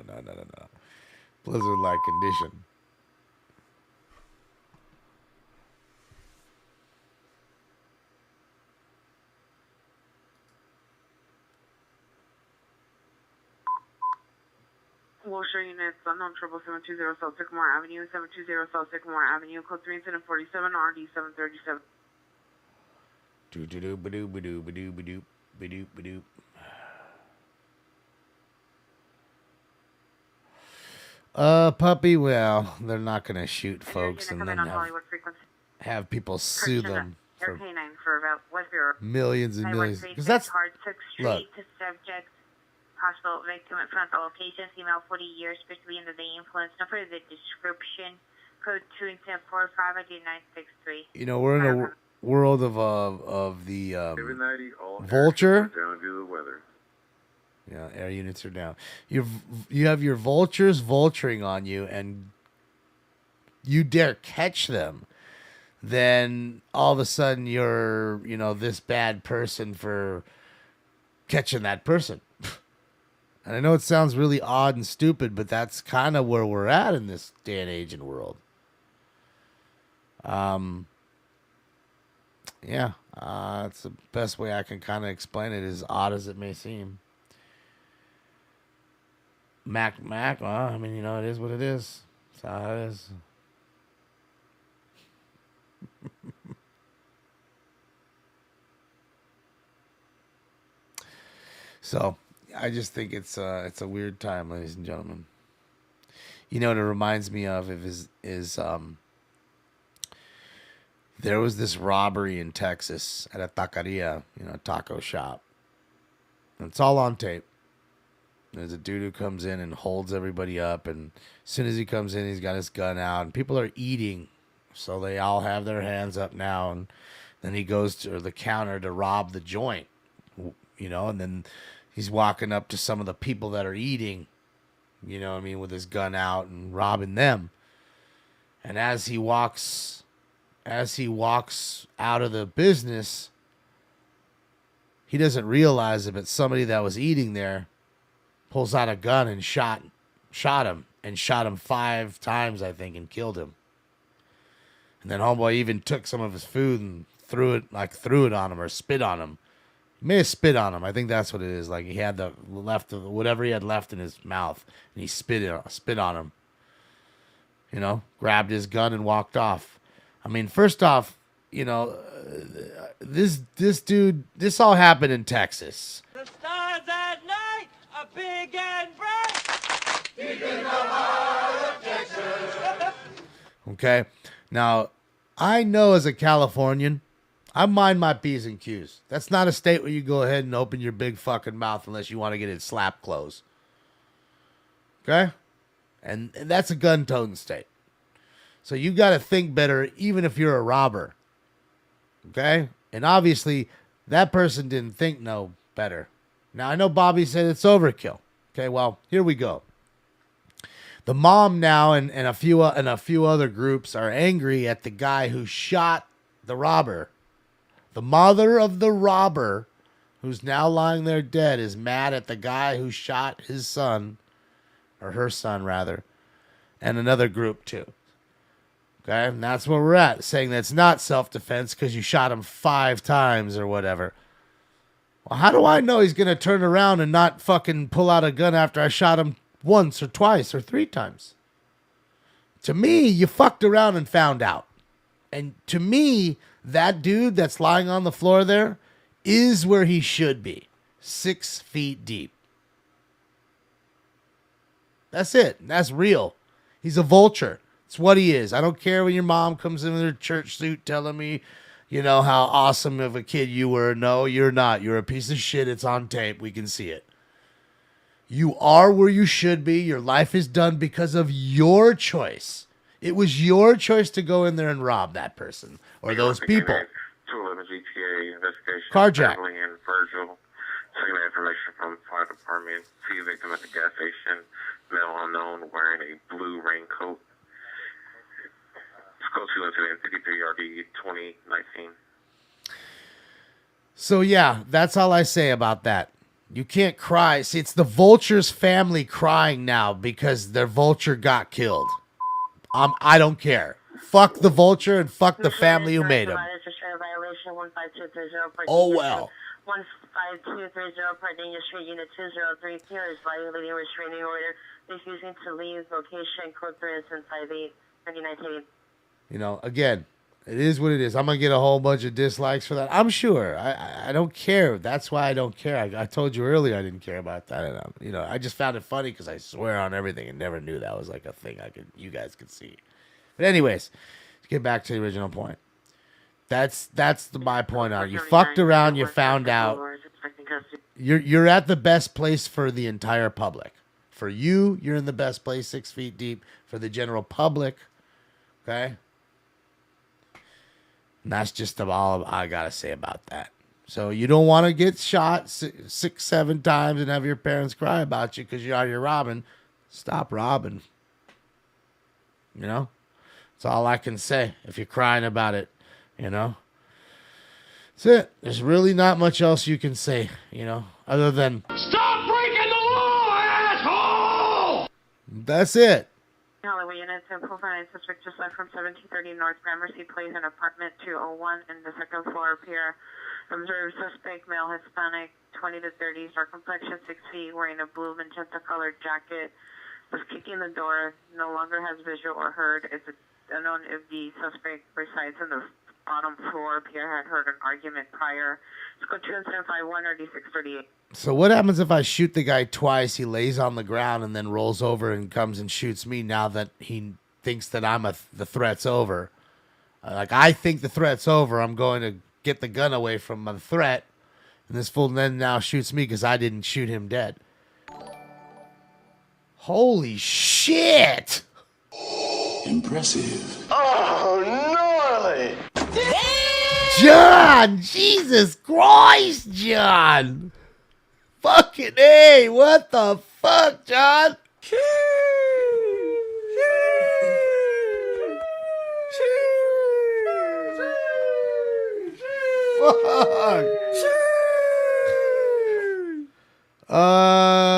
Blizzard-like condition. Wilshire units, unknown 720 South Sycamore Avenue, 720 South Sycamore Avenue, code 347, RD 737. Ba-doop. Puppy, well, they're not going to shoot folks and then have people sue them for for about millions and millions. Because that's, look, to subject possible victim at frontal location, female 40 years, supposed to be under the influence. No further description. Code 21045, I do 963. you know, we're in a world of the vulture. Down due to the weather. Yeah, air units are down. You have your vultures vulturing on you, and you dare catch them, then all of a sudden you're, this bad person for catching that person. And I know it sounds really odd and stupid, but that's kind of where we're at in this day and age and world. It's the best way I can kind of explain it, as odd as it may seem. Mac, well, I mean, it is what it is. That's how it is. So, I just think it's a weird time, ladies and gentlemen. You know what it reminds me of is there was this robbery in Texas at a taqueria, a taco shop. And it's all on tape. There's a dude who comes in and holds everybody up, and as soon as he comes in, he's got his gun out, and people are eating, so they all have their hands up now, and then he goes to the counter to rob the joint, and then he's walking up to some of the people that are eating, with his gun out and robbing them. And as he walks out of the business, he doesn't realize it, but somebody that was eating there pulls out a gun and shot him 5 times, I think, and killed him. And then homeboy even took some of his food and threw it on him or spit on him. He may have spit on him. I think that's what it is. Like, he had the left of whatever he had left in his mouth, and he spit on him. Grabbed his gun and walked off. I mean, first off, this dude, this all happened in Texas. The stars at night are big and bright. Deep in the heart of Texas. Okay? Now, I know as a Californian, I mind my P's and Q's. That's not a state where you go ahead and open your big fucking mouth unless you want to get it slap closed. Okay? And that's a gun-toting state. So you got to think better even if you're a robber. Okay? And obviously, that person didn't think no better. Now, I know Bobby said it's overkill. Okay, well, here we go. The mom now and a few other groups are angry at the guy who shot the robber. The mother of the robber, who's now lying there dead, is mad at the guy who shot his son, or her son rather, and another group too. Okay, and that's where we're at, saying that's not self-defense because you shot him 5 times or whatever. Well, how do I know he's going to turn around and not fucking pull out a gun after I shot him once or twice or 3 times? To me, you fucked around and found out. And to me, that dude that's lying on the floor there is where he should be. 6 feet deep. That's it. That's real. He's a vulture. It's what he is. I don't care when your mom comes in with her church suit telling me, how awesome of a kid you were. No, you're not. You're a piece of shit. It's on tape. We can see it. You are where you should be. Your life is done because of your choice. It was your choice to go in there and rob that person or those people. 211 GTA investigation. Carjack. And Virgil. Taking information from the fire department. See a victim at the gas station. Male unknown wearing a blue raincoat. Code 2 incident 53 RD 2019. So yeah, that's all I say about that. You can't cry. See, it's the Vulture's family crying now because their Vulture got killed. I don't care. Fuck the Vulture and fuck the family who made him. Oh well. 15230 Pardenia Street, Unit 203 here is violating a restraining order, refusing to leave location, code 3 and 58 99. You know, again, it is what it is. I'm gonna get a whole bunch of dislikes for that. I'm sure. I don't care. That's why I don't care. I told you earlier I didn't care about that. And I just found it funny because I swear on everything and never knew that was like a thing you guys could see. But anyways, to get back to the original point. That's my point on it. You fucked around. You found out. You're at the best place for the entire public. For you, you're in the best place, 6 feet deep. For the general public, okay. And that's just all I gotta say about that. So you don't want to get shot 6, 7 times and have your parents cry about you because you're out here robbing. Stop robbing. You know, that's all I can say. If you're crying about it, that's it. There's really not much else you can say, other than Stop breaking the law, asshole! That's it. Hollywood units and profile suspect just left from 1730 North Gramercy Place in apartment 201 in the second floor pier. Observed suspect, male Hispanic, 20 to 30, dark complexion, 6 feet, wearing a blue magenta colored jacket, was kicking the door, no longer has visual or heard. It's unknown if the suspect resides in the bottom floor. Pierre had heard an argument prior. Let's go 2751 or D638. So what happens if I shoot the guy twice, he lays on the ground and then rolls over and comes and shoots me now that he thinks that the threat's over? I think the threat's over. I'm going to get the gun away from the threat. And this fool then now shoots me because I didn't shoot him dead. Holy shit! Impressive. Oh, gnarly! John! Jesus Christ, John! Fucking A! What the fuck, John? Fuck!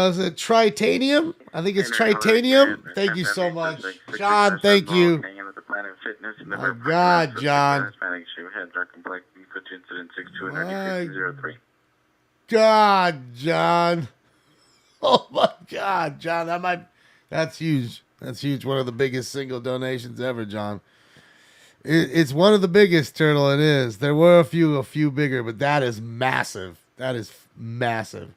Is it Tritanium? I think it's Tritanium. Thank you so much. John, thank you. Oh, God, John. God, John. Oh, my God, John. That's huge. That's huge. One of the biggest single donations ever, John. It's one of the biggest, Turtle. It is. There were a few bigger, but that is massive. That is massive.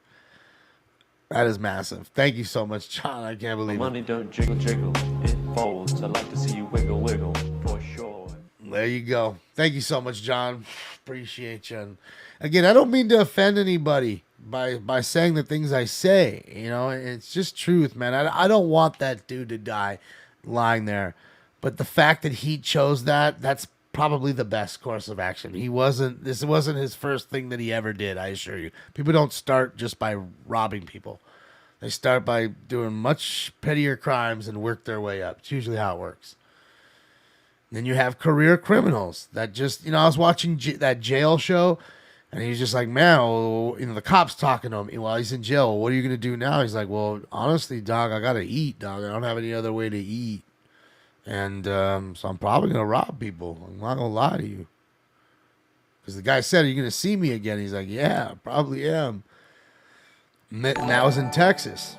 That is massive. Thank you so much, John. I can't believe it. Money don't jiggle, jiggle. It folds. I'd like to see you wiggle, wiggle, for sure. There you go. Thank you so much, John. Appreciate you. And again, I don't mean to offend anybody by saying the things I say. It's just truth, man. I don't want that dude to die lying there. But the fact that he chose that's probably the best course of action. This wasn't his first thing that he ever did, I assure you. People don't start just by robbing people. They start by doing much pettier crimes and work their way up. It's usually how it works. And then you have career criminals that just, I was watching that jail show, and he's just like, man, the cop's talking to him while he's in jail. What are you going to do now? He's like, well, honestly, dog, I got to eat, dog. I don't have any other way to eat. And so I'm probably going to rob people. I'm not going to lie to you. Because the guy said, are you going to see me again? He's like, yeah, I probably am. And that was in Texas.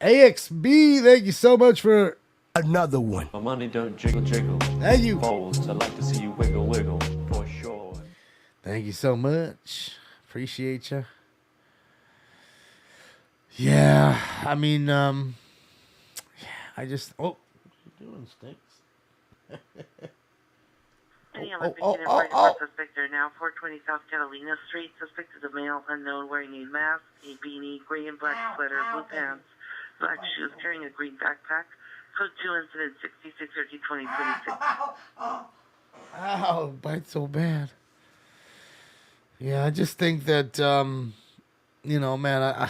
AXB, thank you so much for another one. My money don't jiggle, jiggle. Thank you. Folds. I'd like to see you wiggle, wiggle, for sure. Thank you so much. Appreciate you. Yeah, I mean, I just what you doing, Stinks? Suspect are now 420 South Catalina Street. Suspect is a male unknown wearing a mask, a beanie, gray and black sweater, blue pants, black shoes, carrying a green backpack. Code 2 incident 66 or G2026. Ow, bite so bad. Yeah, I just think that man, I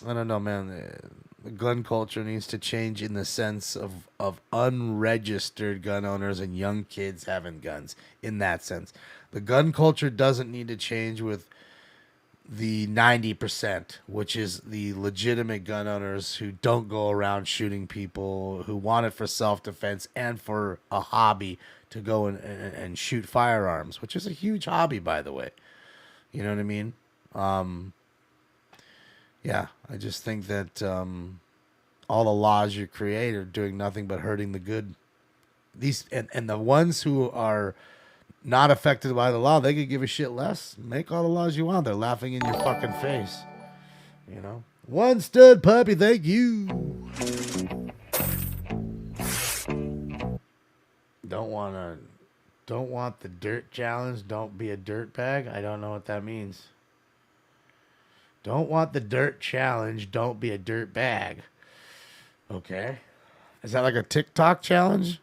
don't know, man. The gun culture needs to change in the sense of unregistered gun owners and young kids having guns. In that sense, the gun culture doesn't need to change with the 90%, which is the legitimate gun owners who don't go around shooting people, who want it for self-defense and for a hobby to go and shoot firearms, which is a huge hobby, by the way. You know what I mean? Yeah, I just think that all the laws you create are doing nothing but hurting the good. These and the ones who are not affected by the law, they could give a shit less. Make all the laws you want. They're laughing in your fucking face. You know? One stud puppy, thank you. Don't want the dirt challenge. Don't be a dirt bag. I don't know what that means. Don't want the dirt challenge. Don't be a dirt bag. Okay. Is that like a TikTok challenge?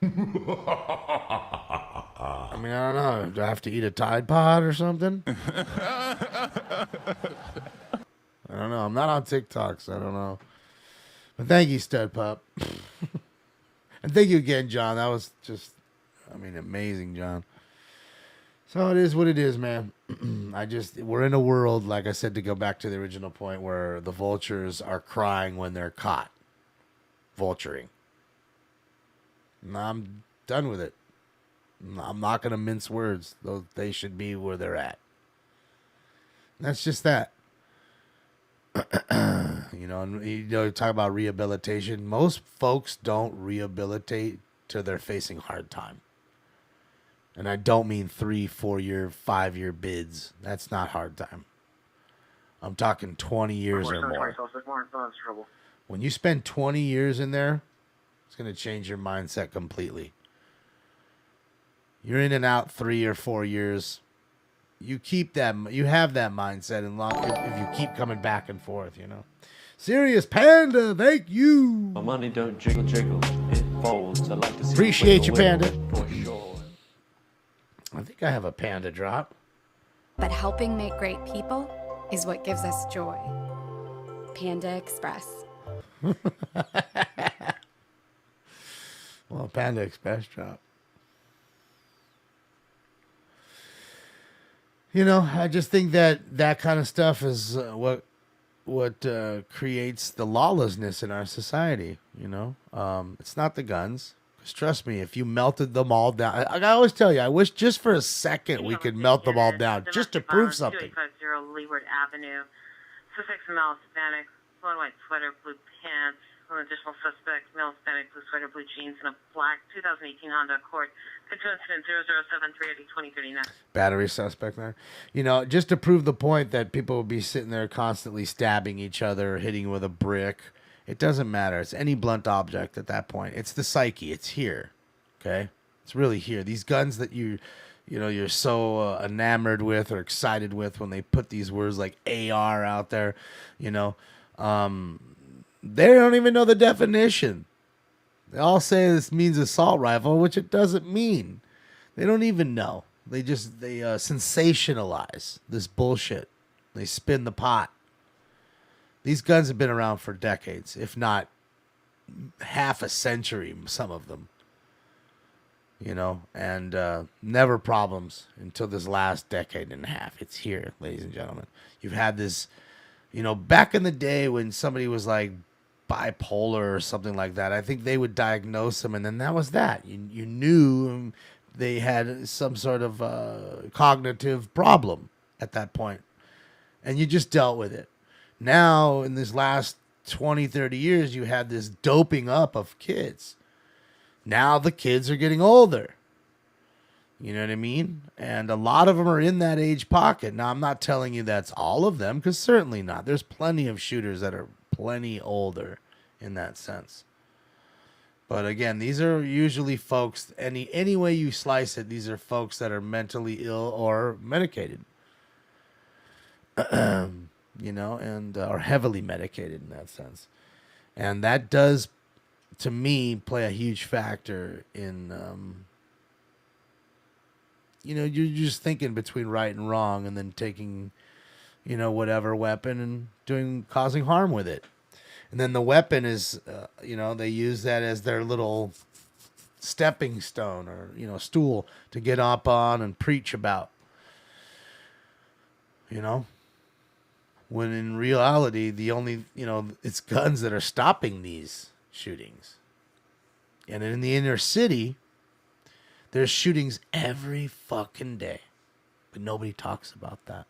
I mean, I don't know. Do I have to eat a Tide Pod or something? I don't know. I'm not on TikTok, so I don't know. But thank you, Stud Pup. And thank you again, John. That was just, amazing, John. So it is what it is, man. We're in a world, like I said, to go back to the original point, where the vultures are crying when they're caught vulturing. And I'm done with it. I'm not going to mince words. They should be where they're at. That's just that. Talk about rehabilitation. Most folks don't rehabilitate till they're facing hard time. And I don't mean 3, 4 year, 5 year bids. That's not hard time. I'm talking 20 years or more. When you spend 20 years in there, it's going to change your mindset completely. You're in and out 3 or 4 years. You keep that. You have that mindset, and if you keep coming back and forth, you know. Serious Panda, thank you. My money don't jiggle jiggle, it folds. I like to see appreciate you, Panda. For sure. I think I have a Panda drop. But helping make great people is what gives us joy. Panda Express. Well, Panda Express drop. I just think that kind of stuff is what creates the lawlessness in our society. It's not the guns. Because trust me, if you melted them all down, I always tell you, I wish just for a second we could melt them all down, just to prove something. 2850 Leeward Avenue. Suspect male Hispanic, blue and white sweater, blue pants. An additional suspect, male Hispanic, blue sweater, blue jeans, and a black 2018 Honda Accord. Control incident 0073802039. Battery suspect there. Just to prove the point that people will be sitting there constantly stabbing each other, hitting with a brick. It doesn't matter. It's any blunt object at that point. It's the psyche. It's here. Okay? It's really here. These guns that you're so enamored with or excited with when they put these words like AR out there, they don't even know the definition. They all say this means assault rifle, which it doesn't mean. They don't even know. They sensationalize this bullshit. They spin the pot. These guns have been around for decades, if not half a century, some of them. And never problems until this last decade and a half. It's here, ladies and gentlemen. You've had this, back in the day when somebody was like bipolar or something like that, I think they would diagnose them, and then that was that. You knew they had some sort of cognitive problem at that point, and you just dealt with it. Now, in this last 20, 30 years, you had this doping up of kids. Now the kids are getting older. You know what I mean? And a lot of them are in that age pocket. Now, I'm not telling you that's all of them, because certainly not. There's plenty of shooters that are plenty older in that sense. But again, these are usually folks, any way you slice it, these are folks that are mentally ill or medicated. And are heavily medicated in that sense. And that does, to me, play a huge factor in, you're just thinking between right and wrong and then taking, whatever weapon and causing harm with it. And then the weapon is, they use that as their little stepping stone or, stool to get up on and preach about. When in reality, the only, it's guns that are stopping these shootings. And in the inner city, there's shootings every fucking day. But nobody talks about that.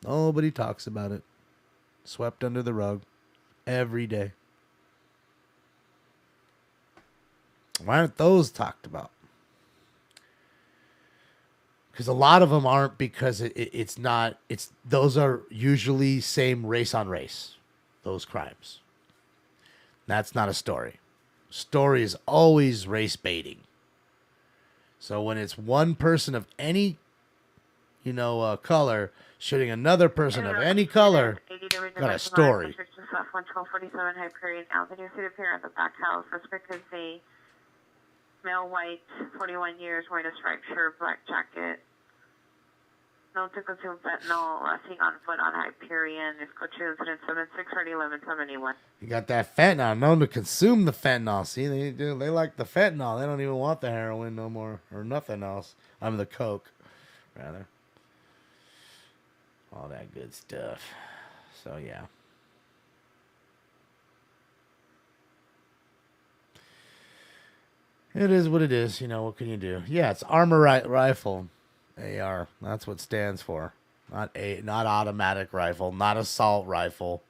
Nobody talks about it. Swept under the rug every day. Why aren't those talked about? Because a lot of them aren't, because those are usually same race on race, those crimes. That's not a story. Story is always race baiting. So when it's one person of any, color shooting another person of any color, got a story. 1247 Hyperion Avenue, to appear at the back house. Suspect is a male, white, 41 years, wearing a striped shirt, black jacket. Known to consume fentanyl, seen on foot on Hyperion. It's code 2 incident 76-11-71. You got that fentanyl, known to consume the fentanyl. See, they like the fentanyl. They don't even want the heroin no more, or nothing else. The coke, rather. All that good stuff. So, yeah. It is what it is. What can you do? Yeah, it's armor rifle. AR. That's what it stands for. Not automatic rifle. Not assault rifle.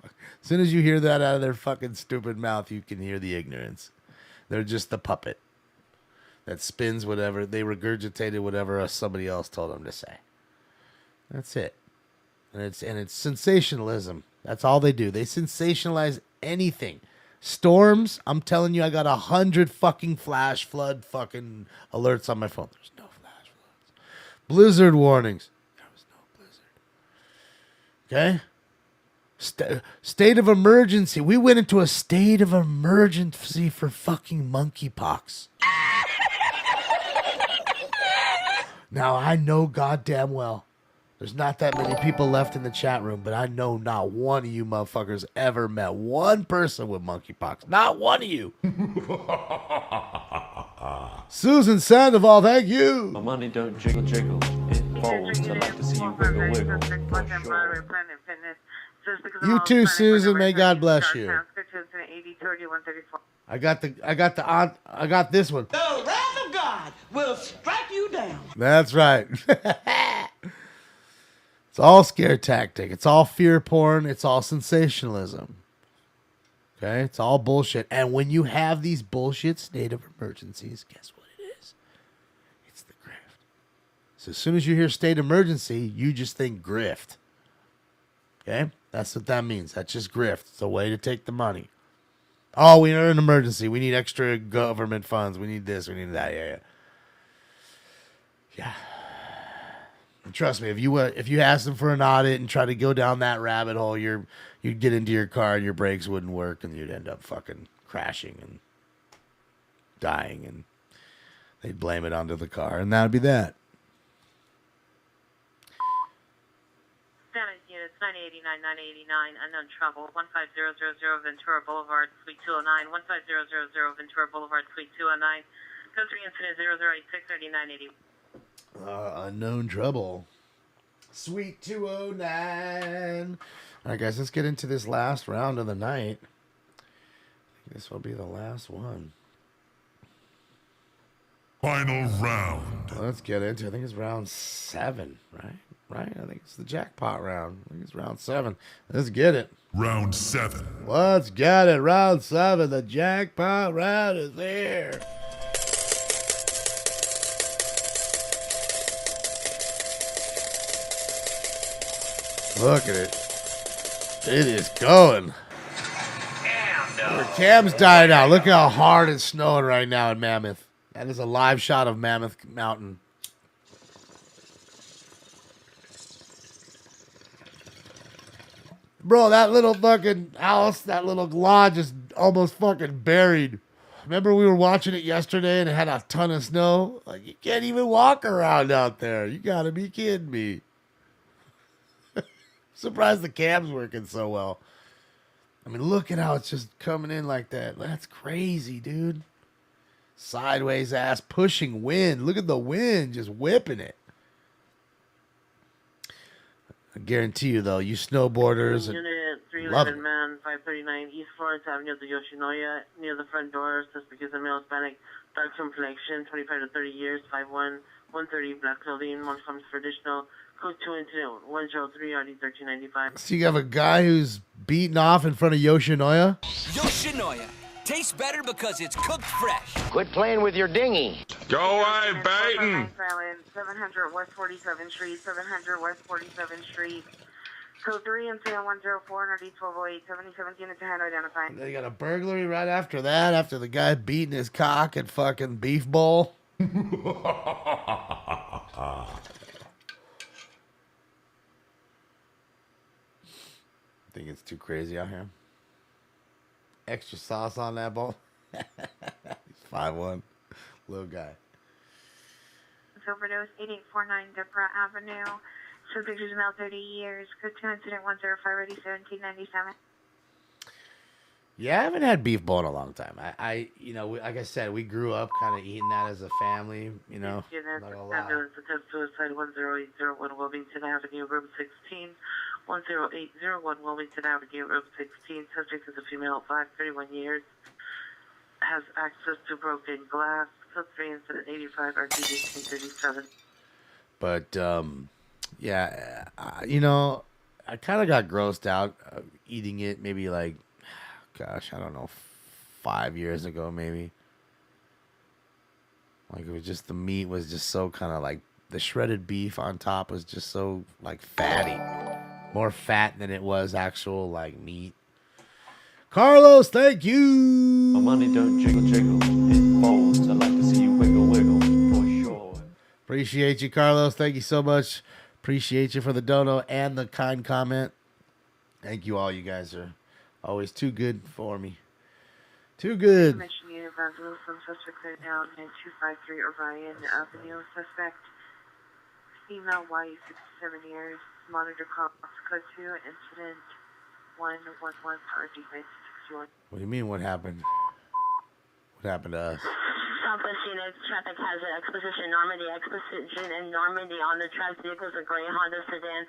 As soon as you hear that out of their fucking stupid mouth, you can hear the ignorance. They're just the puppet that spins whatever. They regurgitated whatever somebody else told them to say. That's it. And it's sensationalism. That's all they do. They sensationalize anything. Storms, I'm telling you, I got 100 fucking flash flood fucking alerts on my phone. There's no flash floods. Blizzard warnings. There was no blizzard. Okay? State of emergency. We went into a state of emergency for fucking monkeypox. Now, I know goddamn well there's not that many people left in the chat room, but I know not one of you motherfuckers ever met one person with monkeypox. Not one of you. Susan Sandoval, thank you. My money don't jiggle jiggle. It folds. I like to see you wiggle wiggle. For sure. You too, Susan. May God bless you. I got this one. The wrath of God will strike you down. That's right. It's all scare tactic. It's all fear porn. It's all sensationalism. Okay? It's all bullshit. And when you have these bullshit state of emergencies, guess what it is? It's the grift. So as soon as you hear state emergency, you just think grift. Okay? That's what that means. That's just grift. It's a way to take the money. Oh, we are in an emergency. We need extra government funds. We need this. We need that. Yeah. And trust me, if you ask them for an audit and try to go down that rabbit hole, you'd get into your car and your brakes wouldn't work and you'd end up fucking crashing and dying, and they'd blame it onto the car, and that'd be that. Units 989, 989, unknown trouble, 15000 Ventura Boulevard, Suite 209, 15000 Ventura Boulevard, Suite 209, code 3 incident 0086 3980. Unknown trouble. Suite 209. All right, guys, let's get into this last round of the night. I think this will be the last one. Final round. Let's get into it. I think it's round 7, right? I think it's the jackpot round. I think it's round 7. Let's get it. Round 7. Let's get it. Round 7. The jackpot round is here. Look at it. It is going. Cam's dying out. Look how hard it's snowing right now in Mammoth. That is a live shot of Mammoth Mountain. Bro, that little fucking house, that little lodge is almost fucking buried. Remember we were watching it yesterday and it had a ton of snow? Like, you can't even walk around out there. You gotta be kidding me. Surprised the cam's working so well. I mean, look at how it's just coming in like that. That's crazy, dude. Sideways ass pushing wind. Look at the wind just whipping it. I guarantee you, though, you snowboarders Unit love it. 311 man, 539 East Florence Avenue, the Yoshinoya, near the front door. Suspect is a male Hispanic, dark complexion, 25 to 30 years, 5'1", 130, black clothing, one comes for additional. Code 2 incident 103 RD 1395. So you have a guy who's beaten off in front of Yoshinoya? Yoshinoya. Tastes better because it's cooked fresh. Quit playing with your dinghy. Go away, Baton. 700 West 47th Street, 700 West 47th Street. Code 3 incident 104 RD 1208, 77th unit to hand identified. They got a burglary right after that, after the guy beating his cock at fucking Beef Bowl. Think it's too crazy out here. Extra sauce on that ball. He's 5'1", little guy. Overdose 8849 Debra Avenue. Subject is male 30 years. Code 2 incident 105 ready 1797. Yeah, I haven't had beef bowl in a long time. I you know, like I said, we grew up kind of eating that as a family, you know. Ambulance attempt suicide 10801 Wilmington Avenue, room 16. 10801 Wilmington Avenue, room 16. Subject is a female, 31 years. Has access to broken glass. Code 3 incident 85 RT 1837. But yeah, you know, I kind of got grossed out eating it maybe like, gosh, I don't know, 5 years ago maybe. Like it was just, the meat was just so kind of like, the shredded beef on top was just so like fatty. More fat than it was actual like meat. Carlos, thank you. My money don't jiggle jiggle, it folds. I like to see you wiggle wiggle, for sure. Appreciate you, Carlos. Thank you so much. Appreciate you for the dono and the kind comment. Thank you all. You guys are always too good for me. Too good. Commission Unit Evangelist, some suspect right now in 253 Orion Avenue. Suspect, female, white, 67 years. Monitor call, code 2, incident 111, RD 1961. What do you mean, what happened? What happened to us? Southwest Unit, traffic hazard, exposition Normandy, in Normandy on the track. Vehicles, a gray Honda sedan,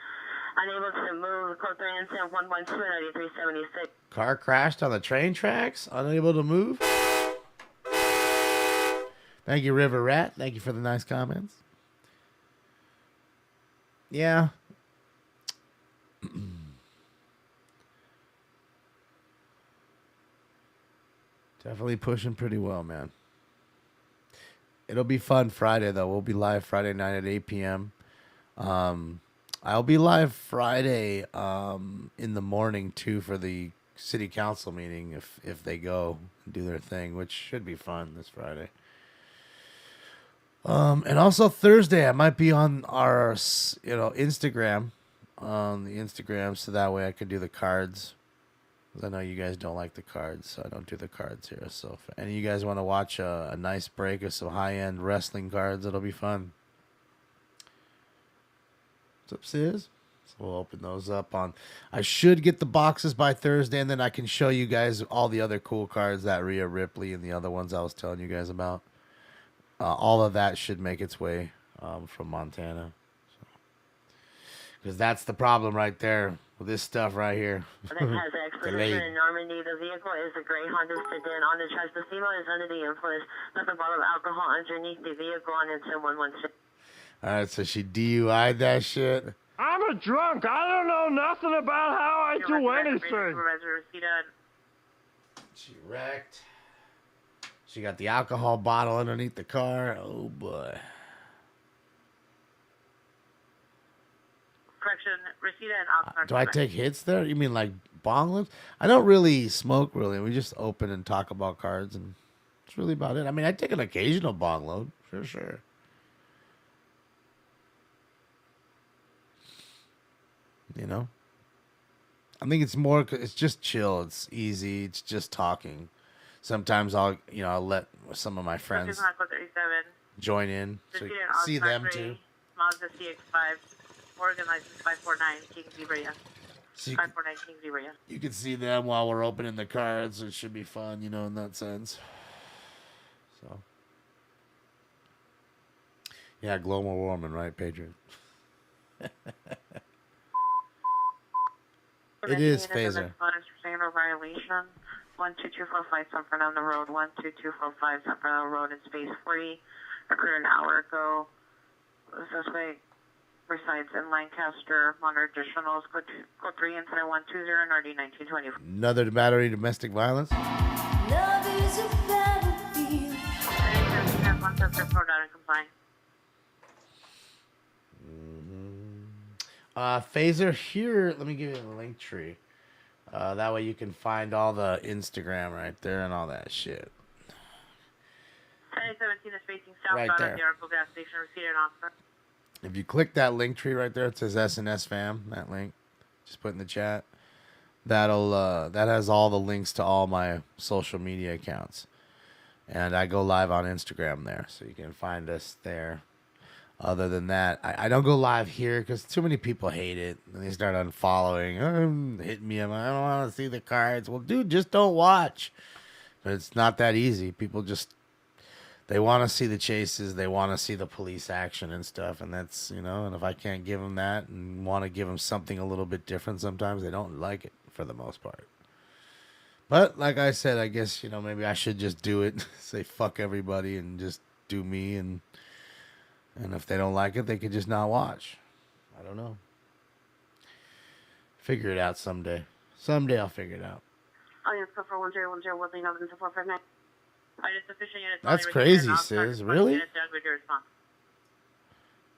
unable to move. Code 3 incident 112 9376. Car crashed on the train tracks, unable to move. Thank you, River Rat. Thank you for the nice comments. Yeah. Definitely pushing pretty well, man. It'll be fun Friday, though. We'll be live Friday night at 8 p.m. I'll be live Friday in the morning, too, for the city council meeting if they go and do their thing, which should be fun this Friday. And also Thursday, I might be on our, Instagram, on the Instagram, so that way I can do the cards. I know you guys don't like the cards, so I don't do the cards here. So if any of you guys want to watch a nice break of some high-end wrestling cards, it'll be fun. What's up, Sis? So we'll open those up on... I should get the boxes by Thursday, and then I can show you guys all the other cool cards that Rhea Ripley and the other ones I was telling you guys about. All of that should make its way from Montana. Because that's the problem right there with this stuff right here. That has an exposition in Normandy. The vehicle is a gray Honda sedan on the track. The female is under the influence. Left a bottle of alcohol underneath the vehicle on into 116. All right, so she DUI'd that shit. I'm a drunk. I don't know nothing about how I do anything. She wrecked. She got the alcohol bottle underneath the car. Oh, boy. Correction, Reseda and Oxnard. Do I take hits there? You mean like bong lips? I don't really smoke, really. We just open and talk about cards, and that's really about it. I mean, I take an occasional bong load, for sure. You know? I think it's more, it's just chill. It's easy. It's just talking. Sometimes I'll let some of my friends join in. So you see them too. Mazda CX-5, Oregon license 549, King Zebra, yes. So you 5419, yeah. You can see them while we're opening the cards. It should be fun, you know, in that sense. So, yeah, global warming, right, Patriot? It is phaser. Violation. 12245 Sanford on the road. 12245 Sanford on the road in space 40. Occurred an hour ago. The suspect resides in Lancaster. Monitor additionals. Code 3 incident 120 NRD 1920. Another battery domestic violence. Love is a battlefield. 1 report out and complying. Phaser here. Let me give you the link tree. That way you can find all the Instagram right there and all that shit. 1017 is facing southbound Right there. at the Arco gas station. Received an officer. If you click that link tree right there, it says SNS fam. That link, just put in the chat. That'll that has all the links to all my social media accounts, and I go live on Instagram there, so you can find us there. Other than that, I don't go live here because too many people hate it. And they start unfollowing, hitting me up. I don't want to see the cards. Well, dude, just don't watch. But it's not that easy. People just, they want to see the chases. They want to see the police action and stuff. And that's, you know, and if I can't give them that and want to give them something a little bit different, sometimes they don't like it for the most part. But like I said, I guess, you know, maybe I should just do it. Say fuck everybody and just do me, and if they don't like it, they could just not watch. I don't know. Figure it out someday. Someday I'll figure it out. That's crazy, sis. Really?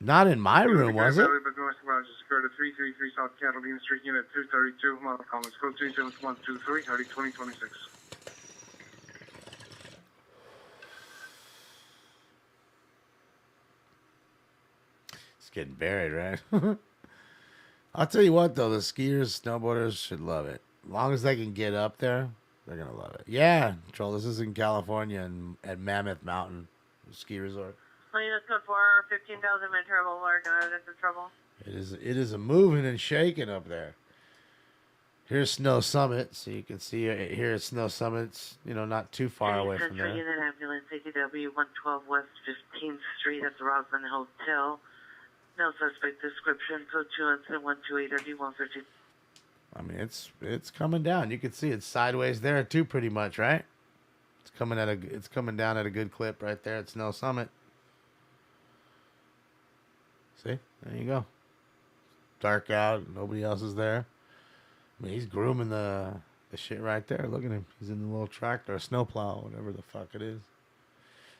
Not in my room, was it? Security 333 South Catalina Street, Unit 232. Model comments code 37123, Hardy 2026. It's getting buried, right? I'll tell you what, though, the skiers, snowboarders should love it. As long as they can get up there, they're going to love it. Yeah, Troll, this is in California and at Mammoth Mountain Ski Resort. Let's go for 15,000 Ventura Boulevard. No evidence of trouble. It is a moving and shaking up there. Here's Snow Summit, so you can see here at Snow Summit's, you know, not too far away from there. Unit ambulance, ATW 112 West 15th Street at the Roslyn Hotel. No suspect description. Code 2 incident 128 RD 150. I mean, it's coming down. You can see it's sideways there too, pretty much, right? It's coming down at a good clip right there at Snow Summit. See, there you go. Dark out, nobody else is there. I mean, he's grooming the shit right there. Look at him. He's in the little tractor, a snowplow, whatever the fuck it is.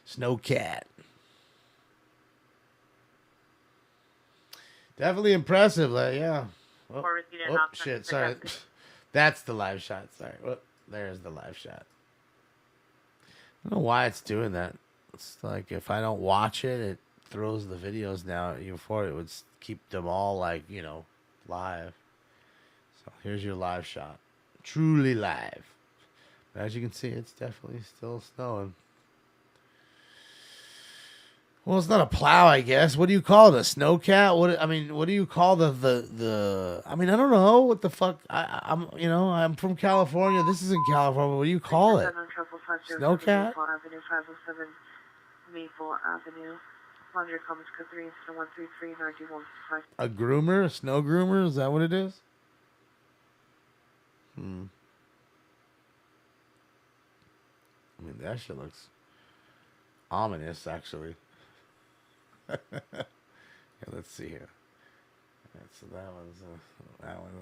Snowcat. Definitely impressive. Like, yeah. Oh, shit. Sorry. That's the live shot. Sorry. Oh, there's the live shot. I don't know why it's doing that. It's like if I don't watch it, it throws the videos down. Before it would keep them all like, you know, live. So here's your live shot. Truly live. But as you can see, it's definitely still snowing. Well, it's not a plow, I guess. What do you call it? A snowcat? What do you call the? I mean, I don't know what the fuck. I'm from California. This isn't California. What do you call it? Snowcat? Maple Avenue. Laundry comments code 3 incident 133 9155. A groomer? A snow groomer? Is that what it is? I mean, that shit looks ominous, actually. Yeah, let's see here. Right, so that one's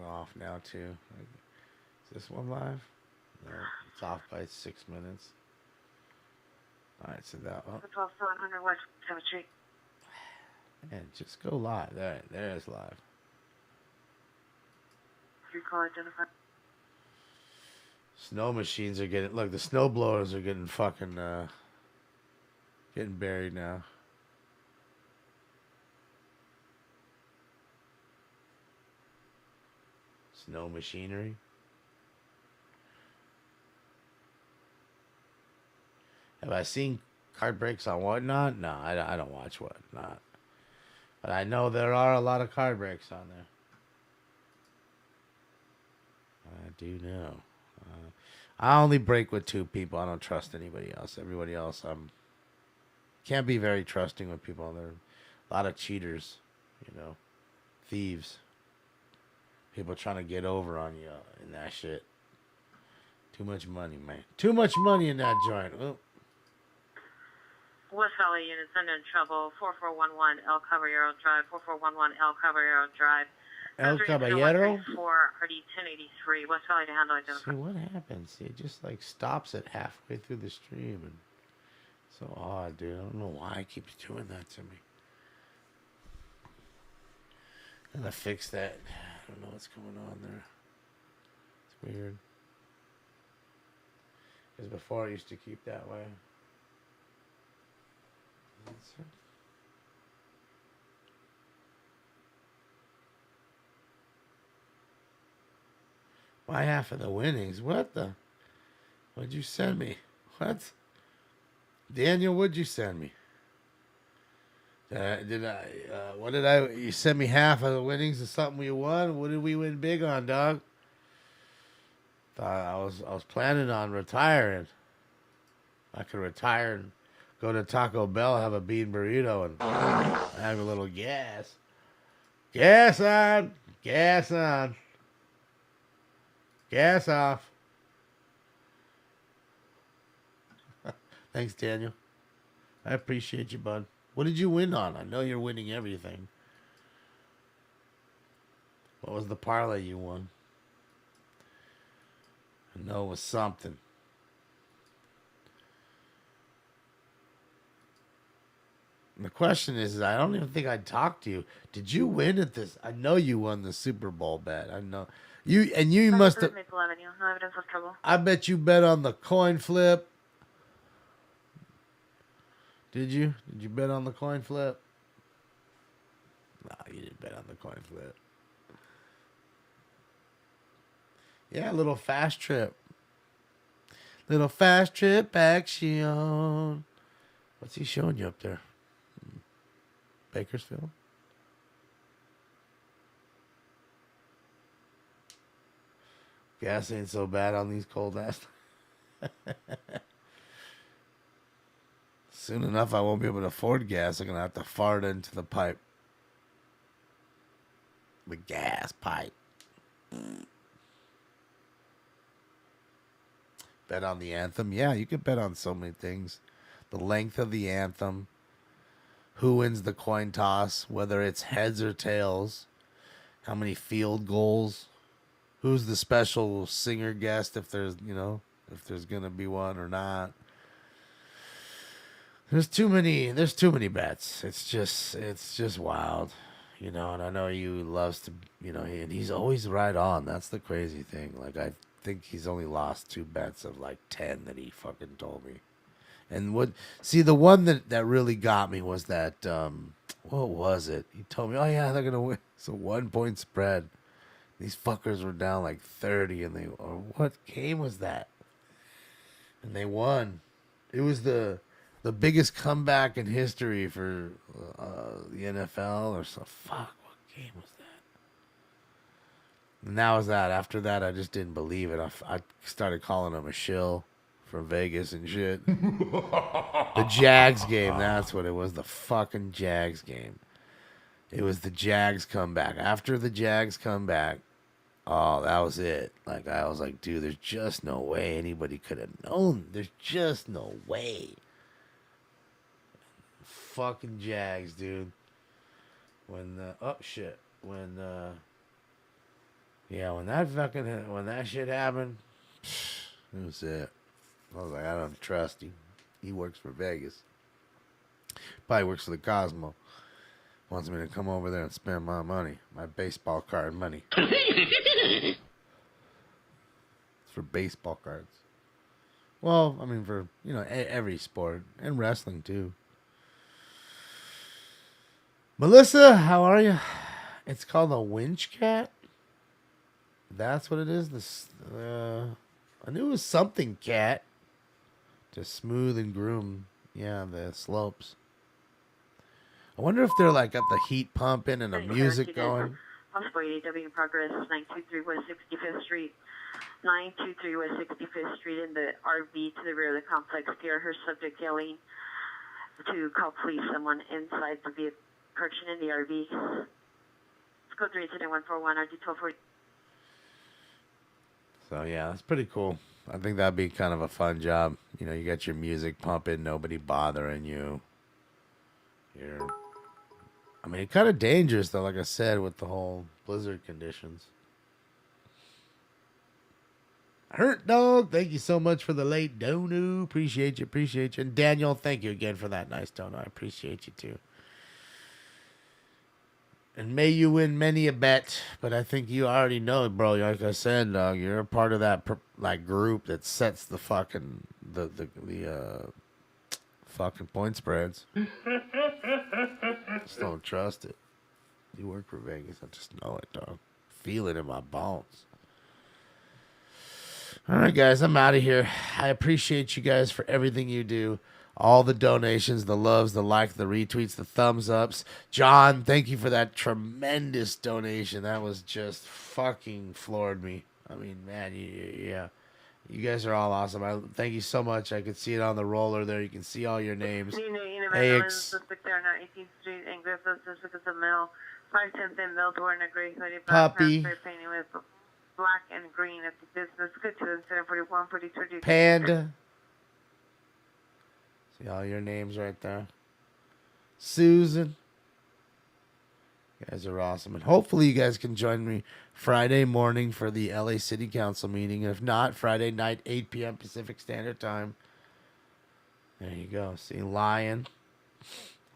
off now too. Is this one live? No, it's off by 6 minutes. All right, so that one. 12700 West 7th Street. And just go live. There's live. Recall identified. Snow machines are getting. Look, the snow blowers are getting fucking getting buried now. Snow machinery. Have I seen card breaks on Whatnot? No, I don't watch Whatnot. But I know there are a lot of card breaks on there. I do know. I only break with 2 people. I don't trust anybody else. Everybody else, can't be very trusting with people. There are a lot of cheaters, thieves. People trying to get over on you in that shit. Too much money, man. Too much money in that joint. Oh. West Valley units under trouble. 4411 El Caballero Drive. 4411 El Caballero Drive. El Caballero? 4 RD 1083. West Valley to handle See identification. what happens. It just like stops it halfway through the stream, and so odd, dude. I don't know why it keeps doing that to me. I'm gonna fix that. I don't know what's going on there. It's weird. Because before I used to keep that way. My half of the winnings. What the? What'd you send me? What? Daniel, what'd you send me? What did I? You sent me half of the winnings of something we won. What did we win big on, dog? I was planning on retiring. I could retire and go to Taco Bell, have a bean burrito, and have a little gas. Gas on, gas on, gas off. Thanks, Daniel. I appreciate you, bud. What did you win on? I know you're winning everything. What was the parlay you won? I know it was something. And the question is, I don't even think I talked to you. Did you win at this? I know you won the Super Bowl bet. I know. You must have. Maple Avenue. No evidence of trouble. I bet you bet on the coin flip. Did you? Did you bet on the coin flip? No, you didn't bet on the coin flip. Yeah, little fast trip. Little fast trip action. What's he showing you up there? Bakersfield? Gas ain't so bad on these cold ass. Soon enough, I won't be able to afford gas. I'm going to have to fart into the pipe. The gas pipe. Bet on the anthem? Yeah, you could bet on so many things. The length of the anthem. Who wins the coin toss? Whether it's heads or tails. How many field goals? Who's the special singer guest if there's, if there's going to be one or not. There's too many bets. It's just wild, and I know you loves to, and he's always right on. That's the crazy thing. Like, I think he's only lost 2 bets of like 10 that he fucking told me. And the one that really got me was that, what was it? He told me, oh yeah, they're going to win. It's a 1-point spread. These fuckers were down like 30 or what game was that? And they won. It was the biggest comeback in history for the NFL or so. Fuck, what game was that? And that was that. After that, I just didn't believe it. I started calling him a shill from Vegas and shit. The Jags game, that's what it was. The fucking Jags game. It was the Jags comeback. After the Jags comeback, oh, that was it. Like, I was like, dude, there's just no way anybody could have known. There's just no way. Fucking Jags, dude. When that shit happened, it was it. I was like, I don't trust him. He works for Vegas. Probably works for the Cosmo. Wants me to come over there and spend my money, my baseball card money. It's for baseball cards. Well, I mean, for every sport and wrestling too. Melissa, how are you? It's called a winch cat. That's what it is. I knew it was something cat. To smooth and groom, the slopes. I wonder if they're like got the heat pumping and the music going. Possible AW in progress, 923 West 65th Street. 923 West 65th Street in the RV to the rear of the complex. Hear her subject yelling to call police. Someone inside the vehicle correction in the RV. Let's go 3 incident 141 RD 1240. So yeah, that's pretty cool. I think that'd be kind of a fun job. You know, you got your music pumping, nobody bothering you. I mean, it's kind of dangerous though, like I said, with the whole blizzard conditions. Hurt Dog, thank you so much for the late dono. Appreciate you. And Daniel, thank you again for that nice dono. I appreciate you too. And may you win many a bet, but I think you already know, bro. Like I said, dog, you're a part of that group that sets the fucking the fucking point spreads. Just don't trust it. You work for Vegas, I just know it, dog. Feel it in my bones. All right, guys, I'm out of here. I appreciate you guys for everything you do. All the donations, the loves, the likes, the retweets, the thumbs ups. John, thank you for that tremendous donation. That was just fucking floored me. I mean, man, yeah. You guys are all awesome. Thank you so much. I could see it on the roller there. You can see all your names. AX. 18th Street, English, Suspect of Mill, 510 Mill, door in a gray hoodie, Puppy. painting with black and green at the business. Good to incident 41, 42. Panda. See all your names right there. Susan. You guys are awesome. And hopefully you guys can join me Friday morning for the LA City Council meeting. If not, Friday night, 8 p.m. Pacific Standard Time. There you go. See, Lion.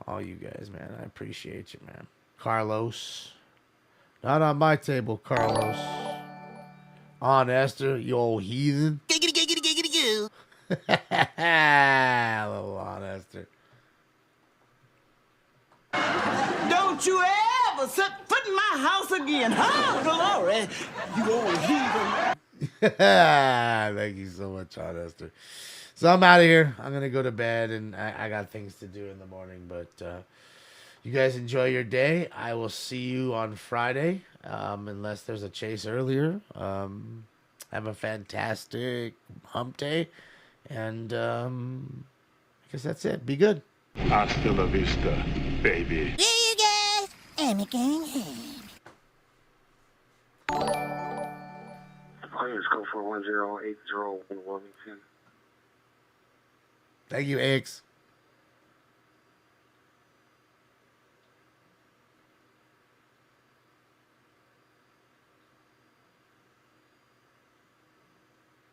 All you guys, man. I appreciate you, man. Carlos. Not on my table, Carlos. On Esther, you old heathen. Little on Esther. Don't you ever set foot in my house again. Oh, glory. You old heathen. Thank you so much, Aunt Esther. So I'm out of here. I'm going to go to bed, and I got things to do in the morning. But you guys enjoy your day. I will see you on Friday, unless there's a chase earlier. Have a fantastic hump day. And I guess that's it. Be good. Hasta la vista, baby. See you guys. I'm going home. Players code 41080 in Wilmington. Thank you, X.